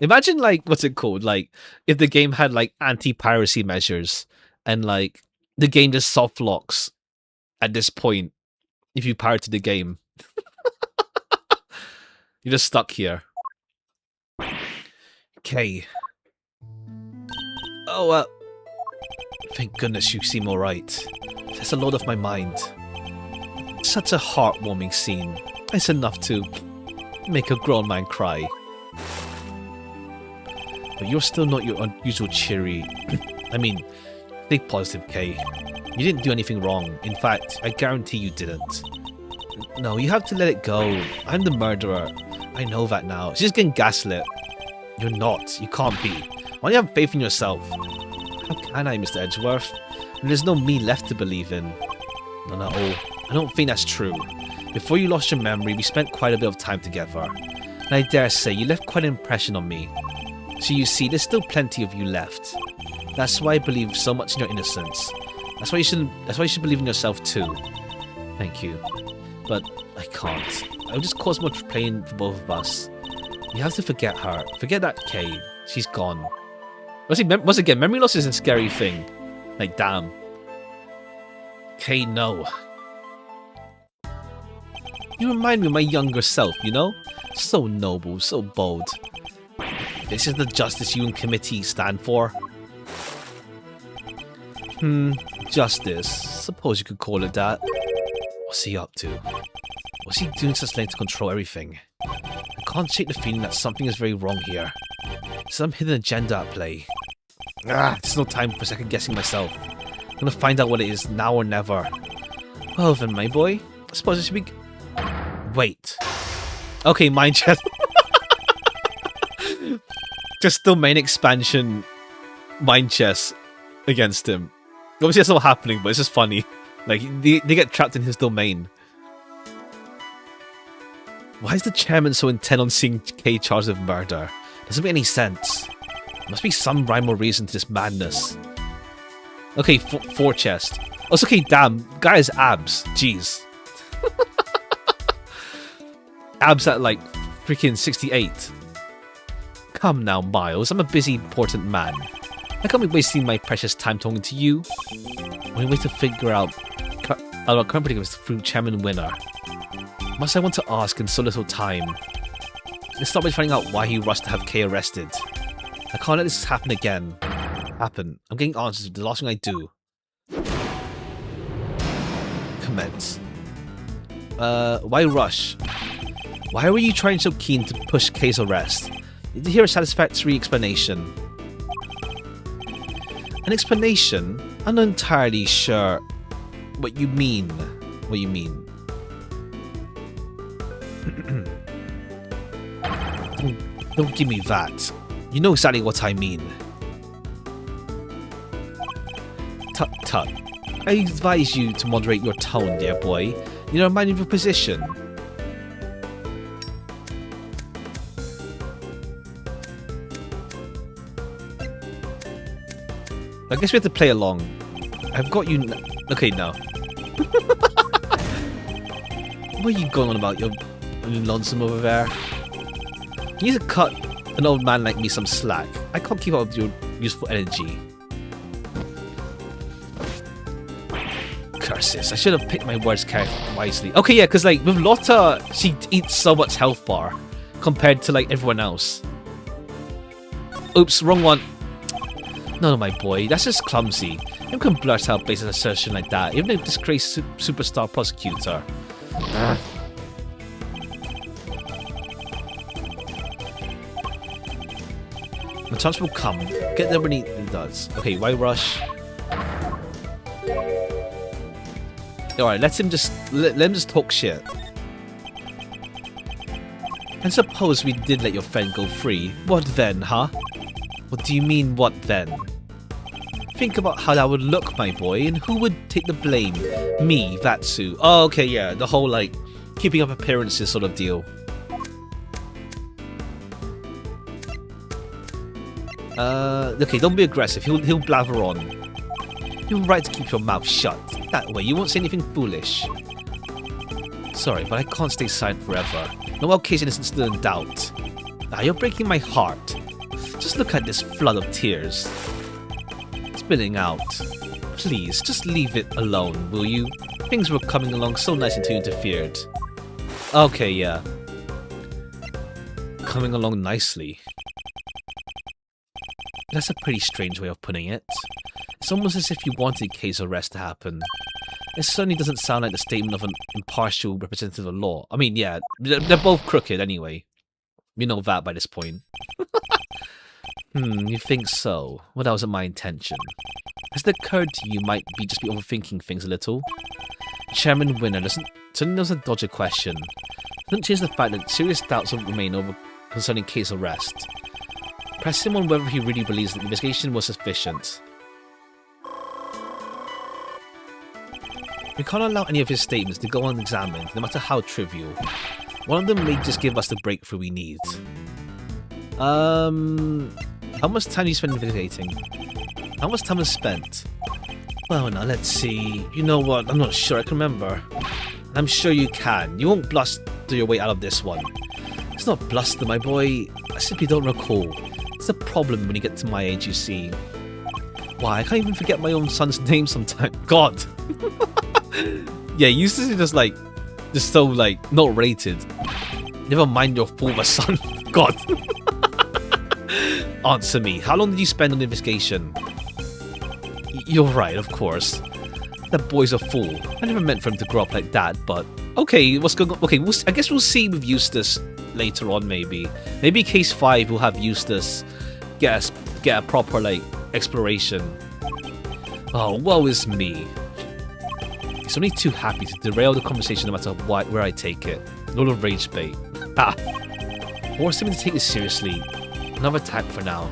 Imagine, like, what's it called? Like, if the game had, like, anti-piracy measures and, like, the game just soft locks at this point if you pirated the game. You're just stuck here. Okay. Oh, thank goodness you seem alright. That's a load off my mind. Such a heartwarming scene. It's enough to make a grown man cry. But you're still not your unusual cheery. I mean, think positive, Kay. You didn't do anything wrong. In fact, I guarantee you didn't. No, you have to let it go. I'm the murderer. I know that now. She's just getting gaslit. You're not. You can't be. Why don't you have faith in yourself? How can I, Mr. Edgeworth? And there's no me left to believe in. No, I don't think that's true. Before you lost your memory, we spent quite a bit of time together. And I dare say, you left quite an impression on me. So you see, there's still plenty of you left. That's why I believe so much in your innocence. That's why you should believe in yourself too. Thank you. But I can't. I would just cause much pain for both of us. You have to forget her. Forget that Kay. She's gone. Once again, memory loss is a scary thing. Like, damn. Kay, no. You remind me of my younger self, you know? So noble, so bold. This is the justice you and committee stand for. Justice. Suppose you could call it that. What's he up to? What's he doing such length to control everything? I can't shake the feeling that something is very wrong here. Some hidden agenda at play. There's no time for second guessing myself. I'm gonna find out what it is now or never. Well then, my boy. I suppose it should be... Wait. Okay, mind chess. Just the main expansion mind chess against him. Obviously that's not happening, but it's just funny. Like, they get trapped in his domain. Why is the chairman so intent on seeing Kay charged with murder? Doesn't make any sense. There must be some rhyme or reason to this madness. Okay, 4 chest. Oh, it's okay, damn. Guy has abs. Jeez. Abs at like freaking 68. Come now, Miles. I'm a busy, important man. I can't be wasting my precious time talking to you. Only way to figure out our current predicament is through Chairman Winner. Must I want to ask in so little time? Let's start by finding out why he rushed to have Kay arrested. I can't let this happen again. I'm getting answers. The last thing I do. Commence. Why rush? Why were you trying so keen to push Kay's arrest? Did you hear a satisfactory explanation? An explanation? I'm not entirely sure what you mean. What you mean? Don't give me that. You know exactly what I mean. Tut tut. I advise you to moderate your tone, dear boy. You know, mind your position. I guess we have to play along. I've got you... Okay, no. What are you going on about? You're lonesome over there? You need to cut an old man like me some slack. I can't keep up with your useful energy. Curses. I should have picked my words wisely. Okay, yeah, because like with Lotta, she eats so much health bar compared to like everyone else. Oops, wrong one. No, my boy, that's just clumsy. You can blurt out basic assertion like that, even a disgraced superstar prosecutor. The chance will come. Get there when it does. Okay, why rush? Alright, let him just talk shit. And suppose we did let your friend go free. What then, huh? What do you mean, what then? Think about how that would look, my boy, and who would take the blame? Me, Vatsu. Oh, okay, yeah, the whole, like, keeping up appearances sort of deal. Okay, don't be aggressive. He'll blather on. You're right to keep your mouth shut. That way, you won't say anything foolish. Sorry, but I can't stay silent forever. No occasion isn't still in doubt. Ah, you're breaking my heart. Just look at this flood of tears. Spilling out. Please, just leave it alone, will you? Things were coming along so nice until you interfered. Okay, yeah. Coming along nicely. That's a pretty strange way of putting it. It's almost as if you wanted case arrest to happen. It certainly doesn't sound like the statement of an impartial representative of law. I mean, yeah, they're both crooked anyway. You know that by this point. You think so? Well, that wasn't my intention. Has it occurred to you might just be overthinking things a little? Chairman Winner certainly doesn't dodge a question. Doesn't change the fact that serious doubts will remain over concerning case arrest. Press him on whether he really believes that the investigation was sufficient. We can't allow any of his statements to go unexamined, no matter how trivial. One of them may just give us the breakthrough we need. How much time do you spend investigating? How much time is spent? Well, now let's see. You know what? I'm not sure I can remember. I'm sure you can. You won't bluster your way out of this one. It's not bluster, my boy. I simply don't recall. It's a problem when you get to my age, you see. Why, I can't even forget my own son's name sometimes. God! Yeah, Eustace is just so, like, not rated. Never mind your former son. God! Answer me. How long did you spend on the investigation? You're right, of course. That boy's a fool. I never meant for him to grow up like that, but... Okay, what's going on? Okay, I guess we'll see with Eustace later on, maybe. Maybe case 5 will have Eustace get a proper, like, exploration. Oh, woe is me. He's only too happy to derail the conversation no matter where I take it. Load of rage bait. Ah! Force him to take this seriously. Another attack for now.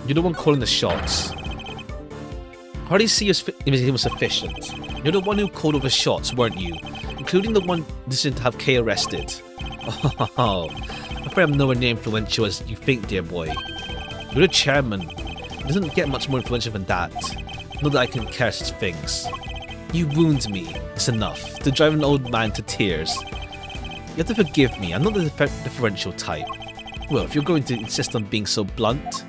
You're the one calling the shots. I already see your investigation was sufficient. You're the one who called all the shots, weren't you? Including the one decision to have Kay arrested. Oh, I'm afraid I'm nowhere near influential as you think, dear boy. You're the chairman. It doesn't get much more influential than that. Not that I can care such things. You wound me. It's enough to drive an old man to tears. You have to forgive me. I'm not the differential type. Well, if you're going to insist on being so blunt,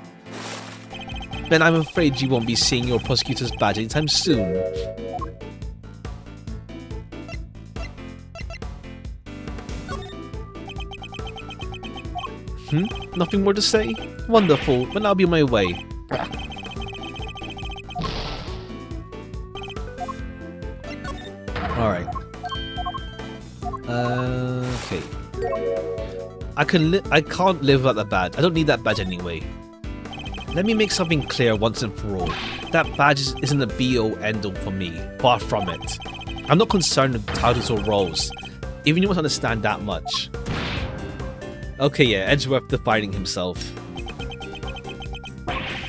then I'm afraid you won't be seeing your prosecutor's badge anytime soon. Nothing more to say? Wonderful, but I'll be on my way. Alright. Okay. I can't live without that badge. I don't need that badge anyway. Let me make something clear once and for all. That badge isn't a be-all end-all for me. Far from it. I'm not concerned with titles or roles. Even you must understand that much. Okay, yeah, Edgeworth defining himself.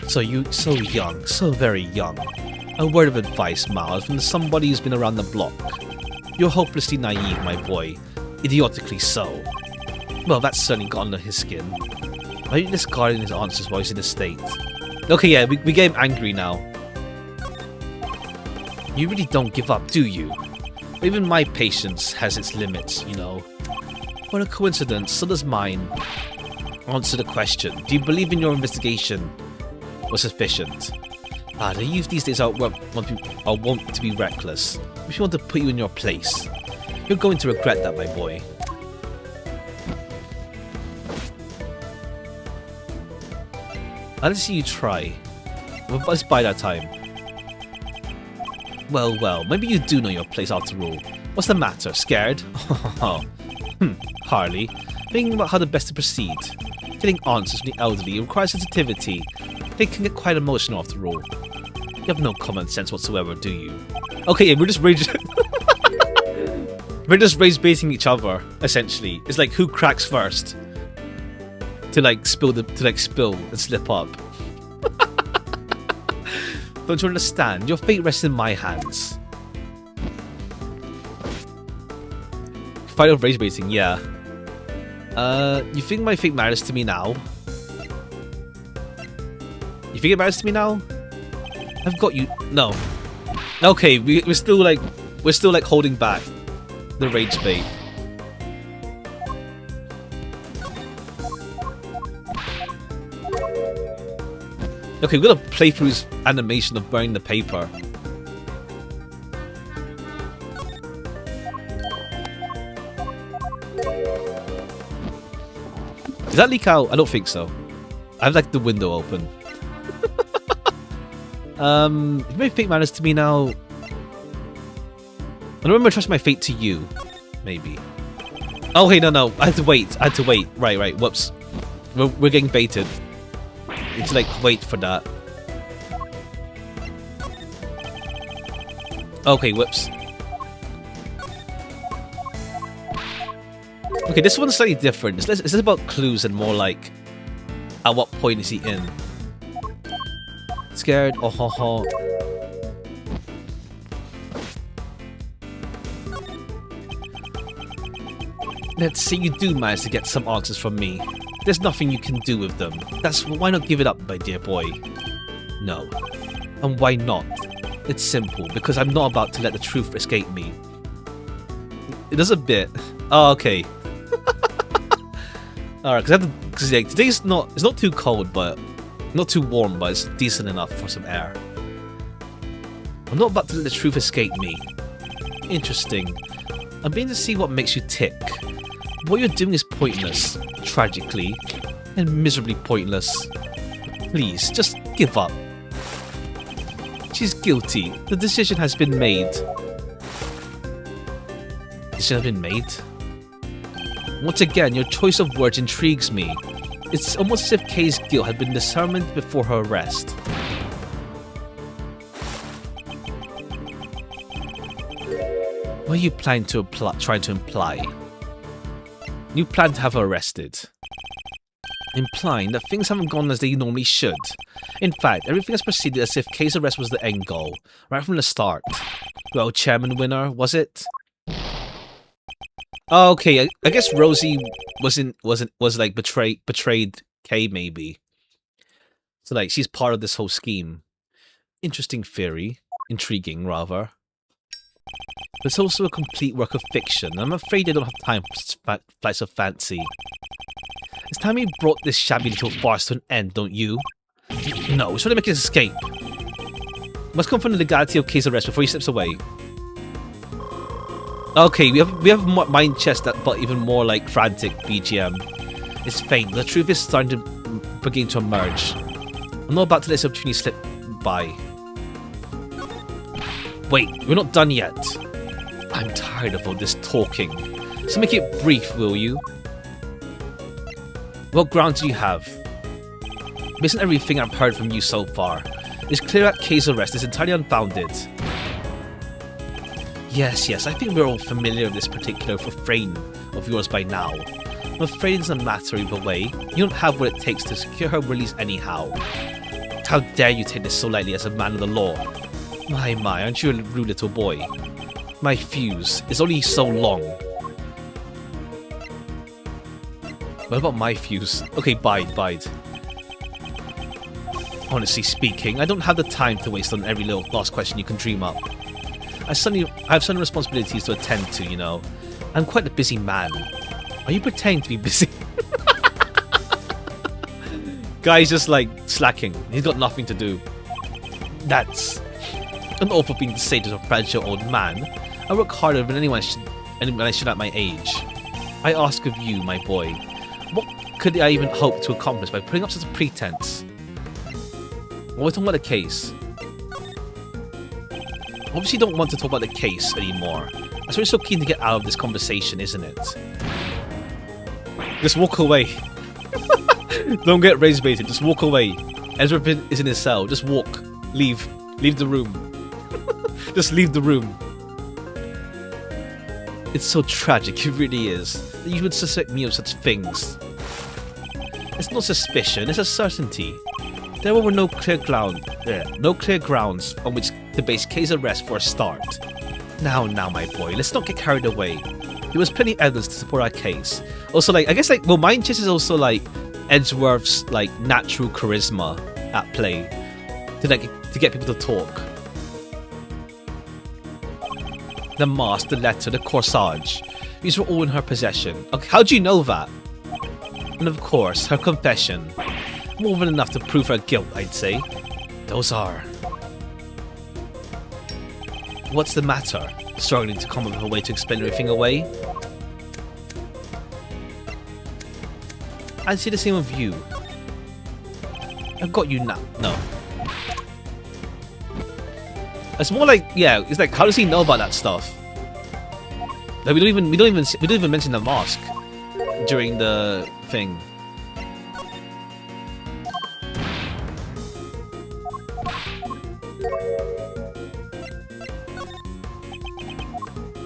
So young, so very young. A word of advice, Miles, from somebody who's been around the block. You're hopelessly naive, my boy. Idiotically so. Well, that's certainly got under his skin. Why are you discarding his answers while he's in the state? Okay, yeah, we get him angry now. You really don't give up, do you? Even my patience has its limits, you know. What a coincidence, so does mine. Answer the question. Do you believe in your investigation was sufficient? The youth these days want to be reckless. If you want to put you in your place, you're going to regret that, my boy. Let's see you try. Let's buy that time. Well, maybe you do know your place after all. What's the matter? Scared? Hardly. Thinking about how the best to proceed. Getting answers from the elderly requires sensitivity. They can get quite emotional after all. You have no common sense whatsoever, do you? Okay, yeah, we're just raging. We're just rage baiting each other, essentially. It's like who cracks first to like spill and slip up. Don't you understand? Your fate rests in my hands. Fight of rage baiting, yeah. You think my fate matters to me now? You think it matters to me now? I've got you. No. Okay, we're still like holding back the rage bait. Okay, we're gonna play through his animation of burning the paper. Does that leak out? I don't think so. I have like the window open. If my fate matters to me now, I remember I trust my fate to you. Maybe. Oh hey, no. I had to wait. Right. Whoops. We're getting baited. Need to like wait for that. Okay, whoops. Okay, this one's slightly different. It's less about clues and more like at what point is he in? Scared? Oh ho ho. Let's say you do manage to get some answers from me. There's nothing you can do with them. Why not give it up, my dear boy? No. And why not? It's simple, because I'm not about to let the truth escape me. It does a bit. Oh, okay. Alright, because like, today's it's not too cold, but not too warm, but it's decent enough for some air. I'm not about to let the truth escape me. Interesting. I'm beginning to see what makes you tick. What you're doing is pointless, tragically, and miserably pointless. Please, just give up. She's guilty. The decision has been made. Decision has been made? Once again, your choice of words intrigues me. It's almost as if Kay's guilt had been determined before her arrest. What are you trying to imply? You plan to have her arrested. Implying that things haven't gone as they normally should. In fact, everything has proceeded as if Kay's arrest was the end goal, right from the start. Well, Chairman Winner, was it? Oh, okay, I guess Rosie was like betrayed Kay maybe. So like she's part of this whole scheme. Interesting theory. Intriguing rather. But it's also a complete work of fiction. I'm afraid I don't have time for flights of fancy. It's time we brought this shabby little farce to an end, don't you? No, we're trying to make his escape. Must come from the legality of Kay's arrest before he slips away. Okay, we have mind chest that, but even more like frantic BGM. It's faint. The truth is starting to begin to emerge. I'm not about to let this opportunity slip by. Wait, we're not done yet. I'm tired of all this talking. So make it brief, will you? What grounds do you have? Based on everything I've heard from you so far, it's clear that Kay's arrest is entirely unfounded. Yes, I think we're all familiar with this particular refrain of yours by now. I'm afraid it's a matter of a way. You don't have what it takes to secure her release anyhow. How dare you take this so lightly as a man of the law? My, aren't you a rude little boy? My fuse is only so long. What about my fuse? Okay, bide. Honestly speaking, I don't have the time to waste on every little last question you can dream up. I have some responsibilities to attend to, you know. I'm quite a busy man. Are you pretending to be busy? Guy's just like slacking. He's got nothing to do. That's an awful thing to say to a fragile old man. I work harder than anyone I should at my age. I ask of you, my boy, what could I even hope to accomplish by putting up such a pretense? Well, we're talking about the case. Obviously, you don't want to talk about the case anymore. That's why you're so keen to get out of this conversation, isn't it? Just walk away. Don't get rage baited. Just walk away. Ezra is in his cell. Just walk. Leave. Leave the room. Just leave the room. It's so tragic, it really is, that you would suspect me of such things. It's not suspicion, it's a certainty. There were no clear grounds on which to base case arrest for a start. Now, my boy, let's not get carried away. There was plenty of evidence to support our case. Also, like, I guess, like, well, Mind Chase is also, like, Edgeworth's, like, natural charisma at play. To get people to talk. The mask, the letter, the corsage. These were all in her possession. Okay, how do you know that? And of course, her confession. More than enough to prove her guilt, I'd say. Those are... What's the matter? Struggling to come up with a way to explain everything away? I'd say the same of you. I've got you now. No. It's more like, yeah, it's like, how does he know about that stuff? Like, we don't even mention the mask during the thing.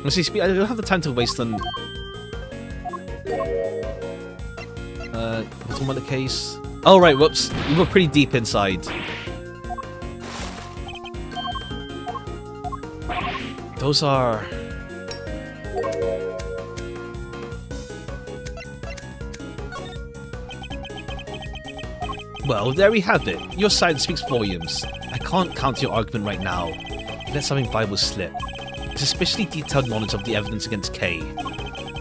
See, I don't have the time to waste on what's on the case? Oh right, whoops. We were pretty deep inside. Those are... Well, there we have it. Your side speaks volumes. I can't counter your argument right now. Let something viable slip. His especially detailed knowledge of the evidence against Kay.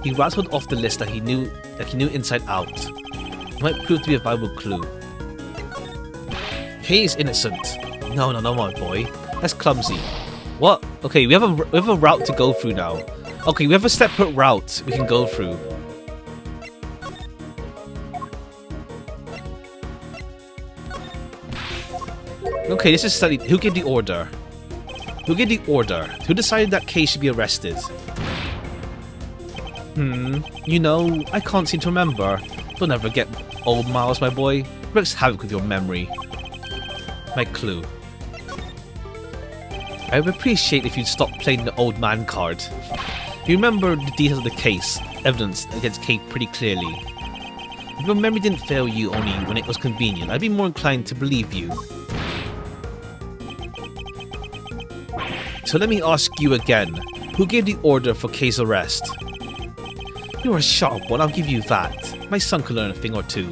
He rattled off the list that he knew inside out. It might prove to be a viable clue. Kay is innocent. No, my boy. That's clumsy. What? Okay, we have a route to go through now. Okay, we have a separate route we can go through. Okay, this is studied. Who gave the order? Who gave the order? Who decided that Kay should be arrested? You know, I can't seem to remember. Don't ever get old, Miles, my boy. Wreaks havoc with your memory. My clue. I would appreciate if you'd stop playing the old man card. You remember the details of the case, evidence against Kay pretty clearly. If your memory didn't fail you only when it was convenient, I'd be more inclined to believe you. So let me ask you again, who gave the order for Kay's arrest? You're a sharp one, I'll give you that. My son could learn a thing or two.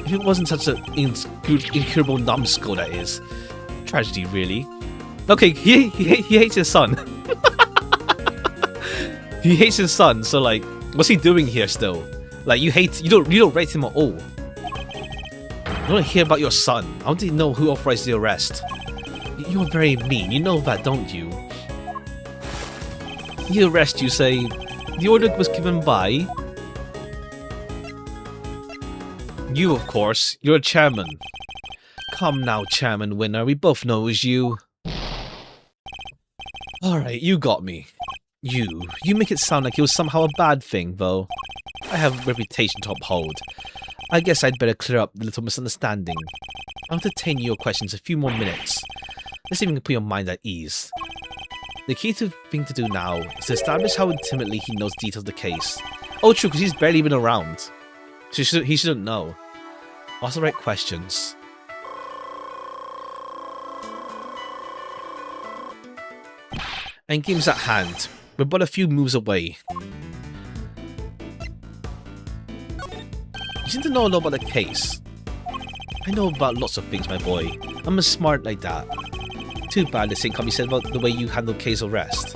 If it wasn't such an incurable numbskull, that is. Tragedy, really. Okay, he hates his son. He hates his son, so like, what's he doing here still? Like, you don't rate him at all. I want to hear about your son. I want to know who authorized the arrest. You're very mean, you know that, don't you? The arrest, you say? The order was given by... You, of course. You're a chairman. Come now, Chairman Winner, we both know it was you. Alright, you got me. You make it sound like it was somehow a bad thing, though. I have a reputation to uphold. I guess I'd better clear up the little misunderstanding. I'll entertain your questions a few more minutes. Let's see if we can put your mind at ease. The key thing to do now is to establish how intimately he knows details of the case. Oh, true, because he's barely been around. So he shouldn't know. Ask the right questions. Endgame's at hand. We're but a few moves away. You seem to know a lot about the case. I know about lots of things, my boy. I'm as smart like that. Too bad the same can't be said about the way you handle Kay's arrest.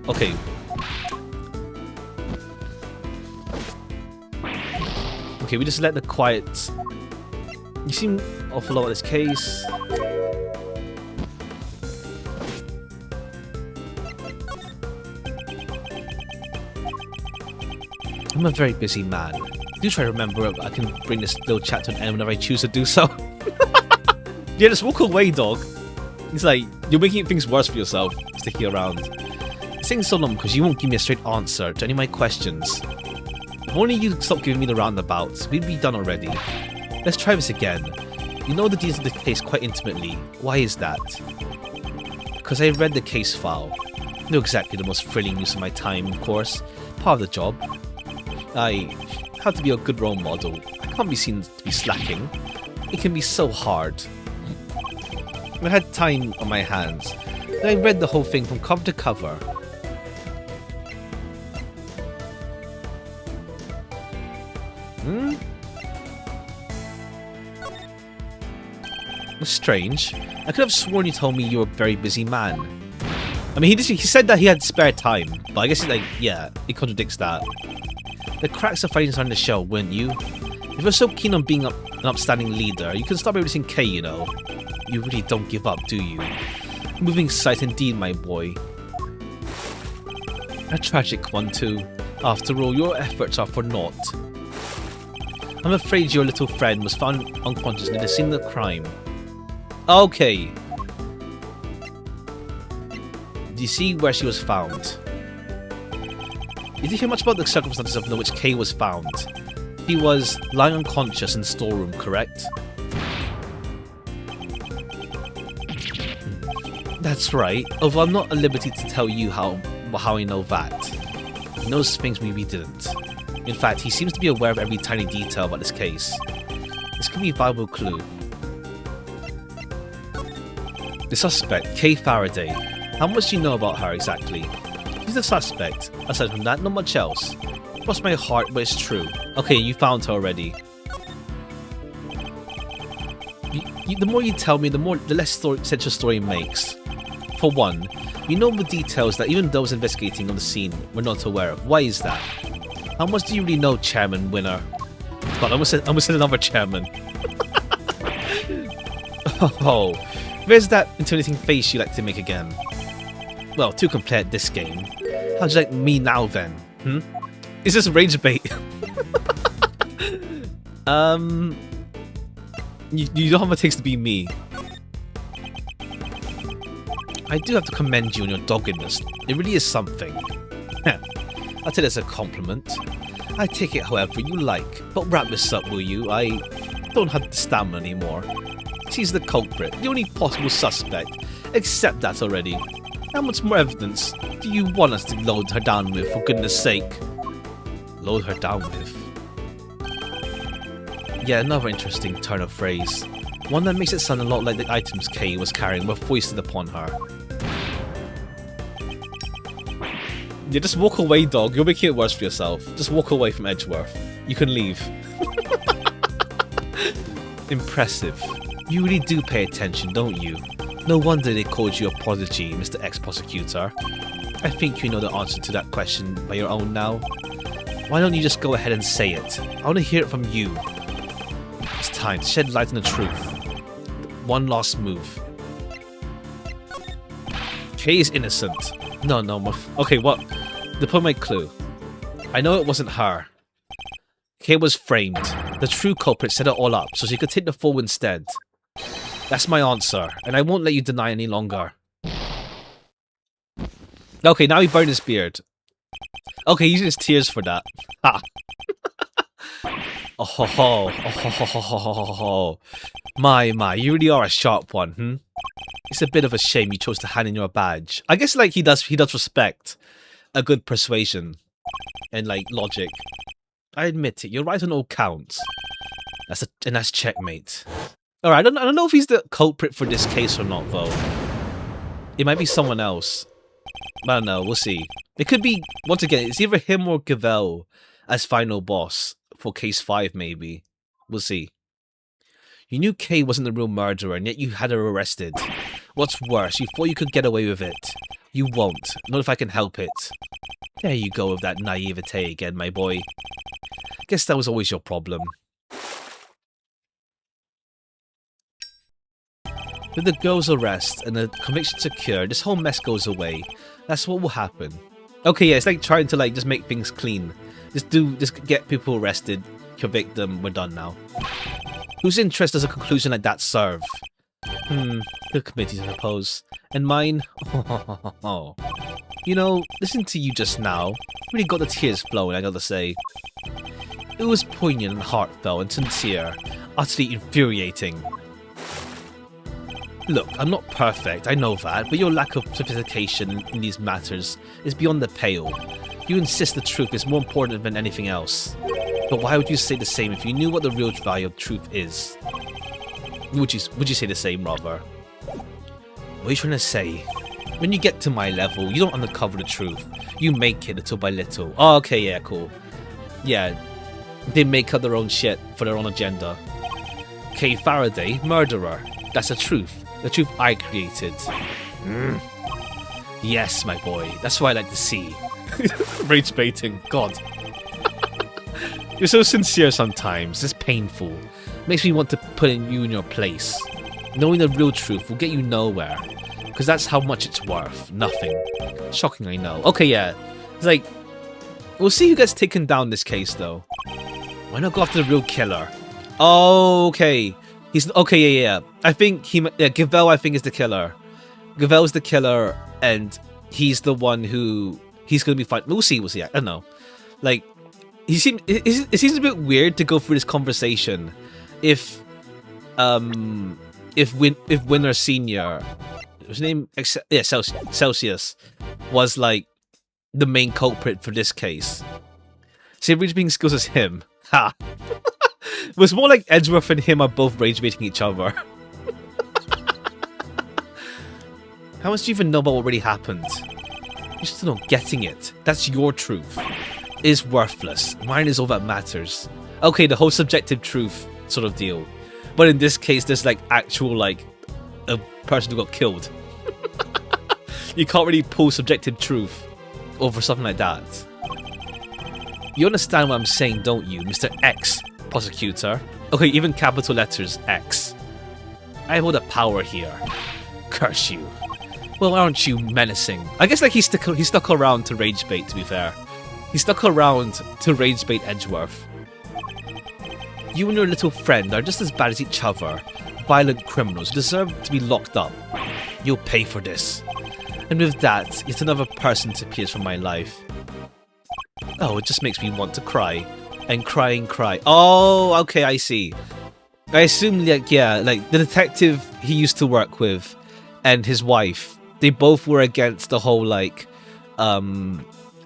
Okay. Okay, we just let the quiet... You seem awful lot of this case. I'm a very busy man. Do try to remember I can bring this little chat to an end whenever I choose to do so. Yeah, just walk away, dog. It's like, you're making things worse for yourself, sticking around. It's taking so long because you won't give me a straight answer to any of my questions. If only you'd stop giving me the roundabouts, we'd be done already. Let's try this again. You know the details of the case quite intimately. Why is that? Because I read the case file. Not exactly the most thrilling use of my time, of course. Part of the job. I have to be a good role model. I can't be seen to be slacking. It can be so hard. I had time on my hands. I read the whole thing from cover to cover. That's strange. I could have sworn you told me you were a very busy man. I mean, he said that he had spare time, but I guess it's like, yeah, it contradicts that. The cracks are fighting on the show, wouldn't you? If you're so keen on being an upstanding leader, you can stop everything K, you know. You really don't give up, do you? Moving sight indeed, my boy. A tragic one too. After all, your efforts are for naught. I'm afraid your little friend was found unconscious near the scene of the crime. Okay. Do you see where she was found? Did you hear much about the circumstances under which Kay was found? He was lying unconscious in the storeroom, correct? That's right, although I'm not at liberty to tell you how I know that. He knows things we didn't. In fact, he seems to be aware of every tiny detail about this case. This could be a valuable clue. The suspect, Kay Faraday. How much do you know about her exactly? She's the suspect. Aside from that, not much else. Cross my heart, but it's true. Okay, you found her already. The more you tell me, the less sense your story makes. For one, you know the details that even those investigating on the scene were not aware of. Why is that? How much do you really know, Chairman Winner? God, I almost said another chairman. Oh, where's that intimidating face you like to make again? Well, to complete this game, how'd you like me now then? Is this rage bait? You don't have what it takes to be me. I do have to commend you on your doggedness. It really is something. I'll take it as a compliment. I take it however you like, but wrap this up, will you? I don't have the stamina anymore. She's the culprit, the only possible suspect. Accept that already. How much more evidence do you want us to load her down with, for goodness sake? Load her down with? Yeah, another interesting turn of phrase. One that makes it sound a lot like the items Kay was carrying were foisted upon her. Yeah, just walk away, dog. You're making it worse for yourself. Just walk away from Edgeworth. You can leave. Impressive. You really do pay attention, don't you? No wonder they called you a prodigy, Mr. Ex-Prosecutor. I think you know the answer to that question by your own now. Why don't you just go ahead and say it? I want to hear it from you. It's time to shed light on the truth. One last move. Kay is innocent. No. Okay, what? The point my clue. I know it wasn't her. Kay was framed. The true culprit set it all up so she could take the fall instead. That's my answer, and I won't let you deny any longer. Okay, now he burned his beard. Okay, using his tears for that. Ha! Oh. My, you really are a sharp one, It's a bit of a shame you chose to hand in your badge. I guess like he does respect a good persuasion and like logic. I admit it, you're right on all counts. That's checkmate. Alright, I don't know if he's the culprit for this case or not though. It might be someone else. I don't know, we'll see. It could be, once again, it's either him or Gavel as final boss for case 5 maybe. We'll see. You knew Kay wasn't the real murderer and yet you had her arrested. What's worse, you thought you could get away with it. You won't, not if I can help it. There you go with that naivete again, my boy. Guess that was always your problem. With the girl's arrest and the conviction secure, this whole mess goes away. That's what will happen. Okay, yeah, it's like trying to like just make things clean. Just get people arrested, convict them, we're done now. Whose interest does a conclusion like that serve? The committee's, I suppose. And mine? You know, listening to you just now really got the tears flowing, I gotta say. It was poignant and heartfelt and sincere, utterly infuriating. Look, I'm not perfect, I know that, but your lack of sophistication in these matters is beyond the pale. You insist the truth is more important than anything else. But why would you say the same if you knew what the real value of truth is? Would you say the same, rather? What are you trying to say? When you get to my level, you don't uncover the truth. You make it little by little. Oh, okay, yeah, cool. Yeah, they make up their own shit for their own agenda. Okay, Faraday, murderer. That's the truth. The truth I created. Yes, my boy. That's what I like to see. Rage baiting. God. You're so sincere sometimes. It's painful. Makes me want to put you in your place. Knowing the real truth will get you nowhere. Because that's how much it's worth. Nothing. Shocking, I know. Okay, yeah. It's like, we'll see who gets taken down this case, though. Why not go after the real killer? Oh, okay. He's okay. Yeah. I think Gavel, I think, is the killer. Gavel's the killer, and he's the one who he's gonna be fighting. We'll see. I don't know. Like, it seems a bit weird to go through this conversation if Winner Senior, his name, yeah, Celsius, was like the main culprit for this case. See, rage baiting skills as him. Ha. It was more like Edgeworth and him are both rage baiting each other. How much do you even know about what really happened? You're still not getting it. That's your truth. It is worthless. Mine is all that matters. Okay, the whole subjective truth sort of deal. But in this case, there's like actual, like, a person who got killed. You can't really pull subjective truth over something like that. You understand what I'm saying, don't you, Mr. X, prosecutor? Okay, even capital letters X. I hold a power here. Curse you. Well, aren't you menacing? I guess like he stuck around to rage bait, to be fair. He stuck around to rage bait Edgeworth. You and your little friend are just as bad as each other. Violent criminals who deserve to be locked up. You'll pay for this. And with that, yet another person disappears from my life. Oh, it just makes me want to cry. And cry and cry. Oh, okay, I see. I assume, like, yeah, like, the detective he used to work with and his wife, they both were against the whole, like,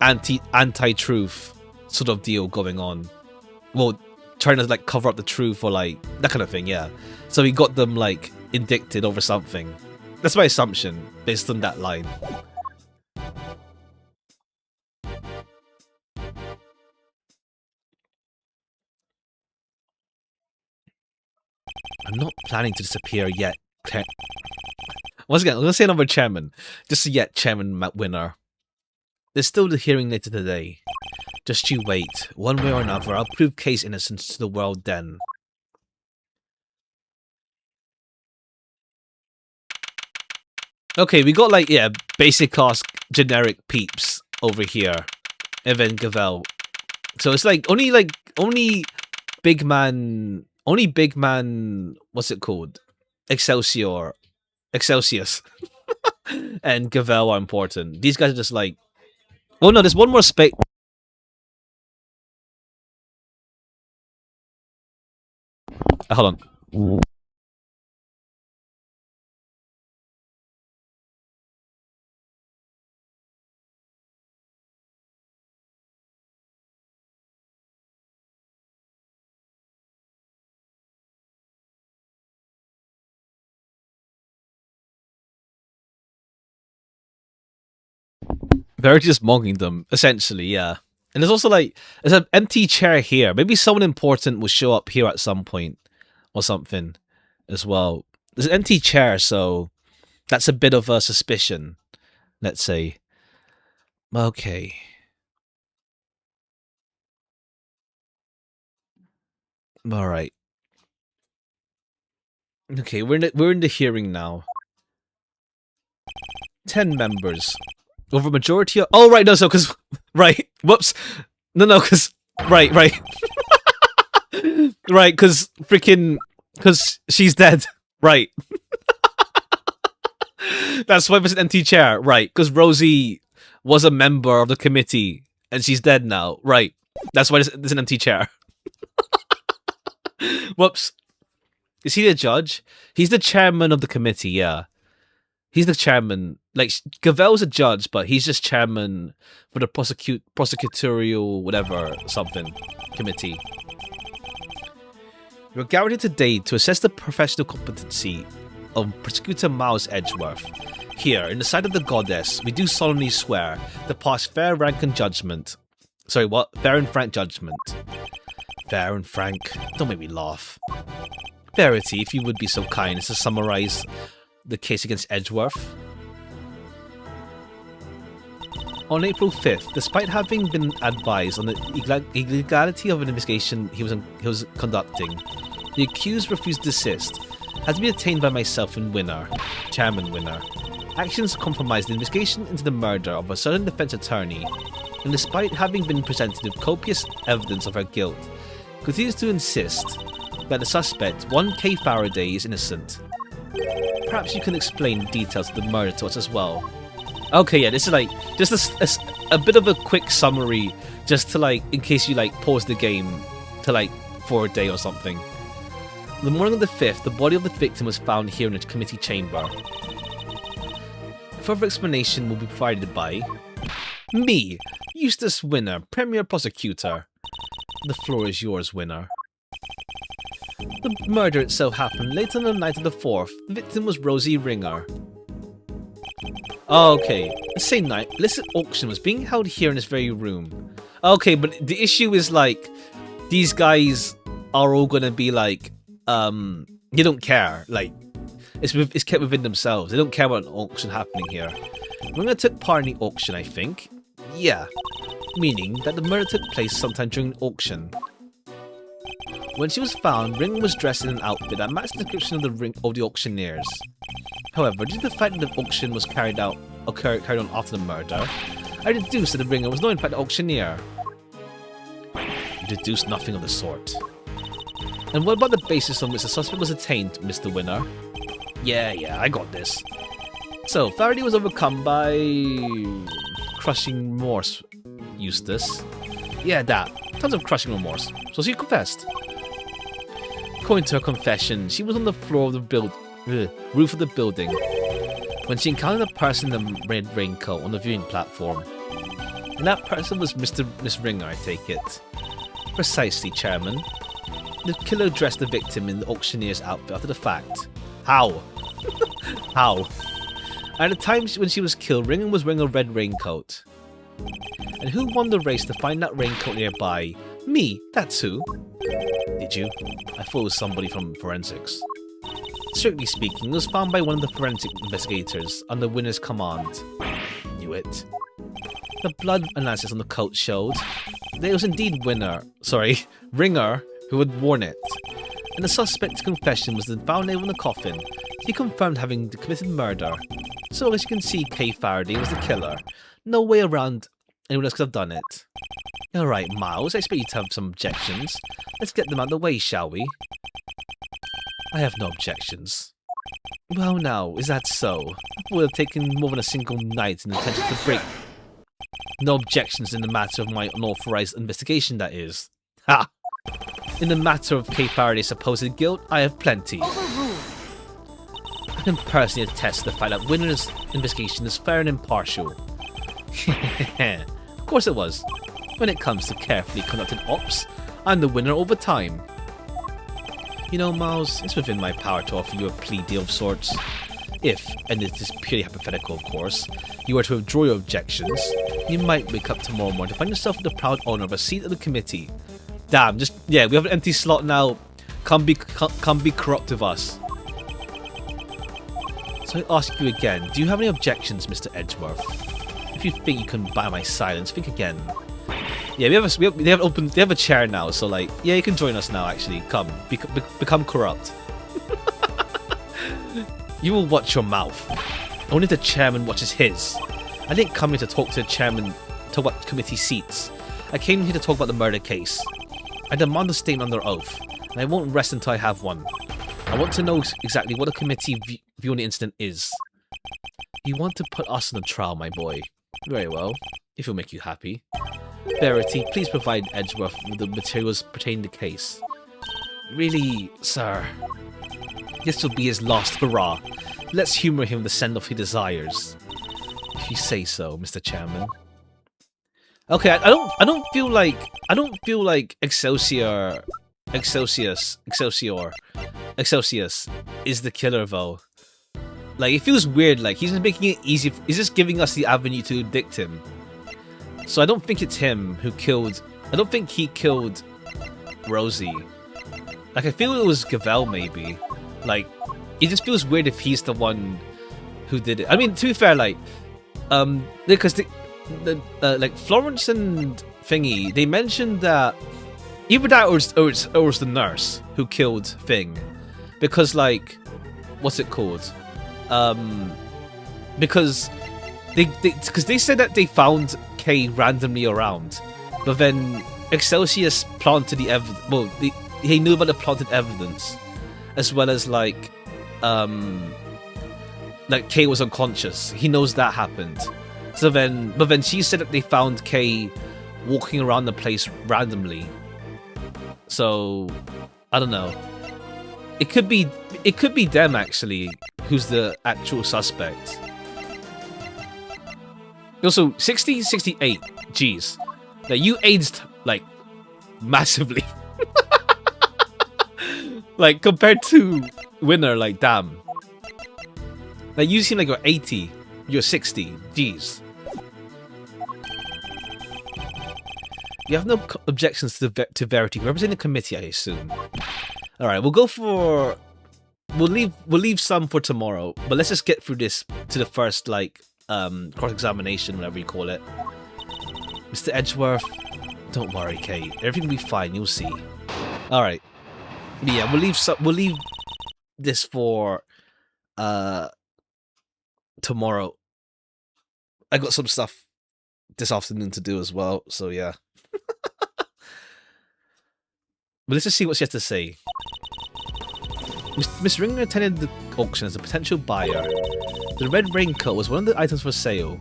anti-truth sort of deal going on. Well, trying to, like, cover up the truth or, like, that kind of thing, yeah. So he got them, like, indicted over something. That's my assumption, based on that line. I'm not planning to disappear yet. Once again, I'm going to say another chairman. Just yet, Chairman Winner. There's still the hearing later today. Just you wait. One way or another, I'll prove case innocence to the world then. Okay, we got like, yeah, basic class generic peeps over here. And then Gavel. So it's like, only big man, what's it called? Excelsius. And Gavel are important. These guys are just like, oh no, there's one more space. Hold on. They're just monging them, essentially, yeah. And there's also like, there's an empty chair here. Maybe someone important will show up here at some point or something as well. There's an empty chair, so that's a bit of a suspicion, let's say. Okay. All right. Okay, we're in the hearing now. 10 members. Over majority of... Oh, right, no, so, because... Right, whoops. No, because... Right. Right, because freaking... Because she's dead. Right. That's why there's an empty chair. Right, because Rosie was a member of the committee, and she's dead now. Right. That's why there's an empty chair. Whoops. Is he the judge? He's the chairman of the committee, yeah. He's the chairman. Like, Gavel's a judge, but he's just chairman for the prosecutorial whatever something committee. We're gathered today to assess the professional competency of Prosecutor Miles Edgeworth. Here, in the sight of the goddess, we do solemnly swear to pass fair rank and judgment. Sorry, what? Fair and frank judgment. Fair and frank. Don't make me laugh. Verity, if you would be so kind as to summarize the case against Edgeworth. On April 5th, despite having been advised on the illegality of an investigation he was conducting, the accused refused to desist, had to be detained by myself and Chairman Winner. Actions compromised the investigation into the murder of a certain defense attorney, and despite having been presented with copious evidence of her guilt, continues to insist that the suspect, 1K Faraday, is innocent. Perhaps you can explain details of the murder to us as well. Okay, yeah, this is like just a bit of a quick summary, just to like, in case you like pause the game to like for a day or something. On the morning of the 5th, the body of the victim was found here in the committee chamber. Further explanation will be provided by me, Eustace Winner, Premier Prosecutor. The floor is yours, Winner. The murder itself happened late on the night of the 4th. The victim was Rosie Ringer. Okay, the same night, illicit auction was being held here in this very room. Okay, but the issue is like, these guys are all gonna be like, they don't care. Like, it's kept within themselves. They don't care about an auction happening here. Ringer took part in the auction, I think. Yeah, meaning that the murder took place sometime during the auction. When she was found, Ringer was dressed in an outfit that matched the description of the auctioneers. However, due to the fact that the auction was carried on after the murder, I deduced that the Ringer was not in fact the auctioneer. You deduced nothing of the sort. And what about the basis on which the suspect was attained, Mr. Winner? Yeah, I got this. So, Faraday was overcome by crushing remorse, Eustace. Yeah, that. Tons of crushing remorse. So she confessed. According to her confession, she was on the floor of the roof of the building when she encountered a person in a red raincoat on the viewing platform. And that person was Miss Ringer, I take it. Precisely, Chairman. The killer dressed the victim in the auctioneer's outfit after the fact. How? How? At the time when she was killed, Ringer was wearing a red raincoat. And who won the race to find that raincoat nearby? Me, that's who. Did you? I thought it was somebody from forensics. Strictly speaking, it was found by one of the forensic investigators under Winner's command. Knew it. The blood analysis on the coat showed that it was indeed Ringer who had worn it. And the suspect's confession was then found in the coffin. He confirmed having committed murder. So as you can see, Kay Faraday was the killer. No way around anyone else could have done it. Alright, Miles, I expect you to have some objections. Let's get them out of the way, shall we? I have no objections. Well now, is that so? It would have taken more than a single night in intention to break. No objections in the matter of my unauthorized investigation, that is. Ha! In the matter of Kay Faraday's supposed guilt, I have plenty. I can personally attest to the fact that Winner's investigation is fair and impartial. Of course it was. When it comes to carefully conducted ops, I'm the winner over time. You know, Miles, it's within my power to offer you a plea deal of sorts. If, and it is purely hypothetical of course, you were to withdraw your objections, you might wake up tomorrow morning to find yourself the proud owner of a seat at the committee. Damn, we have an empty slot now. Come be corrupt with us. So I ask you again, do you have any objections, Mr. Edgeworth? If you think you can buy my silence, think again. Yeah, they have a chair now, so like, yeah, you can join us now. Actually, come, become corrupt. You will watch your mouth. Only the chairman watches his. I didn't come here to talk to the chairman, talk about committee seats. I came here to talk about the murder case. I demand a statement under oath, and I won't rest until I have one. I want to know exactly what the committee view on the incident is. You want to put us on a trial, my boy. Very well, if it'll make you happy. Verity, please provide Edgeworth with the materials pertaining to the case. Really, sir? This will be his last hurrah. Let's humor him the send-off he desires. If you say so, Mr. Chairman. Okay, I don't feel like Excelsior is the killer though. Like, it feels weird, like he's just making it easy, he's just giving us the avenue to addict him. So I don't think it's him who killed, I don't think he killed Rosie. Like, I feel it was Gavel maybe. Like, it just feels weird if he's the one who did it. I mean, to be fair, like, because like Florence and Thingy, they mentioned that either that or it was the nurse who killed Thing, because like, what's it called? Because they said that they found Kay randomly around, but then Excelsius planted the evidence. Well, he knew about the planted evidence, as well as like Kay was unconscious. He knows that happened. So then, but then she said that they found Kay walking around the place randomly. So I don't know. It could be them actually, who's the actual suspect. Also, 60, 68. Jeez, like you aged like massively. Like compared to Winner, like damn. Like you seem like you're 80. You're 60. Jeez. You have no objections to Verity representing the committee, I assume. All right, we'll go for. We'll leave some for tomorrow, but let's just get through this to the first like cross-examination, whatever you call it. Mr. Edgeworth, don't worry, Kate. Everything will be fine. You'll see. All right. Yeah, we'll leave this for tomorrow. I got some stuff this afternoon to do as well, so yeah. But let's just see what she has to say. Miss Ringer attended the auction as a potential buyer. The red raincoat was one of the items for sale.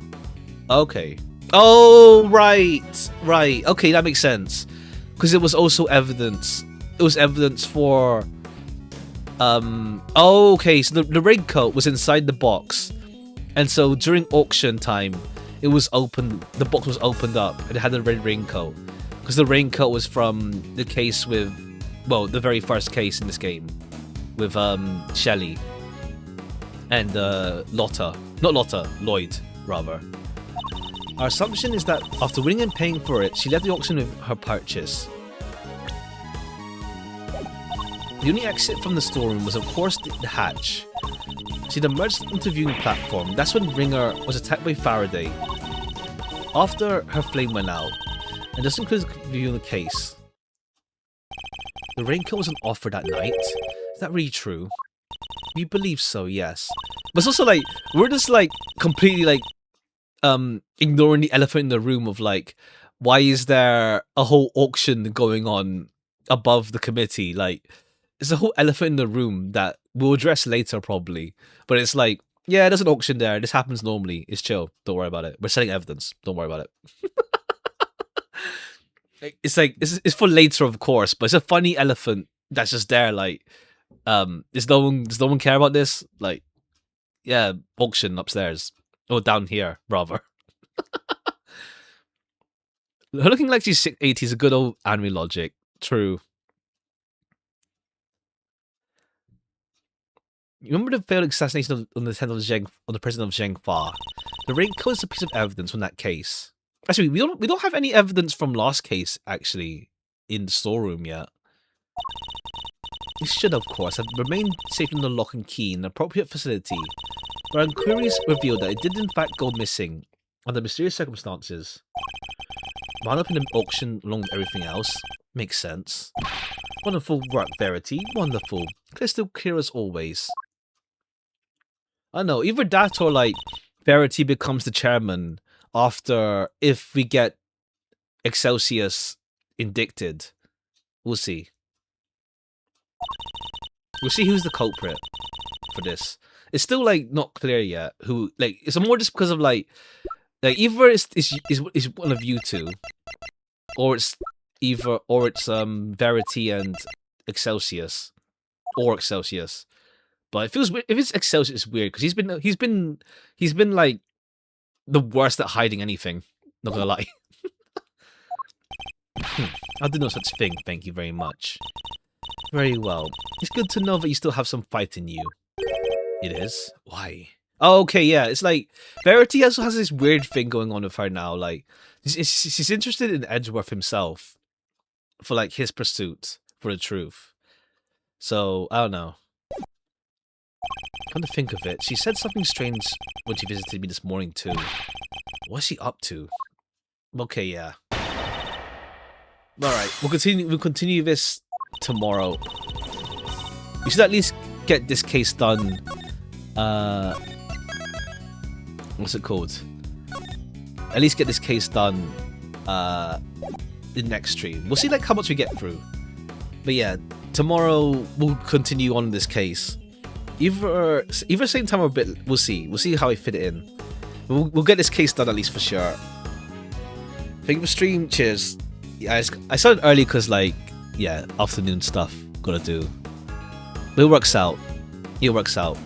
Okay. Oh, right. Right. Okay, that makes sense. Because it was also evidence. It was evidence for... Oh, okay, so the raincoat was inside the box. And so during auction time, it was opened... The box was opened up and it had a red raincoat. Because the raincoat was from the case with... Well, the very first case in this game. With Shelly. And Lotta. Not Lotta, Lloyd, rather. Our assumption is that after winning and paying for it, she left the auction with her purchase. The only exit from the storeroom was of course the hatch. She'd emerged onto the viewing platform. That's when Ringer was attacked by Faraday. After her flame went out, and this includes viewing the case. The raincoat was an offer that night. Is that really true? We believe so, yes. But it's also like, we're just like completely like ignoring the elephant in the room of like, why is there a whole auction going on above the committee? Like, it's a whole elephant in the room that we'll address later probably. But it's like, yeah, there's an auction there. This happens normally. It's chill. Don't worry about it. We're selling evidence. Don't worry about it. It's like, it's for later, of course, but it's a funny elephant that's just there. Like, does no one care about this? Like, yeah, auction upstairs. Or down here, rather. Her looking like she's 80 is a good old anime logic. True. You remember the failed assassination on the president of Zhengfa? The raincoat is a piece of evidence from that case. Actually, we don't have any evidence from last case actually in the storeroom yet. It should, of course, have remained safe in the lock and key in an appropriate facility. But our inquiries revealed that it did in fact go missing under mysterious circumstances. Wound up in an auction along with everything else. Makes sense. Wonderful work, Verity. Wonderful. Crystal clear as always. I don't know, either that or like Verity becomes the chairman after if we get Excelsius indicted. We'll see. We'll see who's the culprit for this. It's still like not clear yet who, like, it's more just because of like Like either it's one of you two, or it's Verity and Excelsius, or Excelsius. But it feels weird. If it's Excelsius, it's weird because he's been like the worst at hiding anything. Not gonna lie. I did no such thing. Thank you very much. Very well. It's good to know that you still have some fight in you. It is? Why? Oh, okay, yeah. It's like Verity also has this weird thing going on with her now. Like she's interested in Edgeworth himself for like his pursuit for the truth. So I don't know. Come to think of it, she said something strange when she visited me this morning too. What's she up to? Okay, yeah. All right, we'll continue this tomorrow. We should at least get this case done. What's it called? At least get this case done in next stream. We'll see like how much we get through. But yeah, tomorrow we'll continue on this case. Either same time or a bit. We'll see. We'll see how I fit it in. We'll get this case done at least for sure. Thank you for stream. Cheers. Yeah, I started early because like yeah, afternoon stuff gotta do. But it works out. It works out.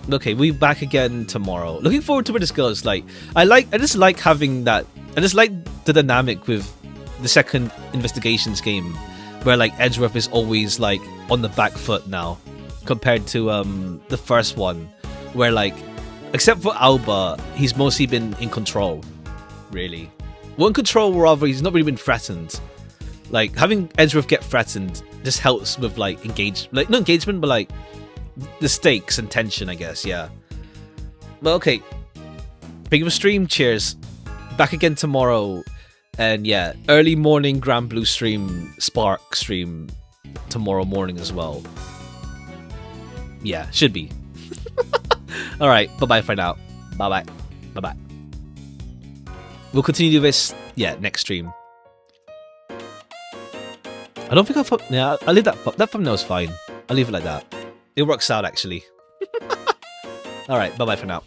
Okay, we'll be back again tomorrow. Looking forward to where this goes. Like I just like having that. I just like the dynamic with the second investigations game, where like Edgeworth is always like on the back foot now, compared to the first one, where like except for Alba, he's mostly been in control. Really, well, in control, rather he's not really been threatened. Like having Edgeworth get threatened just helps with like not engagement, but like the stakes and tension, I guess. Yeah. Well, okay. Thank you for stream. Cheers. Back again tomorrow, and yeah, early morning Grand Blue stream, Spark stream tomorrow morning as well. Yeah, should be. All right. Bye bye for now. Bye bye. Bye bye. We'll continue this. Yeah, next stream. I don't think I'll leave that. That thumbnail's fine. I'll leave it like that. It works out, actually. Alright, bye-bye for now.